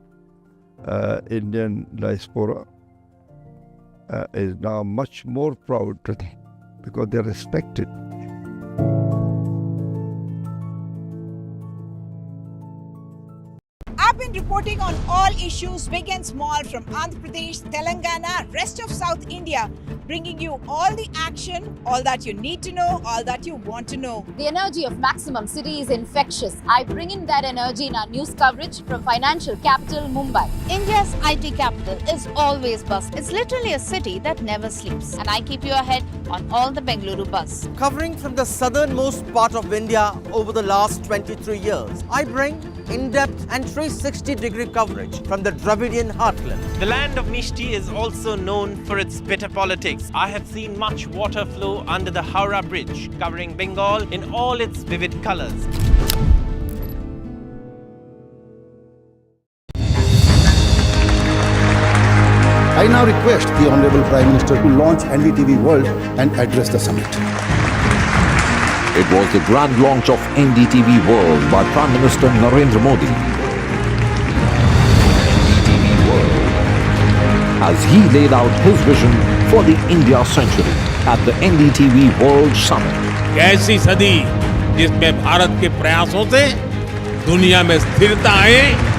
Speaker 11: Indian diaspora is now much more proud because they are respected.
Speaker 20: I've been reporting on all issues, big and small, from Andhra Pradesh, Telangana, rest of South India, bringing you all the action, all that you need to know, all that you want to know.
Speaker 23: The energy of Maximum City is infectious. I bring in that energy in our news coverage from financial capital, Mumbai. India's IT capital is always buzz. It's literally a city that never sleeps. And I keep you ahead on all the Bengaluru buzz.
Speaker 24: Covering from the southernmost part of India over the last 23 years, I bring in-depth and 360-degree coverage from the Dravidian heartland.
Speaker 25: The land of Mishti is also known for its bitter politics. I have seen much water flow under the Howrah Bridge, covering Bengal in all its vivid colors.
Speaker 26: I now request the Honorable Prime Minister to launch NDTV World and address the summit.
Speaker 27: It was the grand launch of NDTV World by Prime Minister Narendra Modi. NDTV World, as he laid out his vision for the India century at the NDTV World Summit.
Speaker 21: ऐसी सदी जिसमें भारत के प्रयासों से दुनिया में स्थिरता आए.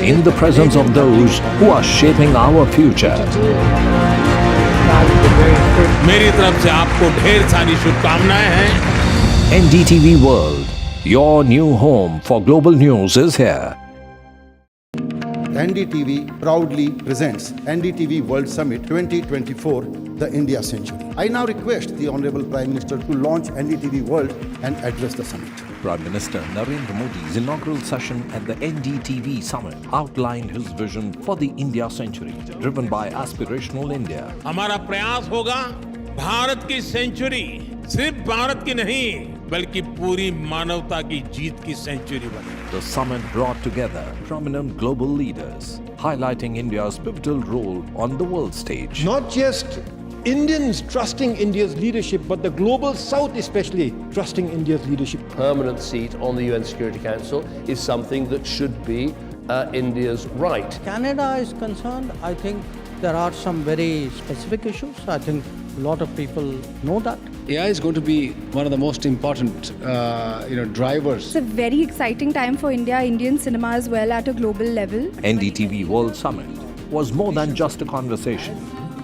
Speaker 27: In the presence of those who are shaping our future.
Speaker 21: मेरी तरफ से आपको ढेर सारी शुभकामनाएं हैं.
Speaker 27: NDTV World, your new home for global news is here.
Speaker 26: NDTV proudly presents NDTV World Summit 2024, the India Century. I now request the Honorable Prime Minister to launch NDTV World and address the summit.
Speaker 27: Prime Minister Narendra Modi's inaugural session at the NDTV Summit outlined his vision for the India Century, driven by aspirational India.
Speaker 21: हमारा प्रयास होगा भारत की century सिर्फ भारत की नहीं बल्कि पूरी मानवता की जीत की सेंचुरी बने.
Speaker 27: The summit brought together prominent global leaders, highlighting India's pivotal role on the world stage.
Speaker 28: Not just Indians trusting India's leadership, but the global South especially trusting India's leadership.
Speaker 30: Permanent seat on the UN Security Council is something that should be India's right.
Speaker 29: Canada is concerned, I think there are some very specific issues. I think a lot of people know that.
Speaker 31: AI is going to be one of the most important, drivers.
Speaker 32: It's a very exciting time for India, Indian cinema as well at a global level.
Speaker 27: NDTV World Summit was more than just a conversation.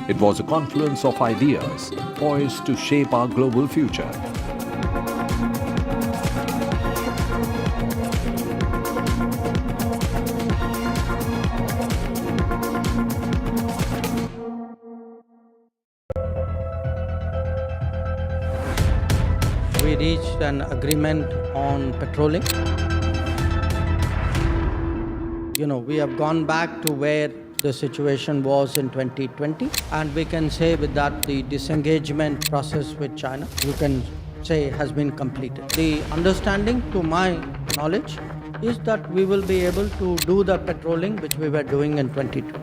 Speaker 27: It was a confluence of ideas poised to shape our global future.
Speaker 29: We reached an agreement on petroling. We have gone back to where the situation was in 2020, and we can say with that the disengagement process with China, you can say, has been completed. The understanding, to my knowledge, is that we will be able to do the petroling which we were doing in 2020.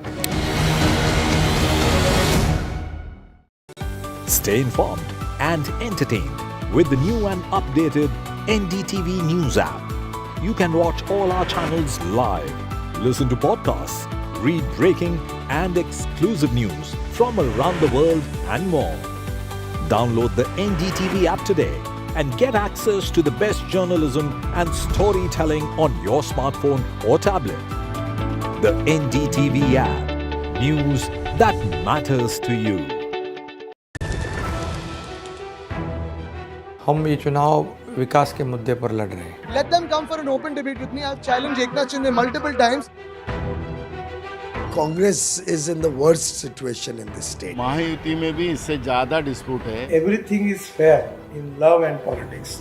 Speaker 27: Stay informed and entertained with the new and updated NDTV News app. You can watch all our channels live, listen to podcasts, read breaking and exclusive news from around the world and more. Download the NDTV app today and get access to the best journalism and storytelling on your smartphone or tablet. The NDTV app. News that matters to you.
Speaker 33: हम ये चुनाव विकास के मुद्दे पर लड़ रहे हैं.
Speaker 34: Let them come for an open debate with me. I've challenged Eknath Shinde multiple times.
Speaker 1: Congress is in the worst situation in this state.
Speaker 3: Mahayuti में भी इससे ज़्यादा डिस्प्यूट है.
Speaker 4: Everything is fair in love and politics.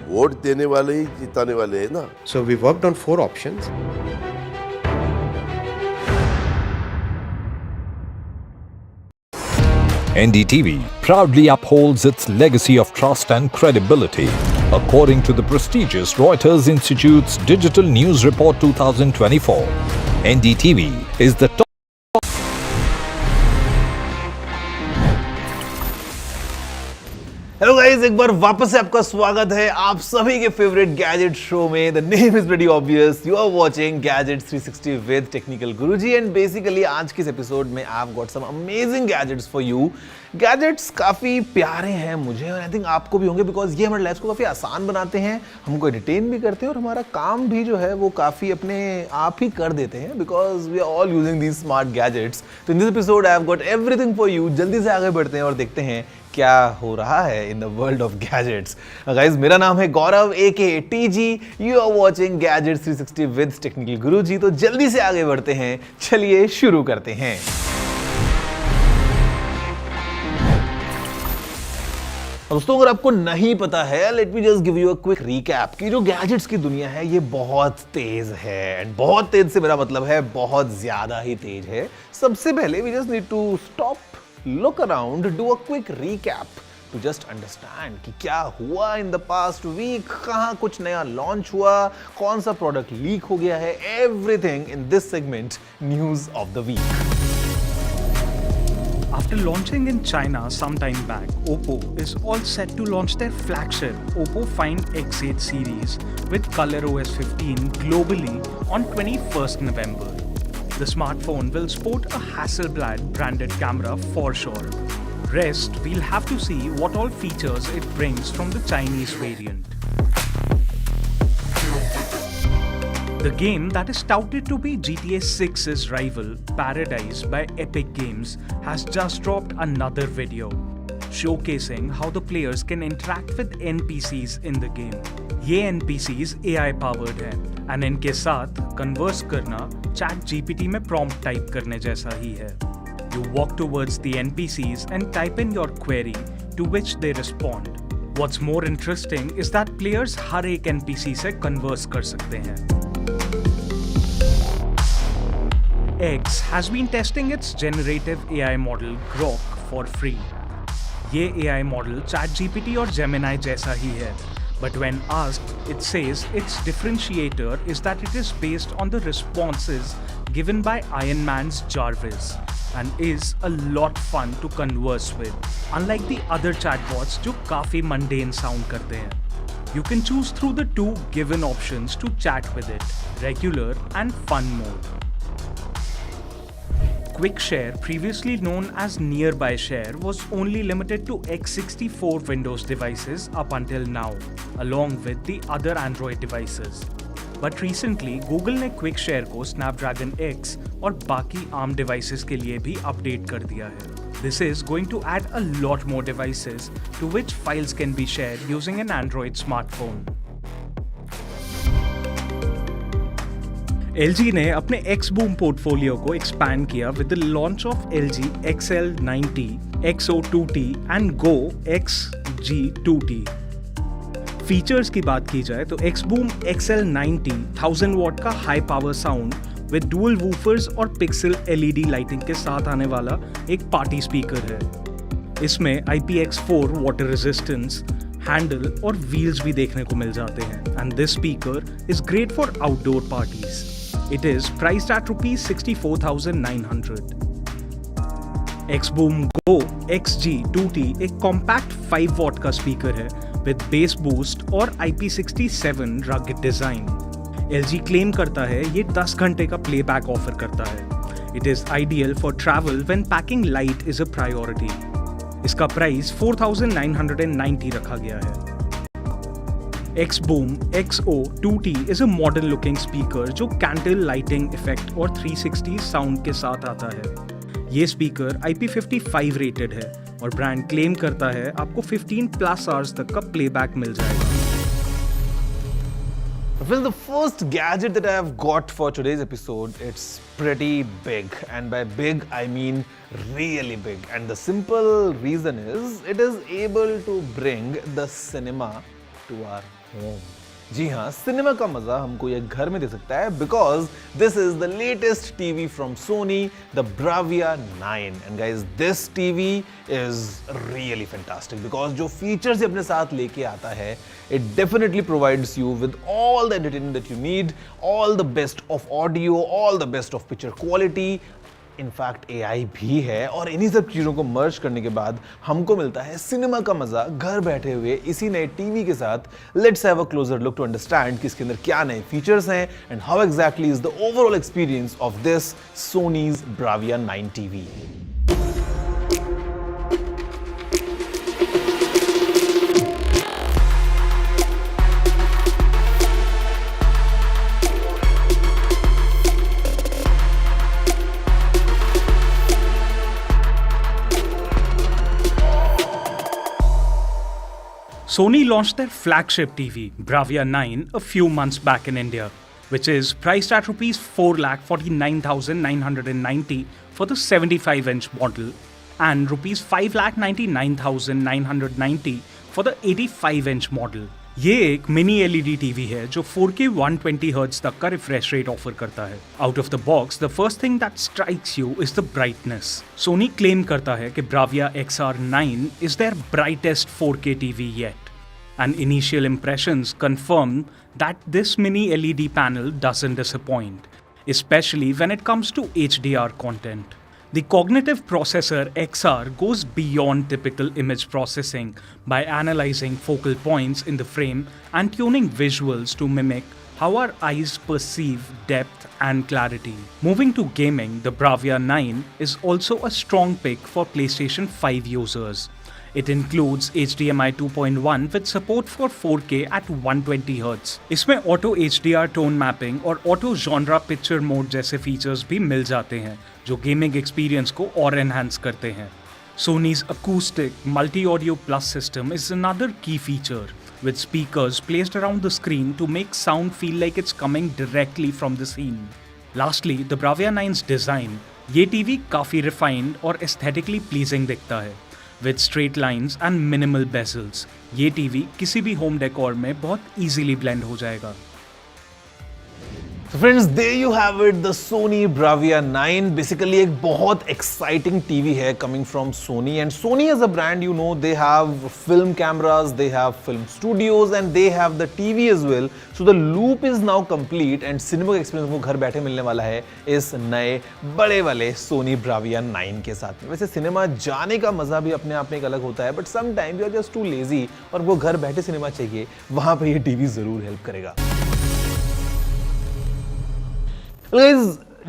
Speaker 6: Vote देने वाले ही जिताने वाले हैं ना.
Speaker 7: So we worked on 4 options.
Speaker 27: NDTV proudly upholds its legacy of trust and credibility. According to the prestigious Reuters Institute's Digital News Report 2024, NDTV is the top.
Speaker 8: Hello guys, एक बार वापस से आपका स्वागत है आप सभी के फेवरेट गैजेट शो में. The name is pretty obvious. You are watching gadgets 360 with technical Guruji. And basically आज के इस एपिसोड में I have got some amazing gadgets for you. Gadgets काफ़ी प्यारे हैं मुझे और आई थिंक आपको भी होंगे, बिकॉज ये हमारे लाइफ को काफ़ी आसान बनाते हैं, हमको एंटरटेन भी करते हैं और हमारा काम भी जो है वो काफ़ी अपने आप ही कर देते हैं, because we are all using these smart gadgets. तो in this episode I have got everything for you. जल्दी से आगे बढ़ते हैं और देखते हैं क्या हो रहा है in the world of gadgets. Guys, मेरा नाम है Gaurav AK TG. You are watching gadgets 360 with technical Guruji. तो जल्दी से आगे बढ़ते हैं, चलिए शुरू करते हैं. दोस्तों, अगर आपको नहीं पता है, let me just give you a quick recap कि जो गैजेट्स की दुनिया है ये बहुत तेज है. एंड बहुत तेज से मेरा मतलब है बहुत ज्यादा ही तेज है. सबसे पहले we just need to stop, look around, do a quick recap to just understand कि क्या हुआ in the past week, कहाँ कुछ नया लॉन्च हुआ, कौन सा प्रोडक्ट लीक हो गया है. Everything in this segment news of the week.
Speaker 9: After launching in China some time back, Oppo is all set to launch their flagship Oppo Find X8 series with ColorOS 15 globally on 21st November. The smartphone will sport a Hasselblad branded camera for sure. Rest, we'll have to see what all features it brings from the Chinese variant. The game that is touted to be GTA 6's rival, Paradise by Epic Games, has just dropped another video showcasing how the players can interact with NPCs in the game. ये NPCs AI powered हैं and इनके साथ converse करना chat GPT में prompt type करने जैसा ही है. You walk towards the NPCs and type in your query, to which they respond. What's more interesting is that players हर एक NPC से converse कर सकते हैं. X has been testing its generative AI model Grok for free. ये AI model ChatGPT और Gemini जैसा ही है. But when asked, it says its differentiator is that it is based on the responses given by Iron Man's Jarvis and is a lot fun to converse with, unlike the other chatbots जो काफी mundane sound करते हैं. You can choose through the 2 given options to chat with it, regular and fun mode. Quick Share, previously known as Nearby Share, was only limited to x64 Windows devices up until now, along with the other Android devices. But recently, Google ने Quick Share को Snapdragon X और बाकी ARM devices के लिए भी update कर दिया है. This is going to add a lot more devices to which files can be shared using an Android smartphone. LG ने अपने X-Boom पोर्टफोलियो को एक्सपैंड किया with the launch of LG XL90, XO2T and Go XG2T. Features की बात की जाए तो X-Boom XL90 1000 what का high power sound with dual woofers और पिक्सल LED लाइटिंग के साथ आने वाला एक पार्टी स्पीकर है. इसमें IPX4 वाटर रेजिस्टेंस, हैंडल और व्हील्स भी देखने को मिल जाते हैं. And this speaker is great for outdoor parties. It is priced at rupees 64,900. X-Boom Go XG2T एक कॉम्पैक्ट 5 वॉट का स्पीकर है विद बेस बूस्ट और IP67 rugged design. LG claim करता है ये 10 घंटे का प्लेबैक ऑफर करता है. It is ideal for travel when packing light is a priority. इसका प्राइस 4,990 रखा गया है. X-Boom XO2T is a modern looking speaker जो कैंडल लाइटिंग इफेक्ट और 360 साउंड के साथ आता है. ये स्पीकर IP55 रेटेड है और ब्रांड क्लेम करता है आपको 15+ आवर्स तक का प्लेबैक मिल जाएगा.
Speaker 8: Well, the first gadget that I have got for today's episode, it's pretty big, and by big I mean really big, and the simple reason is it is able to bring the cinema to our home. जी हाँ, cinema का मजा हमको ये घर में दे सकता है because this is the latest TV from Sony, the Bravia 9. And guys, this TV is really fantastic because जो features ये अपने साथ लेके आता है, it definitely provides you with all the entertainment that you need, all the best of audio, all the best of picture quality. In fact AI भी है और इन्हीं सब चीज़ों को मर्ज करने के बाद हमको मिलता है सिनेमा का मजा घर बैठे हुए इसी नए टीवी के साथ. Let's have a closer look to understand कि इसके अंदर क्या नए फीचर्स हैं and how exactly is the overall experience of this Sony's Bravia 9 TV.
Speaker 9: Sony launched their flagship TV, Bravia 9, a few months back in India, which is priced at Rs 4,49,990 for the 75-inch model and Rs 5,99,990 for the 85-inch model. ये एक mini LED TV है जो 4K 120Hz तक का refresh rate offer करता है. Out of the box, the first thing that strikes you is the brightness. Sony claim करता है कि Bravia XR9 is there brightest 4K TV yet. And initial impressions confirm that this mini LED panel doesn't disappoint, especially when it comes to HDR content. The cognitive processor XR goes beyond typical image processing by analyzing focal points in the frame and tuning visuals to mimic how our eyes perceive depth and clarity. Moving to gaming, the Bravia 9 is also a strong pick for PlayStation 5 users. It includes HDMI 2.1 with support for 4K at 120Hz. इसमें auto HDR tone mapping और auto genre picture mode जैसे features भी मिल जाते हैं जो gaming experience को और enhance करते हैं. Sony's acoustic multi-audio plus system is another key feature, with speakers placed around the screen to make sound feel like it's coming directly from the scene. Lastly, the Bravia 9's design. ये TV काफी refined और aesthetically pleasing दिखता है. With straight lines and minimal bezels, ये TV किसी भी home decor में बहुत easily blend हो जाएगा.
Speaker 8: So friends, there you have it, the Sony Bravia 9. Basically एक बहुत exciting TV है coming from Sony, and Sony as a brand, you know, they have film cameras, they have film studios, and they have the TV as well. So the loop is now complete, and cinema experience को घर बैठे मिलने वाला है इस नए बड़े वाले Sony Bravia 9 के साथ. वैसे सिनेमा जाने का मजा भी अपने आप में एक अलग होता है, but sometimes you are just too lazy और वो घर बैठे सिनेमा चाहिए, वहाँ पे ये TV जरूर हेल्प करेगा. Guys,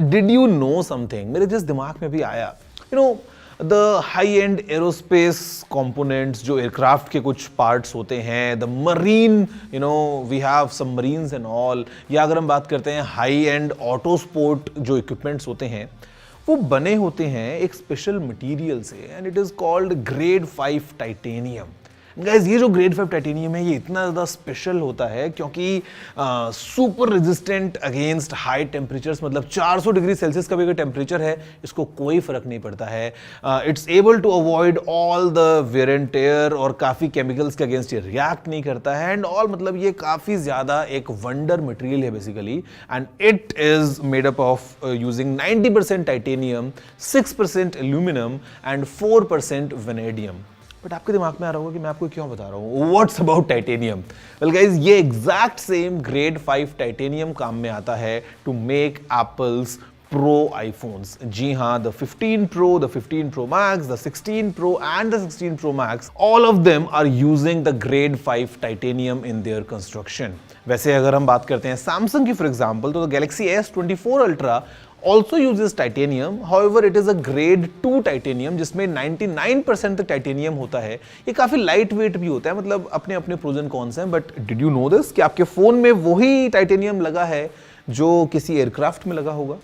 Speaker 8: did you know something? मेरे जिस दिमाग में भी आया, you know, the high-end aerospace components जो aircraft के कुछ parts होते हैं, the marine, you know, we have submarines and all, या अगर हम बात करते हैं high-end auto sport जो equipments होते हैं, वो बने होते हैं एक special material से, and it is called grade 5 titanium. Guys ये जो ग्रेड 5 टाइटेनियम है ये इतना ज़्यादा स्पेशल होता है क्योंकि super resistant against high temperatures, मतलब 400 डिग्री सेल्सियस का भी अगर टेम्परेचर है इसको कोई फर्क नहीं पड़ता है. It's able to avoid all the wear and tear और काफ़ी केमिकल्स के अगेंस्ट ये रिएक्ट नहीं करता है एंड ऑल. मतलब ये काफ़ी ज़्यादा एक वंडर मटेरियल है basically, and it is made up of using 90% titanium, 6% aluminium and 4% vanadium. But आपके दिमाग में आ रहा होगा कि मैं आपको क्यों बता रहा हूँ, what's about titanium. Well guys, ये एग्जैक्ट सेम ग्रेड 5 टाइटेनियम काम में आता है to make Apple's pro iPhones. जी हाँ, the 15 Pro, the 15 Pro Max, the 16 Pro and the 16 Pro Max, all of them are using the grade 5 titanium in their construction. वैसे अगर हम बात करते हैं सैमसंग की फॉर एग्जाम्पल, तो Galaxy S24 Ultra also uses titanium. However, it is a grade 2 titanium जिसमें 99% तक titanium होता है. ये काफ़ी लाइट वेट भी होता है, मतलब अपने अपने प्रोज एंड कॉन्स हैं. But did you know this कि आपके फ़ोन में वही टाइटेनियम लगा है जो किसी एयरक्राफ्ट में लगा होगा?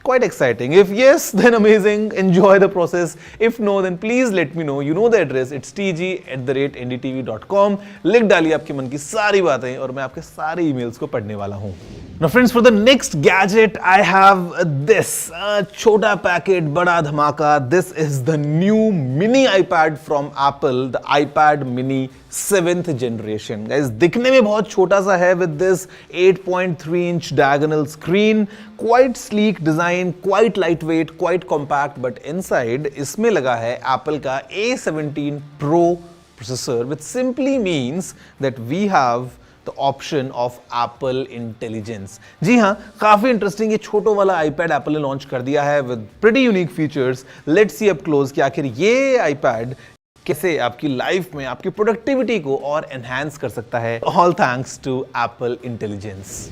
Speaker 8: Quite exciting. If yes, then amazing. Enjoy the process. If no, then please let me know. You know the address. It's tg@ndtv.com. लिख डालिए आपके मन की सारी बातें और मैं आपके सारे emails को पढ़ने वाला हूँ. Now friends, for the next gadget, I have this. छोटा पैकेट, बड़ा धमाका. This is the new mini iPad from Apple, the iPad mini 7th generation. Guys, दिखने में बहुत छोटा सा है with this 8.3-inch diagonal screen. Quite sleek design, quite lightweight, quite compact, but inside इसमें लगा है Apple का A17 Pro processor, which simply means that we have the option of Apple Intelligence. जी हाँ, काफी इंटरेस्टिंग ये छोटो वाला iPad Apple ने लॉन्च कर दिया है with pretty unique features. Let's see up close कि आखिर ये iPad कैसे आपकी लाइफ में आपकी प्रोडक्टिविटी को और एनहांस कर सकता है. All thanks to Apple Intelligence.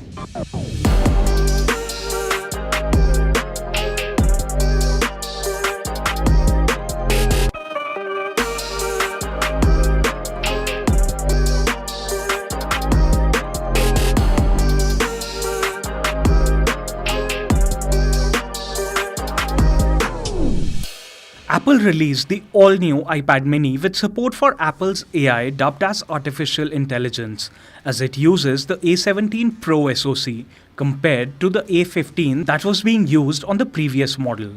Speaker 9: Apple released the all-new iPad mini with support for Apple's AI dubbed as artificial intelligence, as it uses the A17 Pro SoC compared to the A15 that was being used on the previous model.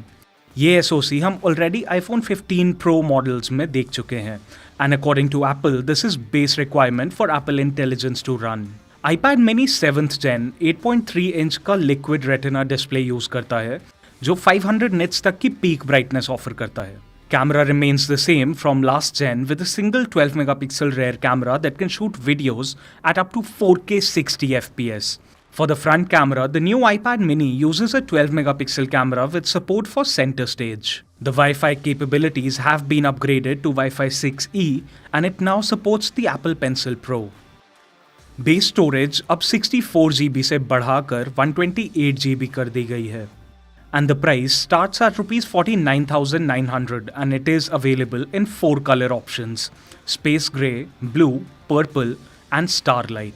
Speaker 9: ये SoC हम already iPhone 15 Pro models में देख चुके हैं, and according to Apple, this is base requirement for Apple Intelligence to run. iPad mini 7th Gen 8.3-inch का liquid retina display use करता है, जो 500 nits तक की peak brightness ऑफर करता है. Camera remains the same from last gen with a single 12 megapixel rear camera that can shoot videos at up to 4K 60 FPS. For the front camera, the new iPad mini uses a 12 megapixel camera with support for center stage. The Wi-Fi capabilities have been upgraded to Wi-Fi 6E and it now supports the Apple Pencil Pro. Base storage अब 64GB से बढ़ाकर 128GB कर दी गई है. And the price starts at Rs 49,900 and it is available in 4 color options: space grey, blue, purple and starlight.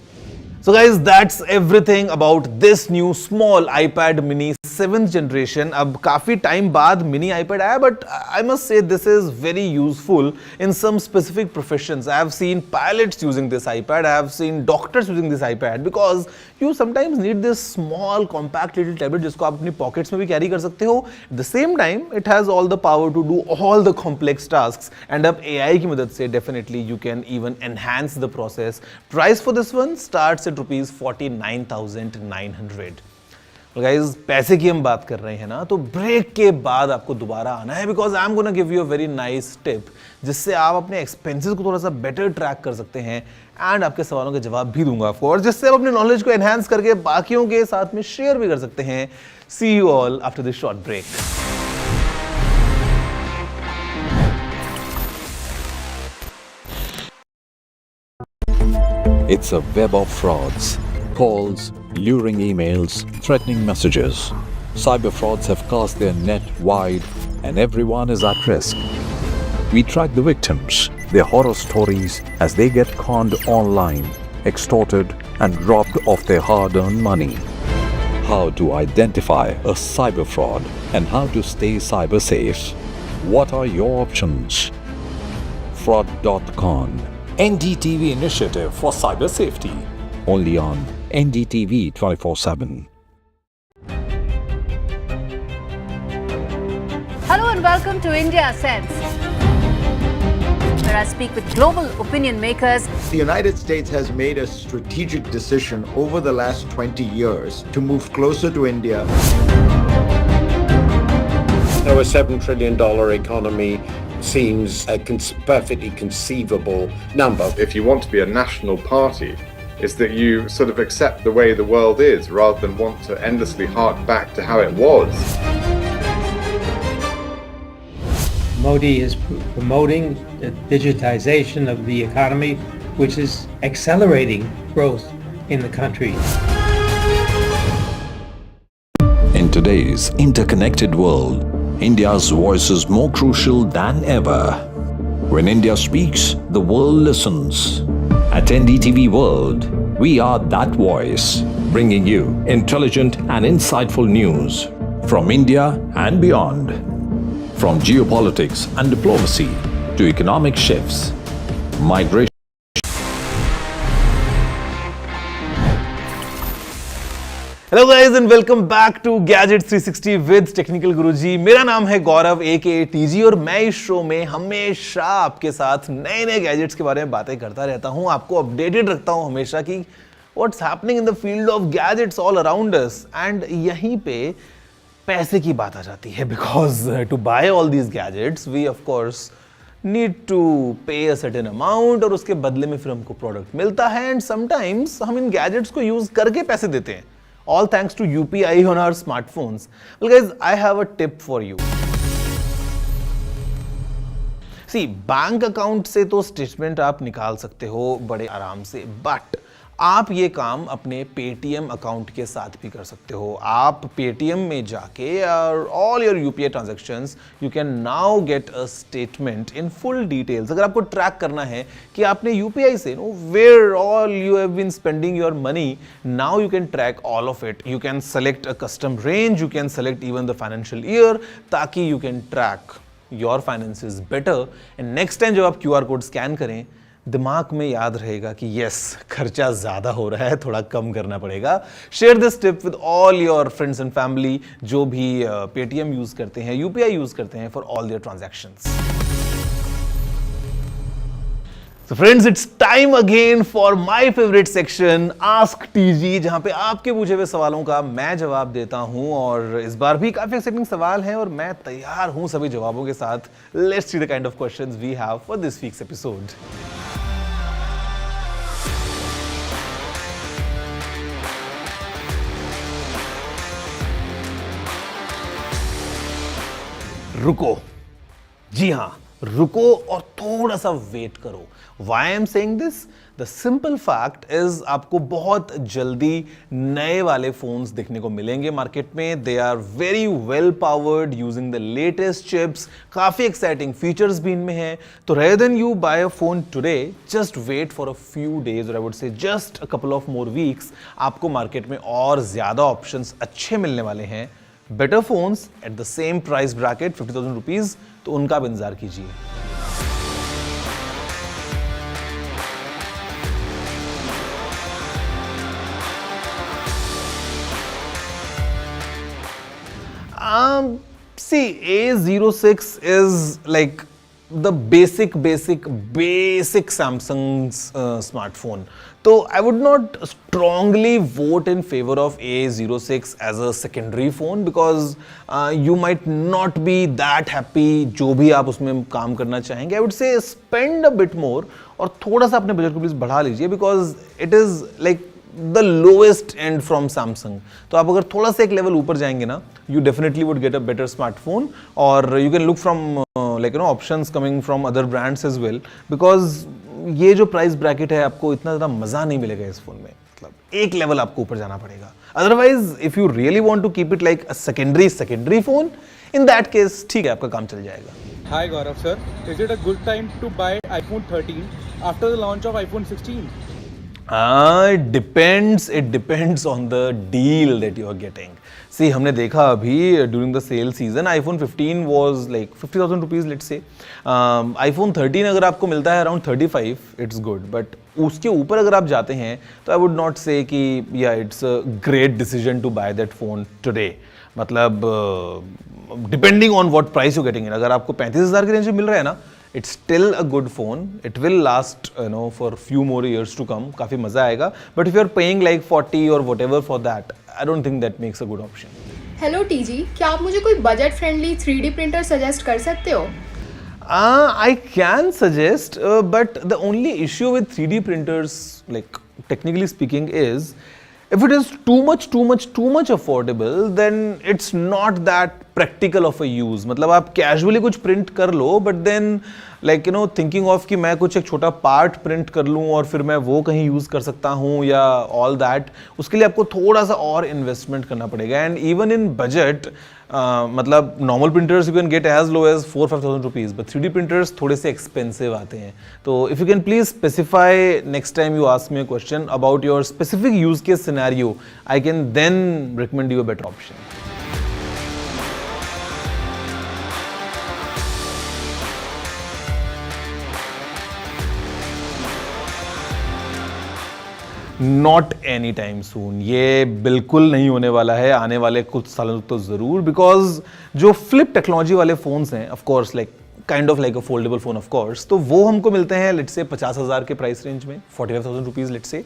Speaker 8: So guys, that's everything about this new small iPad mini 7th generation. अब काफी time बाद mini iPad आया, but I must say this is very useful in some specific professions. I have seen pilots using this iPad. I have seen doctors using this iPad because you sometimes need this small compact little tablet जिसको आप अपनी pockets में भी carry कर सकते हो. At the same time, it has all the power to do all the complex tasks. And अब AI की मदद से definitely you can even enhance the process. Price for this one starts at Rs 49,900. Well guys, पैसे की हम बात कर रहे हैं ना, तो ब्रेक के बाद आपको दोबारा आना है because I'm gonna give you a very nice tip जिससे आप अपने expenses को थोड़ा सा better track कर सकते हैं and आपके सवालों के जवाब भी दूंगा of course, जिससे आप अपने knowledge को enhance करके बाकियों के साथ में share भी कर सकते हैं. See you all after this short break.
Speaker 27: It's a web of frauds, calls, luring emails, threatening messages. Cyber frauds have cast their net wide and everyone is at risk. We track the victims, their horror stories as they get conned online, extorted and robbed of their hard-earned money. How to identify a cyber fraud and how to stay cyber safe. What are your options? Fraud.con. NDTV initiative for cyber safety. Only on NDTV 24/7.
Speaker 23: Hello and welcome to India Sense, where I speak with global opinion makers.
Speaker 2: The United States has made a strategic decision over the last 20 years to move closer to India.
Speaker 5: So a $7 trillion economy seems a perfectly conceivable number.
Speaker 10: If you want to be a national party, it's that you sort of accept the way the world is rather than want to endlessly hark back to how it was.
Speaker 4: Modi is promoting the digitization of the economy, which is accelerating growth in the country.
Speaker 27: In today's interconnected world, India's voice is more crucial than ever. When India speaks, the world listens. At NDTV World, we are that voice, bringing you intelligent and insightful news, from India and beyond. From geopolitics and diplomacy to economic shifts, migration.
Speaker 8: Hello guys and welcome back to gadget 360 with technical Guruji. मेरा नाम है गौरव एके TG और मैं इस show में हमेशा आपके साथ नए नए गैजेट्स के बारे में बातें करता रहता हूं, आपको अपडेटेड रखता हूं हमेशा कि what's happening in the field of gadgets all around us. And यहीं पे पैसे की बात आ जाती है, because to buy all these gadgets we of course need to pay a certain amount और उसके बदले में फिर हमको प्रोडक्ट मिलता है एंड समटाइम्स हम इन गैजेट्स को यूज करके पैसे देते हैं, all thanks to UPI on our smartphones. Well guys, I have a tip for you. See, bank account से तो स्टेटमेंट आप निकाल सकते हो बड़े आराम से, बट आप ये काम अपने पेटीएम अकाउंट के साथ भी कर सकते हो। आप पेटीएम में जाके all your UPI transactions you can now get a statement in full details. अगर आपको ट्रैक करना है कि आपने यूपीआई से where all you have been spending your money, now you can track all of it. You can select a custom range, you can select even the financial year, ताकि you can track your finances better. And next time जब आप QR code scan करें, दिमाग में याद रहेगा कि yes, खर्चा ज्यादा हो रहा है, थोड़ा कम करना पड़ेगा। Share this tip with all your friends and family जो भी पेटीएम यूज करते हैं, यूपीआई यूज करते हैं for all their transactions. So friends, it's time again for my favorite section, Ask TG, जहां पे आपके पूछे हुए सवालों का मैं जवाब देता हूं। और इस बार भी काफी एक्साइटिंग सवाल हैं और मैं तैयार हूं सभी जवाबों के साथ। Let's see the kind of questions we have for this week's episode. रुको, जी हां, रुको और थोड़ा सा वेट करो। Why I am saying this? The simple fact is आपको बहुत जल्दी नए वाले फोन्स देखने को मिलेंगे मार्केट में। They are very well powered using the latest chips, काफी एक्साइटिंग फीचर्स भी इनमें हैं। तो rather than you buy a phone today, just wait for a few days or I would say just a couple of more weeks, आपको market में और ज्यादा options अच्छे मिलने वाले हैं। Better phones at the same price bracket 50,000 rupees, तो उनका भी इंतजार कीजिए। See, A06 is like the basic Samsung's smartphone. So I would not strongly vote in favor of A06 as a secondary phone because you might not be that happy जो भी आप उसमें काम करना चाहेंगे। I would say spend a bit more और थोड़ा सा अपने बजट को प्लीज बढ़ा लीजिए because it is like the lowest end from Samsung. तो आप अगर थोड़ा सा एक लेवल ऊपर जाएंगे ना, you definitely would get a better smartphone और you can look from like you know options coming from other brands as well because ये जो प्राइस ब्रैकेट है आपको इतना ज़्यादा मजा नहीं मिलेगा इस फोन में। मतलब एक लेवल आपको ऊपर जाना पड़ेगा। Otherwise if you really want to keep it like a secondary phone, in that case ठीक है, आपका काम चल जाएगा।
Speaker 9: Hi Gaurav sir, is it a good time to buy iPhone 13 after the launch of iPhone 16?
Speaker 8: It depends on the deal that you are getting. See, हमने देखा अभी during the sale season iPhone 15 was like 50,000 rupees let's say. iPhone 13 अगर आपको मिलता है around 35, it's good. But उसके ऊपर अगर आप जाते हैं तो I would not say कि yeah it's a great decision to buy that phone today. मतलब depending on what price you're getting in. अगर आपको 35,000 के रेंज में मिल रहा है ना, it's still a good phone. It will last for few more years to come. काफी मजा आएगा. But if you're paying like 40 or whatever for that, I don't think that makes a good option.
Speaker 11: Hello TG, क्या आप मुझे कोई budget friendly 3D printer suggest कर सकते हो?
Speaker 8: I can suggest, but the only issue with 3D printers, like technically speaking, is if it is too much affordable, then it's not that practical of a use. मतलब आप casually कुछ print कर लो, but then like thinking of कि मैं कुछ एक छोटा part print कर लूँ और फिर मैं वो कहीं use कर सकता हूँ या all that, उसके लिए आपको थोड़ा सा और investment करना पड़ेगा। And even in budget, मतलब normal printers you can get as low as 4-5,000 rupees, but 3D printers थोड़े से expensive आते हैं। तो if you can please specify next time you ask me a question about your specific use case scenario, I can then recommend you a better option. Not any time soon, ये बिल्कुल नहीं होने वाला है आने वाले कुछ सालों तो ज़रूर, बिकॉज जो फ्लिप टेक्नोलॉजी वाले फ़ोन्स हैं, of course like kind of like a foldable phone off course, तो वो हमको मिलते हैं लेट्स से 50,000 के प्राइस रेंज में, 45,000 रुपीज़ लेट्स से,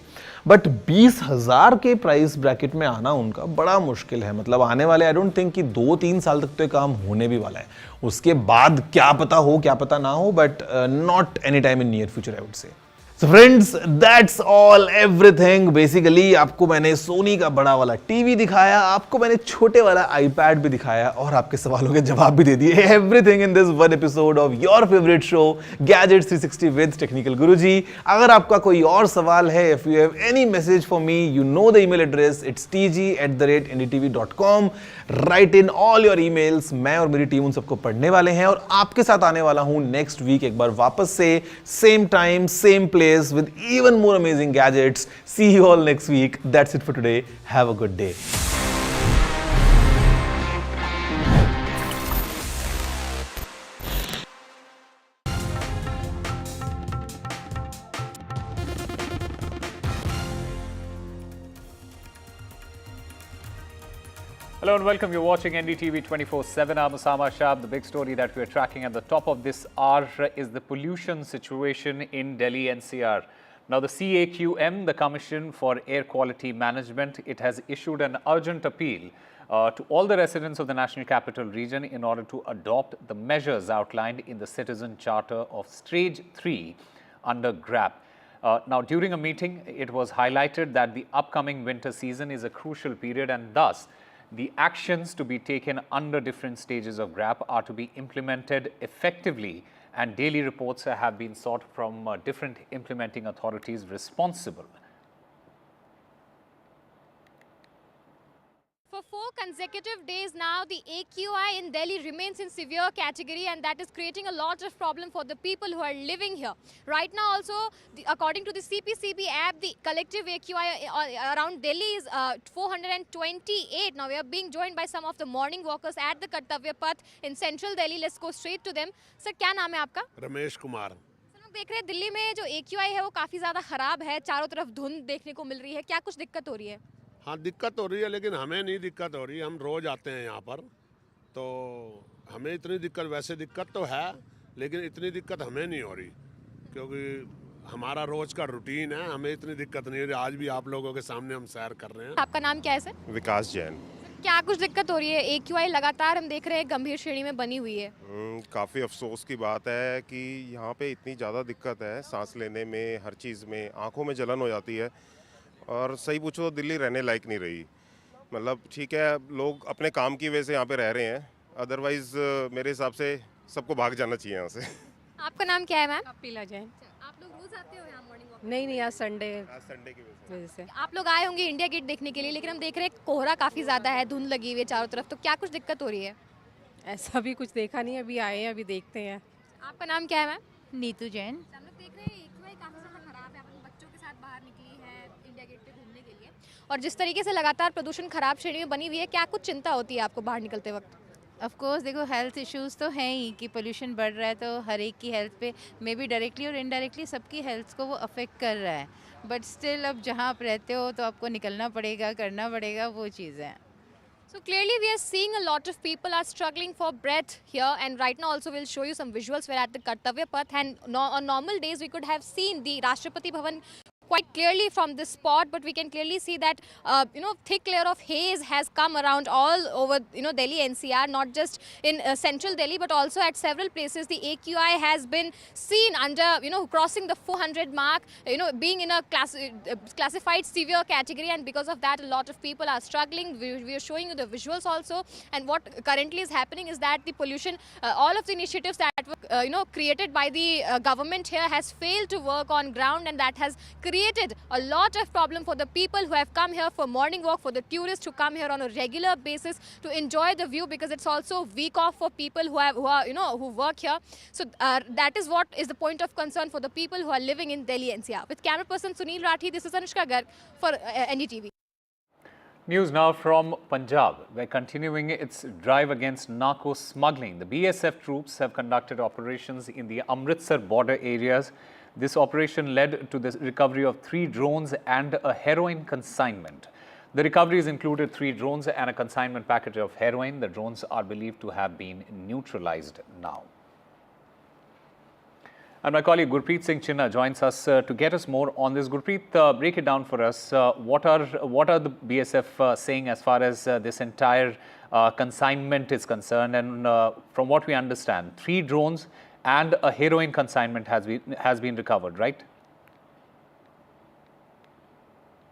Speaker 8: बट 20,000 के प्राइस ब्रैकेट में आना उनका बड़ा मुश्किल है। मतलब आने वाले आई डोंट थिंक कि 2-3 साल तक तो ये काम होने भी वाला है, उसके बाद क्या पता हो क्या पता ना हो, but not any time in near future I would say. So friends, that's all everything. Basically आपको मैंने सोनी का बड़ा वाला टीवी दिखाया, आपको मैंने छोटे वाला आईपैड भी दिखाया और आपके सवालों के जवाब भी दे दिए। Everything in this one episode of your favorite show Gadgets 360 with Technical Guruji. अगर आपका कोई और सवाल है, if you have any message for me, you know the email address, it's tg@ndtv.com. Write in all your emails. मैं और मेरी team उन सबको पढ़ने वाले हैं और आपके साथ आने वाला हूँ नेक्स्ट वीक एक बार वापस से, same time, same place, with even more amazing gadgets. See you all next week. That's it for today. Have a good day.
Speaker 12: Hello and welcome. You're watching NDTV 24/7. I'm Osama Shab. The big story that we're tracking at the top of this hour is the pollution situation in Delhi NCR. Now, the CAQM, the Commission for Air Quality Management, it has issued an urgent appeal to all the residents of the National Capital Region in order to adopt the measures outlined in the Citizen Charter of Stage 3 under GRAP. Now, during a meeting, it was highlighted that the upcoming winter season is a crucial period and thus the actions to be taken under different stages of GRAP are to be implemented effectively, and daily reports have been sought from different implementing authorities responsible.
Speaker 13: For 4 consecutive days now, the AQI in Delhi remains in severe category, and that is creating a lot of problem for the people who are living here. Right now also, according to the CPCB app, the collective AQI around Delhi is 428. Now we are being joined by some of the morning walkers at the Kartavya Path in central Delhi. Let's go straight to them. Sir, क्या नाम है आपका?
Speaker 21: Ramesh Kumar.
Speaker 13: Sir, हम देख रहे हैं दिल्ली में जो AQI है वो काफ़ी ज़्यादा ख़राब है, चारों तरफ धुंध देखने को मिल रही है, क्या कुछ दिक्कत हो रही है?
Speaker 21: हाँ, दिक्कत हो रही है, लेकिन हमें नहीं दिक्कत हो रही। हम रोज़ आते हैं यहाँ पर, तो हमें इतनी दिक्कत, वैसे दिक्कत तो है लेकिन इतनी दिक्कत हमें नहीं हो रही, क्योंकि हमारा रोज़ का रूटीन है, हमें इतनी दिक्कत नहीं हो रही। आज भी आप लोगों के सामने हम सैर कर रहे हैं।
Speaker 13: आपका नाम क्या है सर?
Speaker 10: विकास जैन।
Speaker 13: क्या कुछ दिक्कत हो रही है? AQI लगातार हम देख रहे हैं गंभीर श्रेणी में बनी हुई है।
Speaker 10: काफ़ी अफसोस की बात है कि यहाँ पे इतनी ज़्यादा दिक्कत है, सांस लेने में, हर चीज़ में, आँखों में जलन हो जाती है और सही पूछो तो दिल्ली रहने लायक नहीं रही। मतलब ठीक है, लोग अपने काम की वजह से यहाँ पे रह रहे हैं, अदरवाइज मेरे हिसाब से सबको भाग जाना चाहिए यहाँ से।
Speaker 13: आपका नाम क्या है मैम?
Speaker 14: पीला जैन।
Speaker 13: आप लोग रोज आते हो यहाँ मॉर्निंग वॉक?
Speaker 14: नहीं, आज संडे
Speaker 10: की
Speaker 14: वजह से।
Speaker 13: आप लोग आए होंगे इंडिया गेट देखने के लिए, लेकिन हम देख रहे हैं कोहरा काफ़ी ज़्यादा है, धुंध लगी हुई है चारों तरफ, तो क्या कुछ दिक्कत हो रही है?
Speaker 14: ऐसा भी कुछ देखा नहीं, अभी आए हैं, अभी देखते हैं।
Speaker 13: आपका नाम क्या है मैम?
Speaker 14: नीतू जैन।
Speaker 13: हम लोग देख रहे हैं AQI काफ़ी ज़्यादा खराब है, अपन बच्चों के साथ बाहर निकली है इंडिया गेट पे घूमने के लिए, और जिस तरीके से लगातार प्रदूषण खराब श्रेणी में बनी हुई है, क्या कुछ चिंता होती है आपको बाहर निकलते वक्त?
Speaker 14: ऑफ कोर्स देखो, हेल्थ इश्यूज तो हैं ही कि पोल्यूशन बढ़ रहा है, तो हर एक की हेल्थ पे मे बी डायरेक्टली और इनडायरेक्टली सबकी हेल्थ को वो अफेक्ट कर रहा है, बट स्टिल अब जहाँ आप रहते हो तो आपको निकलना पड़ेगा, करना पड़ेगा, वो चीज़ है।
Speaker 13: So clearly we are seeing a lot of people are struggling for breath here, and right now also we'll show you some visuals. We're at the Kartavya Path, and on normal days we could have seen the Rashtrapati Bhavan quite clearly from this spot, but we can clearly see that thick layer of haze has come around all over Delhi NCR, not just in central Delhi but also at several places. The AQI has been seen under crossing the 400 mark, being in a classified severe category, and because of that a lot of people are struggling. We are showing you the visuals also, and what currently is happening is that the pollution, all of the initiatives that were created by the government here has failed to work on ground, and that has created a lot of problem for the people who have come here for morning walk, for the tourists who come here on a regular basis to enjoy the view, because it's also week off for people who work here. So that is what is the point of concern for the people who are living in Delhi NCR. With camera person Sunil Rathi, this is Anushka Garg for NDTV.
Speaker 12: News now from Punjab, where continuing its drive against narco smuggling, the BSF troops have conducted operations in the Amritsar border areas This operation led to the recovery of 3 drones and a heroin consignment. The recoveries included 3 drones and a consignment package of heroin. The drones are believed to have been neutralized now. And my colleague Gurpreet Singh Chinna joins us to get us more on this. Gurpreet, break it down for us. What are the BSF saying as far as this entire consignment is concerned? And from what we understand, 3 drones and a heroin consignment has been recovered, right?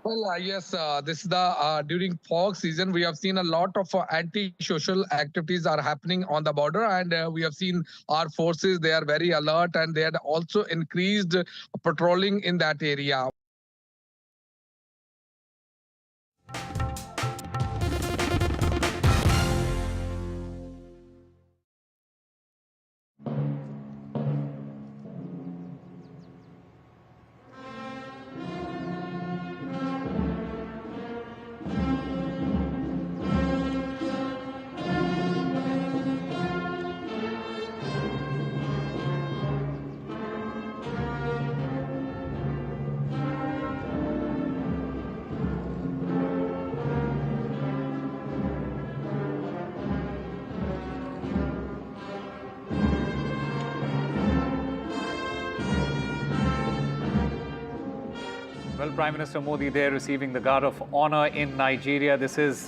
Speaker 15: Well, yes, this is the during fog season. We have seen a lot of anti-social activities are happening on the border, and we have seen our forces. They are very alert, and they had also increased patrolling in that area.
Speaker 12: Well, Prime Minister Modi there receiving the Guard of Honor in Nigeria. This is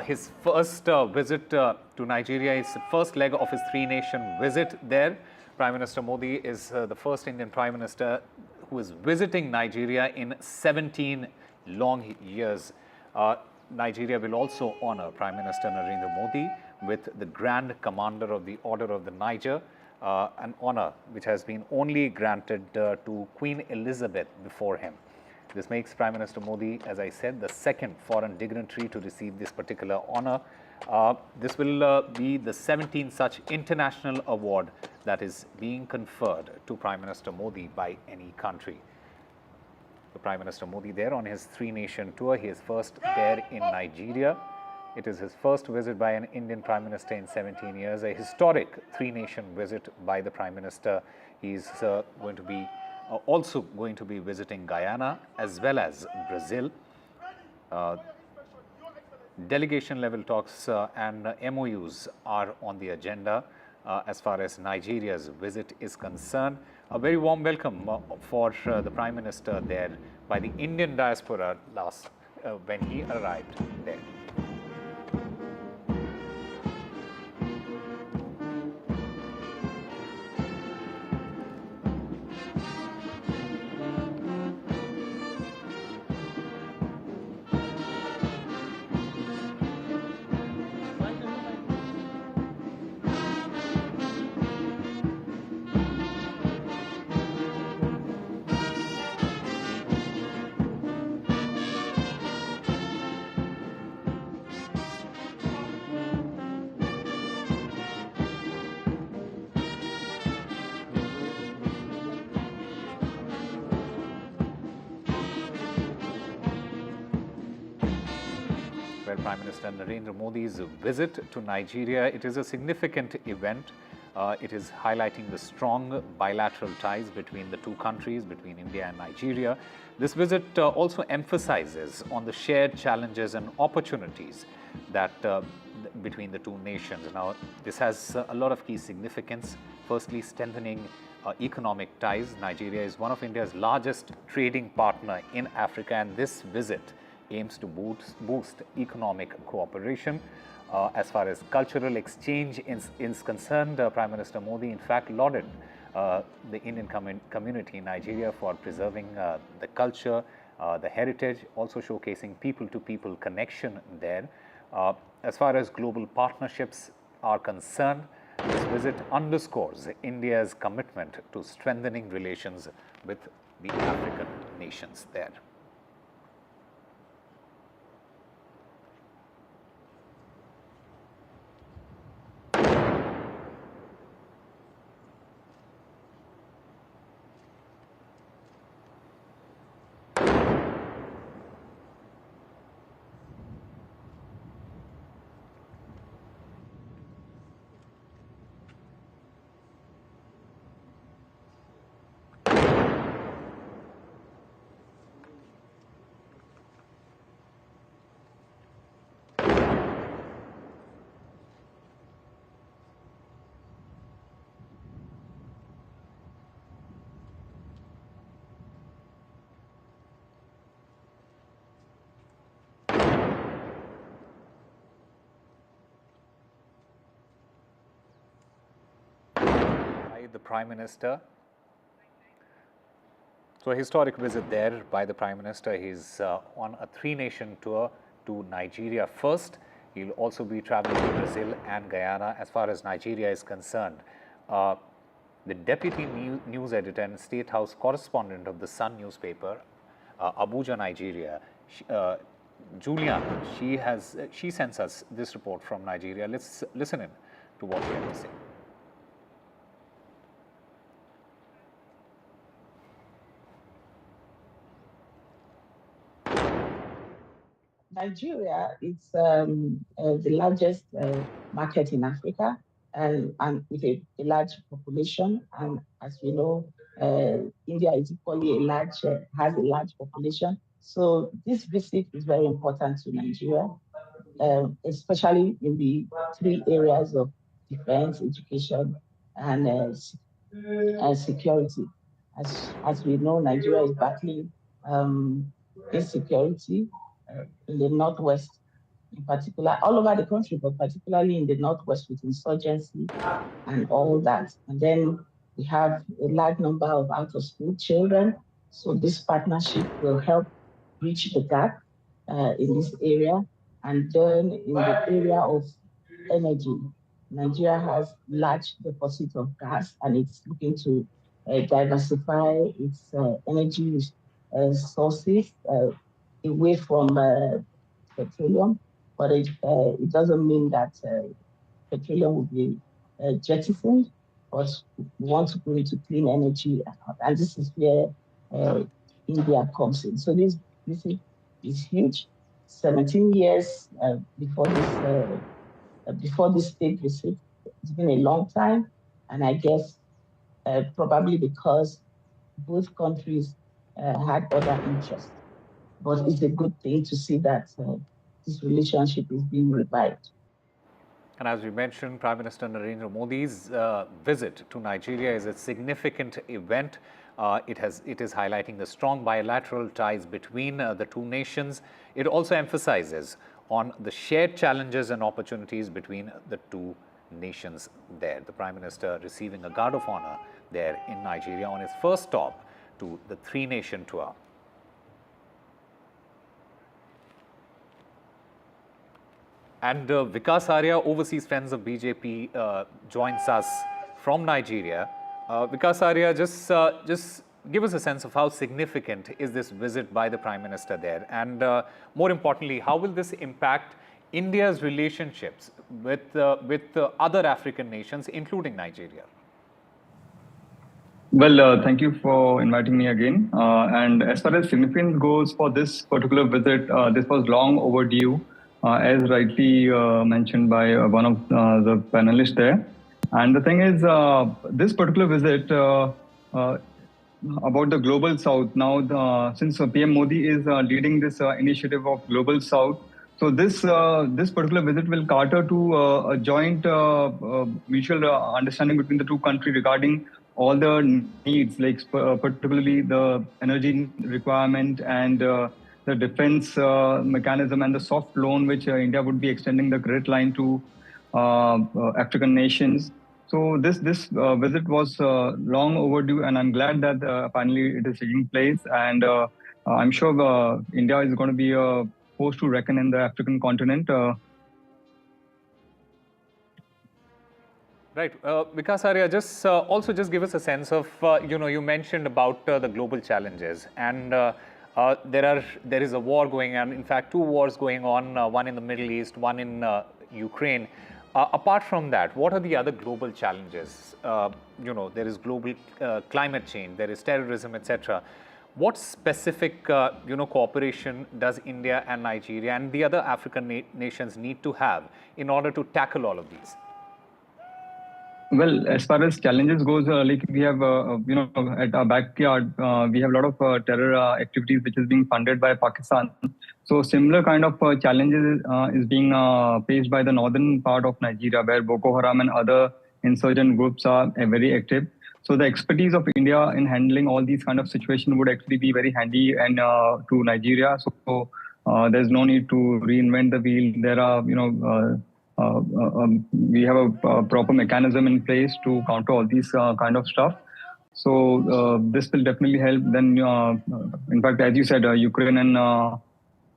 Speaker 12: his first visit to Nigeria. It's the first leg of his 3-nation visit there. Prime Minister Modi is the first Indian Prime Minister who is visiting Nigeria in 17 long years. Nigeria will also honor Prime Minister Narendra Modi with the Grand Commander of the Order of the Niger, an honor which has been only granted to Queen Elizabeth before him. This makes Prime Minister Modi, as I said, the second foreign dignitary to receive this particular honor. This will be the 17th such international award that is being conferred to Prime Minister Modi by any country. The Prime Minister Modi there on his 3-nation tour. He is first there in Nigeria. It is his first visit by an Indian Prime Minister in 17 years, a historic 3-nation visit by the Prime Minister. He is also going to be visiting Guyana as well as Brazil. Delegation level talks and MOUs are on the agenda as far as Nigeria's visit is concerned. A very warm welcome for the Prime Minister there by the Indian diaspora when he arrived there. Prime Minister Narendra Modi's visit to Nigeria. It is a significant event. It is highlighting the strong bilateral ties between the two countries, between India and Nigeria. This visit also emphasizes on the shared challenges and opportunities that between the two nations. Now, this has a lot of key significance. Firstly, strengthening economic ties. Nigeria is one of India's largest trading partner in Africa, and this visit aims to boost economic cooperation. As far as cultural exchange is concerned, Prime Minister Modi in fact lauded the Indian community in Nigeria for preserving the culture, the heritage, also showcasing people-to-people connection there. As far as global partnerships are concerned, this visit underscores India's commitment to strengthening relations with the African nations there. Prime Minister. So a historic visit there by the Prime Minister. He's on a three-nation tour to Nigeria first. He'll also be traveling to Brazil and Guyana. As far as Nigeria is concerned, the deputy news editor and State House correspondent of the Sun newspaper, Abuja, Nigeria, Juliana, she sends us this report from Nigeria. Let's listen in to what she has to say.
Speaker 16: Nigeria is the largest market in Africa and with a large population. And as we know, India is equally has a large population. So this visit is very important to Nigeria, especially in the three areas of defense, education, and security. As we know, Nigeria is battling insecurity in the northwest, in particular, all over the country, but particularly in the northwest with insurgency and all that. And then we have a large number of out-of-school children. So this partnership will help bridge the gap in this area. And then in the area of energy, Nigeria has large deposits of gas, and it's looking to diversify its energy sources away from petroleum, but it doesn't mean that petroleum will be jettisoned, but we want to go into clean energy, and this is where India comes in. So this is huge. 17 years before this state visit, it's been a long time, and I guess probably because both countries had other interests. But it's a good thing to see that this relationship is being revived.
Speaker 12: And as we mentioned, Prime Minister Narendra Modi's visit to Nigeria is a significant event. It is highlighting the strong bilateral ties between the two nations. It also emphasizes on the shared challenges and opportunities between the two nations there. The Prime Minister receiving a guard of honor there in Nigeria on his first stop to the three-nation tour. And Vikas Arya, overseas friends of BJP, joins us from Nigeria. Vikas Arya, just give us a sense of how significant is this visit by the Prime Minister there, and more importantly, how will this impact India's relationships with other African nations, including Nigeria?
Speaker 17: Well, thank you for inviting me again. And as far as significance goes for this particular visit, this was long overdue. As rightly mentioned by one of the panelists there. And the thing is, this particular visit about the Global South, now since PM Modi is leading this initiative of Global South, so this particular visit will cater to a joint mutual understanding between the two countries regarding all the needs, like particularly the energy requirement and the defense mechanism and the soft loan which India would be extending the credit line to African nations. So this visit was long overdue, and I'm glad that finally it is taking place. And I'm sure India is going to be a force to reckon in the African continent.
Speaker 12: Right, Vikas Arya, just also give us a sense of you mentioned about the global challenges, and there is a war going on. In fact, two wars going on, one in the Middle East, one in Ukraine. Apart from that, what are the other global challenges? There is global climate change, there is terrorism, etc. What specific cooperation does India and Nigeria and the other African nations need to have in order to tackle all of these?
Speaker 17: Well, as far as challenges goes, like we have, at our backyard, we have a lot of terror activities which is being funded by Pakistan. So similar kind of challenges is being faced by the northern part of Nigeria, where Boko Haram and other insurgent groups are very active. So the expertise of India in handling all these kind of situations would actually be very handy and to Nigeria. So there's no need to reinvent the wheel. There are, we have a proper mechanism in place to counter all these kind of stuff. So this will definitely help. Then, in fact, as you said, Ukraine and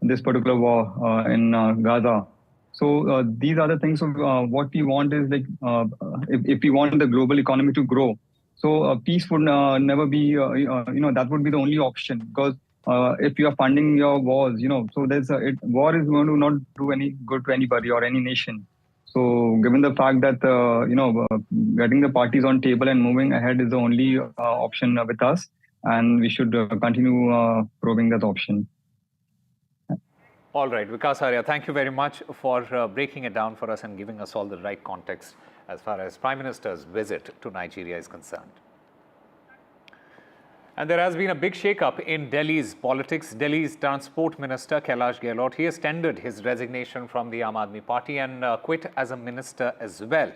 Speaker 17: this particular war in Gaza. So these are the things of what we want is like, if we want the global economy to grow, so peace would never be, that would be the only option, because if you are funding your wars, so war is going to not do any good to anybody or any nation. So given the fact that, getting the parties on table and moving ahead is the only option with us, and we should continue probing that option.
Speaker 12: All right, Vikas Arya, thank you very much for breaking it down for us and giving us all the right context as far as Prime Minister's visit to Nigeria is concerned. And there has been a big shake-up in Delhi's politics. Delhi's Transport Minister Kailash Gehlot, he has tendered his resignation from the Aam Aadmi Party and quit as a minister as well.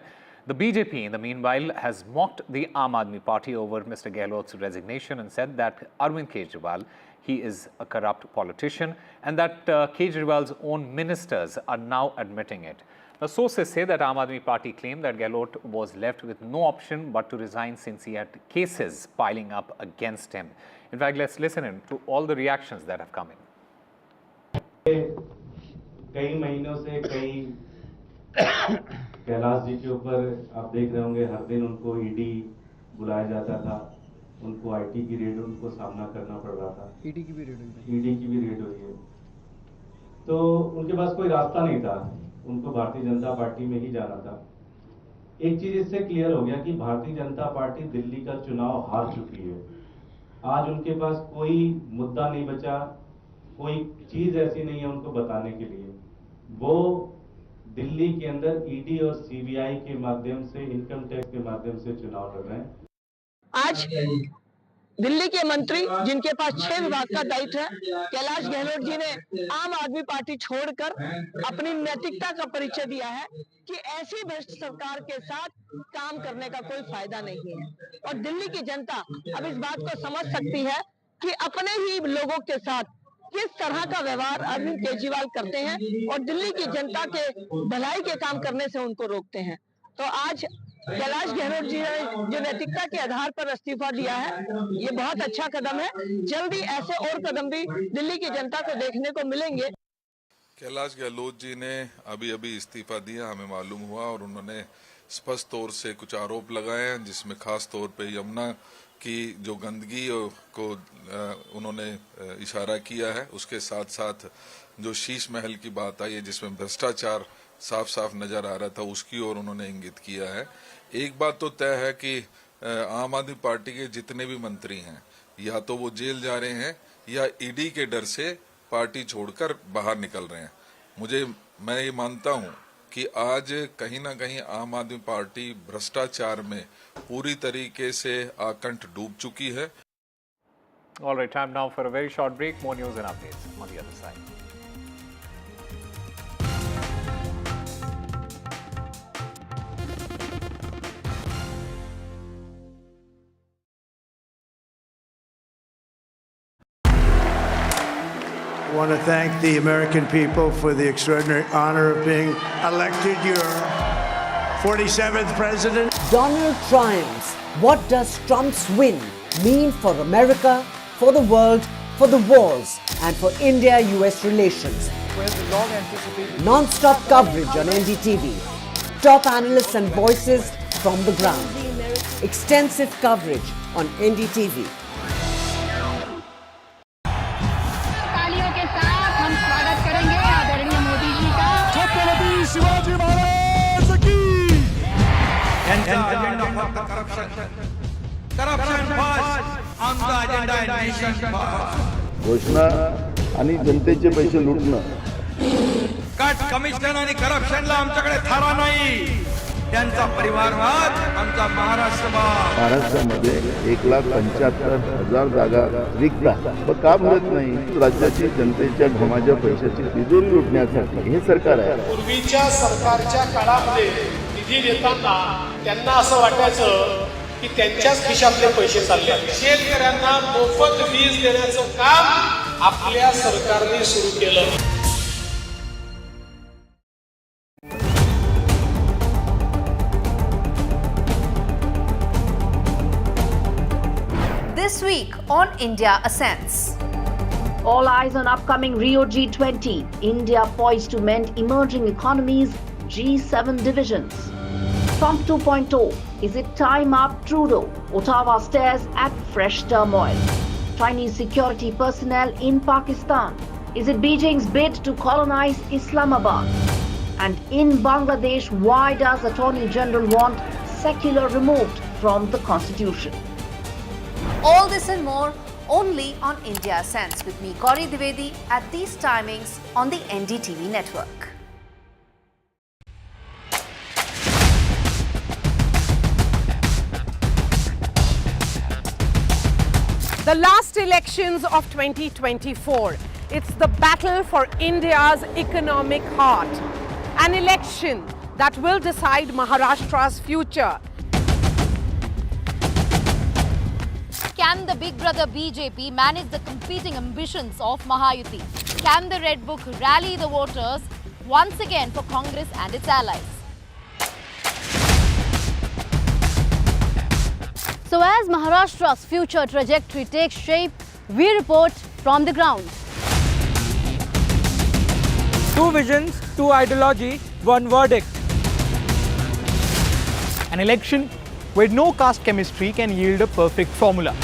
Speaker 12: The BJP, in the meanwhile, has mocked the Aam Aadmi Party over Mr. Gehlot's resignation and said that Arvind Kejriwal, he is a corrupt politician, and that Kejriwal's own ministers are now admitting it. The sources say that Aam Aadmi Party claimed that Gehlot was left with no option but to resign since he had cases piling up against him. In fact, let's listen in to all the reactions that have come in.
Speaker 18: कई महीनों से कैलाश जी के ऊपर आप देख रहे होंगे, हर दिन उनको ईडी बुलाया जाता था, उनको आईटी की रेड उनको सामना करना पड़ रहा था। ईडी की भी रेड हुई है, तो उनके पास कोई रास्ता नहीं था, उनको भारतीय जनता पार्टी में ही जाना था। एक चीज इससे क्लियर हो गया कि भारतीय जनता पार्टी दिल्ली का चुनाव हार चुकी है। आज उनके पास कोई मुद्दा नहीं बचा, कोई चीज ऐसी नहीं है उनको बताने के लिए। वो दिल्ली के अंदर ईडी और सीबीआई के माध्यम से, इनकम टैक्स के माध्यम से चुनाव लड़ रहे हैं।
Speaker 19: आज दिल्ली के मंत्री जिनके पास 6 विभाग का दायित्व है, कैलाश गहलोत जी ने आम आदमी पार्टी छोड़कर अपनी नैतिकता का परिचय दिया है कि ऐसी भ्रष्ट सरकार के साथ काम करने का कोई फायदा नहीं है। और दिल्ली की जनता अब इस बात को समझ सकती है कि अपने ही लोगों के साथ किस तरह का व्यवहार अरविंद केजरीवाल करते हैं और दिल्ली की जनता के भलाई के काम करने से उनको रोकते हैं। तो आज कैलाश गहलोत जी ने जो नैतिकता के आधार पर इस्तीफा दिया है, ये बहुत अच्छा कदम है। जल्दी ऐसे और कदम भी दिल्ली की जनता को देखने को मिलेंगे।
Speaker 20: कैलाश गहलोत जी ने अभी इस्तीफा दिया, हमें मालूम हुआ, और उन्होंने स्पष्ट तौर से कुछ आरोप लगाए हैं, जिसमें खास तौर पे यमुना की जो गंदगी को उन्होंने इशारा किया है। उसके साथ साथ जो शीश महल की बात आई है, जिसमें भ्रष्टाचार साफ साफ नजर आ रहा था, उसकी ओर उन्होंने इंगित किया है। एक बात तो तय है कि आम आदमी पार्टी के जितने भी मंत्री हैं, या तो वो जेल जा रहे हैं या ईडी के डर से पार्टी छोड़कर बाहर निकल रहे हैं। मैं ये मानता हूं कि आज कहीं ना कहीं आम आदमी पार्टी भ्रष्टाचार में पूरी तरीके से आकंठ डूब चुकी है।
Speaker 12: All right, time now for a very short break. More news and updates on the other side.
Speaker 22: I want to thank the American people for the extraordinary honor of being elected your 47th president.
Speaker 24: Donald triumphs. What does Trump's win mean for America, for the world, for the wars, and for India-US relations? Non-stop coverage on NDTV. Top analysts and voices from the ground. Extensive coverage on NDTV.
Speaker 22: Shivaji Maharaj की
Speaker 25: त्यांचा agenda फक्त corruption first, आमचा agenda आहे nation first.
Speaker 6: घोषणा आणि जनतेचे पैसे लुटणं,
Speaker 25: cut commission आणि करप्शनला आमच्याकडे थारा नाही, त्यांचा परिवारवाद आमचा महाराष्ट्रवाद।
Speaker 6: महाराष्ट्रामध्ये 1,75,000 जागा रिक्त पण का भरत नाही? राज्याची जनतेच्या घमाच्या पैशाची तिजोरी लुटण्यासाठी हे सरकार आहे।
Speaker 21: पूर्वीच्या सरकारच्या काळामध्ये निधी देताना त्यांना असं वाटायचं की त्यांच्याच खिशातले पैसे चालले। शेतकऱ्यांना मोफत वीज देण्याचं काम आपल्या सरकारने सुरू केलं।
Speaker 1: on India ascends.
Speaker 2: All eyes on upcoming Rio G20. India poised to mend emerging economies, G7 divisions. Trump 2.0. Is it time up, Trudeau? Ottawa stares at fresh turmoil. Chinese security personnel in Pakistan. Is it Beijing's bid to colonize Islamabad? And in Bangladesh, why does Attorney General want secular removed from the constitution?
Speaker 1: All this and more only on India Ascends with me, Gauri Dwivedi, at these timings on the NDTV network.
Speaker 3: The last elections of 2024. It's the battle for India's economic heart. An election that will decide Maharashtra's future.
Speaker 13: Can the big brother BJP manage the competing ambitions of Mahayuti? Can the Red Book rally the voters once again for Congress and its allies? So as Maharashtra's future trajectory takes shape, we report from the ground.
Speaker 5: Two visions, two ideology, one verdict. An election where no caste chemistry can yield a perfect formula.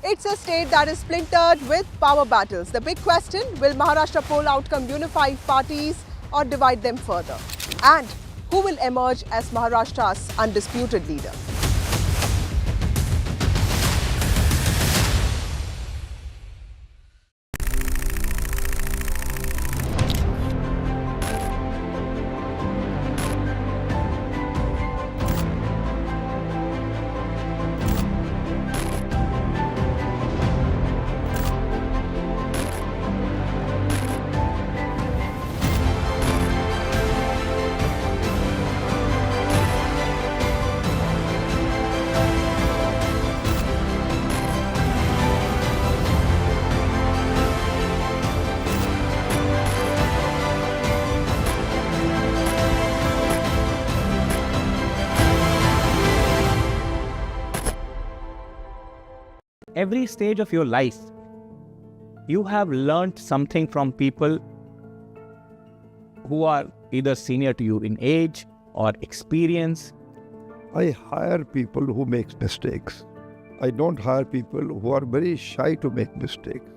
Speaker 7: It's a state that is splintered with power battles. The big question, will Maharashtra poll outcome unify parties or divide them further? And who will emerge as Maharashtra's undisputed leader?
Speaker 5: Every stage of your life, you have learnt something from people who are either senior to you in age or experience.
Speaker 23: I hire people who make mistakes. I don't hire people who are very shy to make mistakes.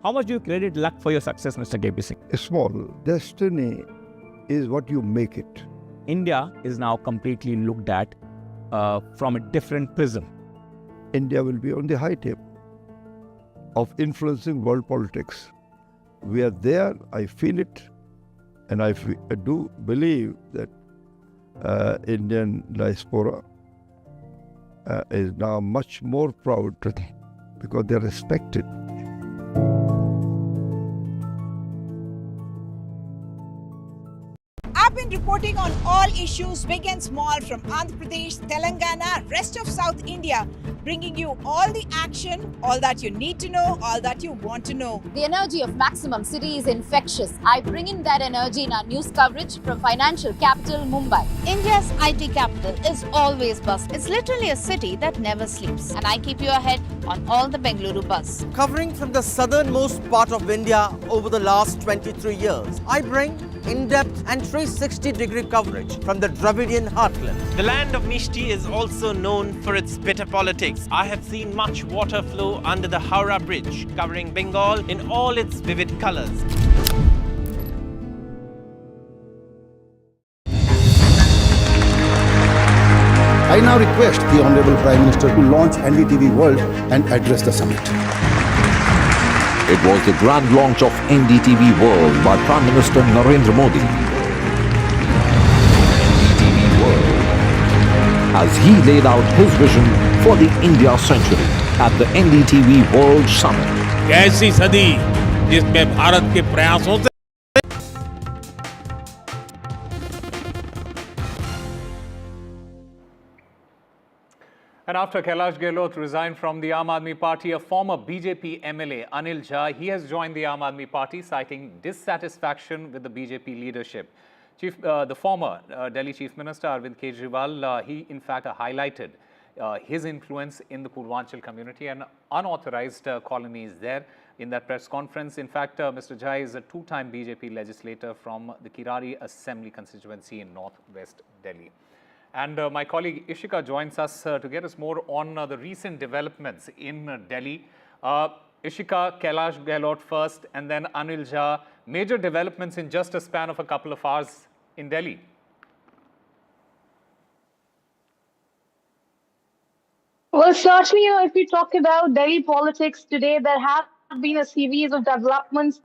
Speaker 5: How much do you credit luck for your success, Mr. KP Singh?
Speaker 23: Small. Destiny is what you make it.
Speaker 5: India is now completely looked at from a different prism.
Speaker 23: India will be on the high table of influencing world politics. We are there, I feel it, and I do believe that Indian diaspora is now much more proud because they are respected.
Speaker 26: I've been reporting on all issues, big and small, from Andhra Pradesh, Telangana, rest of South India, bringing you all the action, all that you need to know, all that you want to know.
Speaker 13: The energy of Maximum City is infectious. I bring in that energy in our news coverage from financial capital, Mumbai.
Speaker 1: India's IT capital is always buzz. It's literally a city that never sleeps. And I keep you ahead on all the Bengaluru buzz.
Speaker 28: Covering from the southernmost part of India over the last 23 years, I bring in-depth and 360-degree coverage from the Dravidian heartland.
Speaker 29: The land of Mishti is also known for its bitter politics. I have seen much water flow under the Howrah Bridge, covering Bengal in all its vivid colors.
Speaker 30: I now request the Honorable Prime Minister to launch NDTV World and address the summit.
Speaker 27: It was the grand launch of NDTV World by Prime Minister Narendra Modi. NDTV World, as he laid out his vision for the India century at the NDTV World Summit.
Speaker 31: कैसी सदी जिसमें भारत के प्रयासों से
Speaker 12: And after Kailash Gehlot resigned from the Aam Aadmi Party, a former BJP MLA, Anil Jha, he has joined the Aam Aadmi Party, citing dissatisfaction with the BJP leadership. The former Delhi Chief Minister Arvind Kejriwal, he in fact highlighted his influence in the Purvanchal community and unauthorized colonies there. In that press conference, in fact, Mr. Jha is a two-time BJP legislator from the Kirari Assembly constituency in northwest Delhi. And my colleague Ishika joins us to get us more on the recent developments in Delhi. Ishika, Kailash Gehlot first, and then Anil Jha. Major developments in just a span of a couple of hours in Delhi.
Speaker 4: Well, certainly, if we talk about Delhi politics today, there have been a series of developments.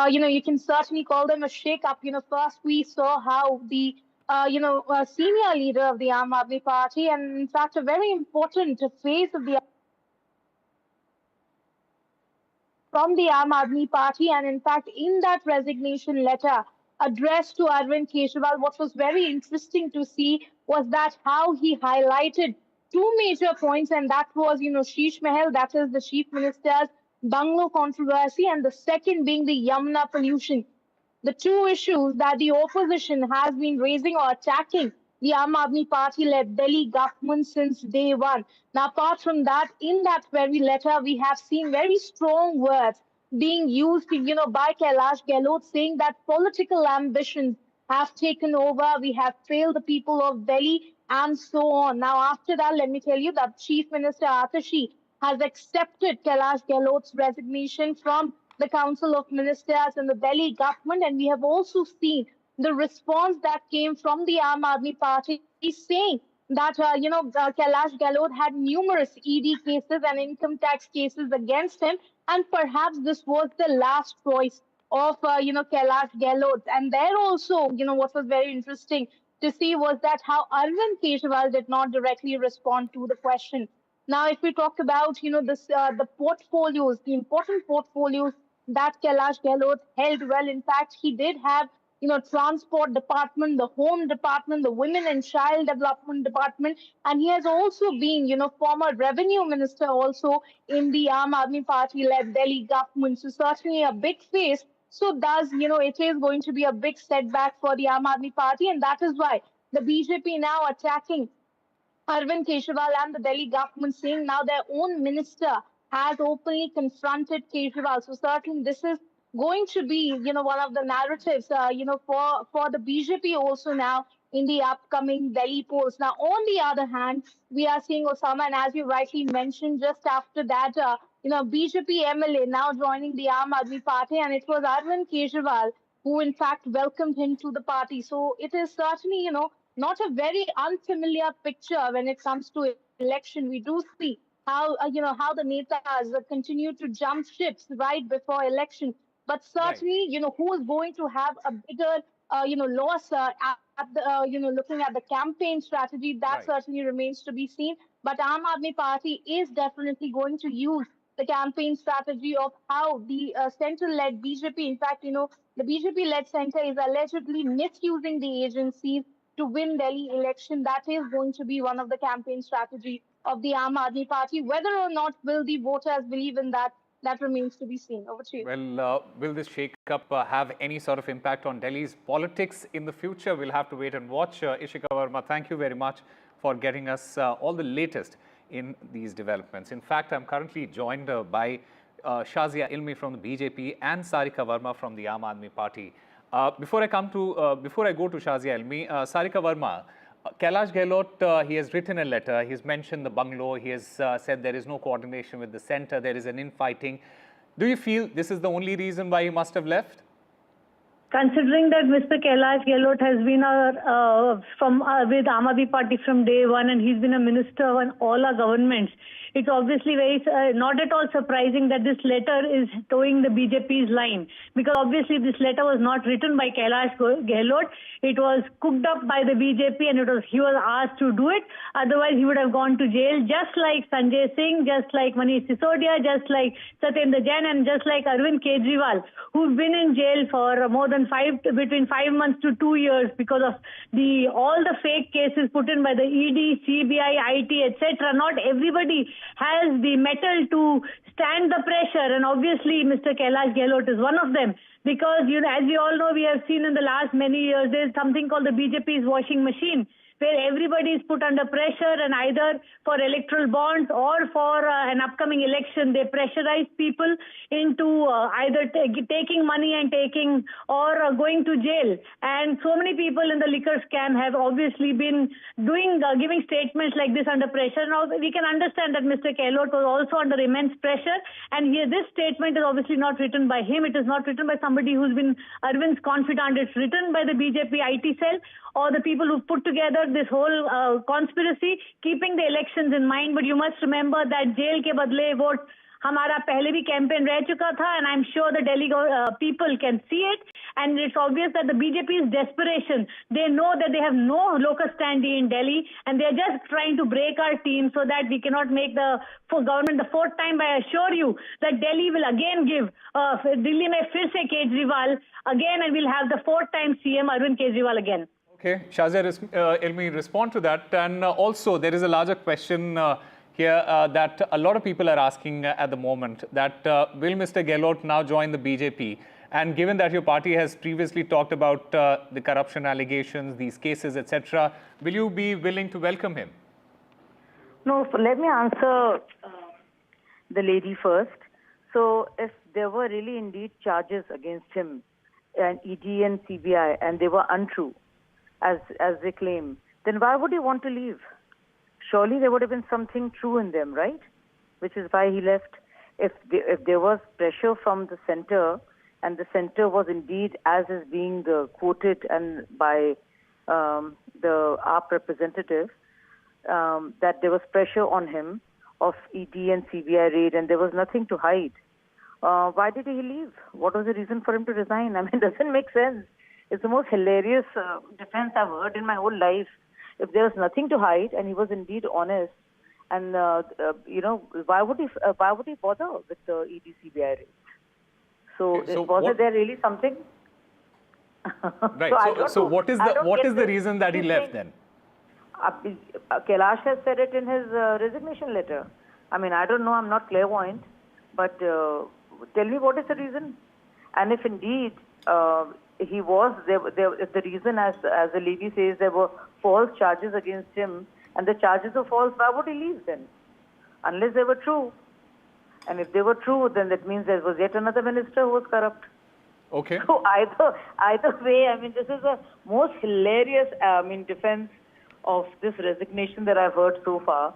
Speaker 4: You can certainly call them a shake-up. First we saw how the, senior leader of the Aam Aadmi Party, and in fact, a very important phase of the from the Aam Aadmi Party, and in fact, in that resignation letter addressed to Arvind Kejriwal, what was very interesting to see was that how he highlighted two major points, and that was, Sheesh Mahal, that is the Chief Minister's bungalow controversy, and the second being the Yamuna pollution. The two issues that the opposition has been raising or attacking the Aam Aadmi Party-led Delhi government since day one. Now, apart from that, in that very letter, we have seen very strong words being used, by Kailash Gehlot, saying that political ambitions have taken over, we have failed the people of Delhi, and so on. Now, after that, let me tell you that Chief Minister Atashi has accepted Kailash Gehlot's resignation from the Council of Ministers and the Delhi government, and we have also seen the response that came from the Aam Aadmi Party saying that, Kailash Gehlot had numerous ED cases and income tax cases against him, and perhaps this was the last choice of, Kailash Gehlot. And there also, what was very interesting to see was that how Arvind Kejriwal did not directly respond to the question. Now, if we talk about, the portfolios, the important portfolios that Kailash Gehlot held, well, in fact, he did have, transport department, the home department, the women and child development department, and he has also been, former revenue minister also in the Aam Aadmi Party-led Delhi government. So certainly a big face. So thus, it is going to be a big setback for the Aam Aadmi Party, and that is why the BJP now attacking Arvind Kejriwal and the Delhi government, saying now their own minister has openly confronted Kejriwal. So certainly this is going to be, one of the narratives, for the BJP also now in the upcoming Delhi polls. Now, on the other hand, we are seeing Osama, and as you rightly mentioned, just after that, BJP MLA now joining the Aam Aadmi Party, and it was Arvind Kejriwal who in fact welcomed him to the party. So it is certainly, not a very unfamiliar picture when it comes to election. We do see how, how the netas continue to jump ships right before election. But certainly, who is going to have a bigger, loss at the, looking at the campaign strategy, that certainly remains to be seen. But Aam Aadmi Party is definitely going to use the campaign strategy of how the central-led BJP, in fact, the BJP-led center is allegedly misusing the agencies to win Delhi election. That is going to be one of the campaign strategy of the Aam Aadmi Party. Whether or not will the voters believe in that, that remains to be seen. Over to you.
Speaker 12: Well, will this shake-up have any sort of impact on Delhi's politics in the future? We'll have to wait and watch. Ishika Verma, thank you very much for getting us all the latest in these developments. In fact, I'm currently joined by Shazia Ilmi from the BJP and Sarika Verma from the Aam Aadmi Party. Before I go to Shazia Ilmi, Sarika Verma, Kailash Gehlot, he has written a letter, he's mentioned the bungalow, he has said there is no coordination with the centre, there is an infighting. Do you feel this is the only reason why he must have left?
Speaker 8: Considering that Mr. Kailash Gehlot has been with Aam Aadmi Party from day one, and he's been a minister on all our governments, it's obviously very not at all surprising that this letter is towing the BJP's line, because obviously this letter was not written by Kailash Gehlot. It was cooked up by the BJP, and he was asked to do it. Otherwise, he would have gone to jail, just like Sanjay Singh, just like Manish Sisodia, just like Satyendra Jain, and just like Arvind Kejriwal, who've been in jail for more than between 5 months to 2 years because of all the fake cases put in by the ED, CBI, IT, etc. Not everybody has the mettle to stand the pressure, and obviously Mr. Kailash Gehlot is one of them. Because, as we all know, we have seen in the last many years, there is something called the BJP's washing machine, where everybody is put under pressure, and either for electoral bonds or for an upcoming election, they pressurize people into either taking money and taking or going to jail. And so many people in the liquor scam have obviously been giving statements like this under pressure. Now, we can understand that Mr. Gehlot was also under immense pressure, and here this statement is obviously not written by him. It is not written by somebody who's been Arvind's confidant. It's written by the BJP IT cell or the people who put together this whole conspiracy, keeping the elections in mind. But you must remember that jail ke badle vote हमारा पहले भी campaign रह चुका था, and I'm sure the Delhi people can see it, and it's obvious that the BJP's desperation, they know that they have no locus standi in Delhi, and they're just trying to break our team so that we cannot make the government the fourth time. But I assure you that Delhi will again give Delhi mein fir se Kejriwal again, and we'll have the fourth time CM Arvind Kejriwal again.
Speaker 12: Okay, Shazia Ilmi, respond to that. And also, there is a larger question here that a lot of people are asking at the moment, that will Mr. Gehlot now join the BJP? And given that your party has previously talked about the corruption allegations, these cases, etc., will you be willing to welcome him?
Speaker 9: No, let me answer the lady first. So if there were really indeed charges against him, and ED and CBI, and they were untrue, as they claim, then why would he want to leave? Surely there would have been something true in them, right? Which is why he left. If there was pressure from the center, and the center was indeed, as is being quoted and by the AAP representative, that there was pressure on him of ED and CBI raid, and there was nothing to hide. Why did he leave? What was the reason for him to resign? I mean, it doesn't make sense. It's the most hilarious defense I've heard in my whole life. If there was nothing to hide and he was indeed honest, and why would he bother with the ED-CBI raid? So, was there really something?
Speaker 12: Right. So what is the reason that he left then?
Speaker 9: Kailash has said it in his resignation letter. I mean, I don't know. I'm not clairvoyant, but tell me what is the reason? And if indeed he was there, if the reason, as the lady says, there were false charges against him, and the charges are false, why would he leave then? Unless they were true. And if they were true, then that means there was yet another minister who was corrupt.
Speaker 12: Okay.
Speaker 9: So either way, I mean, this is the most hilarious, defense of this resignation that I've heard so far.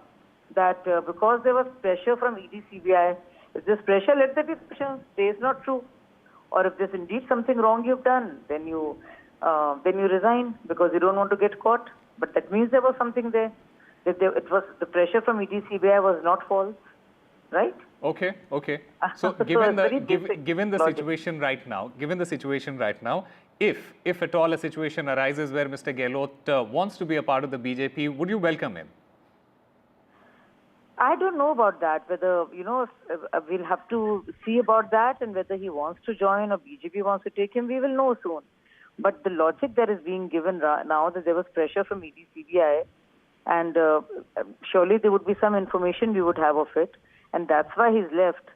Speaker 9: That because there was pressure from ED, CBI, if there's pressure, let there be pressure. Say it's not true. Or if there's indeed something wrong you've done, then you resign because you don't want to get caught. But that means there was something there. It was the pressure from ED, CBI was not false, right?
Speaker 12: Okay. So given the situation right now, if at all a situation arises where Mr. Gehlot wants to be a part of the BJP, would you welcome him?
Speaker 9: I don't know about that, whether, we'll have to see about that, and whether he wants to join or BJP wants to take him, we will know soon. But the logic that is being given now, that there was pressure from ED, CBI, and surely there would be some information we would have of it, and that's why he's left.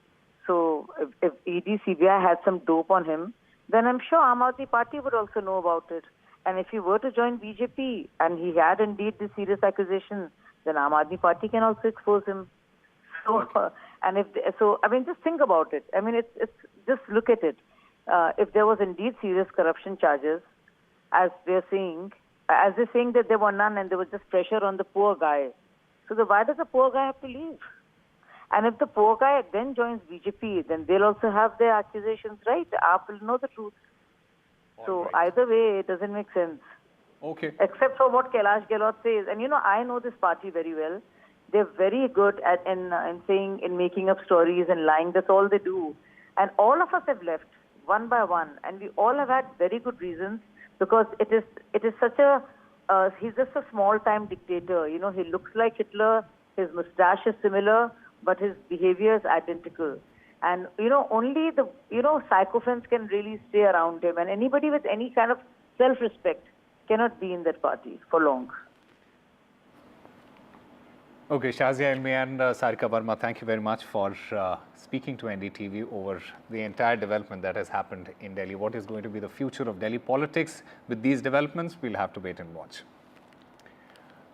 Speaker 9: So if ED, CBI had some dope on him, then I'm sure Aam Aadmi Party would also know about it. And if he were to join BJP, and he had indeed this serious accusation, then Aam Aadmi Party can also expose him. So, just think about it. I mean, it's just look at it. If there was indeed serious corruption charges, as they're saying that there were none, and there was just pressure on the poor guy. So why does the poor guy have to leave? And if the poor guy then joins BJP, then they'll also have their accusations, right? AAP will know the truth. So either way, it doesn't make sense.
Speaker 12: Okay.
Speaker 9: Except for what Kailash Gehlot says. And I know this party very well. They're very good at in making up stories and lying. That's all they do. And all of us have left one by one, and we all have had very good reasons, because it is such a he's just a small time dictator. He looks like Hitler. His mustache is similar, but his behavior is identical. And only the sycophants can really stay around him, and anybody with any kind of self-respect cannot be in that party for long.
Speaker 12: Okay, Shazia Ilmi and Sarika Verma, thank you very much for speaking to NDTV over the entire development that has happened in Delhi. What is going to be the future of Delhi politics with these developments? We'll have to wait and watch.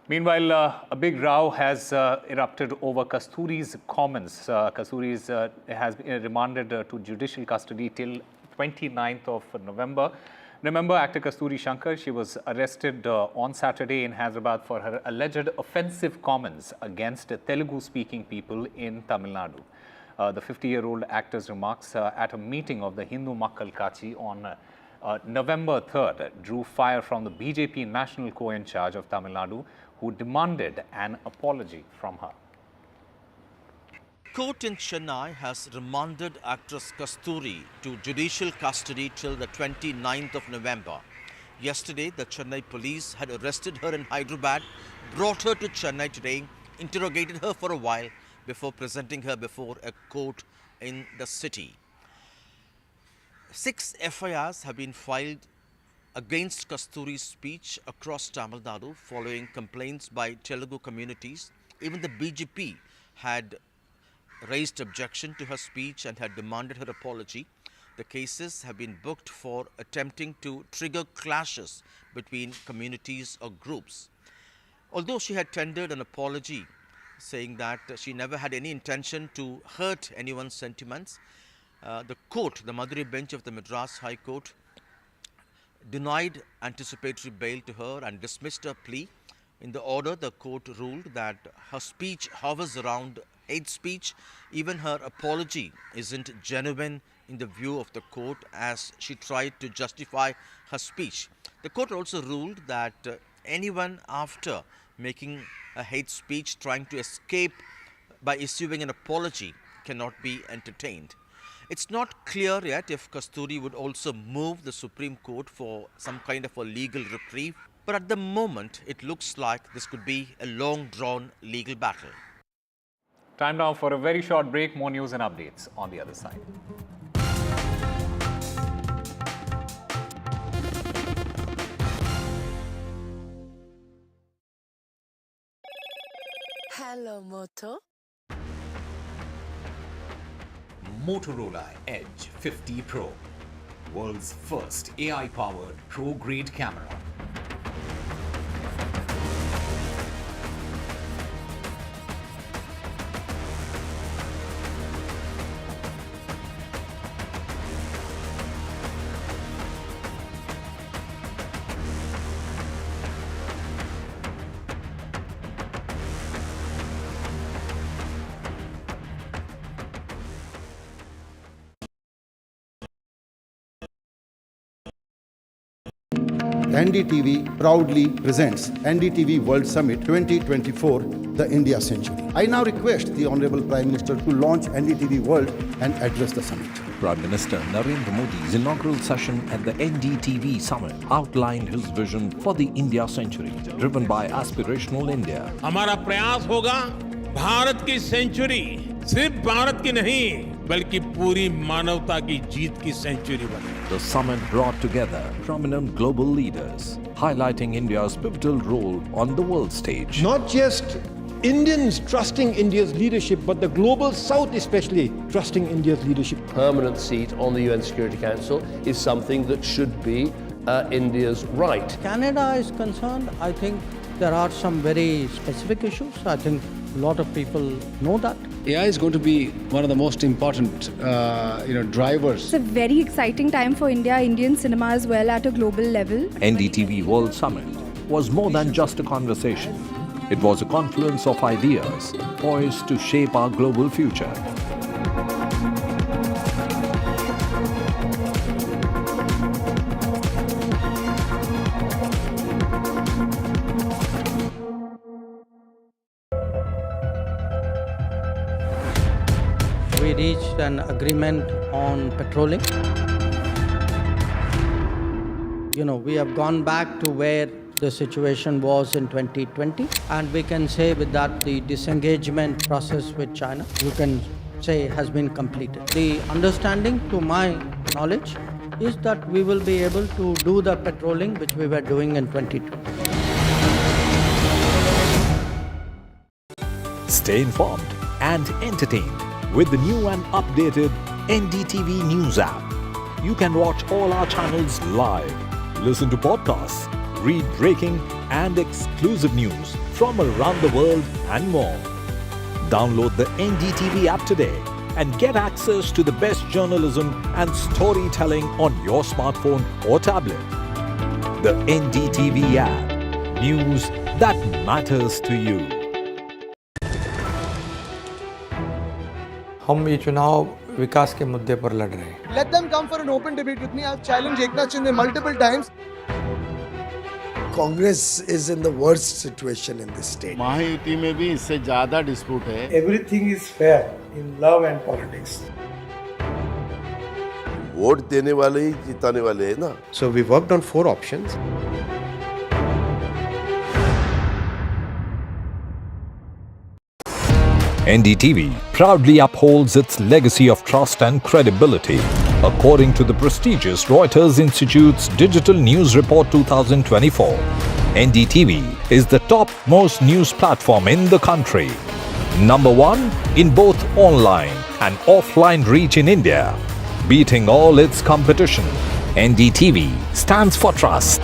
Speaker 12: Meanwhile, a big row has erupted over Kasturi's comments. Kasturi has been remanded to judicial custody till 29th of November. Remember, actor Kasturi Shankar, she was arrested on Saturday in Hyderabad for her alleged offensive comments against Telugu-speaking people in Tamil Nadu. The 50-year-old actor's remarks at a meeting of the Hindu Makkal Kachi on November 3rd drew fire from the BJP national co-in-charge of Tamil Nadu, who demanded an apology from her.
Speaker 28: Court in Chennai has remanded actress Kasturi to judicial custody till the 29th of November. Yesterday, the Chennai police had arrested her in Hyderabad, brought her to Chennai today, interrogated her for a while before presenting her before a court in the city. 6 FIRs have been filed against Kasturi's speech across Tamil Nadu following complaints by Telugu communities. Even the BJP had raised objection to her speech and had demanded her apology. The cases have been booked for attempting to trigger clashes between communities or groups. Although she had tendered an apology, saying that she never had any intention to hurt anyone's sentiments, the court, the Madurai bench of the Madras High Court, denied anticipatory bail to her and dismissed her plea. In the order, the court ruled that her speech hovers around hate speech. Even her apology isn't genuine in the view of the court, as she tried to justify her speech. The court also ruled that anyone after making a hate speech trying to escape by issuing an apology cannot be entertained. It's not clear yet if Kasturi would also move the Supreme Court for some kind of a legal reprieve, but at the moment it looks like this could be a long-drawn legal battle.
Speaker 12: Time now for a very short break. More news and updates on the other side.
Speaker 10: Hello, Moto.
Speaker 27: Motorola Edge 50 Pro, world's first AI-powered pro-grade camera.
Speaker 30: NDTV proudly presents NDTV World Summit 2024, the India Century. I now request the Honorable Prime Minister to launch NDTV World and address the summit.
Speaker 27: Prime Minister Narendra Modi's inaugural session at the NDTV Summit outlined his vision for the India Century, driven by aspirational India.
Speaker 31: हमारा प्रयास होगा भारत की century सिर्फ भारत की नहीं बल्कि पूरी मानवता की जीत की सेंचुरी बने.
Speaker 27: The summit brought together prominent global leaders, highlighting India's pivotal role on the world stage.
Speaker 11: Not just Indians trusting India's leadership, but the global South especially trusting India's leadership.
Speaker 14: Permanent seat on the UN Security Council is something that should be India's right.
Speaker 15: Canada is concerned, I think there are some very specific issues. I think a lot of people know that.
Speaker 16: AI is going to be one of the most important, drivers.
Speaker 17: It's a very exciting time for India, Indian cinema as well at a global level.
Speaker 27: NDTV World Summit was more than just a conversation. It was a confluence of ideas poised to shape our global future.
Speaker 15: We reached an agreement on patrolling. We have gone back to where the situation was in 2020, and we can say with that the disengagement process with China, you can say, has been completed. The understanding, to my knowledge, is that we will be able to do the patrolling which we were doing in 2020.
Speaker 27: Stay informed and entertained with the new and updated NDTV News app. You can watch all our channels live, listen to podcasts, read breaking and exclusive news from around the world and more. Download the NDTV app today and get access to the best journalism and storytelling on your smartphone or tablet. The NDTV app. News that matters to you.
Speaker 2: हम ये चुनाव विकास के मुद्दे पर लड़ रहे हैं.
Speaker 3: Let them come for an open debate with me. I've challenged Eknath Shinde multiple times.
Speaker 6: Congress is in the worst situation in this state.
Speaker 3: Mahayuti में भी इससे ज़्यादा dispute है.
Speaker 2: Everything is fair in love and politics.
Speaker 6: Vote देने वाले ही जिताने वाले हैं ना.
Speaker 2: So we worked on 4 options.
Speaker 27: NDTV proudly upholds its legacy of trust and credibility. According to the prestigious Reuters Institute's Digital News Report 2024, NDTV is the top-most news platform in the country. Number 1 in both online and offline reach in India. Beating all its competition, NDTV stands for trust.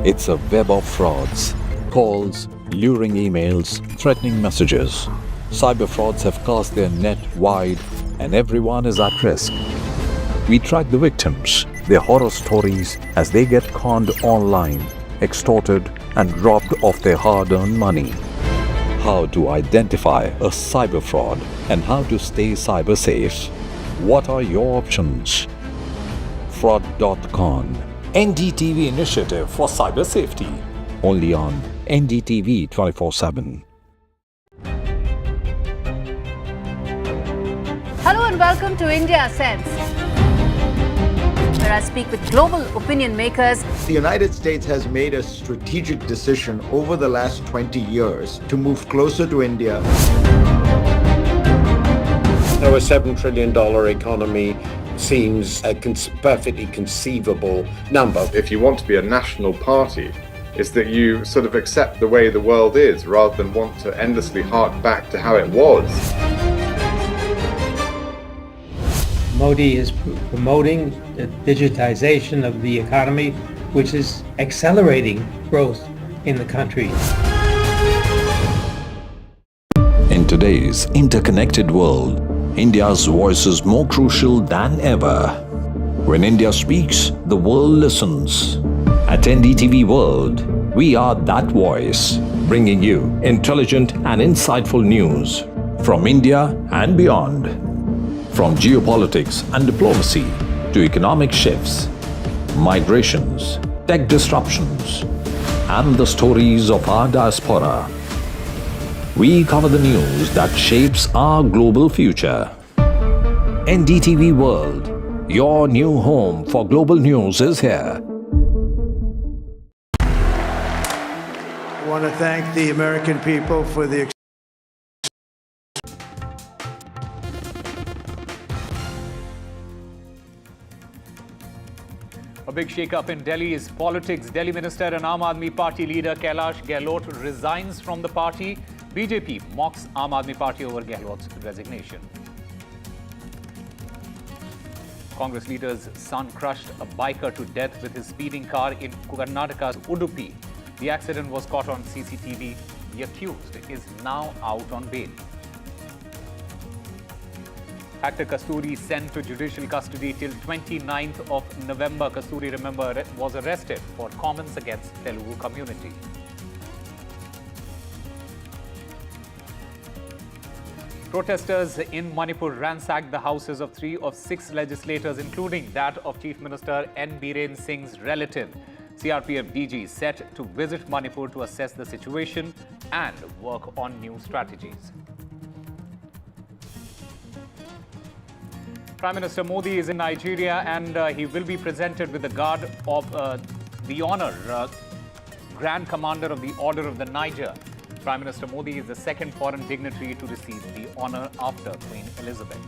Speaker 27: It's a web of frauds, calls, luring emails, threatening messages. Cyber frauds have cast their net wide and everyone is at risk. We track the victims, their horror stories as they get conned online, extorted and robbed of their hard-earned money. How to identify a cyber fraud and how to stay cyber safe. What are your options? Fraud.con, NDTV initiative for cyber safety. Only on NDTV 24/7.
Speaker 1: Hello and welcome to India Sense, where I speak with global opinion makers.
Speaker 10: The United States has made a strategic decision over the last 20 years to move closer to India.
Speaker 18: So a $7 trillion economy seems a perfectly conceivable number.
Speaker 19: If you want to be a national party, it's that you sort of accept the way the world is rather than want to endlessly hark back to how it was.
Speaker 2: Modi is promoting the digitization of the economy, which is accelerating growth in the country.
Speaker 27: In today's interconnected world, India's voice is more crucial than ever. When India speaks, the world listens. At NDTV World, we are that voice, bringing you intelligent and insightful news from India and beyond. From geopolitics and diplomacy to economic shifts, migrations, tech disruptions, and the stories of our diaspora. We cover the news that shapes our global future. NDTV World, your new home for global news is here.
Speaker 10: I want to thank the American people for the
Speaker 12: A big shake-up in Delhi's politics. Delhi Minister and Aam Aadmi Party leader Kailash Gehlot resigns from the party. BJP mocks Aam Aadmi Party over Gehlot's resignation. Congress leader's son crushed a biker to death with his speeding car in Karnataka's Udupi. The accident was caught on CCTV. The accused is now out on bail. Actor Kasturi sent to judicial custody till 29th of November. Kasturi, remember, was arrested for comments against Telugu community. Protesters in Manipur ransacked the houses of 3 of 6 legislators, including that of Chief Minister N. Biren Singh's relative. CRPF DG set to visit Manipur to assess the situation and work on new strategies. Prime Minister Modi is in Nigeria and he will be presented with the Guard of the Honor, Grand Commander of the Order of the Niger. Prime Minister Modi is the second foreign dignitary to receive the honor after Queen Elizabeth.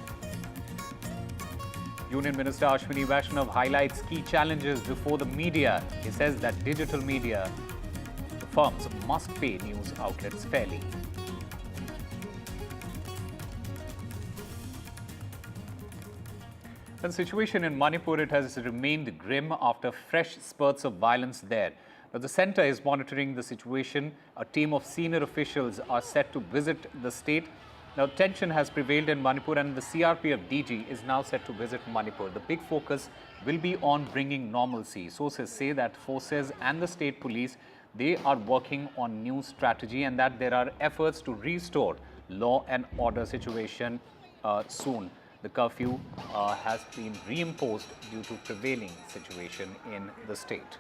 Speaker 12: Union Minister Ashwini Vaishnav highlights key challenges before the media. He says that digital media firms must pay news outlets fairly. The situation in Manipur, it has remained grim after fresh spurts of violence there. Now, the centre is monitoring the situation. A team of senior officials are set to visit the state. Now, tension has prevailed in Manipur and the CRPF DG is now set to visit Manipur. The big focus will be on bringing normalcy. Sources say that forces and the state police, they are working on new strategy and that there are efforts to restore law and order situation soon. The curfew has been reimposed due to prevailing situation in the state.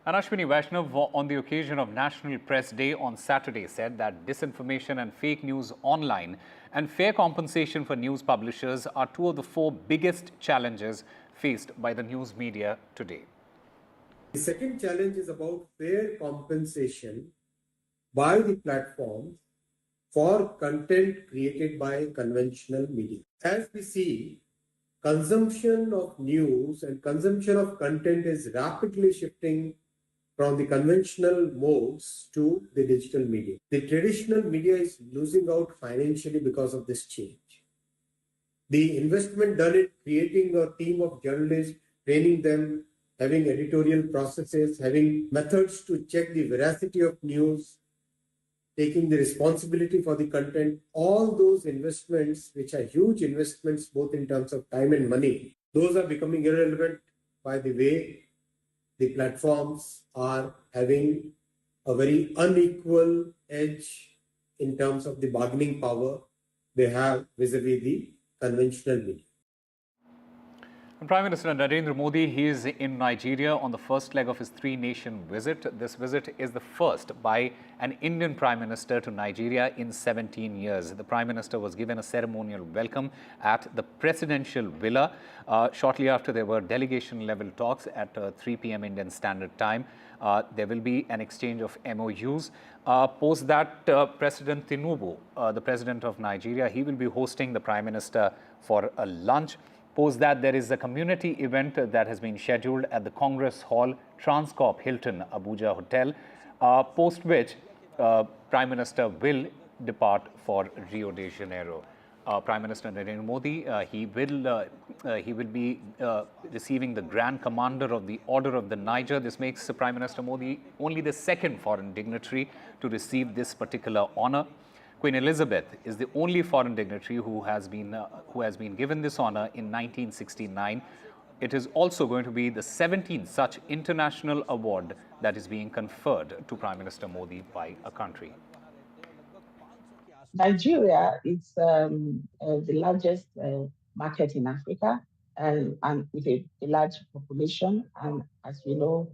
Speaker 12: And Ashwini Vaishnav, on the occasion of National Press Day on Saturday, said that disinformation and fake news online and fair compensation for news publishers are two of the four biggest challenges faced by the news media today.
Speaker 5: The second challenge is about fair compensation by the platforms for content created by conventional media. As we see, consumption of news and consumption of content is rapidly shifting from the conventional modes to the digital media. The traditional media is losing out financially because of this change. The investment done in creating a team of journalists, training them, having editorial processes, having methods to check the veracity of news, taking the responsibility for the content, all those investments, which are huge investments both in terms of time and money, those are becoming irrelevant by the way the platforms are having a very unequal edge in terms of the bargaining power they have vis-a-vis the conventional media.
Speaker 12: And Prime Minister Narendra Modi, he is in Nigeria on the first leg of his three-nation visit. This visit is the first by an Indian Prime Minister to Nigeria in 17 years. The Prime Minister was given a ceremonial welcome at the presidential villa. Shortly after, there were delegation-level talks at 3 p.m. Indian Standard Time. There will be an exchange of MOUs. Post that, President Tinubu, the President of Nigeria, he will be hosting the Prime Minister for a lunch. Post that, there is a community event that has been scheduled at the Congress Hall, Transcorp Hilton, Abuja Hotel, post which Prime Minister will depart for Rio de Janeiro. Prime Minister Narendra Modi, he will be receiving the Grand Commander of the Order of the Niger. This makes Prime Minister Modi only the second foreign dignitary to receive this particular honor. Queen Elizabeth is the only foreign dignitary who has been given this honor in 1969. It is also going to be the 17th such international award that is being conferred to Prime Minister Modi by a country.
Speaker 7: Nigeria is the largest market in Africa and with a large population. And as we know,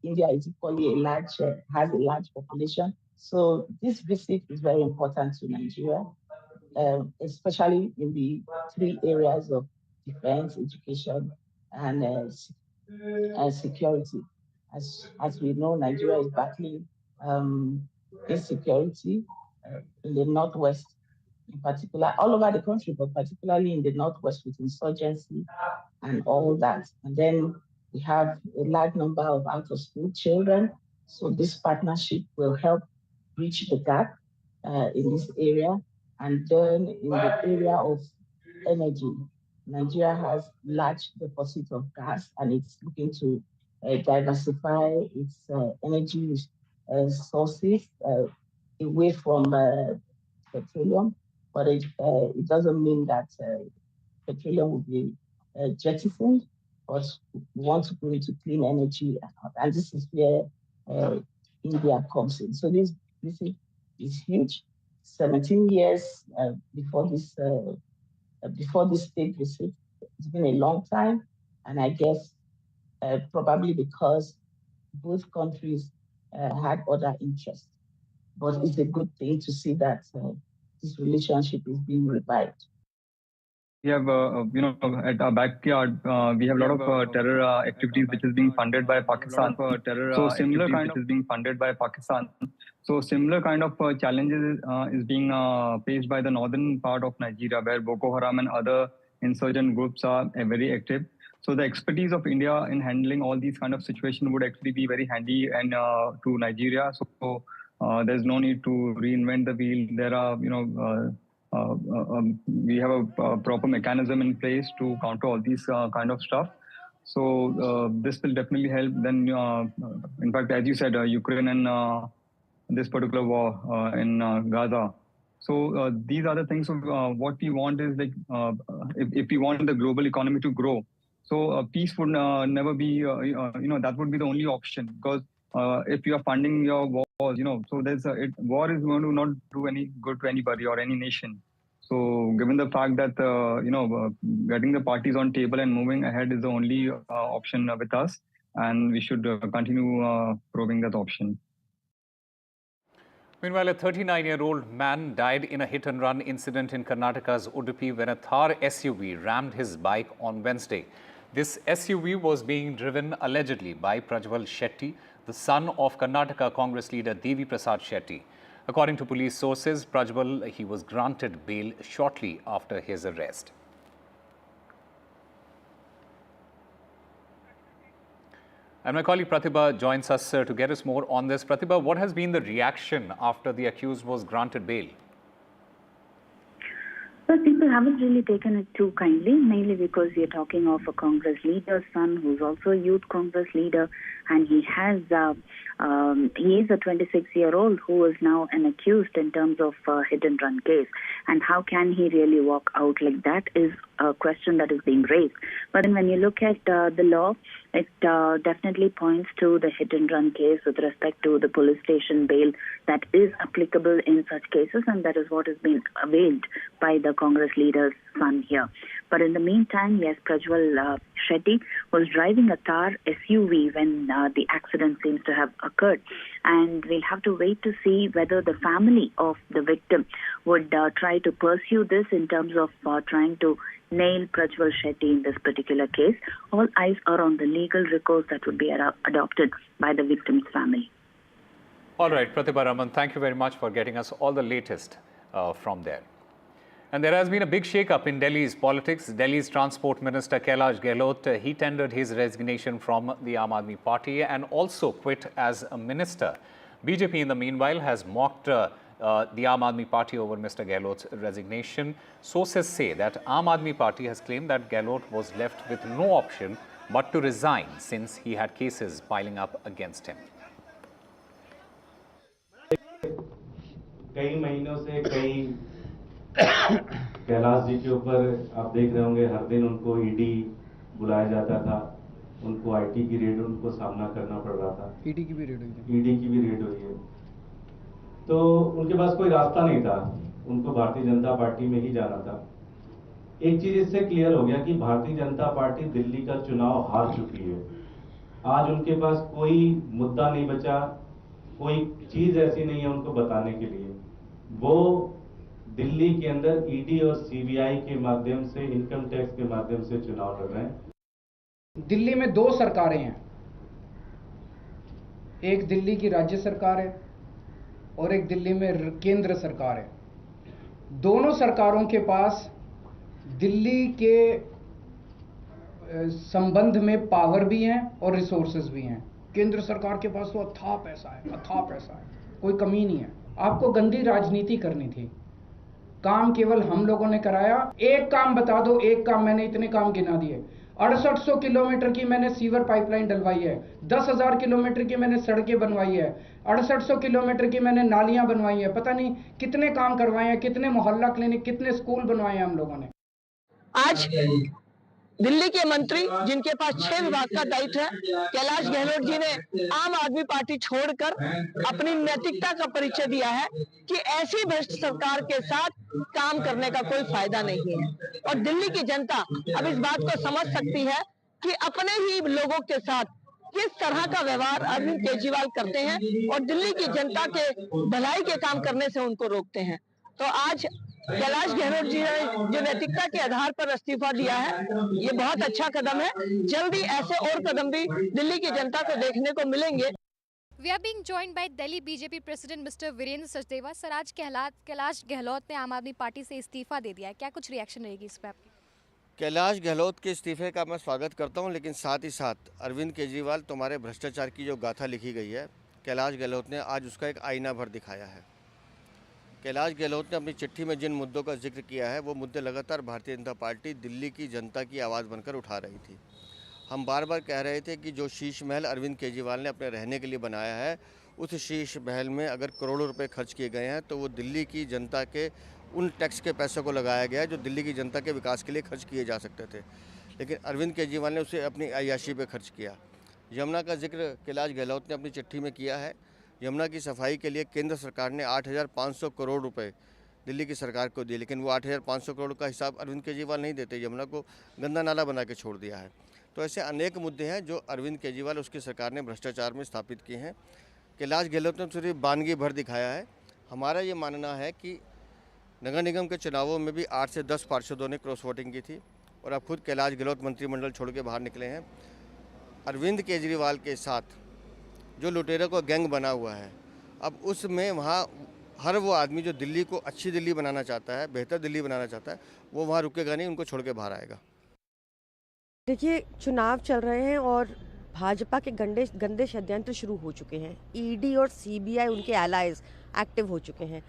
Speaker 7: India is equally has a large population. So this visit is very important to Nigeria, especially in the three areas of defense, education, and security. As we know, Nigeria is battling insecurity in the Northwest, in particular, all over the country, but particularly in the Northwest with insurgency and all that. And then we have a large number of out-of-school children. So this partnership will help bridge the gap in this area. And then in the area of energy, Nigeria has large deposits of gas and it's looking to diversify its energy sources away from petroleum. But it doesn't mean that petroleum will be jettisoned, but we want to go into clean energy. And this is where India comes in. So this is huge. 17 years before this state visit. It's been a long time, and I guess probably because both countries had other interests. But it's a good thing to see that this relationship is being revived.
Speaker 13: We have, at our backyard, we have a lot of terror activities which is being funded by Pakistan. So similar kind of is being funded by Pakistan. So similar kind of challenges is being faced by the northern part of Nigeria, where Boko Haram and other insurgent groups are very active. So the expertise of India in handling all these kind of situations would actually be very handy and to Nigeria. So there's no need to reinvent the wheel. There are, we have a proper mechanism in place to counter all these kind of stuff. So this will definitely help. Then, in fact, as you said, Ukraine and this particular war in Gaza. So these are the things. What we want is like, if we want the global economy to grow, so peace would never be, that would be the only option. Because if you are funding your wars, so war is going to not do any good to anybody or any nation. So given the fact that, getting the parties on table and moving ahead is the only option with us, and we should continue probing that option.
Speaker 12: Meanwhile, a 39-year-old man died in a hit-and-run incident in Karnataka's Udupi when a Thar SUV rammed his bike on Wednesday. This SUV was being driven allegedly by Prajwal Shetty, the son of Karnataka Congress leader Devi Prasad Shetty. According to police sources, Prajwal, he was granted bail shortly after his arrest. And my colleague Pratibha joins us to get us more on this. Pratibha, what has been the reaction after the accused was granted bail?
Speaker 4: Well, people haven't really taken it too kindly, mainly because we are talking of a Congress leader's son who's also a youth Congress leader, and he is a 26-year-old who is now an accused in terms of hit-and-run case. And how can he really walk out like that is a question that is being raised. But then when you look at the law, it definitely points to the hit-and-run case with respect to the police station bail that is applicable in such cases, and that is what has been availed by the Congress leader's son here. But in the meantime, yes, Prajwal Shetty was driving a Thar SUV when the accident seems to have occurred. And we'll have to wait to see whether the family of the victim would try to pursue this in terms of trying to nail Prajwal Shetty in this particular case. All eyes are on the legal recourse that would be adopted by the victim's family.
Speaker 12: All right, Pratibha Raman, thank you very much for getting us all the latest from there. And there has been a big shake-up in Delhi's politics. Delhi's Transport Minister Kailash Gehlot, he tendered his resignation from the Aam Aadmi Party and also quit as a minister. BJP, in the meanwhile, has mocked the Aam Aadmi Party over Mr. Gehlot's resignation. Sources say that Aam Aadmi Party has claimed that Gehlot was left with no option but to resign since he had cases piling up against him.
Speaker 8: कई महीनों से कैलाश जी के ऊपर आप देख रहे होंगे हर दिन उनको ईडी बुलाया जाता था, उनको आईटी की रेड उनको सामना करना पड़ रहा था। ईडी की भी रेड हुई है। तो उनके पास कोई रास्ता नहीं था, उनको भारतीय जनता पार्टी में ही जाना था। एक चीज इससे क्लियर हो गया कि भारतीय जनता पार्टी दिल्ली का चुनाव हार चुकी है। आज उनके पास कोई मुद्दा नहीं बचा, कोई चीज ऐसी नहीं है उनको बताने के लिए। वो दिल्ली के अंदर ईडी और सीबीआई के माध्यम से, इनकम टैक्स के माध्यम से चुनाव लड़ रहे हैं।
Speaker 9: दिल्ली में दो सरकारें हैं, एक दिल्ली की राज्य सरकार है और एक दिल्ली में केंद्र सरकार है। दोनों सरकारों के पास दिल्ली के संबंध में पावर भी हैं और रिसोर्सेज भी हैं। केंद्र सरकार के पास तो अथाह पैसा है, कोई कमी नहीं है। आपको गंदी राजनीति करनी थी, काम केवल हम लोगों ने कराया। एक काम बता दो, एक काम, मैंने इतने काम गिना दिए। 6800 किलोमीटर की मैंने सीवर पाइपलाइन डलवाई है, 10,000 किलोमीटर की मैंने सड़कें बनवाई है, 6800 किलोमीटर की मैंने नालियां बनवाई है, पता नहीं कितने काम करवाए हैं, कितने मोहल्ला क्लिनिक, कितने स्कूल बनवाए हैं हम लोगों ने।
Speaker 20: आज दिल्ली के मंत्री जिनके पास 6 विभाग का दायित्व है, कैलाश गहलोत जी ने आम आदमी पार्टी छोड़कर अपनी नैतिकता का परिचय दिया है कि ऐसी भ्रष्ट सरकार के साथ काम करने का कोई फायदा नहीं है। और दिल्ली की जनता अब इस बात को समझ सकती है कि अपने ही लोगों के साथ किस तरह का व्यवहार अरविंद केजरीवाल करते हैं और दिल्ली की जनता के भलाई के काम करने से उनको रोकते हैं। तो आज कैलाश गहलोत जी ने जो नैतिकता के आधार पर इस्तीफा दिया है, ये बहुत अच्छा कदम है। जल्दी ऐसे और कदम भी दिल्ली की जनता को देखने को मिलेंगे।
Speaker 21: We are being joined by Delhi BJP President Mr. Biren Sachdeva. Sir, आज कैलाश गहलोत ने आम आदमी पार्टी से इस्तीफा दे दिया है, क्या कुछ रिएक्शन रहेगी इस पर आपकी?
Speaker 28: कैलाश गहलोत के इस्तीफे का मैं स्वागत करता हूं, लेकिन साथ ही साथ अरविंद केजरीवाल, तुम्हारे भ्रष्टाचार की जो गाथा लिखी गई है, कैलाश गहलोत ने आज उसका एक आईना भर दिखाया है।
Speaker 11: कैलाश गहलोत ने अपनी चिट्ठी में जिन मुद्दों का जिक्र किया है वो मुद्दे लगातार भारतीय जनता पार्टी दिल्ली की जनता की आवाज़ बनकर उठा रही थी। हम बार बार कह रहे थे कि जो शीश महल अरविंद केजरीवाल ने अपने रहने के लिए बनाया है, उस शीश महल में अगर करोड़ों रुपए खर्च किए गए हैं तो वो दिल्ली की जनता के उन टैक्स के पैसों को लगाया गया है जो दिल्ली की जनता के विकास के लिए खर्च किए जा सकते थे, लेकिन अरविंद केजरीवाल ने उसे अपनी अय्याशी पे खर्च किया। यमुना का जिक्र कैलाश गहलोत ने अपनी चिट्ठी में किया है। यमुना की सफाई के लिए केंद्र सरकार ने 8,500 करोड़ रुपए दिल्ली की सरकार को दिए, लेकिन वो 8,500 करोड़ का हिसाब अरविंद केजरीवाल नहीं देते, यमुना को गंदा नाला बना के छोड़ दिया है। तो ऐसे अनेक मुद्दे हैं जो अरविंद केजरीवाल उसकी सरकार ने भ्रष्टाचार में स्थापित किए हैं। कैलाश गहलोत ने सिर्फ बानगी भर दिखाया है। हमारा ये मानना है कि नगर निगम के चुनावों में भी 8 से 10 पार्षदों ने क्रॉस वोटिंग की थी और अब खुद कैलाश गहलोत मंत्रिमंडल छोड़ के बाहर निकले हैं। अरविंद केजरीवाल के साथ जो लुटेरों का गैंग बना हुआ है, अब उसमें वहाँ हर वो आदमी जो दिल्ली को अच्छी दिल्ली बनाना चाहता है, बेहतर दिल्ली बनाना चाहता है, वो वहाँ रुकेगा नहीं, उनको छोड़ के बाहर आएगा।
Speaker 14: देखिए, चुनाव चल रहे हैं और भाजपा के गंदे षड्यंत्र शुरू हो चुके हैं। ईडी और सीबीआई उनके एलाइज एक्टिव हो चुके हैं।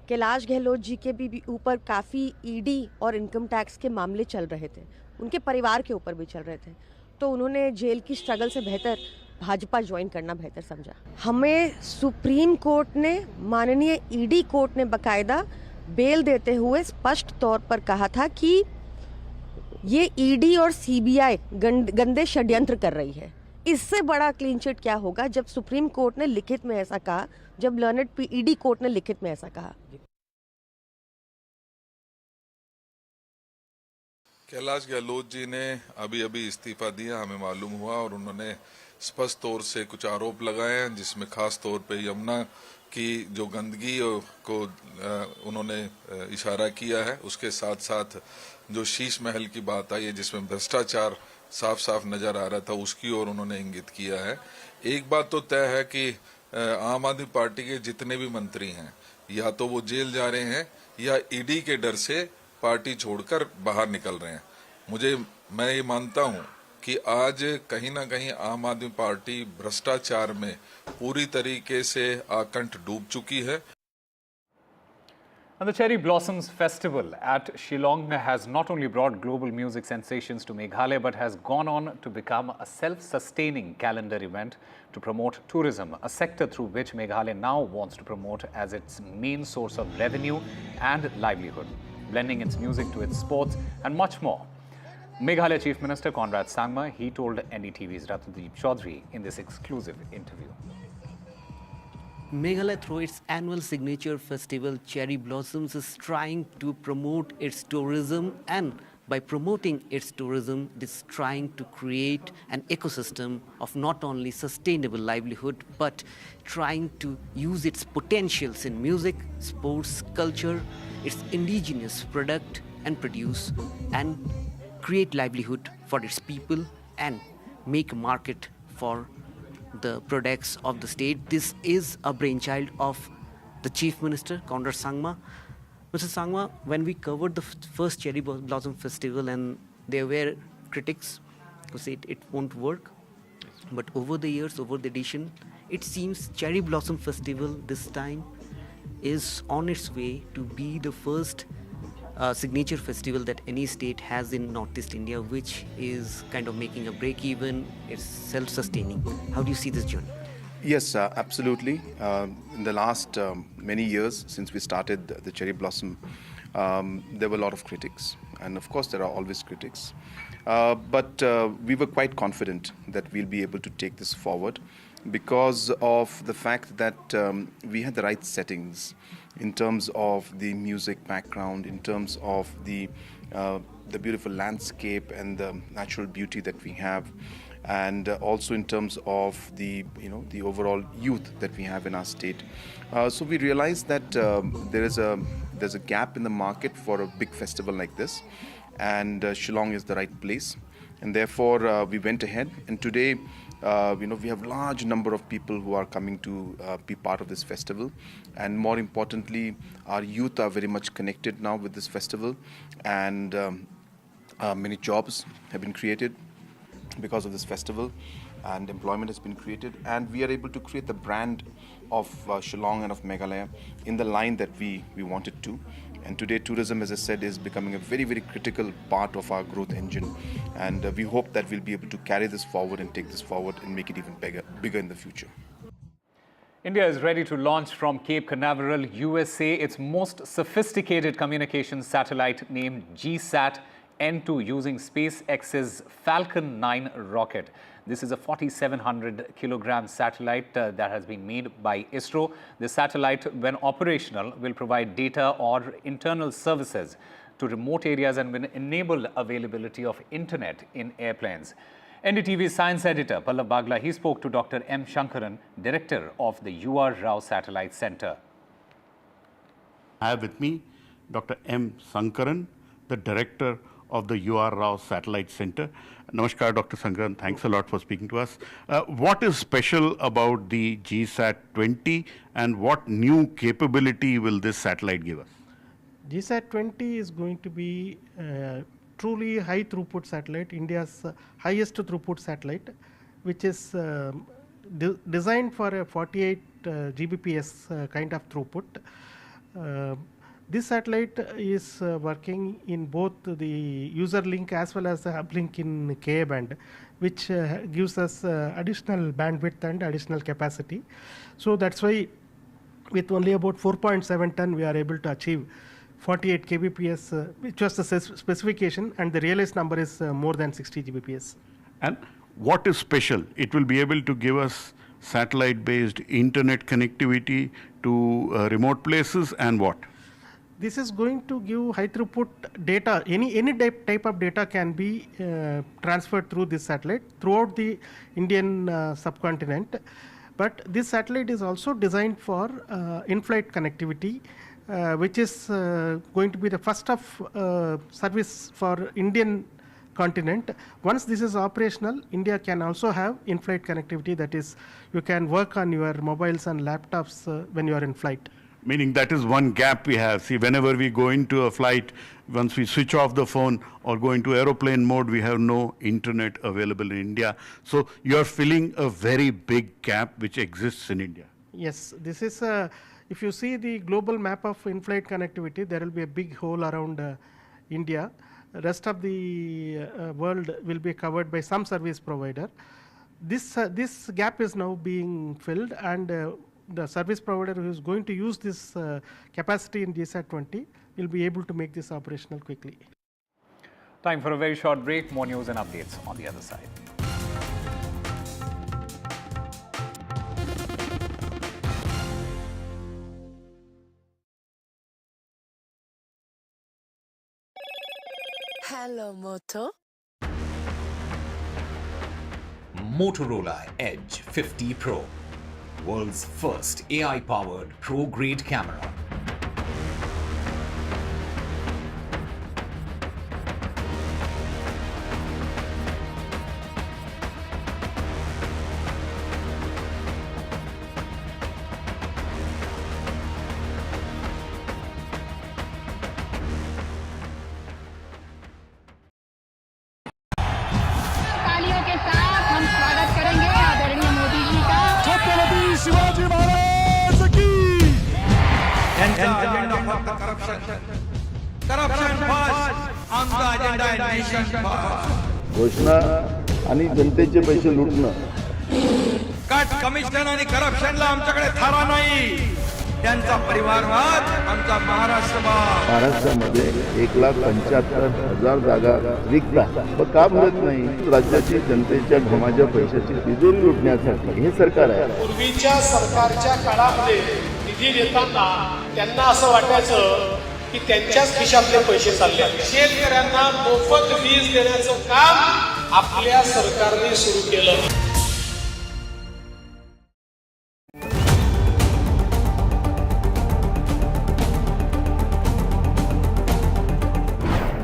Speaker 14: कैलाश गहलोत जी के भी ऊपर काफ़ी ईडी और इनकम टैक्स के मामले चल रहे थे, उनके परिवार के ऊपर भी चल रहे थे, तो उन्होंने जेल की स्ट्रगल से बेहतर भाजपा ज्वाइन करना बेहतर समझा। हमें सुप्रीम कोर्ट ने, माननीय ईडी कोर्ट ने बकायदा बेल देते हुए स्पष्ट तौर पर कहा था कि ये ईडी और सीबीआई गंदे षड्यंत्र कर रही है। इससे बड़ा क्लीन चिट क्या होगा जब सुप्रीम कोर्ट ने लिखित में ऐसा कहा, जब लर्नेड ईडी कोर्ट ने लिखित में ऐसा कहा।
Speaker 16: कैलाश गहलोत जी ने अभी इस्तीफा दिया, हमें मालूम हुआ, और उन्होंने स्पष्ट तौर से कुछ आरोप लगाए हैं, जिसमें खास तौर पे यमुना की जो गंदगी को उन्होंने इशारा किया है। उसके साथ साथ जो शीश महल की बात आई है जिसमें भ्रष्टाचार साफ साफ नजर आ रहा था, उसकी ओर उन्होंने इंगित किया है। एक बात तो तय है कि आम आदमी पार्टी के जितने भी मंत्री हैं, या तो वो जेल जा रहे हैं या ईडी के डर से पार्टी छोड़कर बाहर निकल रहे हैं। मैं ये मानता हूं कि आज कहीं ना कहीं आम आदमी पार्टी भ्रष्टाचार में पूरी तरीके से आकंठ डूब चुकी है।
Speaker 12: And the Cherry Blossoms Festival at Shillong has not only brought global music sensations to Meghalaya but has gone on to become a self-sustaining calendar event to promote tourism, a sector through which Meghalaya now wants to promote as its main source of revenue and livelihood, blending its music to its sports and much more. Meghalaya Chief Minister Conrad Sangma, he told NDTV's Ratnadeep Chaudhary in this exclusive interview.
Speaker 22: Meghalaya, through its annual signature festival Cherry Blossoms, is trying to promote its tourism, and by promoting its tourism, it is trying to create an ecosystem of not only sustainable livelihood but trying to use its potentials in music, sports, culture, its indigenous product and produce, and create livelihood for its people and make a market for the products of the state. This is a brainchild of the Chief Minister, Conrad Sangma. Mr. Sangma, when we covered the first Cherry Blossom Festival, and there were critics who said it won't work, but over the years, over the edition, it seems Cherry Blossom Festival this time is on its way to be the first signature festival that any state has in Northeast India, which is kind of making a break even, it's self-sustaining. How do you see this journey?
Speaker 23: Yes, absolutely. In the last many years since we started the Cherry Blossom, there were a lot of critics, and of course there are always critics. But we were quite confident that we'll be able to take this forward because of the fact that we had the right settings in terms of the music background, in terms of the beautiful landscape and the natural beauty that we have, and also in terms of the overall youth that we have in our state. So we realized that there's a gap in the market for a big festival like this, and Shillong is the right place, and therefore we went ahead. And today, we have large number of people who are coming to be part of this festival, and more importantly, our youth are very much connected now with this festival, and many jobs have been created because of this festival, and employment has been created, and we are able to create the brand of Shillong and of Meghalaya in the line that we wanted to. And today tourism, as I said, is becoming a very, very critical part of our growth engine. And we hope that we'll be able to carry this forward and take this forward and make it even bigger in the future.
Speaker 12: India is ready to launch from Cape Canaveral, USA, its most sophisticated communications satellite named GSAT N2 using SpaceX's Falcon 9 rocket. This is a 4,700 kilogram satellite that has been made by ISRO. The satellite, when operational, will provide data or internal services to remote areas and will enable availability of internet in airplanes. NDTV science editor Pallab Bagla, he spoke to Dr. M. Shankaran, director of the U.R. Rao Satellite Center.
Speaker 1: I have with me Dr. M. Shankaran, the director of the U.R. Rao Satellite Center. Namaskar, Dr. Shankaran. Thanks a lot for speaking to us. What is special about the GSAT-20 and what new capability will this satellite give us?
Speaker 3: GSAT-20 is going to be truly high throughput satellite, India's highest throughput satellite, which is designed for a 48 Gbps kind of throughput. This satellite is working in both the user link as well as the uplink in Ka band, which gives us additional bandwidth and additional capacity. So that's why with only about 4.7 ton we are able to achieve 48 kbps, which was the specification, and the realized number is more than 60 Gbps.
Speaker 1: And what is special? It will be able to give us satellite-based internet connectivity to remote places, and what?
Speaker 3: This is going to give high throughput data. Any type of data can be transferred through this satellite throughout the Indian subcontinent. But this satellite is also designed for in-flight connectivity, which is going to be the first of service for Indian continent. Once this is operational, India can also have in-flight connectivity. That is, you can work on your mobiles and laptops when you are in flight.
Speaker 1: Meaning that is one gap we have. See, whenever we go into a flight, once we switch off the phone or go into aeroplane mode, we have no internet available in India. So you are filling a very big gap which exists in India.
Speaker 3: Yes, this is if you see the global map of in-flight connectivity, there will be a big hole around India. The rest of the world will be covered by some service provider. This gap is now being filled, and the service provider who is going to use this capacity in GSAT-20 will be able to make this operational quickly.
Speaker 12: Time for a very short break. More news and updates on the other side.
Speaker 6: Hello, Moto.
Speaker 27: Motorola Edge 50 Pro, world's first AI-powered pro-grade camera.
Speaker 6: तालियों के साथ हम स्वागत करेंगे आदरणीय मोदी जी का।
Speaker 15: छत्रपति शिवाजी महाराज की।
Speaker 6: त्यांचा अजेंडा फक्त करप्शन फर्स्ट, आमचा अजेंडा आहे नेशन फर्स्ट।
Speaker 17: घोषणा आणि जनतेचे पैसे लुटणं,
Speaker 6: कट कमिशन आणि करप्शनला आमच्याकडे थारा नाही, त्यांचा परिवारवाद आमचा महाराष्ट्रवाद।
Speaker 17: महाराष्ट्रामध्ये 1,75,000 जागा रिक्त आहेत, पण का भरत नाही? राज्याची जनतेच्या घमाच्या पैशाची तिजोरी लुटण्यासाठी हे सरकार आहे.
Speaker 24: पूर्वीच्या सरकारच्या काळामध्ये निधी देताना त्यांना असं वाटायचं की त्यांच्याच खिशातले पैसे चालले. शेतकऱ्यांना मोफत वीज देण्याचं काम आपल्या सरकारने सुरू केलं.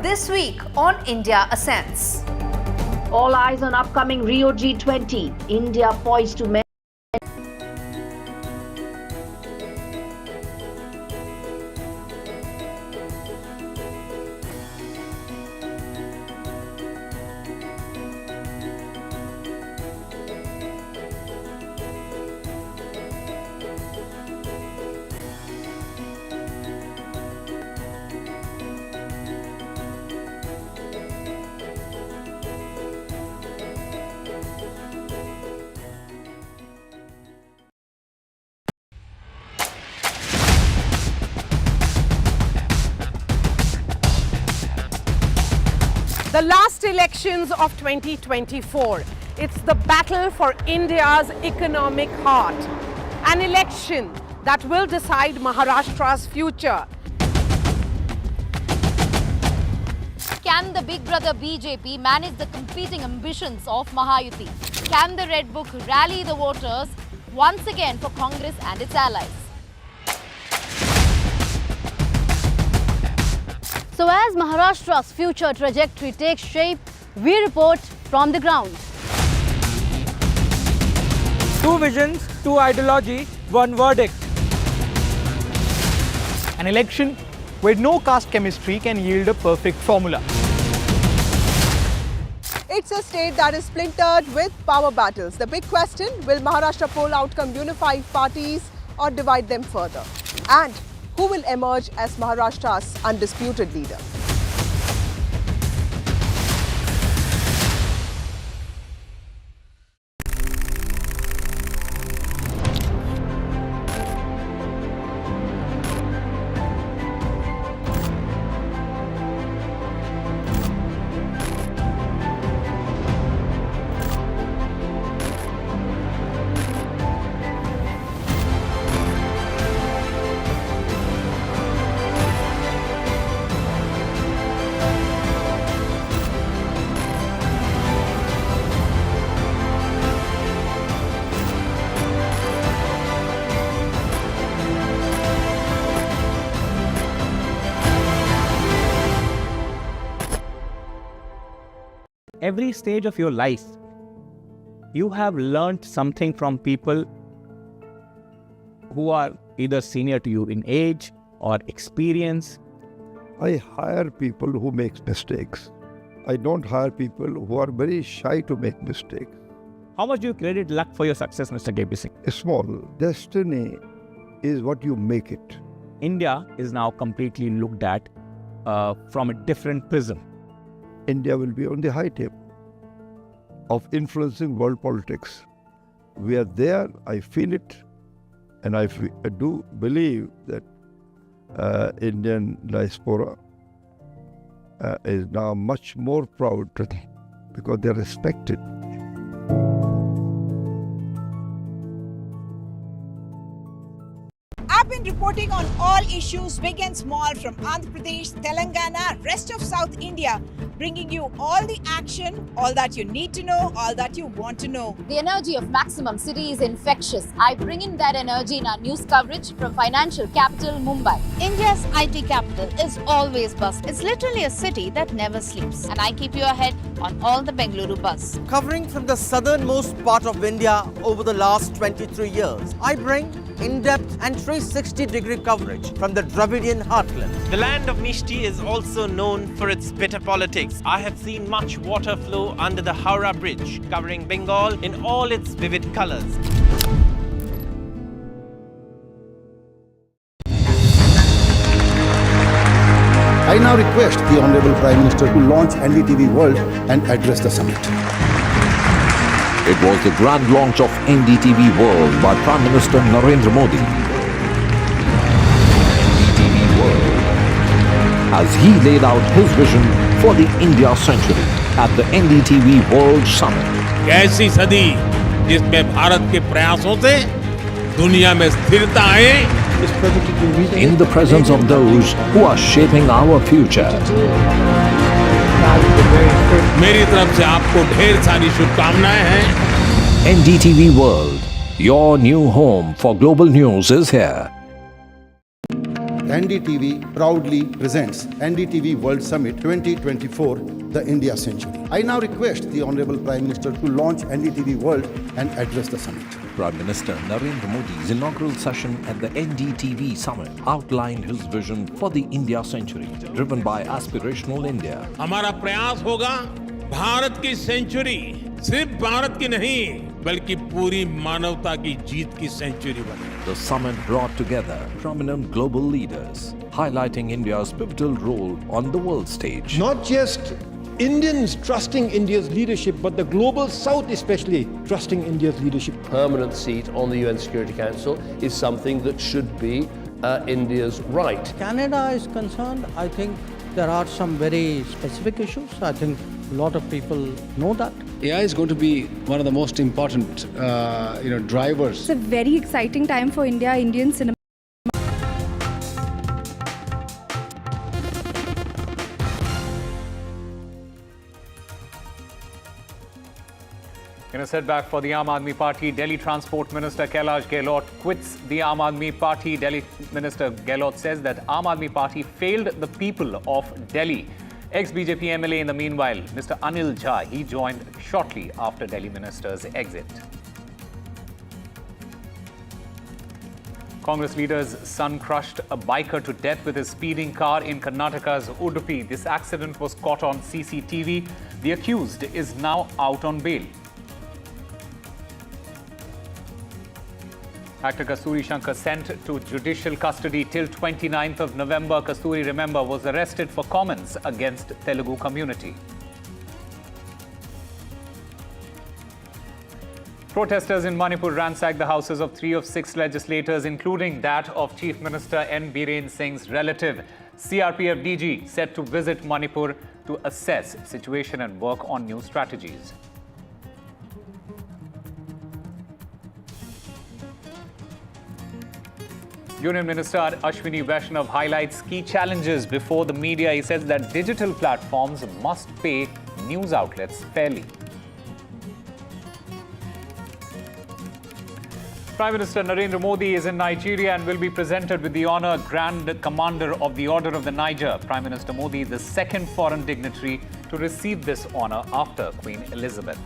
Speaker 25: This week on India Ascents.
Speaker 26: All eyes on upcoming Rio G20. India poised to
Speaker 2: The last elections of 2024. It's the battle for India's economic heart. An election that will decide Maharashtra's future.
Speaker 21: Can the big brother BJP manage the competing ambitions of Mahayuti? Can the Red Book rally the voters once again for Congress and its allies? So as Maharashtra's future trajectory takes shape, we report from the ground.
Speaker 4: Two visions, two ideology, one verdict. An election where no caste chemistry can yield a perfect formula.
Speaker 5: It's a state that is splintered with power battles. The big question, will Maharashtra poll outcome unify parties or divide them further? And who will emerge as Maharashtra's undisputed leader?
Speaker 4: Every stage of your life, you have learnt something from people who are either senior to you in age or experience.
Speaker 7: I hire people who make mistakes. I don't hire people who are very shy to make mistakes.
Speaker 4: How much do you credit luck for your success, Mr. KP Singh?
Speaker 7: Small. Destiny is what you make it.
Speaker 4: India is now completely looked at from a different prism.
Speaker 7: India will be on the high table of influencing world politics. We are there, I feel it, and I do believe that Indian diaspora is now much more proud because they are respected.
Speaker 10: I've been reporting on all issues, big and small, from Andhra Pradesh, Telangana, rest of South India, bringing you all the action, all that you need to know, all that you want to know.
Speaker 21: The energy of Maximum City is infectious. I bring in that energy in our news coverage from financial capital Mumbai.
Speaker 13: India's IT capital is always buzz. It's literally a city that never sleeps. And I keep you ahead on all the Bengaluru buzz.
Speaker 28: Covering from the southernmost part of India over the last 23 years, I bring in-depth and 360-degree coverage from the Dravidian heartland.
Speaker 18: The land of Mishti is also known for its bitter politics. I have seen much water flow under the Howrah Bridge, covering Bengal in all its vivid colors.
Speaker 19: I now request the Honorable Prime Minister to launch NDTV World and address the summit.
Speaker 27: It was the grand launch of NDTV World by Prime Minister Narendra Modi. NDTV World, as he laid out his vision for the India century at the NDTV World Summit.
Speaker 24: कैसी सदी जिसमें भारत के प्रयासों से दुनिया में स्थिरता आए.
Speaker 27: In the presence of those who are shaping our future.
Speaker 24: मेरी तरफ से आपको ढेर सारी शुभकामनाएं हैं.
Speaker 27: NDTV World, your new home for global news is here.
Speaker 19: NDTV proudly presents NDTV World Summit 2024, the India Century. I now request the Honorable Prime Minister to launch NDTV World and address the summit.
Speaker 27: Prime Minister Narendra Modi's inaugural session at the NDTV Summit outlined his vision for the India century, driven by aspirational India.
Speaker 24: हमारा प्रयास होगा भारत की century सिर्फ भारत की नहीं बल्कि पूरी मानवता की जीत की सेंचुरी बने.
Speaker 27: The summit brought together prominent global leaders, highlighting India's pivotal role on the world stage.
Speaker 29: Not just Indians trusting India's leadership, but the global South especially trusting India's leadership.
Speaker 30: Permanent seat on the UN Security Council is something that should be India's right.
Speaker 31: Canada is concerned, I think
Speaker 1: There are some very specific issues. I think a lot of people know that.
Speaker 30: AI is going to be one of the most important, drivers.
Speaker 3: It's a very exciting time for India, Indian cinema.
Speaker 12: In a setback for the Aam Aadmi Party, Delhi Transport Minister Kailash Gehlot quits the Aam Aadmi Party. Delhi Minister Gehlot says that Aam Aadmi Party failed the people of Delhi. Ex-BJP MLA in the meanwhile, Mr. Anil Jha, he joined shortly after Delhi Minister's exit. Congress leader's son crushed a biker to death with his speeding car in Karnataka's Udupi. This accident was caught on CCTV. The accused is now out on bail. Actor Kasturi Shankar sent to judicial custody till 29th of November. Kasturi, remember, was arrested for comments against Telugu community. Protesters in Manipur ransacked the houses of 3 of 6 legislators, including that of Chief Minister N. Biren Singh's relative. CRPF DG set to visit Manipur to assess situation and work on new strategies. Union Minister Ashwini Vaishnav highlights key challenges before the media. He says that digital platforms must pay news outlets fairly. Prime Minister Narendra Modi is in Nigeria and will be presented with the honour Grand Commander of the Order of the Niger. Prime Minister Modi is the second foreign dignitary to receive this honour after Queen Elizabeth.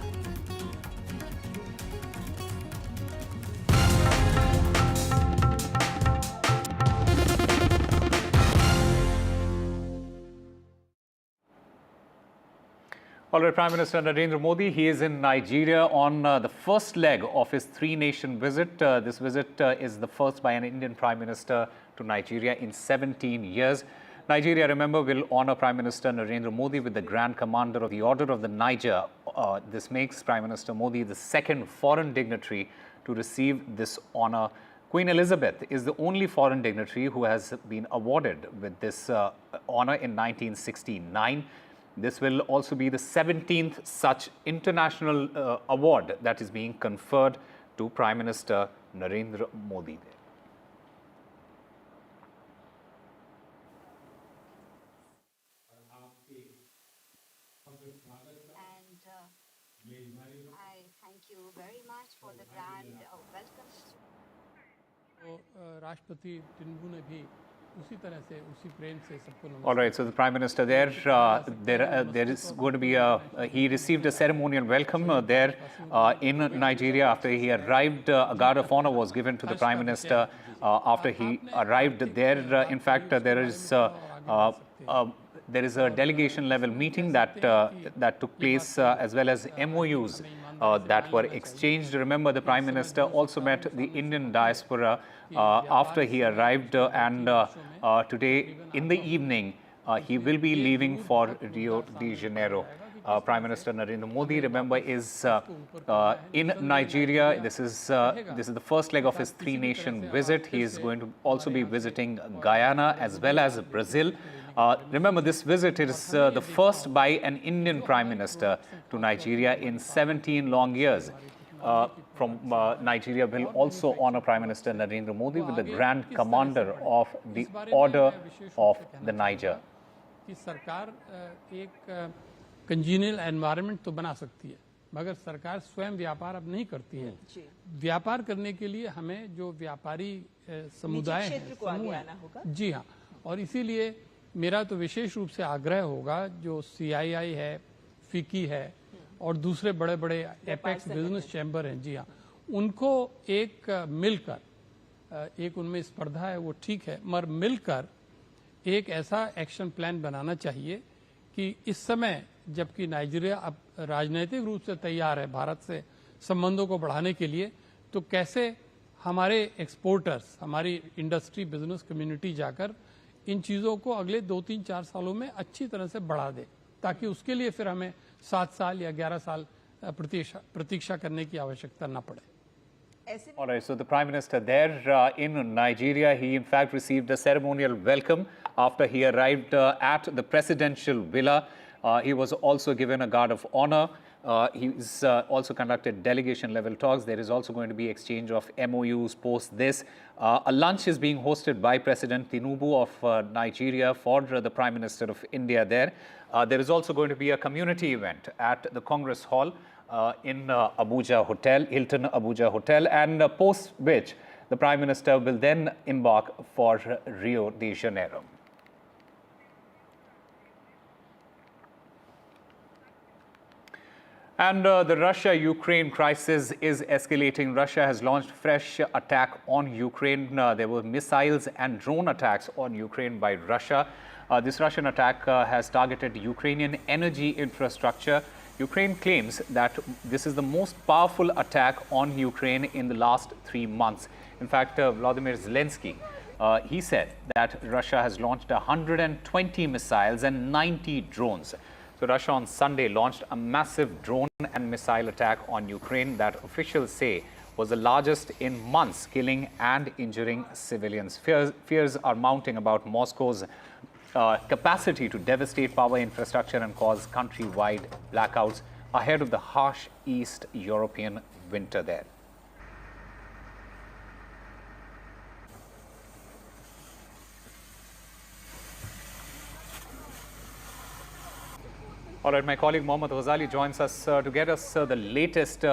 Speaker 12: All right, Prime Minister Narendra Modi, he is in Nigeria on the first leg of his 3-nation visit. This visit is the first by an Indian Prime Minister to Nigeria in 17 years. Nigeria, remember, will honour Prime Minister Narendra Modi with the Grand Commander of the Order of the Niger. This makes Prime Minister Modi the second foreign dignitary to receive this honour. Queen Elizabeth is the only foreign dignitary who has been awarded with this honour in 1969. This will also be the 17th such international award that is being conferred to Prime Minister Narendra Modi.
Speaker 8: I thank you very much for the grand welcome.
Speaker 1: राष्ट्रपति तिनबू ने भी उसी तरह से उसी प्रेम से सबको नमस्कार.
Speaker 12: All right, so the Prime Minister there is going to be he received a ceremonial welcome there in Nigeria after he arrived. A guard of honor was given to the Prime Minister after he arrived there. In fact, there is a delegation level meeting that took place as well as MOUs that were exchanged. Remember, the Prime Minister also met the Indian diaspora after he arrived, and today in the evening he will be leaving for Rio de Janeiro. Prime Minister Narendra Modi, remember, is in Nigeria. This is the first leg of his 3-nation visit. He is going to also be visiting Guyana as well as Brazil. Remember, this visit is the first by an Indian Prime Minister to Nigeria in 17 long years. From Nigeria will also honour Prime Minister Narendra Modi with the Grand Commander of the Order of the Niger.
Speaker 1: कि सरकार एक congenial environment तो बना सकती है, मगर सरकार स्वयं व्यापार अब नहीं करती है. व्यापार करने के लिए हमें जो व्यापारी समुदाय हैं, समूह हैं, जी हाँ, और इसीलिए मेरा तो विशेष रूप से आग्रह होगा जो CII है, फिकी है और दूसरे बड़े बड़े एपेक्स बिजनेस चैम्बर हैं, जी हाँ, उनको एक मिलकर, एक उनमें स्पर्धा है वो ठीक है, मगर मिलकर एक ऐसा एक्शन प्लान बनाना चाहिए कि इस समय जबकि नाइजीरिया अब राजनीतिक रूप से तैयार है भारत से संबंधों को बढ़ाने के लिए, तो कैसे हमारे एक्सपोर्टर्स, हमारी इंडस्ट्री बिजनेस कम्युनिटी जाकर इन चीज़ों को अगले 2-3-4 सालों में अच्छी तरह से बढ़ा दे, ताकि उसके लिए फिर हमें 7 साल या 11 साल प्रतीक्षा करने की आवश्यकता न पड़े.
Speaker 12: All right, so the Prime Minister there in Nigeria, he in fact received a ceremonial welcome after he arrived at the presidential villa. He was also given a guard of honor. He's also conducted delegation-level talks. There is also going to be exchange of MOUs post this. A lunch is being hosted by President Tinubu of Nigeria for the Prime Minister of India there. There is also going to be a community event at the Congress Hall in Abuja Hotel, Hilton Abuja Hotel, and post which the Prime Minister will then embark for Rio de Janeiro. And the Russia-Ukraine crisis is escalating. Russia has launched fresh attack on Ukraine. There were missiles and drone attacks on Ukraine by Russia. This Russian attack has targeted Ukrainian energy infrastructure. Ukraine claims that this is the most powerful attack on Ukraine in the last 3 months. In fact, Vladimir Zelensky, he said that Russia has launched 120 missiles and 90 drones. So Russia on Sunday launched a massive drone and missile attack on Ukraine that officials say was the largest in months, killing and injuring civilians. Fears are mounting about Moscow's capacity to devastate power infrastructure and cause countrywide blackouts ahead of the harsh East European winter there. All right, my colleague Mohammad Ghazali joins us to get us the latest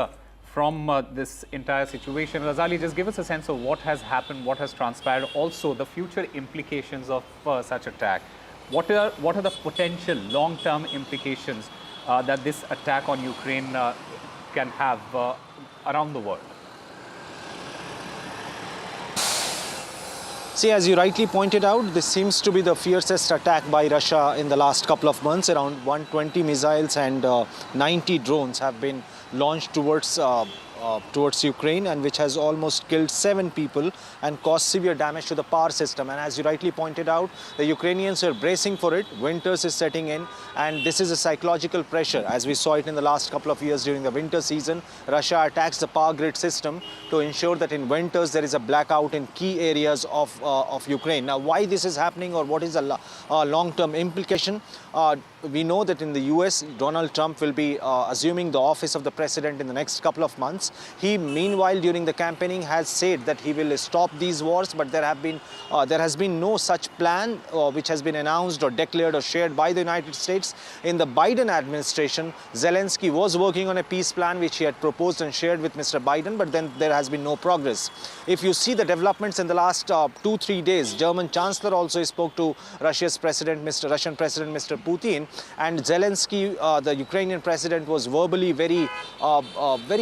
Speaker 12: from this entire situation. Ghazali, just give us a sense of what has happened, what has transpired, also the future implications of such attack. What are the potential long-term implications that this attack on Ukraine can have around the world?
Speaker 6: See, as you rightly pointed out, this seems to be the fiercest attack by Russia in the last couple of months. Around 120 missiles and 90 drones have been launched towards Ukraine, and which has almost killed 7 people and caused severe damage to the power system. And as you rightly pointed out, the Ukrainians are bracing for it. Winters is setting in, and this is a psychological pressure. As we saw it in the last couple of years during the winter season, Russia attacks the power grid system to ensure that in winters there is a blackout in key areas of Ukraine. Now, why this is happening, or what is the long-term implication? We know that in the US, Donald Trump will be assuming the office of the president in the next couple of months. He, meanwhile, during the campaigning has said that he will stop these wars, but there has been no such plan which has been announced or declared or shared by the United States. In the Biden administration, Zelensky was working on a peace plan which he had proposed and shared with Mr. Biden, but then there has been no progress. If you see the developments in the last 2-3 days, German Chancellor also spoke to Russian President Mr. Putin, and Zelensky, the Ukrainian president, was verbally very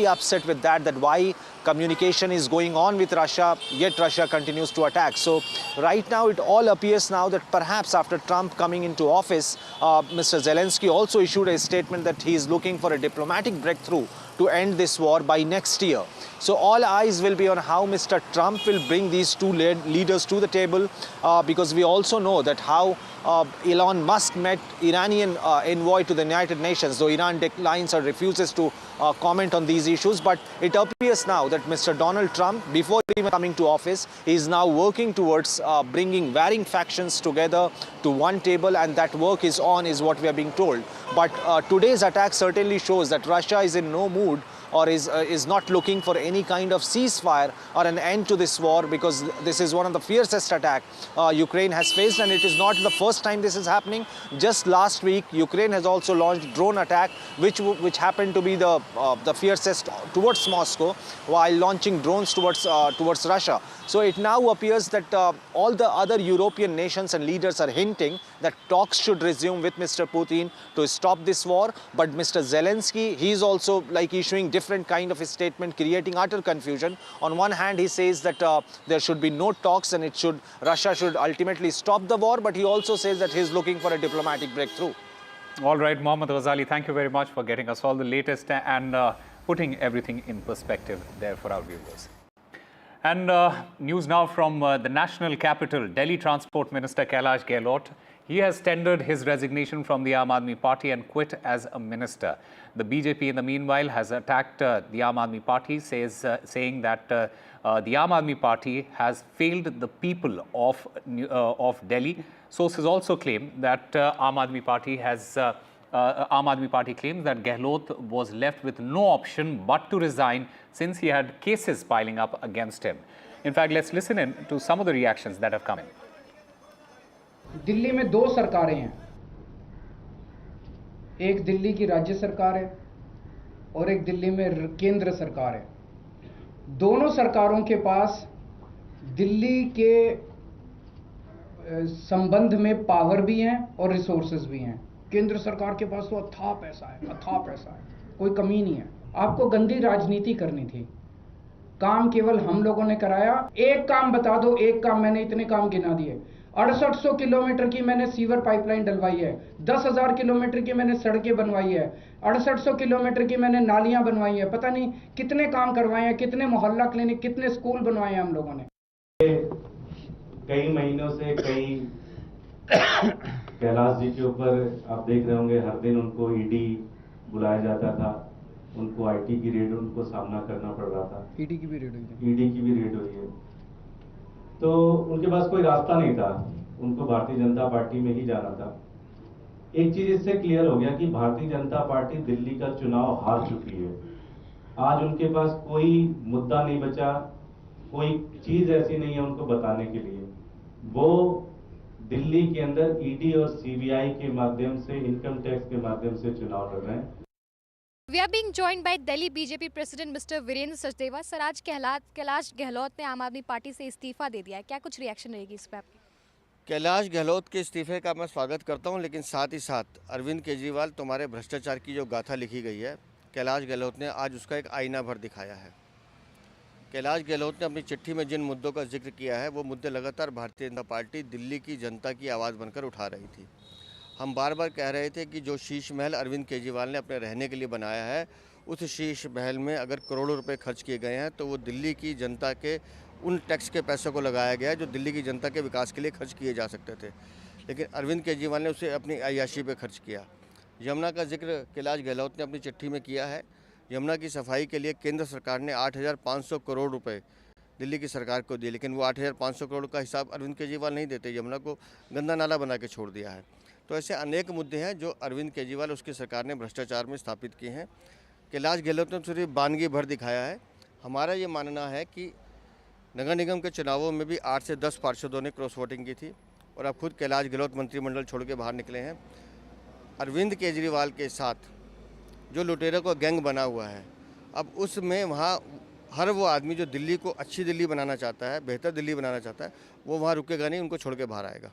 Speaker 6: upset with that why communication is going on with Russia, yet Russia continues to attack. So right now it all appears now that perhaps after Trump coming into office, Mr. Zelensky also issued a statement that he is looking for a diplomatic breakthrough to end this war by next year. So all eyes will be on how Mr. Trump will bring these two leaders to the table, because we also know that how Elon Musk met Iranian envoy to the United Nations, though Iran declines or refuses to comment on these issues. But it appears now that Mr. Donald Trump, before even coming to office, is now working towards bringing varying factions together to one table, and that work is on, is what we are being told. But today's attack certainly shows that Russia is in no mood, or is not looking for any kind of ceasefire or an end to this war, because this is one of the fiercest attacks Ukraine has faced, and it is not the first time this is happening. Just last week, Ukraine has also launched drone attack, which happened to be the fiercest towards Moscow, while launching drones towards Russia. So it now appears that all the other European nations and leaders are hinting that talks should resume with Mr. Putin to stop this war. But Mr. Zelensky, he is also like issuing different kind of a statement, creating utter confusion. On one hand, he says that there should be no talks and Russia should ultimately stop the war. But he also says that he is looking for a diplomatic breakthrough.
Speaker 12: All right, Mohammad Ghazali, thank you very much for getting us all the latest and putting everything in perspective there for our viewers. And news now from the national capital, Delhi Transport Minister Kailash Gehlot. He has tendered his resignation from the Aam Aadmi Party and quit as a minister. The BJP, in the meanwhile, has attacked the Aam Aadmi Party, saying that the Aam Aadmi Party has failed the people of Delhi. Sources also claim that Aam Aadmi Party claims that Gehlot was left with no option but to resign since he had cases piling up against him. In fact, let's listen in to some of the reactions that have come in.
Speaker 9: Delhi में दो सरकारें हैं, एक दिल्ली की राज्य सरकार है और एक दिल्ली में केंद्र सरकार है। दोनों सरकारों के पास दिल्ली के संबंध में पावर भी हैं और रिसोर्सेज भी हैं। केंद्र सरकार के पास तो अथाह पैसा है, कोई कमी नहीं है। आपको गंदी राजनीति करनी थी, काम केवल हम लोगों ने कराया। एक काम बता दो, एक काम, मैंने इतने काम गिना दिए। 6800 किलोमीटर की मैंने सीवर पाइपलाइन डलवाई है, 10,000 किलोमीटर की मैंने सड़कें बनवाई है, 6800 किलोमीटर की मैंने नालियां बनवाई है, पता नहीं कितने काम करवाए हैं, कितने मोहल्ला क्लिनिक, कितने स्कूल बनवाए हैं हम लोगों ने।
Speaker 11: कई महीनों से कैलाश जी के ऊपर आप देख रहे होंगे, हर दिन उनको ईडी बुलाया जाता था, उनको आईटी की रेड उनको सामना करना पड़ रहा था। ईडी की भी रेड हुई है। तो उनके पास कोई रास्ता नहीं था, उनको भारतीय जनता पार्टी में ही जाना था। एक चीज इससे क्लियर हो गया कि भारतीय जनता पार्टी दिल्ली का चुनाव हार चुकी है। आज उनके पास कोई मुद्दा नहीं बचा, कोई चीज ऐसी नहीं है उनको बताने के लिए। वो दिल्ली के अंदर ईडी और सीबीआई के माध्यम से, इनकम टैक्स के माध्यम से चुनाव लड़ रहे हैं।
Speaker 14: We are being joined by Delhi BJP President Mr. Biren Sachdeva. Sir, आज कैलाश गहलोत ने आम आदमी पार्टी से इस्तीफा दे दिया है, क्या कुछ रिएक्शन रहेगी इस पर आपकी?
Speaker 15: कैलाश गहलोत के इस्तीफे का मैं स्वागत करता हूं, लेकिन साथ ही साथ अरविंद केजरीवाल, तुम्हारे भ्रष्टाचार की जो गाथा लिखी गई है, कैलाश गहलोत ने आज उसका एक आईना भर दिखाया है। कैलाश गहलोत ने अपनी चिट्ठी में जिन मुद्दों का जिक्र किया है, वो मुद्दे लगातार भारतीय जनता पार्टी दिल्ली की जनता की आवाज़ बनकर उठा रही थी। हम बार बार कह रहे थे कि जो शीश महल अरविंद केजरीवाल ने अपने रहने के लिए बनाया है, उस शीश महल में अगर करोड़ों रुपए खर्च किए गए हैं तो वो दिल्ली की जनता के उन टैक्स के पैसों को लगाया गया है जो दिल्ली की जनता के विकास के लिए खर्च किए जा सकते थे, लेकिन अरविंद केजरीवाल ने उसे अपनी अय्याशी पे खर्च किया। यमुना का जिक्र कैलाश गहलोत ने अपनी चिट्ठी में किया है। यमुना की सफाई के लिए केंद्र सरकार ने 8,500 करोड़ रुपये दिल्ली की सरकार को दिए, लेकिन वो 8,500 करोड़ का हिसाब अरविंद केजरीवाल नहीं देते, यमुना को गंदा नाला बना के छोड़ दिया है। तो ऐसे अनेक मुद्दे हैं जो अरविंद केजरीवाल उसकी सरकार ने भ्रष्टाचार में स्थापित किए हैं। कैलाश गहलोत ने सिर्फ बानगी भर दिखाया है। हमारा ये मानना है कि नगर निगम के चुनावों में भी 8 से 10 पार्षदों ने क्रॉस वोटिंग की थी और अब खुद कैलाश गहलोत मंत्रिमंडल छोड़ के बाहर निकले हैं। अरविंद केजरीवाल के साथ जो लुटेरों का गैंग बना हुआ है, अब उसमें वहाँ हर वो आदमी जो दिल्ली को अच्छी दिल्ली बनाना चाहता है, बेहतर दिल्ली बनाना चाहता है, वो वहाँ रुकेगा नहीं, उनको छोड़ के बाहर आएगा।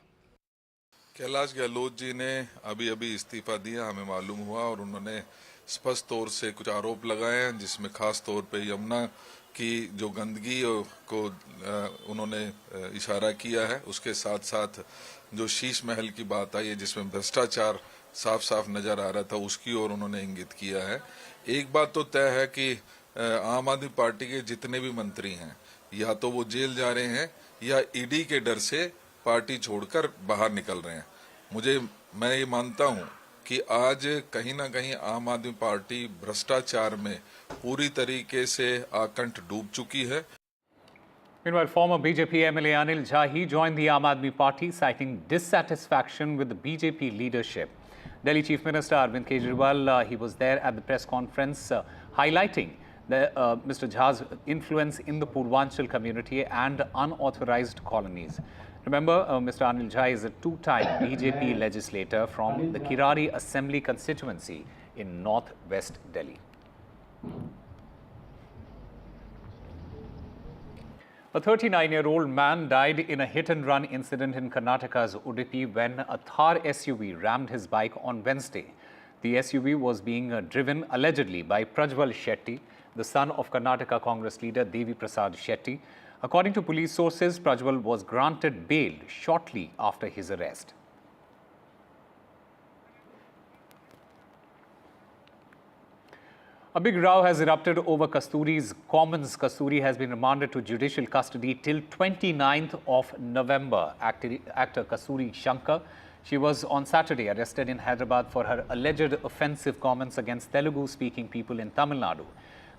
Speaker 16: कैलाश गहलोत जी ने अभी इस्तीफा दिया, हमें मालूम हुआ, और उन्होंने स्पष्ट तौर से कुछ आरोप लगाए हैं, जिसमें खास तौर पे यमुना की जो गंदगी को उन्होंने इशारा किया है। उसके साथ साथ जो शीश महल की बात आई है, जिसमें भ्रष्टाचार साफ साफ नजर आ रहा था, उसकी ओर उन्होंने इंगित किया है। एक बात तो तय है कि आम आदमी पार्टी के जितने भी मंत्री हैं, या तो वो जेल जा रहे हैं या ईडी के डर से पार्टी छोड़कर बाहर निकल रहे हैं। मैं ये मानता हूं कि आज कहीं ना कहीं आम आदमी पार्टी भ्रष्टाचार में पूरी तरीके से आकंठ डूब चुकी है।
Speaker 12: Meanwhile, former BJP MLA Anil Jha, he joined the Aam Aadmi Party, citing dissatisfaction with the BJP leadership. Delhi Chief Minister Arvind Kejriwal, he was there at the press conference, highlighting Mr. Jha's influence in the Purvanchal community and unauthorized colonies. Remember, Mr. Anil Jha is a two-time BJP legislator from the Kirari Assembly constituency in northwest Delhi. A 39-year-old man died in a hit-and-run incident in Karnataka's Udupi when a Thar SUV rammed his bike on Wednesday. The SUV was being driven allegedly by Prajwal Shetty, the son of Karnataka Congress leader Devi Prasad Shetty. According to police sources, Prajwal was granted bail shortly after his arrest. A big row has erupted over Kasturi's Commons. Kasturi has been remanded to judicial custody till 29th of November. Actor Kasturi Shankar, She was on Saturday arrested in Hyderabad for her alleged offensive comments against Telugu-speaking people in Tamil Nadu.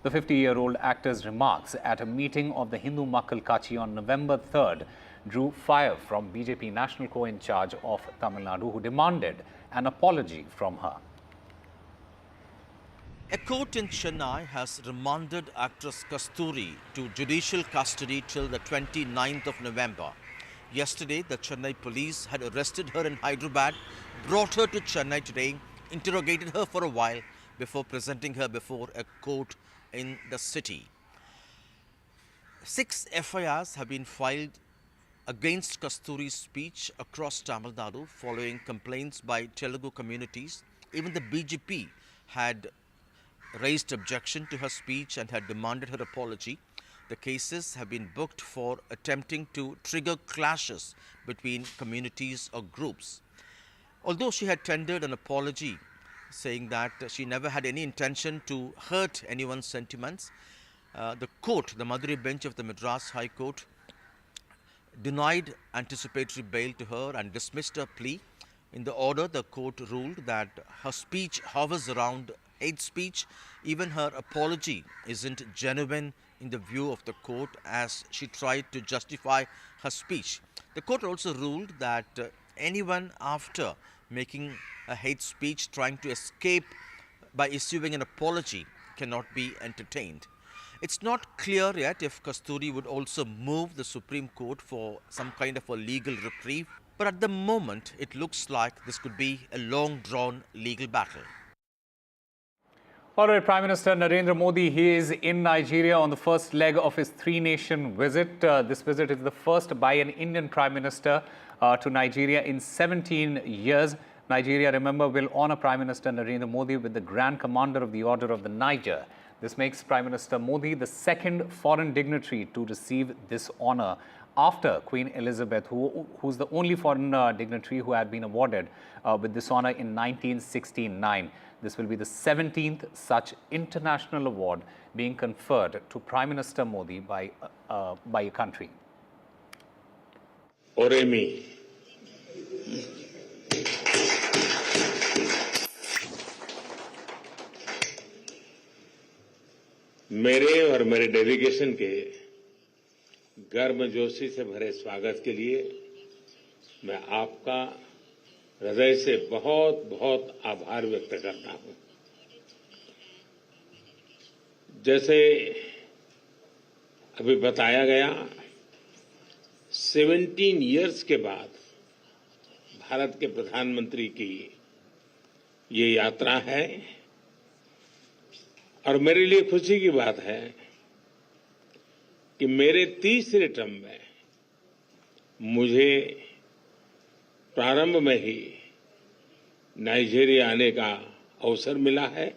Speaker 12: The 50-year-old actor's remarks at a meeting of the Hindu Makkal Kachi on November 3rd drew fire from BJP National Co-in-charge of Tamil Nadu, who demanded an apology from her.
Speaker 28: A court in Chennai has remanded actress Kasturi to judicial custody till the 29th of November. Yesterday, the Chennai police had arrested her in Hyderabad, brought her to Chennai today, interrogated her for a while before presenting her before a court in the city. 6 FIRs have been filed against Kasturi's speech across Tamil Nadu following complaints by Telugu communities. Even the BJP had raised objection to her speech and had demanded her apology. The cases have been booked for attempting to trigger clashes between communities or groups. Although she had tendered an apology, saying that she never had any intention to hurt anyone's sentiments, the court, the Madurai bench of the Madras High Court, denied anticipatory bail to her and dismissed her plea. In the order, the court ruled that her speech hovers around hate speech. Even her apology isn't genuine in the view of the court, as she tried to justify her speech. The court also ruled that anyone after making a hate speech trying to escape by issuing an apology cannot be entertained. It's not clear yet if Kasturi would also move the Supreme Court for some kind of a legal reprieve, but at the moment it looks like this could be a long-drawn legal battle.
Speaker 12: All right, Prime Minister Narendra Modi, he is in Nigeria on the first leg of his three-nation visit. This visit is the first by an Indian Prime Minister to Nigeria in 17 years. Nigeria, remember, will honor Prime Minister Narendra Modi with the Grand Commander of the Order of the Niger. This makes Prime Minister Modi the second foreign dignitary to receive this honor after Queen Elizabeth, who's the only foreign dignitary who had been awarded with this honor in 1969. This will be the 17th such international award being conferred to Prime Minister Modi by a country.
Speaker 2: Oremi. मेरे और मेरे delegation के गर्मजोशी से भरे स्वागत के लिए मैं आपका हृदय से बहुत बहुत आभार व्यक्त करता हूं। जैसे अभी बताया गया, 17 इयर्स के बाद भारत के प्रधानमंत्री की ये यात्रा है और मेरे लिए खुशी की बात है कि मेरे तीसरे टर्म में मुझे प्रारंभ में ही नाइजीरिया आने का अवसर मिला है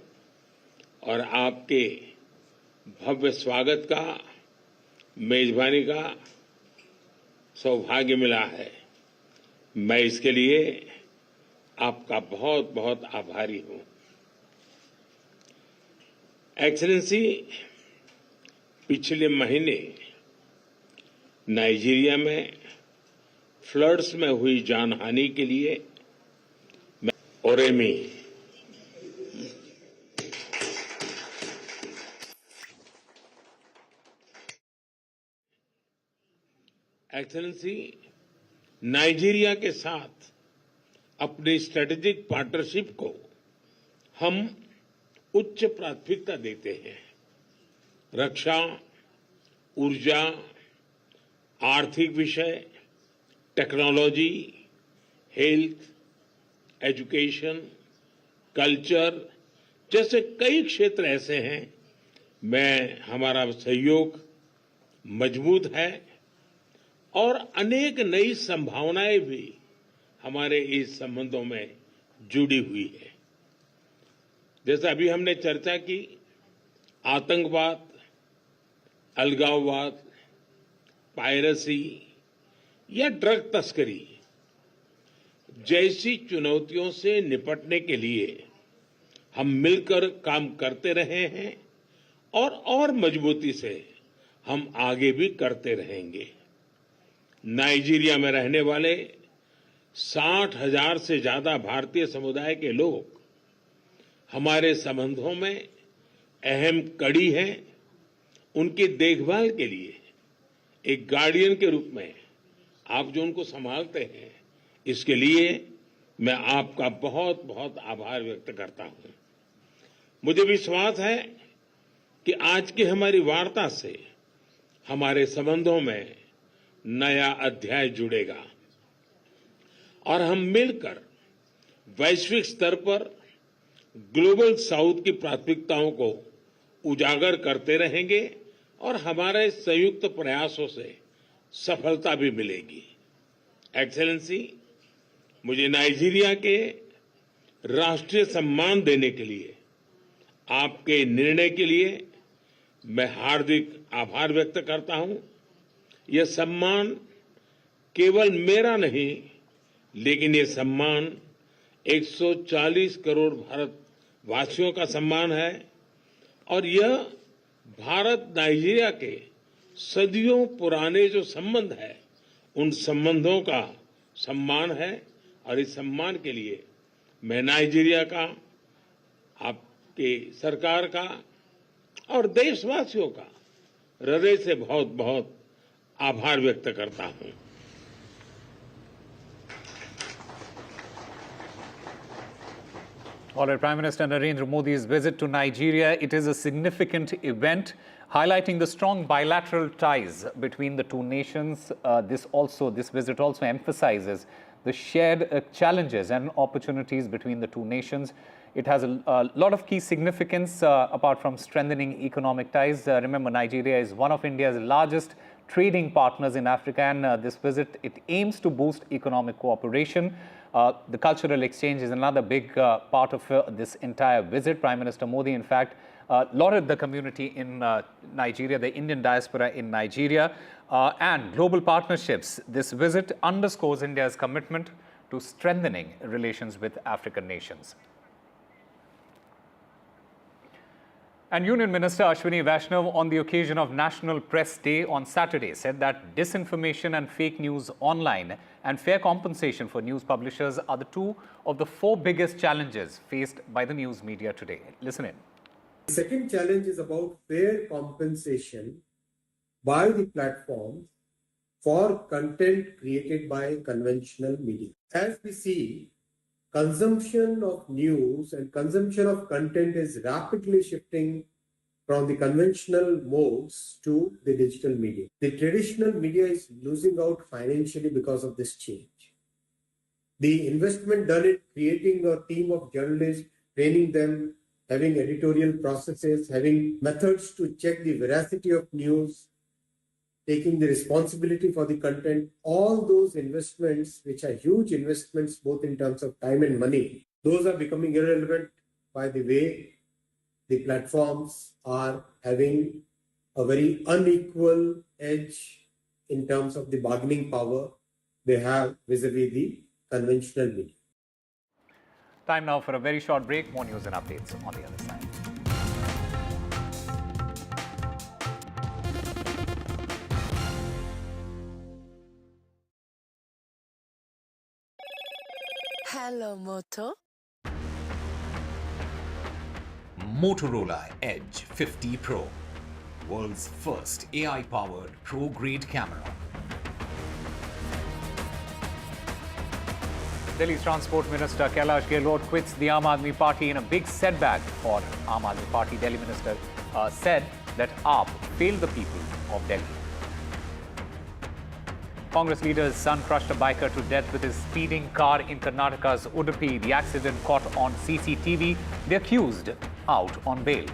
Speaker 2: और आपके भव्य स्वागत का, मेजबानी का सौभाग्य मिला है। मैं इसके लिए आपका बहुत बहुत आभारी हूं। एक्सेलेंसी, पिछले महीने नाइजीरिया में फ्लड्स में हुई जानहानि के लिए ओरेमी एक्सेलेंसी, नाइजीरिया के साथ अपनी स्ट्रेटेजिक पार्टनरशिप को हम उच्च प्राथमिकता देते हैं। रक्षा, ऊर्जा, आर्थिक विषय, टेक्नोलॉजी, हेल्थ, एजुकेशन, कल्चर जैसे कई क्षेत्र ऐसे हैं में हमारा सहयोग मजबूत है और अनेक नई संभावनाएं भी हमारे इस संबंधों में जुड़ी हुई है। जैसे अभी हमने चर्चा की, आतंकवाद, अलगाववाद, पायरेसी या ड्रग तस्करी जैसी चुनौतियों से निपटने के लिए हम मिलकर काम करते रहे हैं और मजबूती से हम आगे भी करते रहेंगे। नाइजीरिया में रहने वाले 60,000 से ज्यादा भारतीय समुदाय के लोग हमारे संबंधों में अहम कड़ी हैं। उनकी देखभाल के लिए एक गार्डियन के रूप में आप जो उनको संभालते हैं, इसके लिए मैं आपका बहुत बहुत आभार व्यक्त करता हूं। मुझे विश्वास है कि आज की हमारी वार्ता से हमारे संबंधों में नया अध्याय जुड़ेगा और हम मिलकर वैश्विक स्तर पर ग्लोबल साउथ की प्राथमिकताओं को उजागर करते रहेंगे और हमारे संयुक्त प्रयासों से सफलता भी मिलेगी। एक्सेलेंसी, मुझे नाइजीरिया के राष्ट्रीय सम्मान देने के लिए आपके निर्णय के लिए मैं हार्दिक आभार व्यक्त करता हूं। यह सम्मान केवल मेरा नहीं, लेकिन ये सम्मान 140 करोड़ भारतवासियों का सम्मान है और यह भारत नाइजीरिया के सदियों पुराने जो संबंध है, उन संबंधों का सम्मान है और इस सम्मान के लिए मैं नाइजीरिया का, आपके सरकार का और देशवासियों का हृदय से बहुत बहुत आभार व्यक्त करता हूं।
Speaker 12: All right, Prime Minister Narendra Modi's visit to Nigeria, it is a significant event highlighting the strong bilateral ties between the two nations. This visit also emphasizes the shared challenges and opportunities between the two nations. It has a lot of key significance apart from strengthening economic ties. Remember, Nigeria is one of India's largest trading partners in Africa, and this visit, it aims to boost economic cooperation. The cultural exchange is another big part of this entire visit. Prime Minister Modi, in fact, lauded the community in Nigeria, the Indian diaspora in Nigeria, and global partnerships. This visit underscores India's commitment to strengthening relations with African nations. And Union Minister Ashwini Vaishnav, on the occasion of National Press Day on Saturday, said that disinformation and fake news online and fair compensation for news publishers are the two of the four biggest challenges faced by the news media today. Listen in.
Speaker 4: The second challenge is about fair compensation by the platforms for content created by conventional media. As we see, consumption of news and consumption of content is rapidly shifting from the conventional modes to the digital media. The traditional media is losing out financially because of this change. The investment done in creating a team of journalists, training them, having editorial processes, having methods to check the veracity of news, taking the responsibility for the content, all those investments, which are huge investments both in terms of time and money, those are becoming irrelevant by the way the platforms are having a very unequal edge in terms of the bargaining power they have vis-a-vis the conventional media.
Speaker 12: Time now for a very short break. More news and updates on the other side.
Speaker 5: Hello, Moto.
Speaker 27: Motorola Edge 50 Pro, world's first AI-powered pro-grade camera.
Speaker 12: Delhi's Transport Minister Kailash Gehlot quits the Aam Aadmi Party in a big setback for Aam Aadmi Party. Delhi Minister said that AAP failed the people of Delhi. Congress leader's son crushed a biker to death with his speeding car in Karnataka's Udupi. The accident caught on CCTV. The accused out on bail.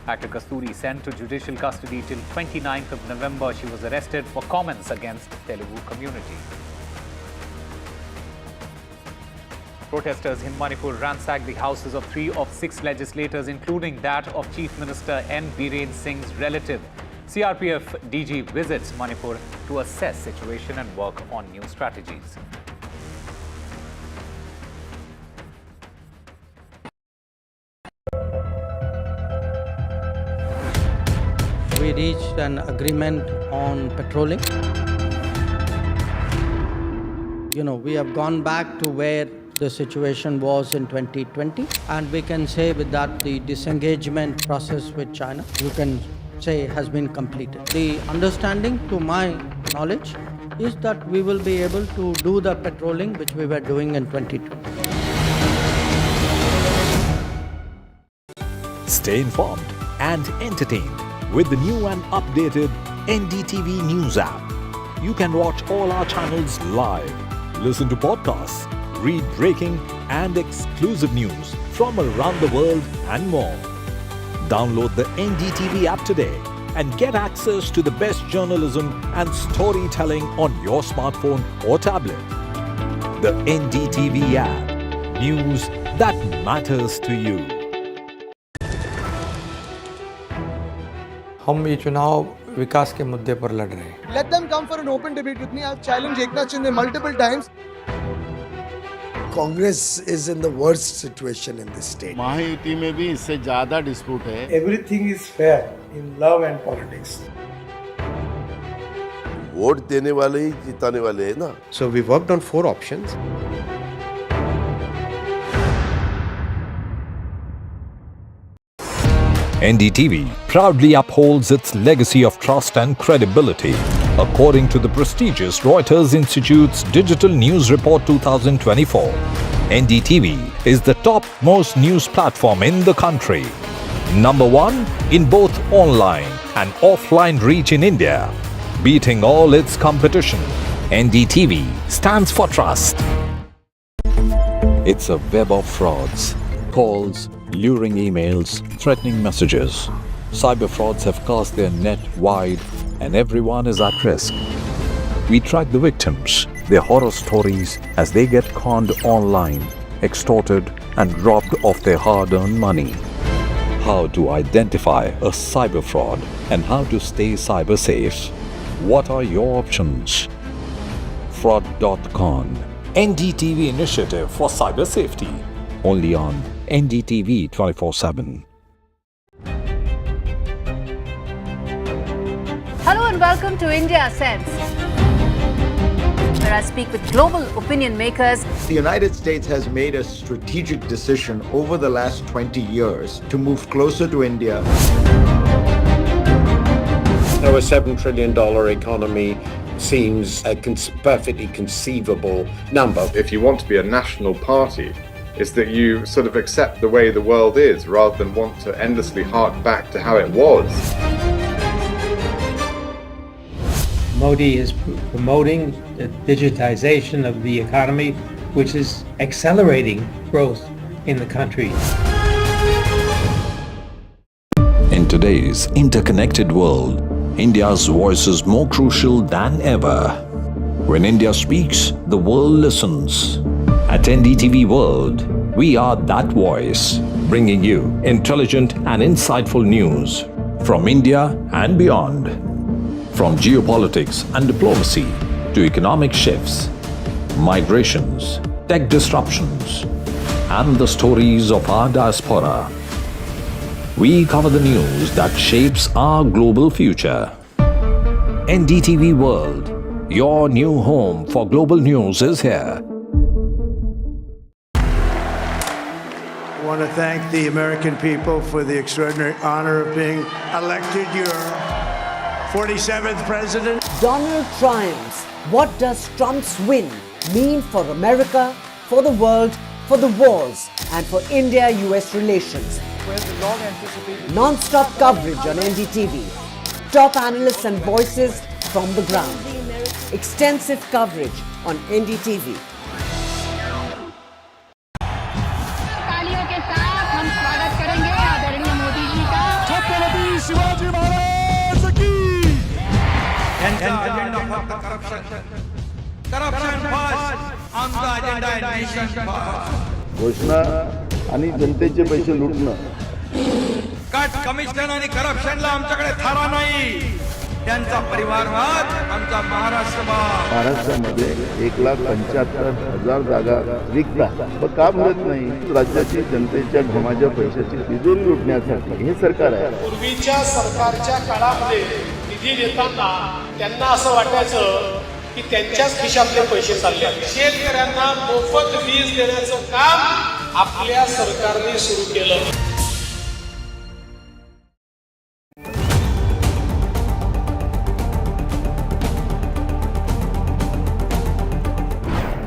Speaker 12: Actor Kasturi sent to judicial custody till 29th of November. She was arrested for comments against Telugu community. Protesters in Manipur ransacked the houses of 3 of 6 legislators, including that of Chief Minister Biren Singh's relative. CRPF DG visits Manipur to assess situation and work on new strategies.
Speaker 7: We reached an agreement on patrolling. we have gone back to where the situation was in 2020, and we can say with that the disengagement process with China, you can say, has been completed. The understanding, to my knowledge, is that we will be able to do the patrolling which we were doing in 2020.
Speaker 27: Stay informed and entertained with the new and updated NDTV News app. You can watch all our channels live, listen to podcasts, read breaking and exclusive news from around the world and more. Download the NDTV app today and get access to the best journalism and storytelling on your smartphone or tablet. The NDTV app. News that matters to you.
Speaker 10: हम ये चुनाव विकास के मुद्दे पर लड़ रहे हैं.
Speaker 13: Let them come for an open debate with me. I've challenged Eknath Shinde multiple times.
Speaker 17: Congress is in the worst situation in this state.
Speaker 20: Mahayuti में भी इससे ज़्यादा dispute है.
Speaker 13: Everything is fair in love and politics.
Speaker 17: Vote देने वाले ही जिताने वाले हैं ना.
Speaker 13: So we worked on 4 options.
Speaker 27: NDTV proudly upholds its legacy of trust and credibility. According to the prestigious Reuters Institute's Digital News Report 2024, NDTV is the top-most news platform in the country. Number 1 in both online and offline reach in India. Beating all its competition, NDTV stands for trust. It's a web of frauds, calls, luring emails, threatening messages. Cyber frauds have cast their net wide and everyone is at risk. We track the victims, their horror stories as they get conned online, extorted and robbed of their hard-earned money. How to identify a cyber fraud and how to stay cyber safe. What are your options? Fraud.con, NDTV initiative for cyber safety. Only on NDTV 24/7.
Speaker 21: Hello and welcome to India Sense, where I speak with global opinion makers.
Speaker 22: The United States has made a strategic decision over the last 20 years to move closer to India.
Speaker 23: Now, a $7 trillion economy seems a perfectly conceivable number.
Speaker 25: If you want to be a national party, is that you sort of accept the way the world is rather than want to endlessly hark back to how it was.
Speaker 13: Modi is promoting the digitization of the economy, which is accelerating growth in the country.
Speaker 27: In today's interconnected world, India's voice is more crucial than ever. When India speaks, the world listens. At NDTV World, we are that voice, bringing you intelligent and insightful news from India and beyond. From geopolitics and diplomacy to economic shifts, migrations, tech disruptions, and the stories of our diaspora. We cover the news that shapes our global future. NDTV World, your new home for global news, is here.
Speaker 13: I want to thank the American people for the extraordinary honor of being elected your 47th president.
Speaker 26: Donald triumphs. What does Trump's win mean for America, for the world, for the wars, and for India-US relations? Non-stop coverage on NDTV. Top analysts and voices from the ground. Extensive coverage on NDTV.
Speaker 21: तालियों के साथ हम स्वागत करेंगे आदरणीय मोदी जी का।
Speaker 13: छत्रपति शिवाजी महाराज की।
Speaker 20: घोषणा आणि जनतेचे पैसे लुटणं.
Speaker 24: कट कमिशन आणि करप्शनला आमच्याकडे थारा नाही. त्यांचा परिवारवाद आमचा महाराष्ट्रवाद.
Speaker 20: महाराष्ट्रामध्ये 1,75,000 जागा रिक्त मग का भरत नाही? राज्याची जनतेच्या घमाच्या पैशाची तिजोरी लुटण्यासाठी हे सरकार आहे.
Speaker 24: पूर्वीच्या सरकारच्या काळामध्ये निधी देताना त्यांना असं वाटायचं की त्यांच्याच खिशातले पैसे चालले. शेतकऱ्यांना मोफत वीज देण्याचं काम आपल्या सरकारने सुरू केलं.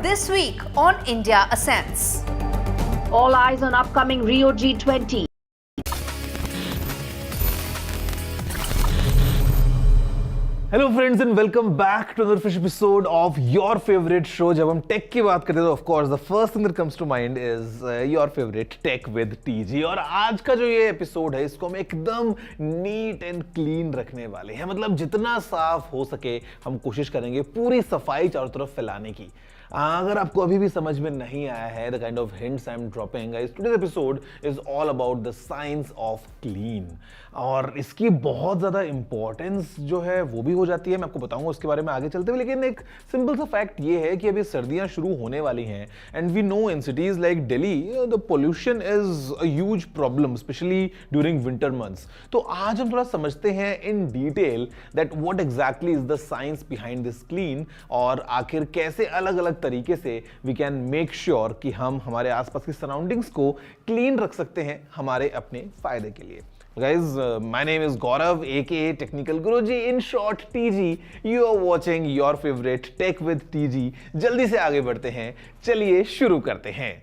Speaker 21: This week on India Ascents. All eyes on upcoming Rio G20.
Speaker 1: Hello friends and welcome back to another fresh episode of your favourite show. जब हम टेक की बात करते हैं तो of course the first thing that comes to mind is your favourite tech with TG. और आज का जो ये एपिसोड है इसको हम एकदम नीट एंड क्लीन रखने वाले हैं. मतलब जितना साफ हो सके हम कोशिश करेंगे पूरी सफाई चारों तरफ फैलाने की. अगर आपको अभी भी समझ में नहीं आया है the kind of hints I am dropping, today's episode is all about the science of clean. और इसकी बहुत ज़्यादा इंपॉर्टेंस जो है वो भी हो जाती है, मैं आपको बताऊंगा उसके बारे में आगे चलते हुए. लेकिन एक सिंपल सा फैक्ट ये है कि अभी सर्दियां शुरू होने वाली हैं and we know in cities like Delhi the pollution is a huge problem especially during winter months. तो आज हम थोड़ा समझते हैं in detail that what exactly is the science behind this clean और आखिर कैसे अलग अलग तरीके से वी कैन मेक श्योर कि हम हमारे आसपास की सराउंडिंग्स को क्लीन रख सकते हैं हमारे अपने फायदे के लिए. Guys, my name is Gaurav, aka Technical Guruji, in short TG. You are watching your favorite Tech with TG. जल्दी से आगे बढ़ते हैं, चलिए शुरू करते हैं.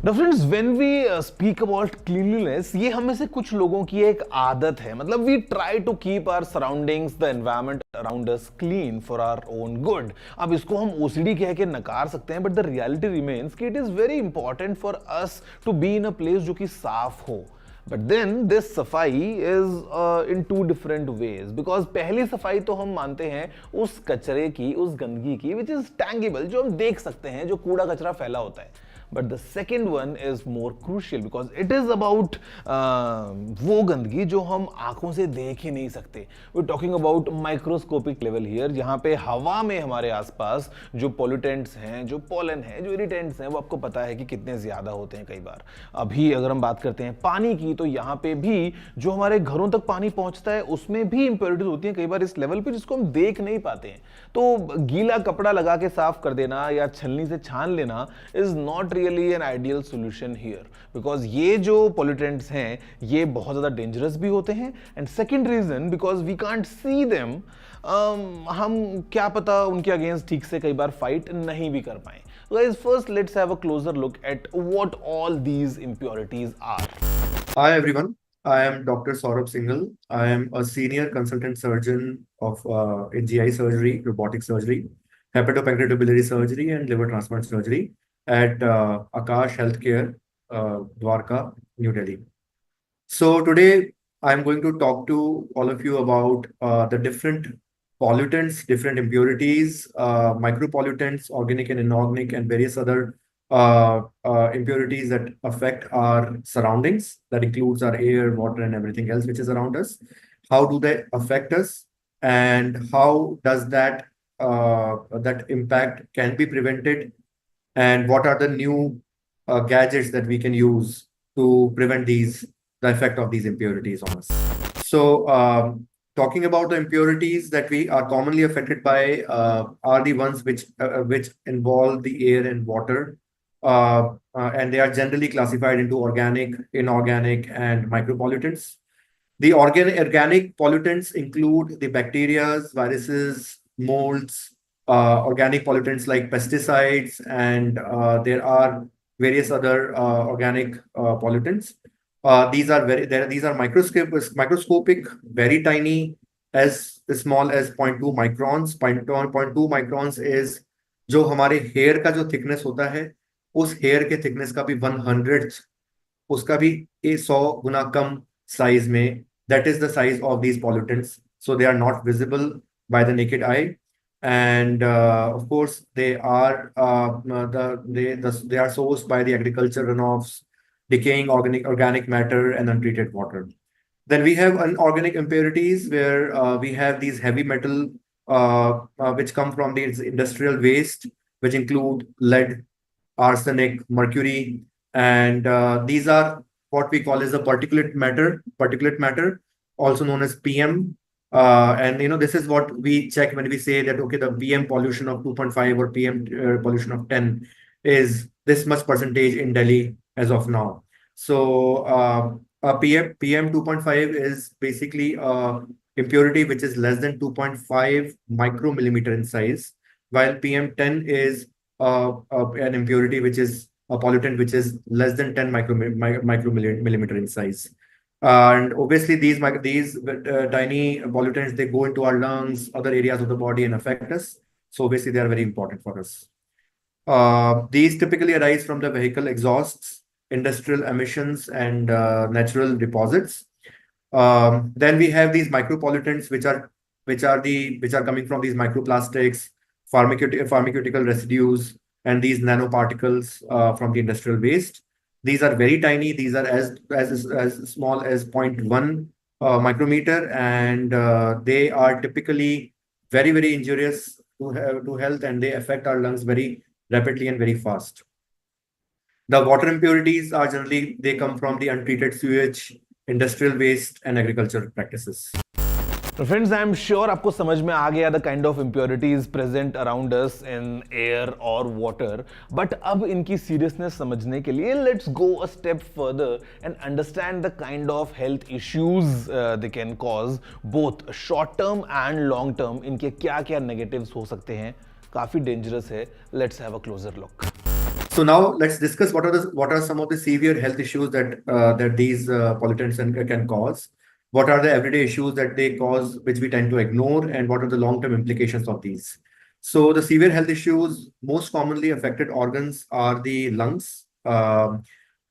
Speaker 1: Now friends, when we speak about cleanliness, ये हम में से कुछ लोगों की एक आदत है. मतलब we try to keep our surroundings, the environment around us clean for our own good. अब इसको हम OCD कह के नकार सकते हैं, but the reality remains कि it is very important for us to be in a place जो कि साफ हो. But then this सफाई is in two different ways, because पहली सफाई तो हम मानते हैं उस कचरे की, उस गंदगी की which is tangible, जो हम देख सकते हैं, जो कूड़ा कचरा फैला होता है. But the second one is more crucial because it is about वो गंदगी जो हम आंखों से देख ही नहीं सकते. We're talking about microscopic level here, जहाँ पे हवा में हमारे आसपास जो pollutants हैं, जो pollen हैं, जो irritants हैं, वो आपको पता है कि कितने ज़्यादा होते हैं कई बार. अभी अगर हम बात करते हैं पानी की, तो यहाँ पे भी जो हमारे घरों तक पानी पहुँचता है उसमें भी impurities होती हैं कई बार इस लेवल पे जिसको हम देख नहीं पाते हैं. तो गीला कपड़ा लगा के साफ कर देना या छलनी से छान लेना is not really an ideal solution here, because ये जो pollutants हैं ये बहुत ज़्यादा dangerous भी होते हैं. And second reason, because we can't see them, हम क्या पता उनके against ठीक से कई बार fight नहीं भी कर पाएं. So guys, first let's have a closer look at what all these impurities are.
Speaker 3: Hi everyone, I am Dr. Saurabh Singhal. I am a senior consultant surgeon of in GI surgery, robotic surgery, hepatopancreatobiliary surgery, and liver transplant surgery at Akash Healthcare, Dwarka, New Delhi. So today I'm going to talk to all of you about the different pollutants, different impurities, micropollutants, organic and inorganic, and various other impurities that affect our surroundings. That includes our air, water, and everything else which is around us. How do they affect us, and how does that that impact can be prevented, and what are the new gadgets that we can use to prevent the effect of these impurities on us. So talking about the impurities that we are commonly affected by are the ones which involve the air and water, and they are generally classified into organic, inorganic, and micropollutants. The organic pollutants include the bacteria, viruses, molds, organic pollutants like pesticides, and there are various other organic pollutants. These are microscopic, very tiny, as small as 0.2 microns. 0.2 microns is जो हमारे hair का जो thickness होता है, उस hair के thickness का भी 1/100th, उसका भी 100 गुना कम size में. That is the size of these pollutants. So they are not visible by the naked eye. And of course, they are they are sourced by the agriculture runoffs, decaying organic matter, and untreated water. Then we have inorganic impurities where we have these heavy metal which come from the industrial waste, which include lead, arsenic, mercury, and these are what we call as a particulate matter. also known as PM. And this is what we check when we say that, okay, the PM pollution of 2.5 or PM pollution of 10 is this much percentage in Delhi as of now. So PM 2.5 is basically impurity which is less than 2.5 micromillimeter in size, while PM 10 is an impurity which is a pollutant which is less than 10 micromillimeter in size. And obviously these tiny pollutants, they go into our lungs, other areas of the body and affect us. So obviously they are very important for us. These typically arise from the vehicle exhausts, industrial emissions, and natural deposits. Then we have these micropollutants, which are coming from these microplastics, pharmaceutical residues, and these nanoparticles from the industrial waste. These are very tiny. These are as small as 0.1 micrometer, and they are typically very, very injurious to health, and they affect our lungs very rapidly and very fast. The water impurities are generally, they come from the untreated sewage, industrial waste, and agricultural practices.
Speaker 1: So friends, I'm sure आपको समझ में आ गया the kind of impurities present around us in air or water. But अब इनकी seriousness समझने के लिए let's go a step further and understand the kind of health issues they can cause, both short term and long term. इनके क्या-क्या negatives हो सकते हैं, काफी dangerous है. Let's have a closer look.
Speaker 3: So now let's discuss what are some of the severe health issues that these pollutants can cause. What are the everyday issues that they cause, which we tend to ignore, and what are the long-term implications of these? So the severe health issues, most commonly affected organs are the lungs.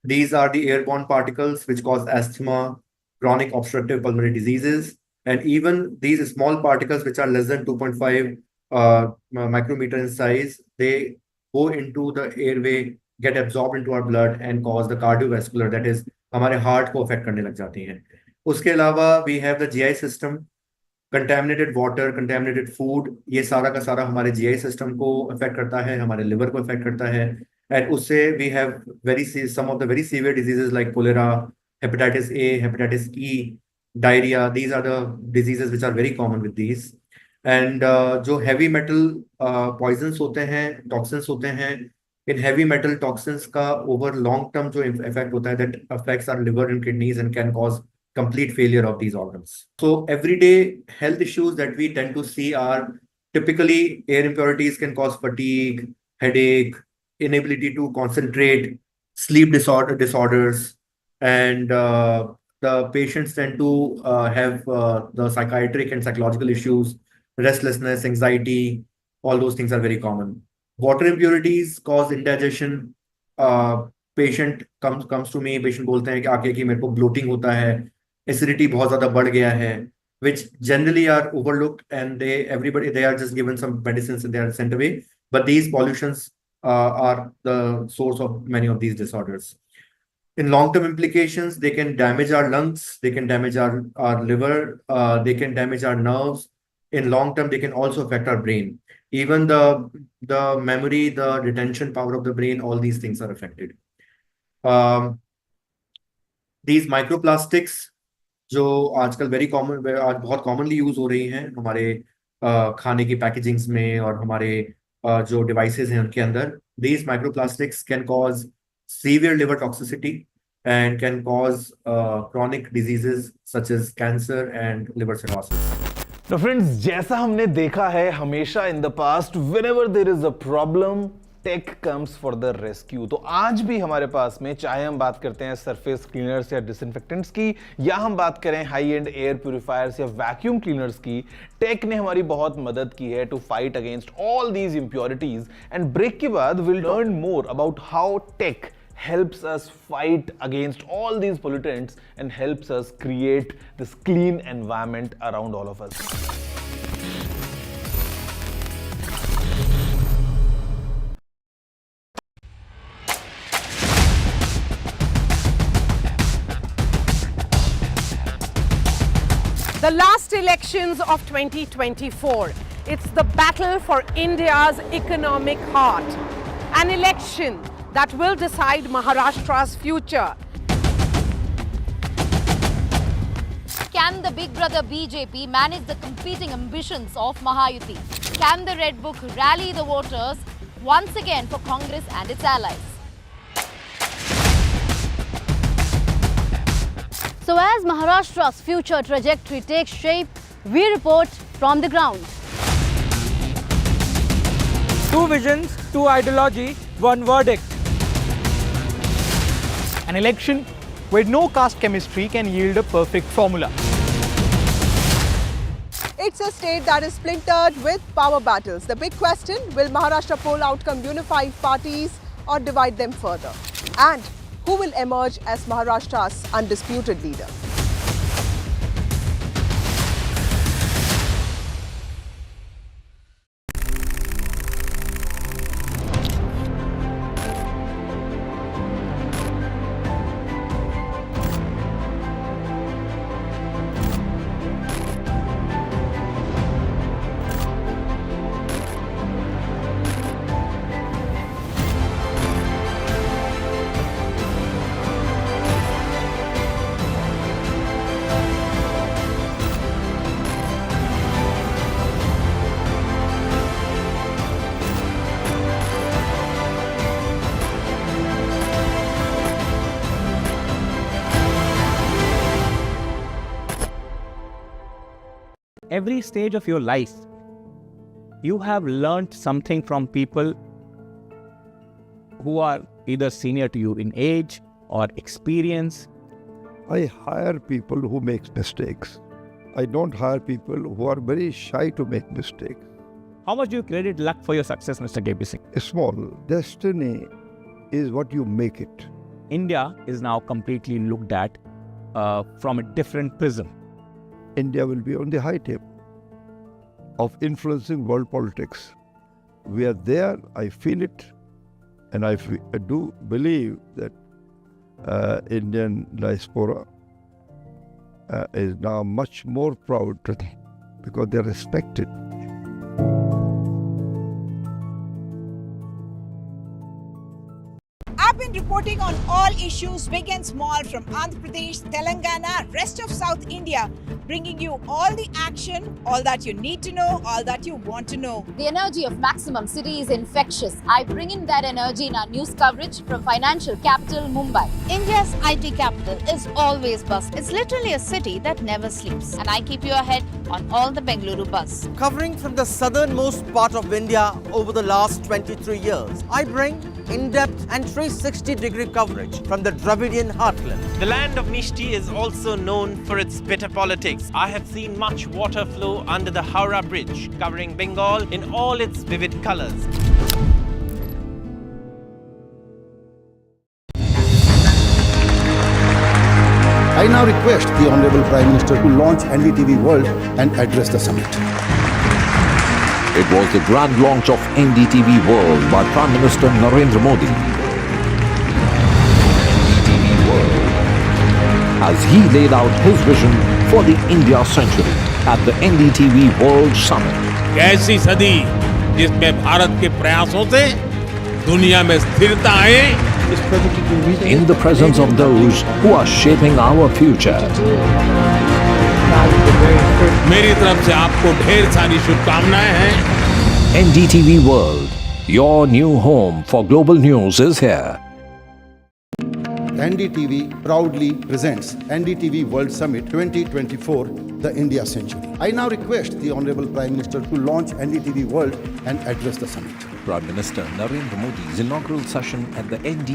Speaker 3: These are the airborne particles which cause asthma, chronic obstructive pulmonary diseases, and even these small particles which are less than 2.5 micrometer in size, they go into the airway, get absorbed into our blood and cause the cardiovascular, that is, हमारे heart को affect करने लग जाती हैं. उसके अलावा we have the GI system, contaminated water, contaminated food, ये सारा का सारा हमारे GI system को affect करता है, हमारे liver को affect करता है, and उससे we have some of the very severe diseases like cholera, hepatitis A, hepatitis E, diarrhea. These are the diseases which are very common with these. And जो heavy metal poisons होते हैं, toxins होते हैं, in heavy metal toxins का over long term जो effect होता है, that affects our liver and kidneys and can cause complete failure of these organs. So everyday health issues that we tend to see are typically air impurities can cause fatigue, headache, inability to concentrate, sleep disorders, and the patients tend to have the psychiatric and psychological issues, restlessness, anxiety. All those things are very common. Water impurities cause indigestion. Patient comes to me, patient बोलते हैं कि आके कि मेरे को bloating होता है, acidity बहुत ज़्यादा बढ़ गया है, which generally are overlooked, and they are just given some medicines and they are sent away. But these pollutions are the source of many of these disorders. In long-term implications, they can damage our lungs, they can damage our liver, they can damage our nerves. In long term, they can also affect our brain. Even the memory, the retention power of the brain, all these things are affected. These microplastics, जो आजकल very common, आज बहुत commonly use हो रही हैं हमारे खाने की packagings में और हमारे जो devices हैं उनके अंदर. These microplastics can cause severe liver toxicity and can cause chronic diseases such as cancer and liver cirrhosis.
Speaker 1: Now friends, जैसा हमने देखा है हमेशा in the past, whenever there is a problem, tech comes for the rescue. तो आज भी हमारे पास में, चाहे हम बात करते हैं सरफेस क्लीनर्स या डिसइंफेक्टेंट्स की, या हम बात करें हाई एंड एयर प्यूरिफायर्स या वैक्यूम क्लीनर्स की, टेक ने हमारी बहुत मदद की है to fight against all these impurities. And break के बाद will learn more about how tech helps us fight against all these pollutants and helps us create this clean environment around all of us.
Speaker 6: The last elections of 2024, it's the battle for India's economic heart. An election that will decide Maharashtra's future.
Speaker 21: Can the big brother BJP manage the competing ambitions of Mahayuti? Can the Red Book rally the voters once again for Congress and its allies? So as Maharashtra's future trajectory takes shape, we report from the ground.
Speaker 8: Two visions, two ideology, one verdict.
Speaker 9: An election where no caste chemistry can yield a perfect formula.
Speaker 11: It's a state that is splintered with power battles. The big question, will Maharashtra poll outcome unify parties or divide them further? And who will emerge as Maharashtra's undisputed leader?
Speaker 9: Every stage of your life, you have learnt something from people who are either senior to you in age or experience.
Speaker 20: I hire people who make mistakes. I don't hire people who are very shy to make mistakes.
Speaker 9: How much do you credit luck for your success, Mr. KP Singh?
Speaker 20: Small. Destiny is what you make it.
Speaker 9: India is now completely looked at from a different prism.
Speaker 20: India will be on the high table of influencing world politics. We are there, I feel it, and I do believe that Indian diaspora is now much more proud because they are respected.
Speaker 11: I've been reporting on all issues, big and small, from Andhra Pradesh, Telangana, rest of South India, bringing you all the action, all that you need to know, all that you want to know.
Speaker 21: The energy of Maximum City is infectious. I bring in that energy in our news coverage from financial capital Mumbai. India's IT capital is always buzz. It's literally a city that never sleeps. And I keep you ahead on all the Bengaluru buzz.
Speaker 28: Covering from the southernmost part of India over the last 23 years, I bring in-depth and 360-degree coverage from the Dravidian heartland.
Speaker 14: The land of Mishti is also known for its bitter politics. I have seen much water flow under the Howrah Bridge, covering Bengal in all its vivid colors.
Speaker 15: I now request the Honorable Prime Minister to launch NDTV World and address the summit.
Speaker 27: It was the grand launch of NDTV World by Prime Minister Narendra Modi. NDTV World, as he laid out his vision for the India century at the NDTV World Summit.
Speaker 2: कैसी सदी जिसमें भारत के प्रयासों से दुनिया में स्थिरता आए,
Speaker 27: In the presence of those who are shaping our future.
Speaker 2: मेरी तरफ से आपको ढेर सारी शुभकामनाएं हैं।
Speaker 27: NDTV World, your new home for global news is here.
Speaker 15: NDTV proudly presents NDTV World Summit 2024, the India Century. I now request the Honorable Prime Minister to launch NDTV World and address the summit.
Speaker 27: Prime Minister Narendra Modi's inaugural session at the NDTV.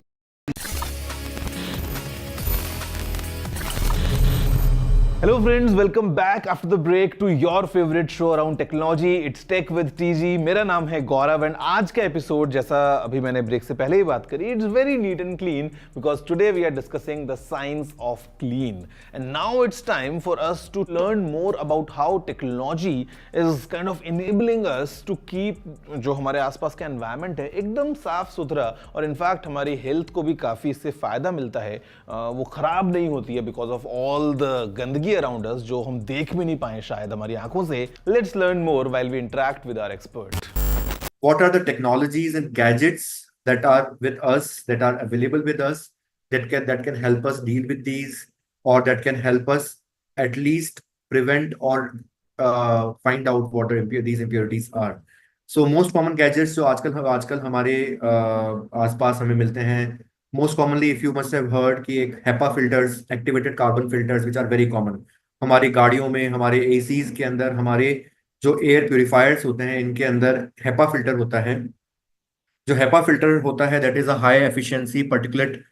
Speaker 1: Hello friends, welcome back after the break to your favorite show around technology. It's Tech with TG. मेरा नाम है गौरव and आज का episode जैसा अभी मैंने break से पहले ही बात करी, it's very neat and clean because today we are discussing the science of clean. And now it's time for us to learn more about how technology is kind of enabling us to keep जो हमारे आसपास का environment है एकदम साफ सुथरा और in fact हमारी हेल्थ को भी काफ़ी इससे फ़ायदा मिलता है, वो ख़राब नहीं होती है because of all the गंदगी around us जो हम देख भी नहीं पाए शायद हमारी आंखों से. Let's learn more while we interact with our expert.
Speaker 3: What are the technologies and gadgets that are with us, that are available with us, that can help us deal with these, or that can help us at least prevent or find out what these impurities are. So most common gadgets जो आजकल हमारे आसपास हमें मिलते हैं, most commonly if you must have heard कि एक HEPA filters, activated carbon filters, which are very common. हमारी गाड़ियों में, हमारे ACs के अंदर, हमारे जो एयर प्योरीफायर्स होते हैं, इनके अंदर HEPA फिल्टर होता है. जो HEPA फिल्टर होता है, that is a high efficiency particulate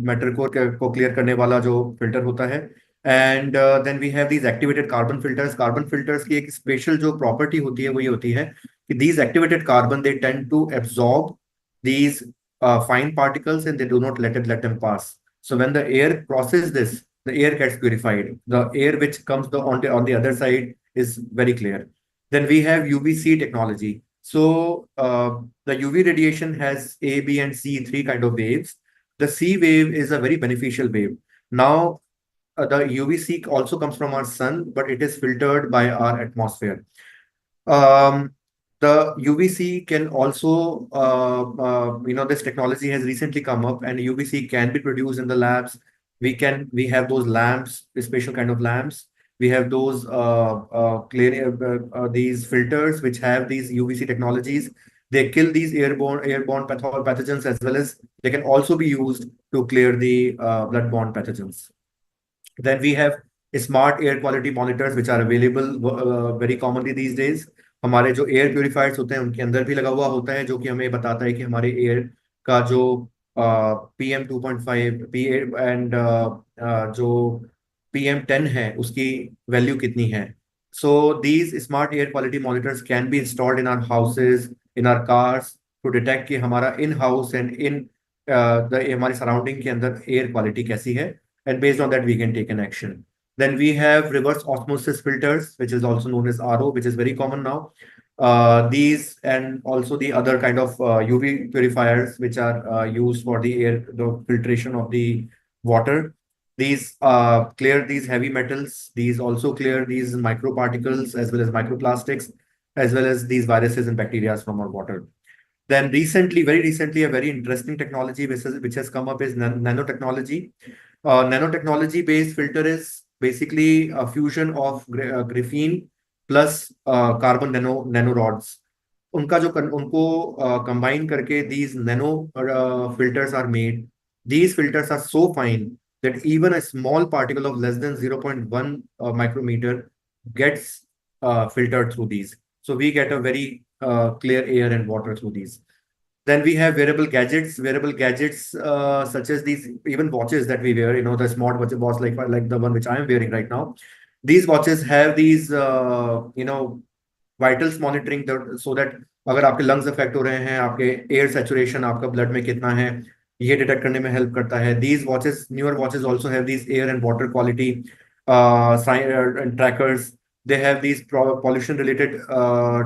Speaker 3: matter को क्लियर करने वाला जो फिल्टर होता है. And then we have these activated carbon filters. Carbon filters की एक स्पेशल जो प्रॉपर्टी होती है वो ये होती है कि these activated carbon they tend to absorb these fine particles and they do not let them pass. So when the air crosses this, the air gets purified. The air which comes on the other side is very clear. Then we have UVC technology. So the UV radiation has A, B, and C, three kind of waves. The C wave is a very beneficial wave. Now the UVC also comes from our sun, but it is filtered by our atmosphere. The UVC can also, this technology has recently come up, and UVC can be produced in the labs. We have those lamps, special kind of lamps. We have those these filters which have these UVC technologies. They kill these airborne pathogens, as well as they can also be used to clear the bloodborne pathogens. Then we have smart air quality monitors which are available very commonly these days. हमारे जो air purifiers होते हैं उनके अंदर भी लगा हुआ होता है, जो कि हमें बताता है कि हमारे एयर का जो PM 2.5 पी एंड जो PM10 है उसकी वैल्यू कितनी है. So these smart air quality monitors can be installed in our houses, in our cars, to detect कि हमारा इन हाउस एंड इन हमारी सराउंडिंग के अंदर एयर क्वालिटी कैसी है, and based on that we can take an action. Then we have reverse osmosis filters, which is also known as RO, which is very common now. These and also the other kind of UV purifiers which are used for the air, the filtration of the water. These clear these heavy metals. These also clear these microparticles as well as microplastics, as well as these viruses and bacteria from our water. Then very recently, a very interesting technology which has come up is nanotechnology. Nanotechnology based filter is basically a fusion of graphene plus carbon nanorods. उनको combine करके these nano filters are made. These filters are so fine that even a small particle of less than 0.1 micrometer gets filtered through these. So we get a very clear air and water through these. Then we have wearable gadgets such as these, even watches that we wear, the smart watch like the one which I am wearing right now. These watches have these, vitals monitoring, so that अगर आपके lungs affect हो रहे हैं, आपके air saturation, आपका blood में कितना है, ये detect करने में help करता है. These watches, newer watches also have these air and water quality and trackers. They have these pollution related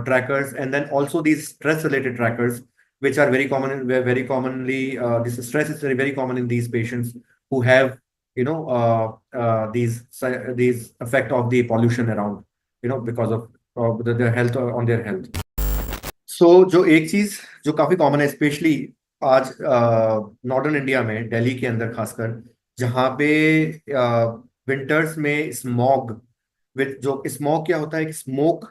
Speaker 3: trackers, and then also these stress related trackers, which are very commonly this stress is very common in these patients who have these effect of the pollution around, because of their health or on their health. So जो एक चीज जो काफी common है, specially आज northern India में, दिल्ली के अंदर खासकर, जहाँ पे विंटर्स में स्मॉग, जो स्मॉग क्या होता है कि स्मोक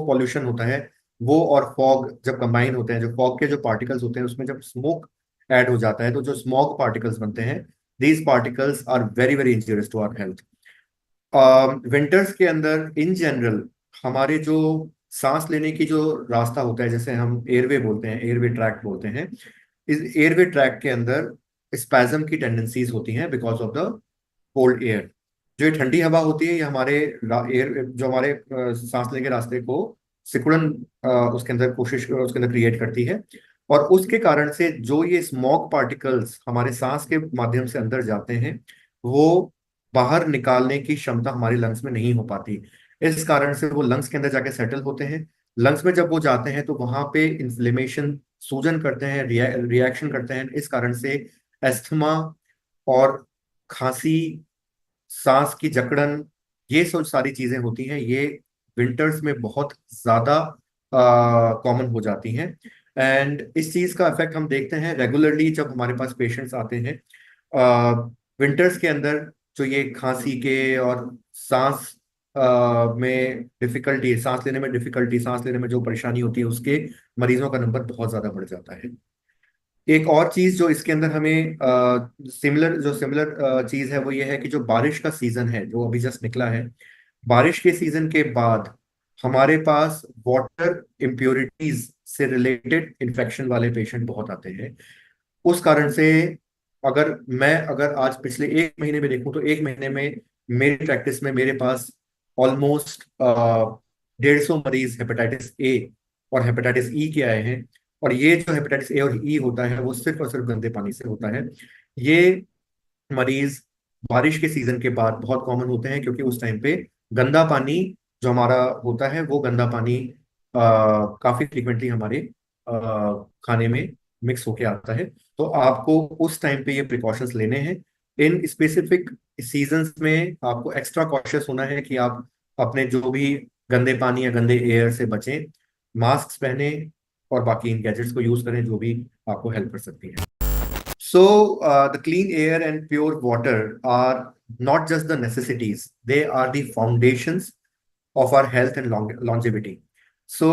Speaker 3: पॉल्यूशन होता है, वो और फॉग जब कंबाइन होते हैं, जो फॉग के जो पार्टिकल्स होते हैं उसमें जब स्मोक ऐड हो जाता है, तो जो स्मॉग पार्टिकल्स बनते हैं, these particles are very very injurious to our health. Winters के अंदर इन जनरल हमारे जो सांस लेने की जो रास्ता होता है, जैसे हम एयरवे बोलते हैं, एयरवे ट्रैक्ट बोलते हैं, इस एयरवे ट्रैक्ट के अंदर स्पैज्म की टेंडेंसीज होती हैं because of the cold air. जो ठंडी हवा होती है, ये हमारे एयर जो हमारे सांस लेने के रास्ते को सिकुड़न उसके अंदर क्रिएट करती है, और उसके कारण से जो ये स्मॉग पार्टिकल्स हमारे सांस के माध्यम से अंदर जाते हैं, वो बाहर निकालने की क्षमता हमारे लंग्स में नहीं हो पाती. इस कारण से वो लंग्स के अंदर जाके सेटल होते हैं. लंग्स में जब वो जाते हैं तो वहां पे इन्फ्लेमेशन, सूजन करते हैं, रिएक्शन करते हैं. इस कारण से एस्थमा और खांसी, सांस की जकड़न, ये सब सारी चीजें होती हैं. ये विंटर्स में बहुत ज्यादा कॉमन हो जाती हैं. एंड इस चीज का इफेक्ट हम देखते हैं रेगुलरली जब हमारे पास पेशेंट्स आते हैं विंटर्स के अंदर। जो ये खांसी के और सांस में डिफिकल्टी, सांस लेने में डिफिकल्टी, सांस लेने में जो परेशानी होती है, उसके मरीजों का नंबर बहुत ज्यादा बढ़ जाता है। एक और चीज जो इसके अंदर हमें सिमिलर चीज है वो ये है कि जो बारिश का सीजन है जो अभी जस्ट निकला है, बारिश के सीजन के बाद हमारे पास वाटर इम्प्योरिटीज से रिलेटेड इन्फेक्शन वाले पेशेंट बहुत आते हैं। उस कारण से अगर आज पिछले 1 महीने में देखूं तो 1 महीने में मेरी प्रैक्टिस में मेरे पास ऑलमोस्ट 150 मरीज हेपेटाइटिस ए और हेपेटाइटिस ई के आए हैं। और ये जो हेपेटाइटिस ए और ई होता है वो सिर्फ और सिर्फ गंदे पानी से होता है। ये मरीज बारिश के सीजन के बाद बहुत कॉमन होते हैं क्योंकि उस टाइम पे गंदा पानी जो हमारा होता है वो गंदा पानी काफी फ्रीक्वेंटली हमारे खाने में मिक्स होके आता है। तो आपको उस टाइम पे ये प्रिकॉशंस लेने हैं। इन स्पेसिफिक सीजन्स में आपको एक्स्ट्रा कॉशियस होना है कि आप अपने जो भी गंदे पानी या गंदे एयर से बचें, मास्क पहने और बाकी इन गैजेट्स को यूज करें जो भी आपको हेल्प कर सकती है। So the clean air and pure water are not just the necessities, they are the foundations of our health and longevity. So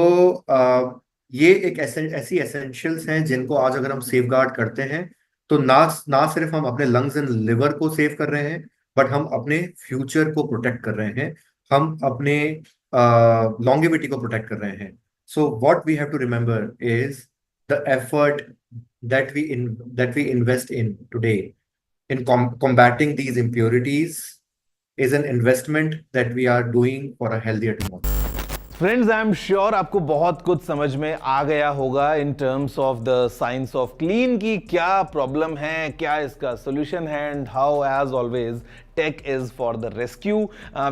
Speaker 3: ये एक ऐसी एसेंशियल्स हैं जिनको आज अगर हम सेफगार्ड करते हैं तो ना सिर्फ हम अपने लंग्स एंड लिवर को सेव कर रहे हैं, बट हम अपने फ्यूचर को प्रोटेक्ट कर रहे हैं, हम अपने लॉन्गेविटी को प्रोटेक्ट कर रहे हैं। So what we have to remember is the effort that we invest in today in combating these impurities is an investment that we are doing for a healthier tomorrow.
Speaker 1: Friends, I am sure आपको बहुत कुछ समझ में आ गया होगा in terms of the science of clean की क्या प्रॉब्लम है, क्या इसका सोल्यूशन है, and how as always tech is for the rescue.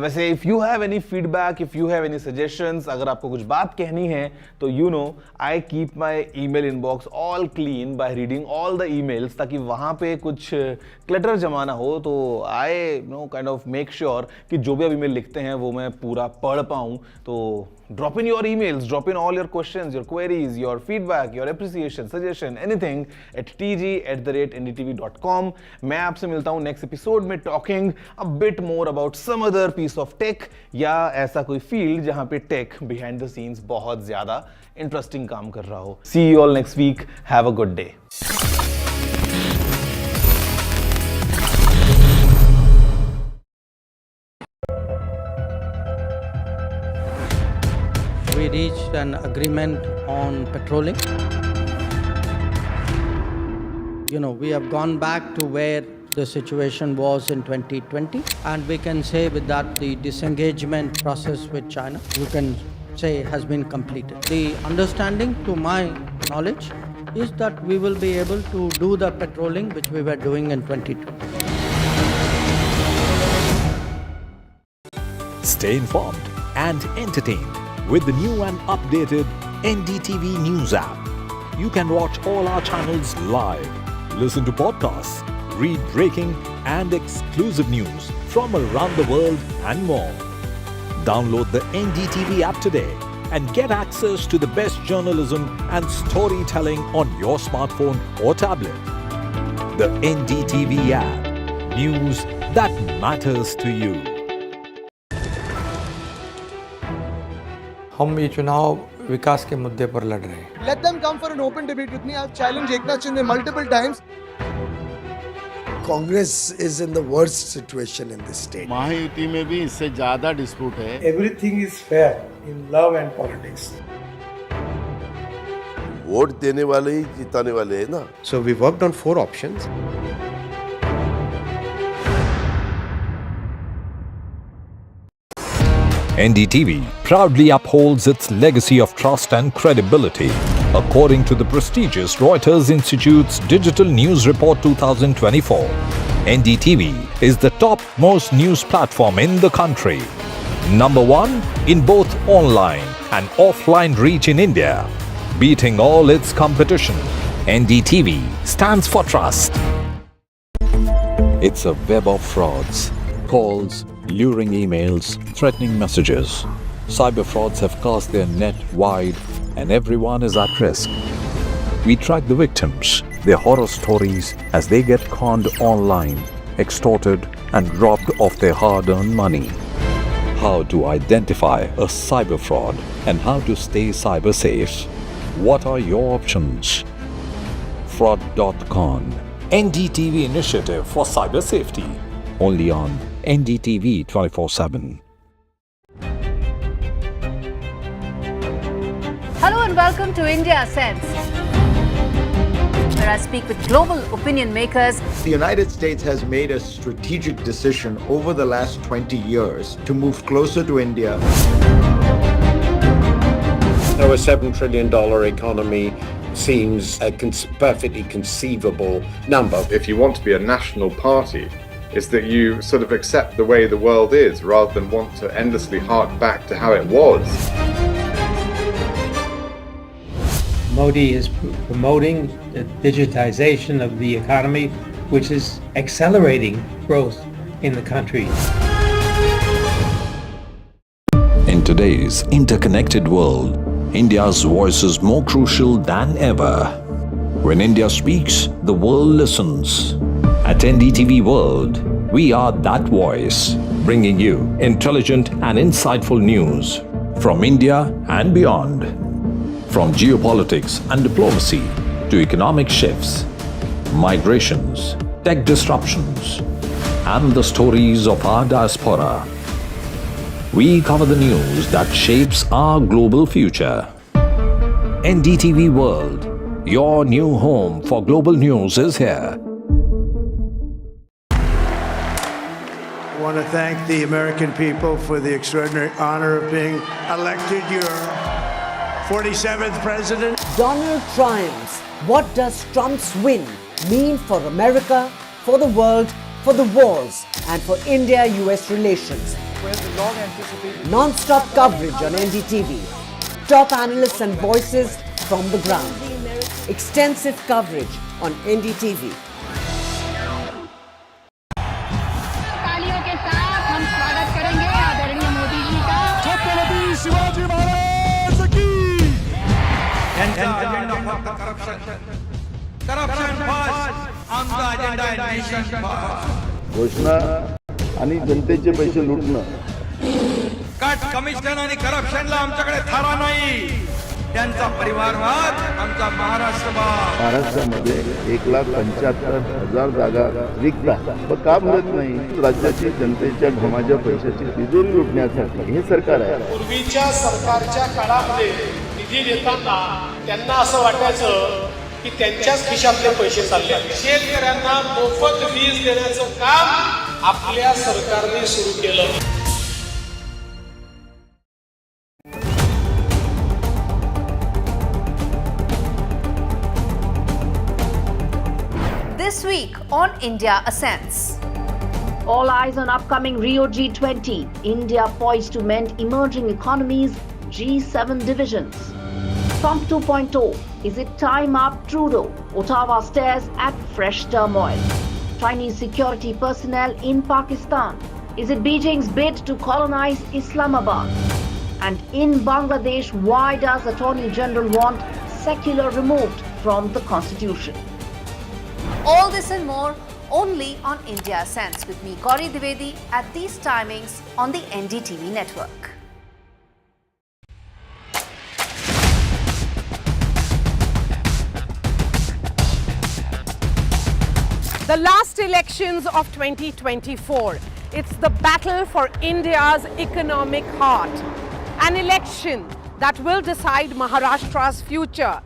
Speaker 1: वैसे if you have any feedback, if you have any suggestions, अगर आपको कुछ बात कहनी है तो you know I keep my email inbox all clean by reading all the emails, ताकि वहां पे कुछ क्लटर जमा ना हो। तो I know kind of make sure कि जो भी आप ईमेल लिखते हैं वो मैं पूरा पढ़ पाऊं। तो drop in your emails, drop in all your questions, your queries, your feedback, your appreciation, suggestion, anything at tg@ndtv.com. मैं आपसे मिलता हूं नेक्स्ट एपिसोड में talking a bit more about some other piece of tech या ऐसा कोई field जहां पे टेक behind the scenes बहुत ज्यादा इंटरेस्टिंग काम कर रहा हो। See you all next week. Have a good day.
Speaker 4: We reached an agreement on patrolling. You know, we have gone back to where the situation was in 2020, and we can say with that the disengagement process with China, you can say, has been completed. The understanding, to my knowledge, is that we will be able to do the patrolling which we were doing in 2020.
Speaker 27: Stay informed and entertained with the new and updated NDTV News app. You can watch all our channels live, listen to podcasts, read breaking and exclusive news from around the world and more. Download the NDTV app today and get access to the best journalism and storytelling on your smartphone or tablet. The NDTV app. News that matters to you.
Speaker 5: हम ये चुनाव विकास के मुद्दे पर लड़ रहे हैं।
Speaker 7: Let them come for an open debate with me. I've challenged Eknath Shinde multiple times.
Speaker 17: Congress is in the worst situation in this state.
Speaker 10: Mahayuti में भी इससे ज्यादा डिस्प्यूट है।
Speaker 7: Everything is fair in love and politics.
Speaker 17: Vote देने वाले ही जिताने वाले हैं ना।
Speaker 10: So we worked on 4 options.
Speaker 27: NDTV proudly upholds its legacy of trust and credibility. According to the prestigious Reuters Institute's Digital News Report 2024, NDTV is the top-most news platform in the country. Number 1 in both online and offline reach in India. Beating all its competition, NDTV stands for trust. It's a web of frauds, calls, luring emails, threatening messages. Cyber frauds have cast their net wide and everyone is at risk. We track the victims, their horror stories as they get conned online, extorted and robbed of their hard-earned money. How to identify a cyber fraud and how to stay cyber safe. What are your options? Fraud.con, NDTV initiative for cyber safety. Only on NDTV 24/7.
Speaker 21: Hello and welcome to India Sense, where I speak with global opinion makers.
Speaker 12: The United States has made a strategic decision over the last 20 years to move closer to India.
Speaker 16: So a $7 trillion economy seems a perfectly conceivable number.
Speaker 18: If you want to be a national party, it's that you sort of accept the way the world is rather than want to endlessly hark back to how it was.
Speaker 19: Modi is promoting the digitization of the economy, which is accelerating growth in the country.
Speaker 27: In today's interconnected world, India's voice is more crucial than ever. When India speaks, the world listens. At NDTV World, we are that voice, bringing you intelligent and insightful news from India and beyond. From geopolitics and diplomacy to economic shifts, migrations, tech disruptions, and the stories of our diaspora. We cover the news that shapes our global future. NDTV World, your new home for global news, is here.
Speaker 13: I want to thank the American people for the extraordinary honor of being elected your 47th president.
Speaker 6: Donald triumphs. What does Trump's win mean for America, for the world, for the wars, and for India-US relations? Non-stop coverage on NDTV. Top analysts and voices from the ground. Extensive coverage on NDTV.
Speaker 21: तालियों के साथ हम स्वागत करेंगे आदरणीय मोदी जी का।
Speaker 13: छत्रपति शिवाजी महाराज की।
Speaker 20: घोषणा आणि जनतेचे पैसे लुटणं.
Speaker 8: कट कमिशन आणि करप्शनला आमच्याकडे थारा नाही. त्यांचा परिवारवाद आमचा महाराष्ट्रवाद.
Speaker 20: महाराष्ट्रामध्ये 1,75,000 जागा रिक्त आहेत. पण का भरत नाही? राज्याची जनतेच्या घमाच्या पैशाची तिजोरी लुटण्यासाठी हे सरकार आहे.
Speaker 24: पूर्वीच्या सरकारच्या काळामध्ये निधी देताना त्यांना असं वाटायचं की त्यांच्याच खिशातले पैसे चालले. शेतकऱ्यांना मोफत वीज देण्याचं काम आपल्या सरकारने सुरू केलं.
Speaker 21: This week on India Ascends. All eyes on upcoming Rio G20. India poised to mend emerging economies, G7 divisions. Trump 2.0. Is it time up Trudeau? Ottawa stares at fresh turmoil. Chinese security personnel in Pakistan. Is it Beijing's bid to colonize Islamabad? And in Bangladesh, why does Attorney General want secular removed from the constitution? All this and more only on India Sense with me, Gauri Dwivedi, at these timings on the NDTV network.
Speaker 6: The last elections of 2024. It's the battle for India's economic heart. An election that will decide Maharashtra's future.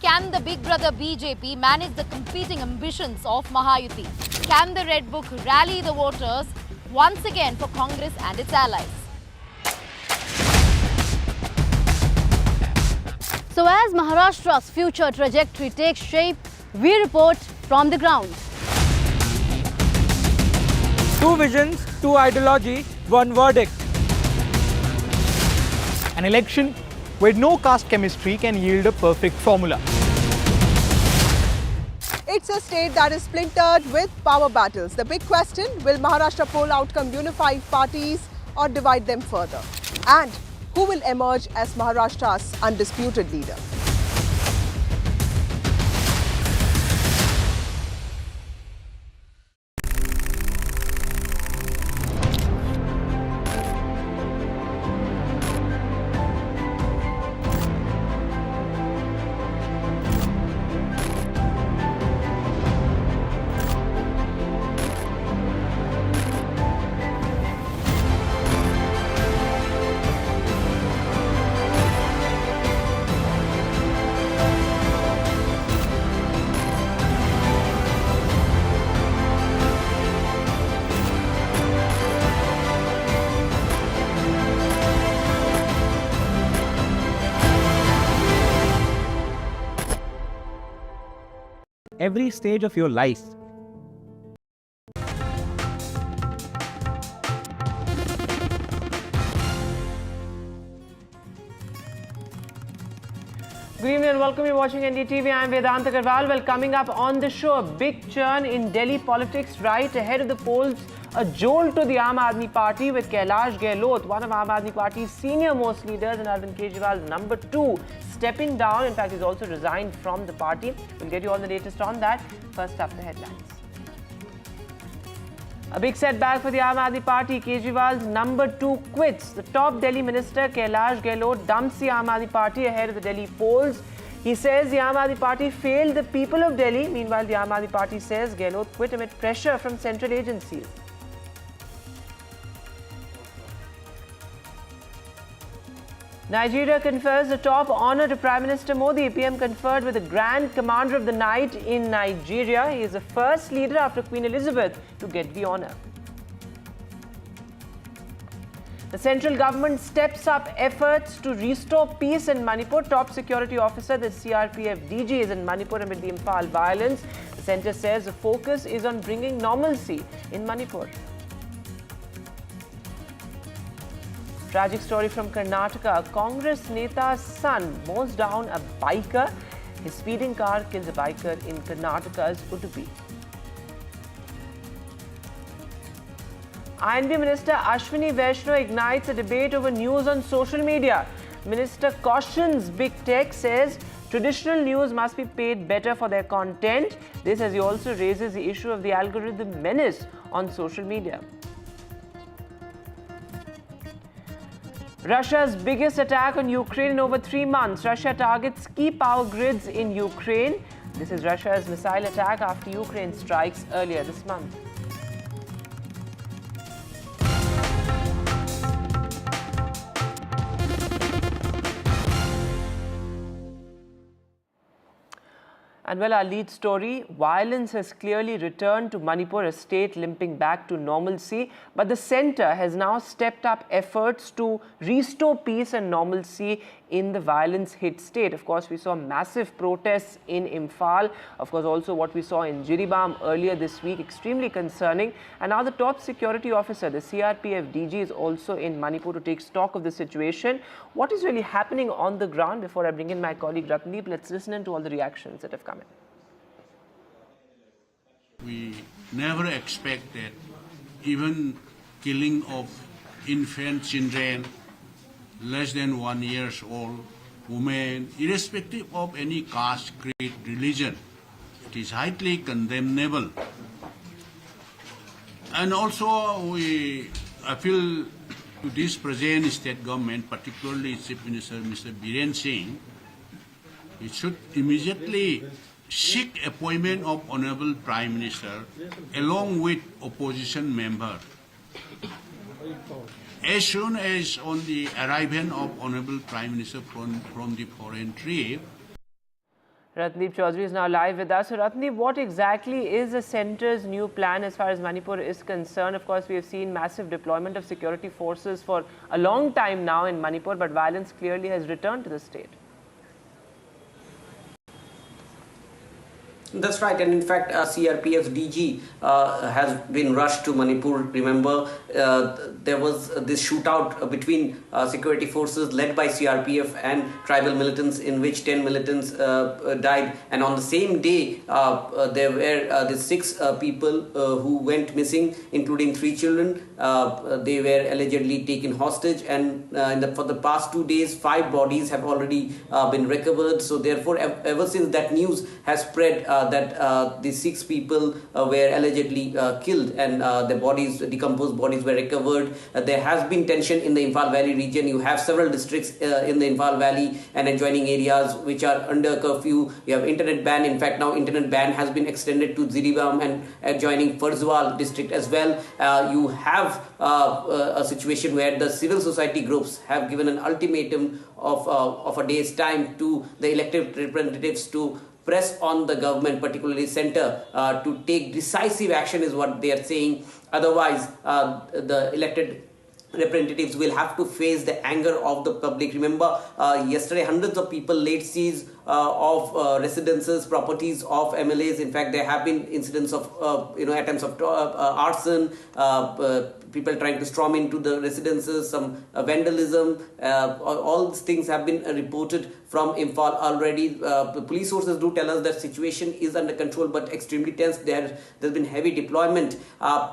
Speaker 21: Can the big brother BJP manage the competing ambitions of Mahayuti? Can the Red Book rally the voters once again for Congress and its allies? So as Maharashtra's future trajectory takes shape, we report from the ground.
Speaker 8: Two visions, two ideology, one verdict.
Speaker 22: An election where no caste chemistry can yield a perfect formula.
Speaker 11: It's a state that is splintered with power battles. The big question, will Maharashtra poll outcome unify parties or divide them further? And who will emerge as Maharashtra's undisputed leader?
Speaker 2: Every stage of your life.
Speaker 6: Good evening and welcome. You're watching NDTV. I'm Vedanta Agarwal. Well, coming up on the show, a big churn in Delhi politics right ahead of the polls. A jolt to the Aam Aadmi Party with Kailash Gehlot, one of Aam Aadmi Party's senior most leaders, and Arvind Kejriwal's number 2, stepping down. In fact, he's also resigned from the party. We'll get you all the latest on that. First up, the headlines. A big setback for the Aam Aadmi Party. Kejriwal's number 2 quits. The top Delhi minister, Kailash Gehlot, dumps the Aam Aadmi Party ahead of the Delhi polls. He says the Aam Aadmi Party failed the people of Delhi. Meanwhile, the Aam Aadmi Party says Gehlot quit amid pressure from central agencies. Nigeria confers the top honour to Prime Minister Modi. PM conferred with the Grand Commander of the Night in Nigeria. He is the first leader after Queen Elizabeth to get the honour. The central government steps up efforts to restore peace in Manipur. Top security officer, the CRPF DG, is in Manipur amid the Imphal violence. The centre says the focus is on bringing normalcy in Manipur. Tragic story from Karnataka. A Congress Neta's son mows down a biker. His speeding car kills a biker in Karnataka's Udupi. INB Minister Ashwini Vaishnaw ignites a debate over news on social media. Minister cautions big tech, says traditional news must be paid better for their content. This as he also raises the issue of the algorithm menace on social media. Russia's biggest attack on Ukraine in over 3 months. Russia targets key power grids in Ukraine. This is Russia's missile attack after Ukraine strikes earlier this month. And well, our lead story, violence has clearly returned to Manipur, a state limping back to normalcy. But the centre has now stepped up efforts to restore peace and normalcy in the violence-hit state. Of course, we saw massive protests in Imphal. Of course, also what we saw in Jiribam earlier this week, extremely concerning. And now the top security officer, the CRPF DG, is also in Manipur to take stock of the situation. What is really happening on the ground? Before I bring in my colleague Ratneep, let's listen in to all the reactions that have come in.
Speaker 9: We never expected even killing of infant children, less than 1 year old, women, irrespective of any caste, creed, religion. It is highly condemnable. And also we appeal to this present state government, particularly Chief Minister Mr. Biren Singh, it should immediately seek appointment of Honorable Prime Minister along with opposition member. As soon as on the arrival of Honorable Prime Minister from the foreign trip.
Speaker 6: Ratneep Chaudhary is now live with us. So Ratneep, what exactly is the centre's new plan as far as Manipur is concerned? Of course, we have seen massive deployment of security forces for a long time now in Manipur, but violence clearly has returned to the state.
Speaker 1: That's right, and in fact, CRPF DG has been rushed to Manipur. Remember, there was this shootout between security forces led by CRPF and tribal militants, in which 10 militants died. And on the same day, there were the 6 people who went missing, including 3 children. They were allegedly taken hostage, and for the past 2 days, 5 bodies have already been recovered. So therefore, ever since that news has spread that the 6 people were allegedly killed, and the bodies, decomposed bodies, were recovered. There has been tension in the Imphal Valley region. You have several districts in the Imphal Valley and adjoining areas which are under curfew. You have internet ban. In fact, now internet ban has been extended to Jiribam and adjoining Farzwal district as well. You have a situation where the civil society groups have given an ultimatum of a day's time to the elected representatives to press on the government, particularly centre, to take decisive action, is what they are saying. Otherwise, the elected representatives will have to face the anger of the public. Remember, yesterday hundreds of people laid siege of residences, properties of MLAs. In fact, there have been incidents of attempts of arson, people trying to storm into the residences, some vandalism. All these things have been reported from Imphal already. The police sources do tell us that situation is under control, but extremely tense. There's been heavy deployment.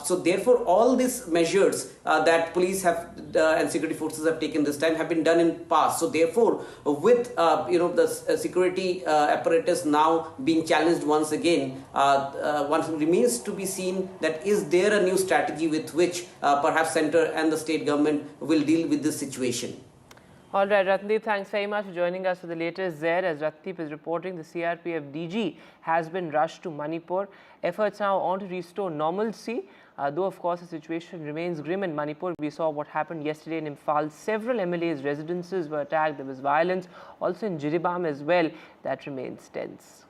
Speaker 1: So therefore, all these measures that police have and security forces have taken this time have been done in past. So therefore, with the security apparatus now being challenged once again, one remains to be seen that is there a new strategy with which perhaps centre and the state government will deal with this situation.
Speaker 6: All right, Ratndeep, thanks very much for joining us for the latest there. As Ratndeep is reporting, the CRPF DG has been rushed to Manipur. Efforts now on to restore normalcy. Though, of course, the situation remains grim in Manipur. We saw what happened yesterday in Imphal. Several MLAs' residences were attacked. There was violence. Also in Jiribam as well. That remains tense.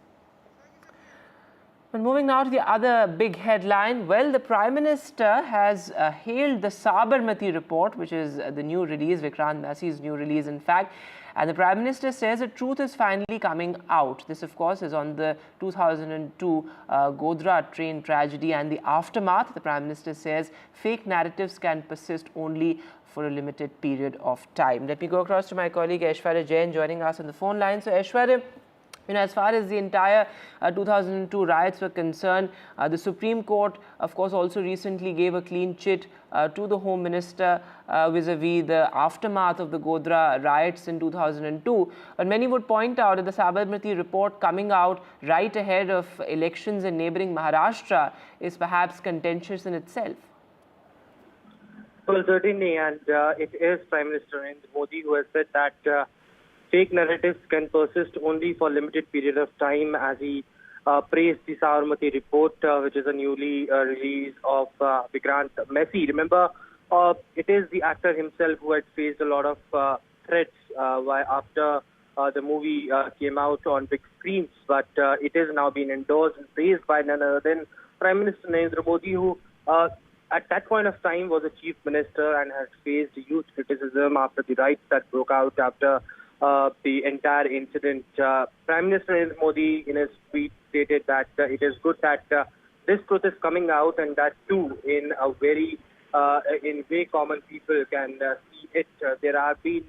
Speaker 6: But moving now to the other big headline, well, the Prime Minister has hailed the Sabarmati report, which is the new release, Vikrant Massey's new release, in fact. And the Prime Minister says the truth is finally coming out. This, of course, is on the 2002 Godhra train tragedy and the aftermath. The Prime Minister says fake narratives can persist only for a limited period of time. Let me go across to my colleague Aishwarya Jain joining us on the phone line. So, Aishwarya, as far as the entire 2002 riots were concerned, the Supreme Court, of course, also recently gave a clean chit to the Home Minister vis-a-vis the aftermath of the Godhra riots in 2002. But many would point out that the Sabarmati report coming out right ahead of elections in neighbouring Maharashtra is perhaps contentious in itself.
Speaker 3: Well, certainly, and it is Prime Minister Narendra Modi who has said that fake narratives can persist only for a limited period of time, as he praised the Sabarmati report, which is a newly release of Vikrant Massey. Remember, it is the actor himself who had faced a lot of threats after the movie came out on big screens, but it has now been endorsed and praised by none other than Prime Minister Narendra Modi, who at that point of time was a chief minister and has faced huge criticism after the riots that broke out after the entire incident. Prime Minister Narendra Modi in his tweet stated that it is good that this truth is coming out, and that too in a very way common people can see it. There have been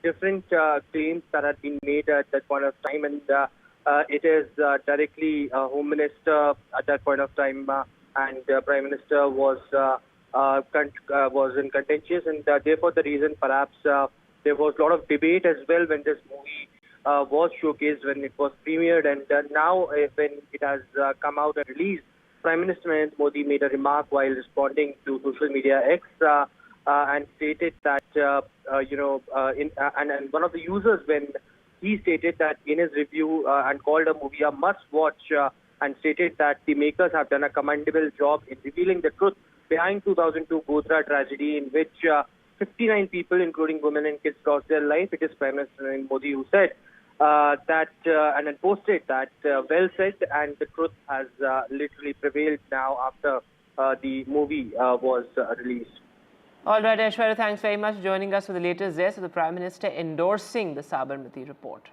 Speaker 3: different claims that have been made at that point of time, and it is directly Home Minister at that point of time, and Prime Minister was in contentious, and therefore the reason perhaps there was a lot of debate as well when this movie was showcased, when it was premiered, and now when it has come out and released, Prime Minister Narendra Modi made a remark while responding to social media X and stated that, and one of the users, when he stated that in his review and called a movie a must-watch and stated that the makers have done a commendable job in revealing the truth behind 2002 Godhra tragedy, in which 59 people, including women and kids, lost their life. It is Prime Minister Narendra Modi who said that and then posted that well said, and the truth has literally prevailed now after the movie was released.
Speaker 6: All right, Aishwarya, thanks very much for joining us for the latest there. So the Prime Minister endorsing the Sabarmati report.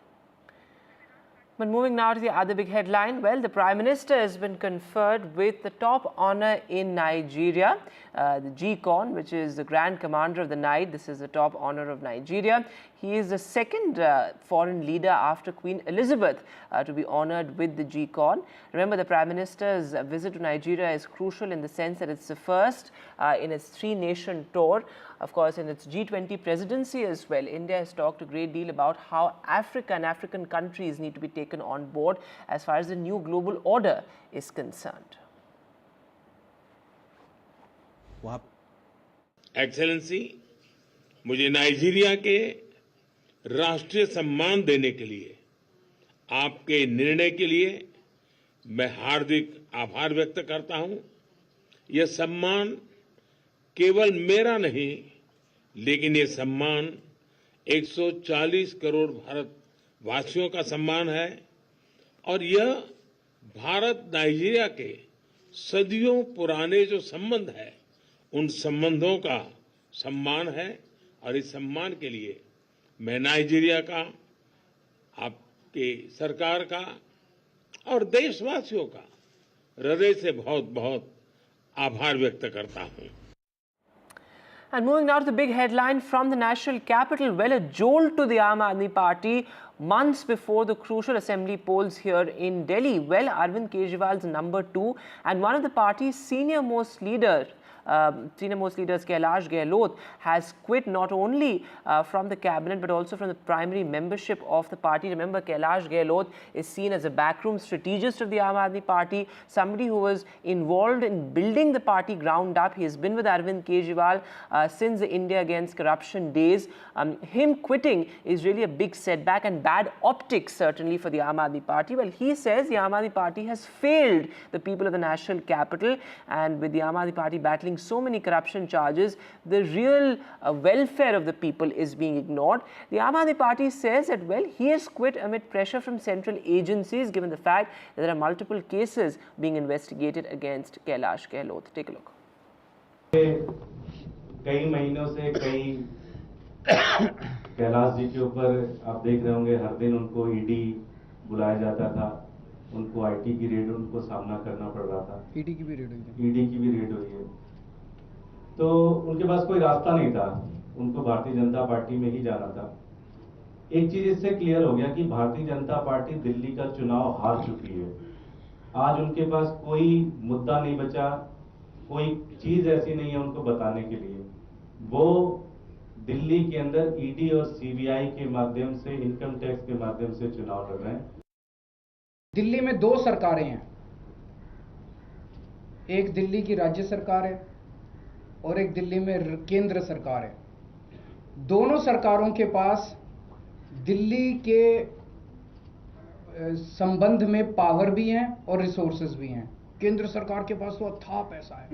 Speaker 6: But moving now to the other big headline, well, the Prime Minister has been conferred with the top honor in Nigeria, the GCON, which is the Grand Commander of the Night. This is the top honor of Nigeria. He is the second foreign leader after Queen Elizabeth to be honored with the GCON. Remember, the Prime Minister's visit to Nigeria is crucial in the sense that it's the first in its three-nation tour. Of course, in its G20 presidency as well, India has talked a great deal about how Africa and African countries need to be taken on board as far as the new global order is concerned.
Speaker 4: Excellency, मुझे Nigeria के राष्ट्रीय सम्मान देने के लिए आपके निर्णय के लिए मैं हार्दिक आभार व्यक्त करता हूं। यह सम्मान केवल मेरा नहीं, लेकिन ये सम्मान 140 करोड़ भारतवासियों का सम्मान है और यह भारत नाइजीरिया के सदियों पुराने जो संबंध है, उन संबंधों का सम्मान है और इस सम्मान के लिए मैं नाइजीरिया का, आपके सरकार का और देशवासियों का हृदय से बहुत बहुत आभार व्यक्त करता हूं।
Speaker 6: And moving now to the big headline from the national capital, well, a jolt to the Aam Aadmi Party months before the crucial assembly polls here in Delhi. Well, Arvind Kejriwal's number 2 and one of the party's senior-most leaders, Kailash Gehlot, has quit not only from the cabinet but also from the primary membership of the party. Remember, Kailash Gehlot is seen as a backroom strategist of the Aam Aadmi Party, somebody who was involved in building the party ground up. He has been with Arvind Kejriwal since the India Against Corruption days. Him quitting is really a big setback and bad optics certainly for the Aam Aadmi Party. Well, he says the Aam Aadmi Party has failed the people of the national capital, and with the Aam Aadmi Party battling so many corruption charges, the real welfare of the people is being ignored. The Aam Aadmi Party says that, well, he has quit amid pressure from central agencies, given the fact that there are multiple cases being investigated against Kailash Gehlot. Take a look.
Speaker 5: कई महीनों से कैलाश जी के ऊपर आप देख रहे होंगे, हर दिन उनको ईडी बुलाया जाता था, उनको आईटी की रेड उनको सामना करना पड़ रहा था। ईडी की भी रेड हुई है। तो उनके पास कोई रास्ता नहीं था, उनको भारतीय जनता पार्टी में ही जाना था। एक चीज इससे क्लियर हो गया कि भारतीय जनता पार्टी दिल्ली का चुनाव हार चुकी है। आज उनके पास कोई मुद्दा नहीं बचा, कोई चीज ऐसी नहीं है उनको बताने के लिए। वो दिल्ली के अंदर ईडी और सीबीआई के माध्यम से, इनकम टैक्स के माध्यम से चुनाव लड़ रहे हैं।
Speaker 14: दिल्ली में 2 सरकारें हैं, एक दिल्ली की राज्य सरकार है और एक दिल्ली में केंद्र सरकार है। दोनों सरकारों के पास दिल्ली के संबंध में पावर भी हैं और रिसोर्सेज भी हैं। केंद्र सरकार के पास तो अथाह पैसा है,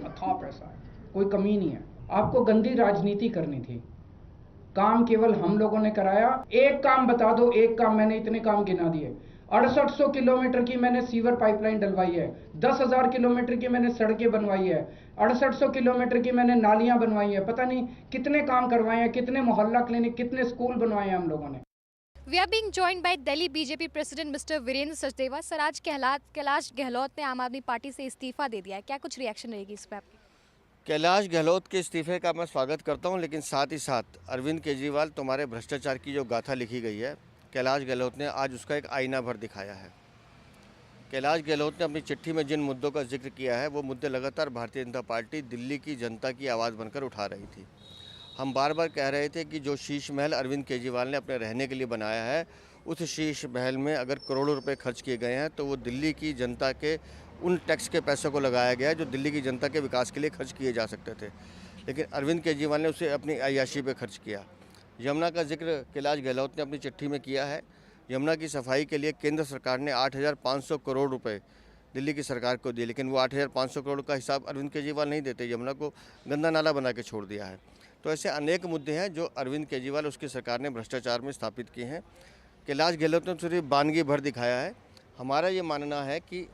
Speaker 14: कोई कमी नहीं है। आपको गंदी राजनीति करनी थी, काम केवल हम लोगों ने कराया। एक काम बता दो, एक काम, मैंने इतने काम गिना दिए। 6800 किलोमीटर की मैंने सीवर पाइपलाइन डलवाई है, 10,000 किलोमीटर की मैंने सड़कें बनवाई है, 6800 किलोमीटर की मैंने नालियां बनवाई है, पता नहीं कितने काम करवाए हैं, कितने मोहल्ला क्लिनिक, कितने स्कूल बनवाए हैं हम लोगों ने।
Speaker 15: We are being joined by Delhi BJP President Mr. Biren Sachdeva. Sir, आज कैलाश गहलोत ने आम आदमी पार्टी से इस्तीफा दे दिया है, क्या कुछ रिएक्शन रहेगी इस पर आपकी?
Speaker 23: कैलाश गहलोत के इस्तीफे का मैं स्वागत करता हूं, लेकिन साथ ही साथ अरविंद केजरीवाल, तुम्हारे भ्रष्टाचार की जो गाथा लिखी गई है, कैलाश गहलोत ने आज उसका एक आईना भर दिखाया है। कैलाश गहलोत ने अपनी चिट्ठी में जिन मुद्दों का जिक्र किया है, वो मुद्दे लगातार भारतीय जनता पार्टी दिल्ली की जनता की आवाज़ बनकर उठा रही थी। हम बार बार कह रहे थे कि जो शीश महल अरविंद केजरीवाल ने अपने रहने के लिए बनाया है, उस शीश महल में अगर करोड़ों रुपए खर्च किए गए हैं तो वो दिल्ली की जनता के उन टैक्स के पैसों को लगाया गया है जो दिल्ली की जनता के विकास के लिए खर्च किए जा सकते थे, लेकिन अरविंद केजरीवाल ने उसे अपनी अय्याशी पे खर्च किया। यमुना का जिक्र कैलाश गहलोत ने अपनी चिट्ठी में किया है। यमुना की सफाई के लिए केंद्र सरकार ने 8,500 करोड़ रुपए दिल्ली की सरकार को दिए, लेकिन वो 8,500 करोड़ का हिसाब अरविंद केजरीवाल नहीं देते, यमुना को गंदा नाला बना के छोड़ दिया है। तो ऐसे अनेक मुद्दे हैं जो अरविंद केजरीवाल उसकी सरकार ने भ्रष्टाचार में स्थापित किए हैं। कैलाश गहलोत ने सिर्फ बानगी भर दिखाया है। हमारा ये मानना है कि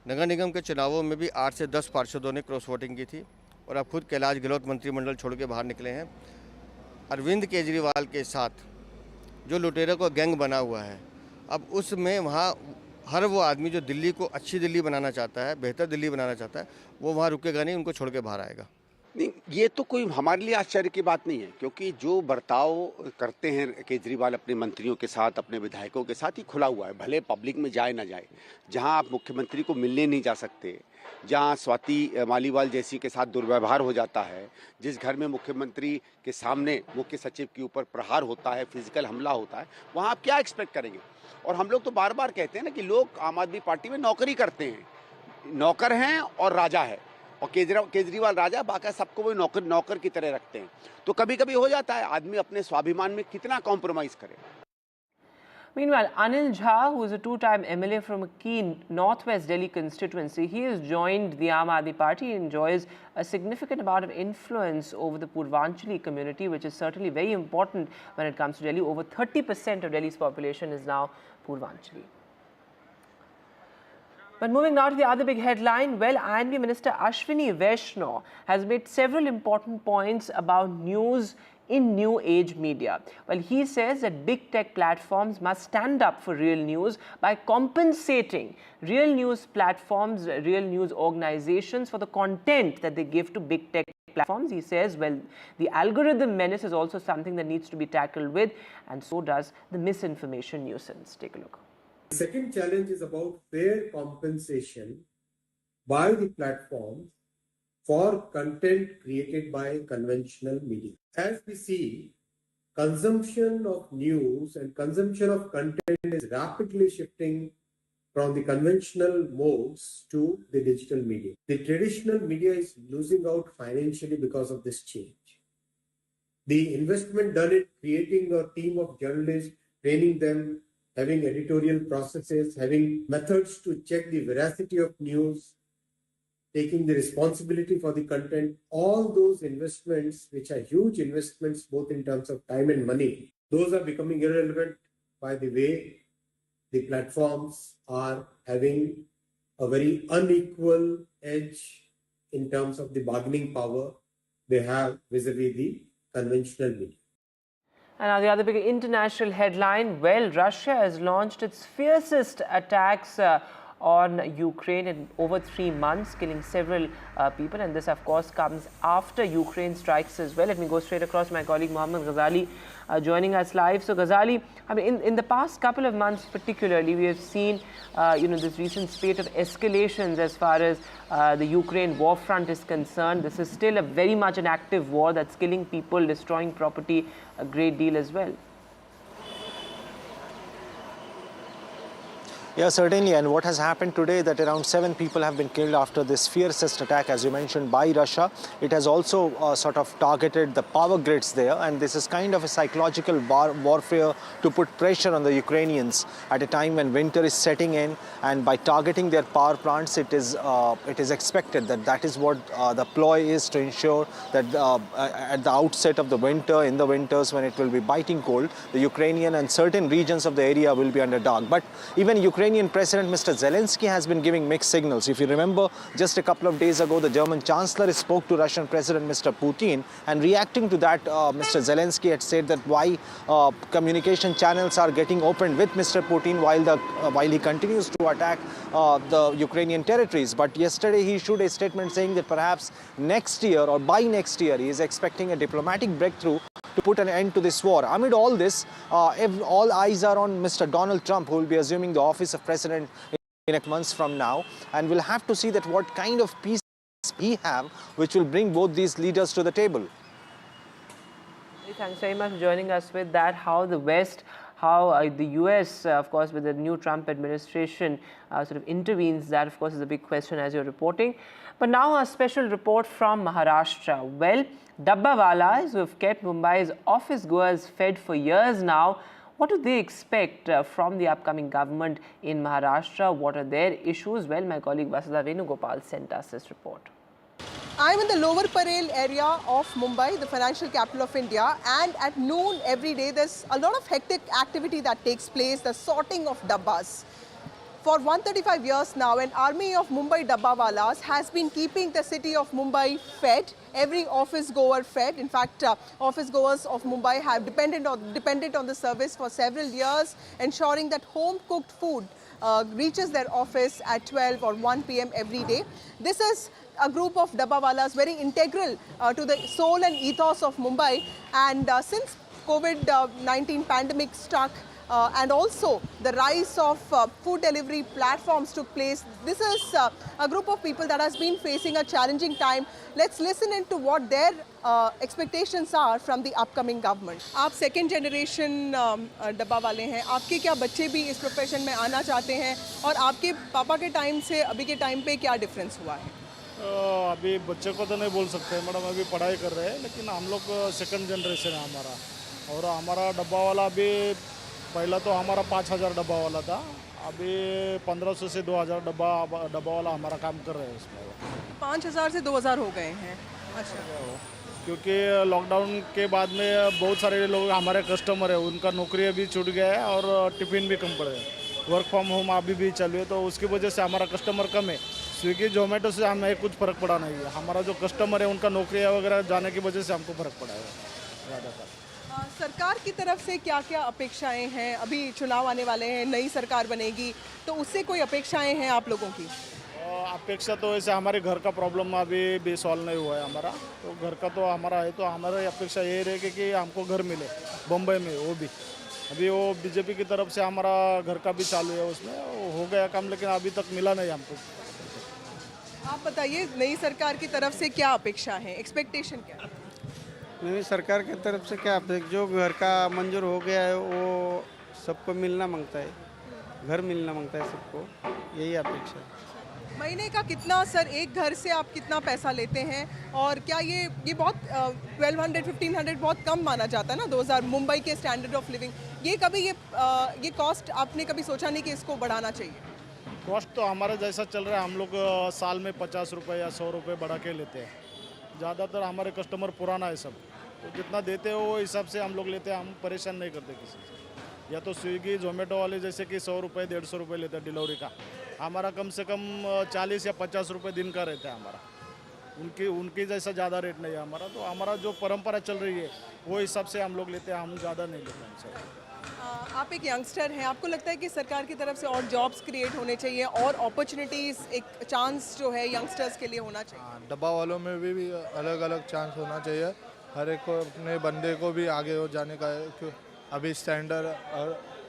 Speaker 23: नगर निगम के चुनावों में भी 8 से 10 पार्षदों ने क्रॉस वोटिंग की थी और अब खुद कैलाश गहलोत मंत्रिमंडल छोड़ के बाहर निकले हैं। अरविंद केजरीवाल के साथ जो लुटेरों का गैंग बना हुआ है, अब उसमें वहाँ हर वो आदमी जो दिल्ली को अच्छी दिल्ली बनाना चाहता है, बेहतर दिल्ली बनाना चाहता है, वो वहाँ रुकेगा नहीं, उनको छोड़ के बाहर आएगा।
Speaker 7: नहीं, ये तो कोई हमारे लिए आश्चर्य की बात नहीं है, क्योंकि जो बर्ताव करते हैं केजरीवाल अपने मंत्रियों के साथ, अपने विधायकों के साथ, ही खुला हुआ है। भले पब्लिक में जाए ना जाए, जहां आप मुख्यमंत्री को मिलने नहीं जा सकते, जहां स्वाति मालीवाल जैसी के साथ दुर्व्यवहार हो जाता है, जिस घर में मुख्यमंत्री के सामने मुख्य सचिव के ऊपर प्रहार होता है, फिजिकल हमला होता है, वहाँ आप क्या एक्सपेक्ट करेंगे। और हम लोग तो बार बार कहते हैं ना कि लोग आम आदमी पार्टी में नौकरी करते हैं, नौकर हैं और राजा है, और केजरीवाल राजा, बाकी सबको वो नौकर की तरह रखते हैं। तो कभी कभी हो जाता है, आदमी अपने स्वाभिमान में कितना कॉम्प्रोमाइज करे।
Speaker 6: Meanwhile, Anil Jha, who is a two-time MLA from a key northwest Delhi constituency, he has joined the Aam Aadmi Party. He enjoys a significant amount of influence over the Purvanchali community, which is certainly very important when it comes to Delhi. Over 30% of Delhi's population is now Purvanchali. But moving now to the other big headline, well, INB Minister Ashwini Vaishnaw has made several important points about news in new age media. Well, he says that big tech platforms must stand up for real news by compensating real news platforms, real news organizations for the content that they give to big tech platforms. He says, well, the algorithm menace is also something that needs to be tackled with, and so does the misinformation nuisance. Take a look.
Speaker 10: The second challenge is about fair compensation by the platforms for content created by conventional media. As we see, consumption of news and consumption of content is rapidly shifting from the conventional modes to the digital media. The traditional media is losing out financially because of this change. The investment done in creating a team of journalists, training them, having editorial processes, having methods to check the veracity of news, taking the responsibility for the content, all those investments, which are huge investments both in terms of time and money, those are becoming irrelevant by the way the platforms are having a very unequal edge in terms of the bargaining power they have vis-a-vis the conventional media.
Speaker 6: And now the other big international headline, well, Russia has launched its fiercest attacks on Ukraine in over 3 months, killing several people, and this of course comes after Ukraine strikes as well. Let me go straight across to my colleague Mohammed Ghazali joining us live. So Ghazali, I mean, in the past couple of months particularly, we have seen this recent spate of escalations as far as the Ukraine war front is concerned. This is still a very much an active war that's killing people, destroying property a great deal as well.
Speaker 12: Yeah, certainly. And what has happened today, that around 7 people have been killed after this fiercest attack, as you mentioned, by Russia. It has also sort of targeted the power grids there. And this is kind of a psychological warfare to put pressure on the Ukrainians at a time when winter is setting in. And by targeting their power plants, it is expected that that is what the ploy is, to ensure that at the outset of the winter, in the winters when it will be biting cold, the Ukrainian and certain regions of the area will be under dark. But even Ukrainian President Mr. Zelensky has been giving mixed signals. If you remember, just a couple of days ago, the German Chancellor spoke to Russian President Mr. Putin, and reacting to that, Mr. Zelensky had said that why communication channels are getting opened with Mr. Putin while he continues to attack the Ukrainian territories. But yesterday he issued a statement saying that perhaps next year or by next year he is expecting a diplomatic breakthrough to put an end to this war. Amid all this, all eyes are on Mr. Donald Trump, who will be assuming the office of president in 8 months from now, and we'll have to see that what kind of peace he have, which will bring both these leaders to the table.
Speaker 6: Thanks very much for joining us with that. How the West, how the US, of course, with the new Trump administration sort of intervenes, that of course is a big question as you're reporting. But now a special report from Maharashtra. Well, Dabbawalas who have kept Mumbai's office goers fed for years now, what do they expect from the upcoming government in Maharashtra? What are their issues? Well, my colleague Vasudha Venugopal sent us this report.
Speaker 11: I'm in the Lower Parel area of Mumbai, the financial capital of India, and at noon every day there's a lot of hectic activity that takes place, the sorting of dabbas. For 135 years now, an army of Mumbai Dabbawalas has been keeping the city of Mumbai fed. Every office goer fed. In fact, office goers of Mumbai have depended on the service for several years, ensuring that home cooked food reaches their office at 12 or 1 p.m. every day. This is a group of Dabbawalas very integral to the soul and ethos of Mumbai. And since COVID-19 pandemic struck, and also the rise of food delivery platforms took place, this is a group of people that has been facing a challenging time. Let's listen into what their expectations are from the upcoming government. आप second generation डब्बा वाले हैं, आपके क्या बच्चे भी इस profession में आना चाहते हैं और आपके पापा के टाइम से अभी के टाइम पे क्या डिफरेंस हुआ है?
Speaker 16: अभी बच्चे को तो नहीं बोल सकते मैडम, अभी पढ़ाई कर रहे हैं, लेकिन हम लोग सेकंड जनरेशन है हमारा। और हमारा डब्बा वाला भी पहला तो हमारा 5000 डब्बा वाला था, अभी 1500 से 2000 डब्बा वाला हमारा काम कर रहे हैं इसमें।
Speaker 11: 5000 से 2000 हो गए हैं। अच्छा।
Speaker 16: क्योंकि लॉकडाउन के बाद में बहुत सारे लोग हमारे कस्टमर है, उनका नौकरी भी छूट गया है और टिफिन भी कम पड़े, वर्क फ्रॉम होम अभी भी चालू है, तो उसकी वजह से हमारा कस्टमर कम है। स्विगी जोमेटो से हमें कुछ फ़र्क पड़ा नहीं है, हमारा जो कस्टमर है उनका नौकरी वगैरह जाने की वजह से हमको फ़र्क पड़ा है ज़्यादातर।
Speaker 11: सरकार की तरफ से क्या क्या अपेक्षाएं हैं? अभी चुनाव आने वाले हैं, नई सरकार बनेगी, तो उससे कोई अपेक्षाएं हैं आप लोगों की?
Speaker 16: अपेक्षा तो ऐसे हमारे घर का प्रॉब्लम अभी भी सॉल्व नहीं हुआ है हमारा, तो घर का तो हमारा है, तो हमारी अपेक्षा ये रहेगी कि हमको घर मिले बम्बई में, वो भी अभी वो बीजेपी की तरफ से हमारा घर का भी चालू है, उसमें हो गया काम, लेकिन अभी तक मिला नहीं हमको।
Speaker 11: आप बताइए, नई सरकार की तरफ से क्या अपेक्षा है, एक्सपेक्टेशन क्या है?
Speaker 17: नई सरकार की तरफ से क्या अपेक्षा, जो घर का मंजूर हो गया है वो सबको मिलना मांगता है, घर मिलना मांगता है सबको, यही अपेक्षा है।
Speaker 11: महीने का कितना सर, एक घर से आप कितना पैसा लेते हैं? और क्या ये बहुत 1200-1500 बहुत कम माना जाता है ना, 2000 मुंबई के स्टैंडर्ड ऑफ लिविंग, ये कभी ये कॉस्ट आपने कभी सोचा नहीं कि इसको बढ़ाना चाहिए?
Speaker 16: कॉस्ट तो हमारा जैसा चल रहा है, हम लोग साल में 50 रुपये या 100 रुपये बढ़ा के लेते हैं। ज़्यादातर हमारे कस्टमर पुराना है सब, तो जितना देते हो वो हिसाब से हम लोग लेते हैं, हम परेशान नहीं करते किसी से। या तो स्विगी जोमेटो वाले जैसे कि 100 रुपये 150 रुपये लेते हैं डिलीवरी का, हमारा कम से कम 40 या 50 रुपये दिन का रहता है हमारा, उनकी जैसा ज़्यादा रेट नहीं है हमारा। तो हमारा जो परंपरा चल रही है वो हिसाब से हम लोग लेते हैं, हम ज़्यादा नहीं लेते हमसे।
Speaker 11: आप एक यंगस्टर हैं, आपको लगता है कि सरकार की तरफ से और जॉब्स क्रिएट होने चाहिए और अपॉर्चुनिटीज़, एक चांस जो है यंगस्टर्स के लिए होना चाहिए?
Speaker 18: डब्बा वालों में भी अलग अलग चांस होना चाहिए, हर एक को अपने बंदे को भी आगे हो जाने का है। क्यों अभी स्टैंडर्ड और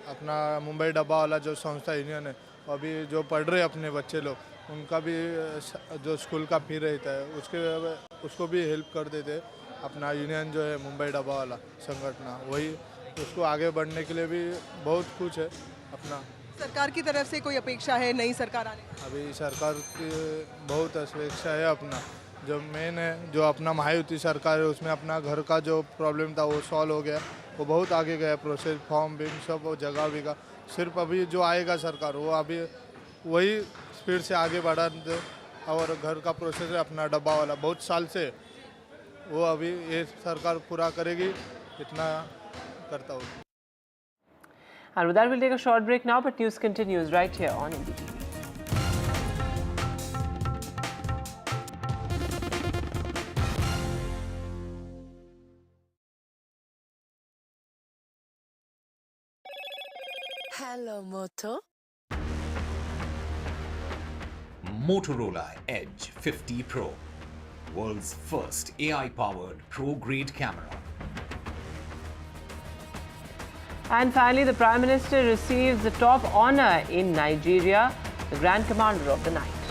Speaker 18: अपना मुंबई डब्बा वाला जो संस्था यूनियन है, अभी जो पढ़ रहे अपने बच्चे लोग, उनका भी जो स्कूल का फी रहता है उसको भी हेल्प कर देते अपना यूनियन जो है मुंबई डब्बा वाला संगठन, वही उसको आगे बढ़ने के लिए भी बहुत कुछ है अपना।
Speaker 11: सरकार की तरफ से कोई अपेक्षा है नई सरकार आने?
Speaker 18: अभी सरकार की बहुत अपेक्षा है, अपना जो मेन है जो अपना महायुति सरकार है, उसमें अपना घर का जो प्रॉब्लम था वो सॉल्व हो गया, वो बहुत आगे गया, प्रोसेस फॉर्म बिल सब वो जगह भी का। सिर्फ अभी जो आएगा सरकार वो अभी वही स्पीड से आगे बढ़ा दे, और घर का प्रोसेस है अपना डब्बा वाला बहुत साल से, वो अभी ये सरकार पूरा करेगी, इतना करता हूँ।
Speaker 6: And with that, we'll take a short break now, but news continues right here on NDTV.
Speaker 19: Hello, Moto.
Speaker 25: Motorola Edge 50 Pro, world's first AI-powered pro-grade camera.
Speaker 6: And finally, the Prime Minister receives the top honor in Nigeria, the Grand Commander of the Night.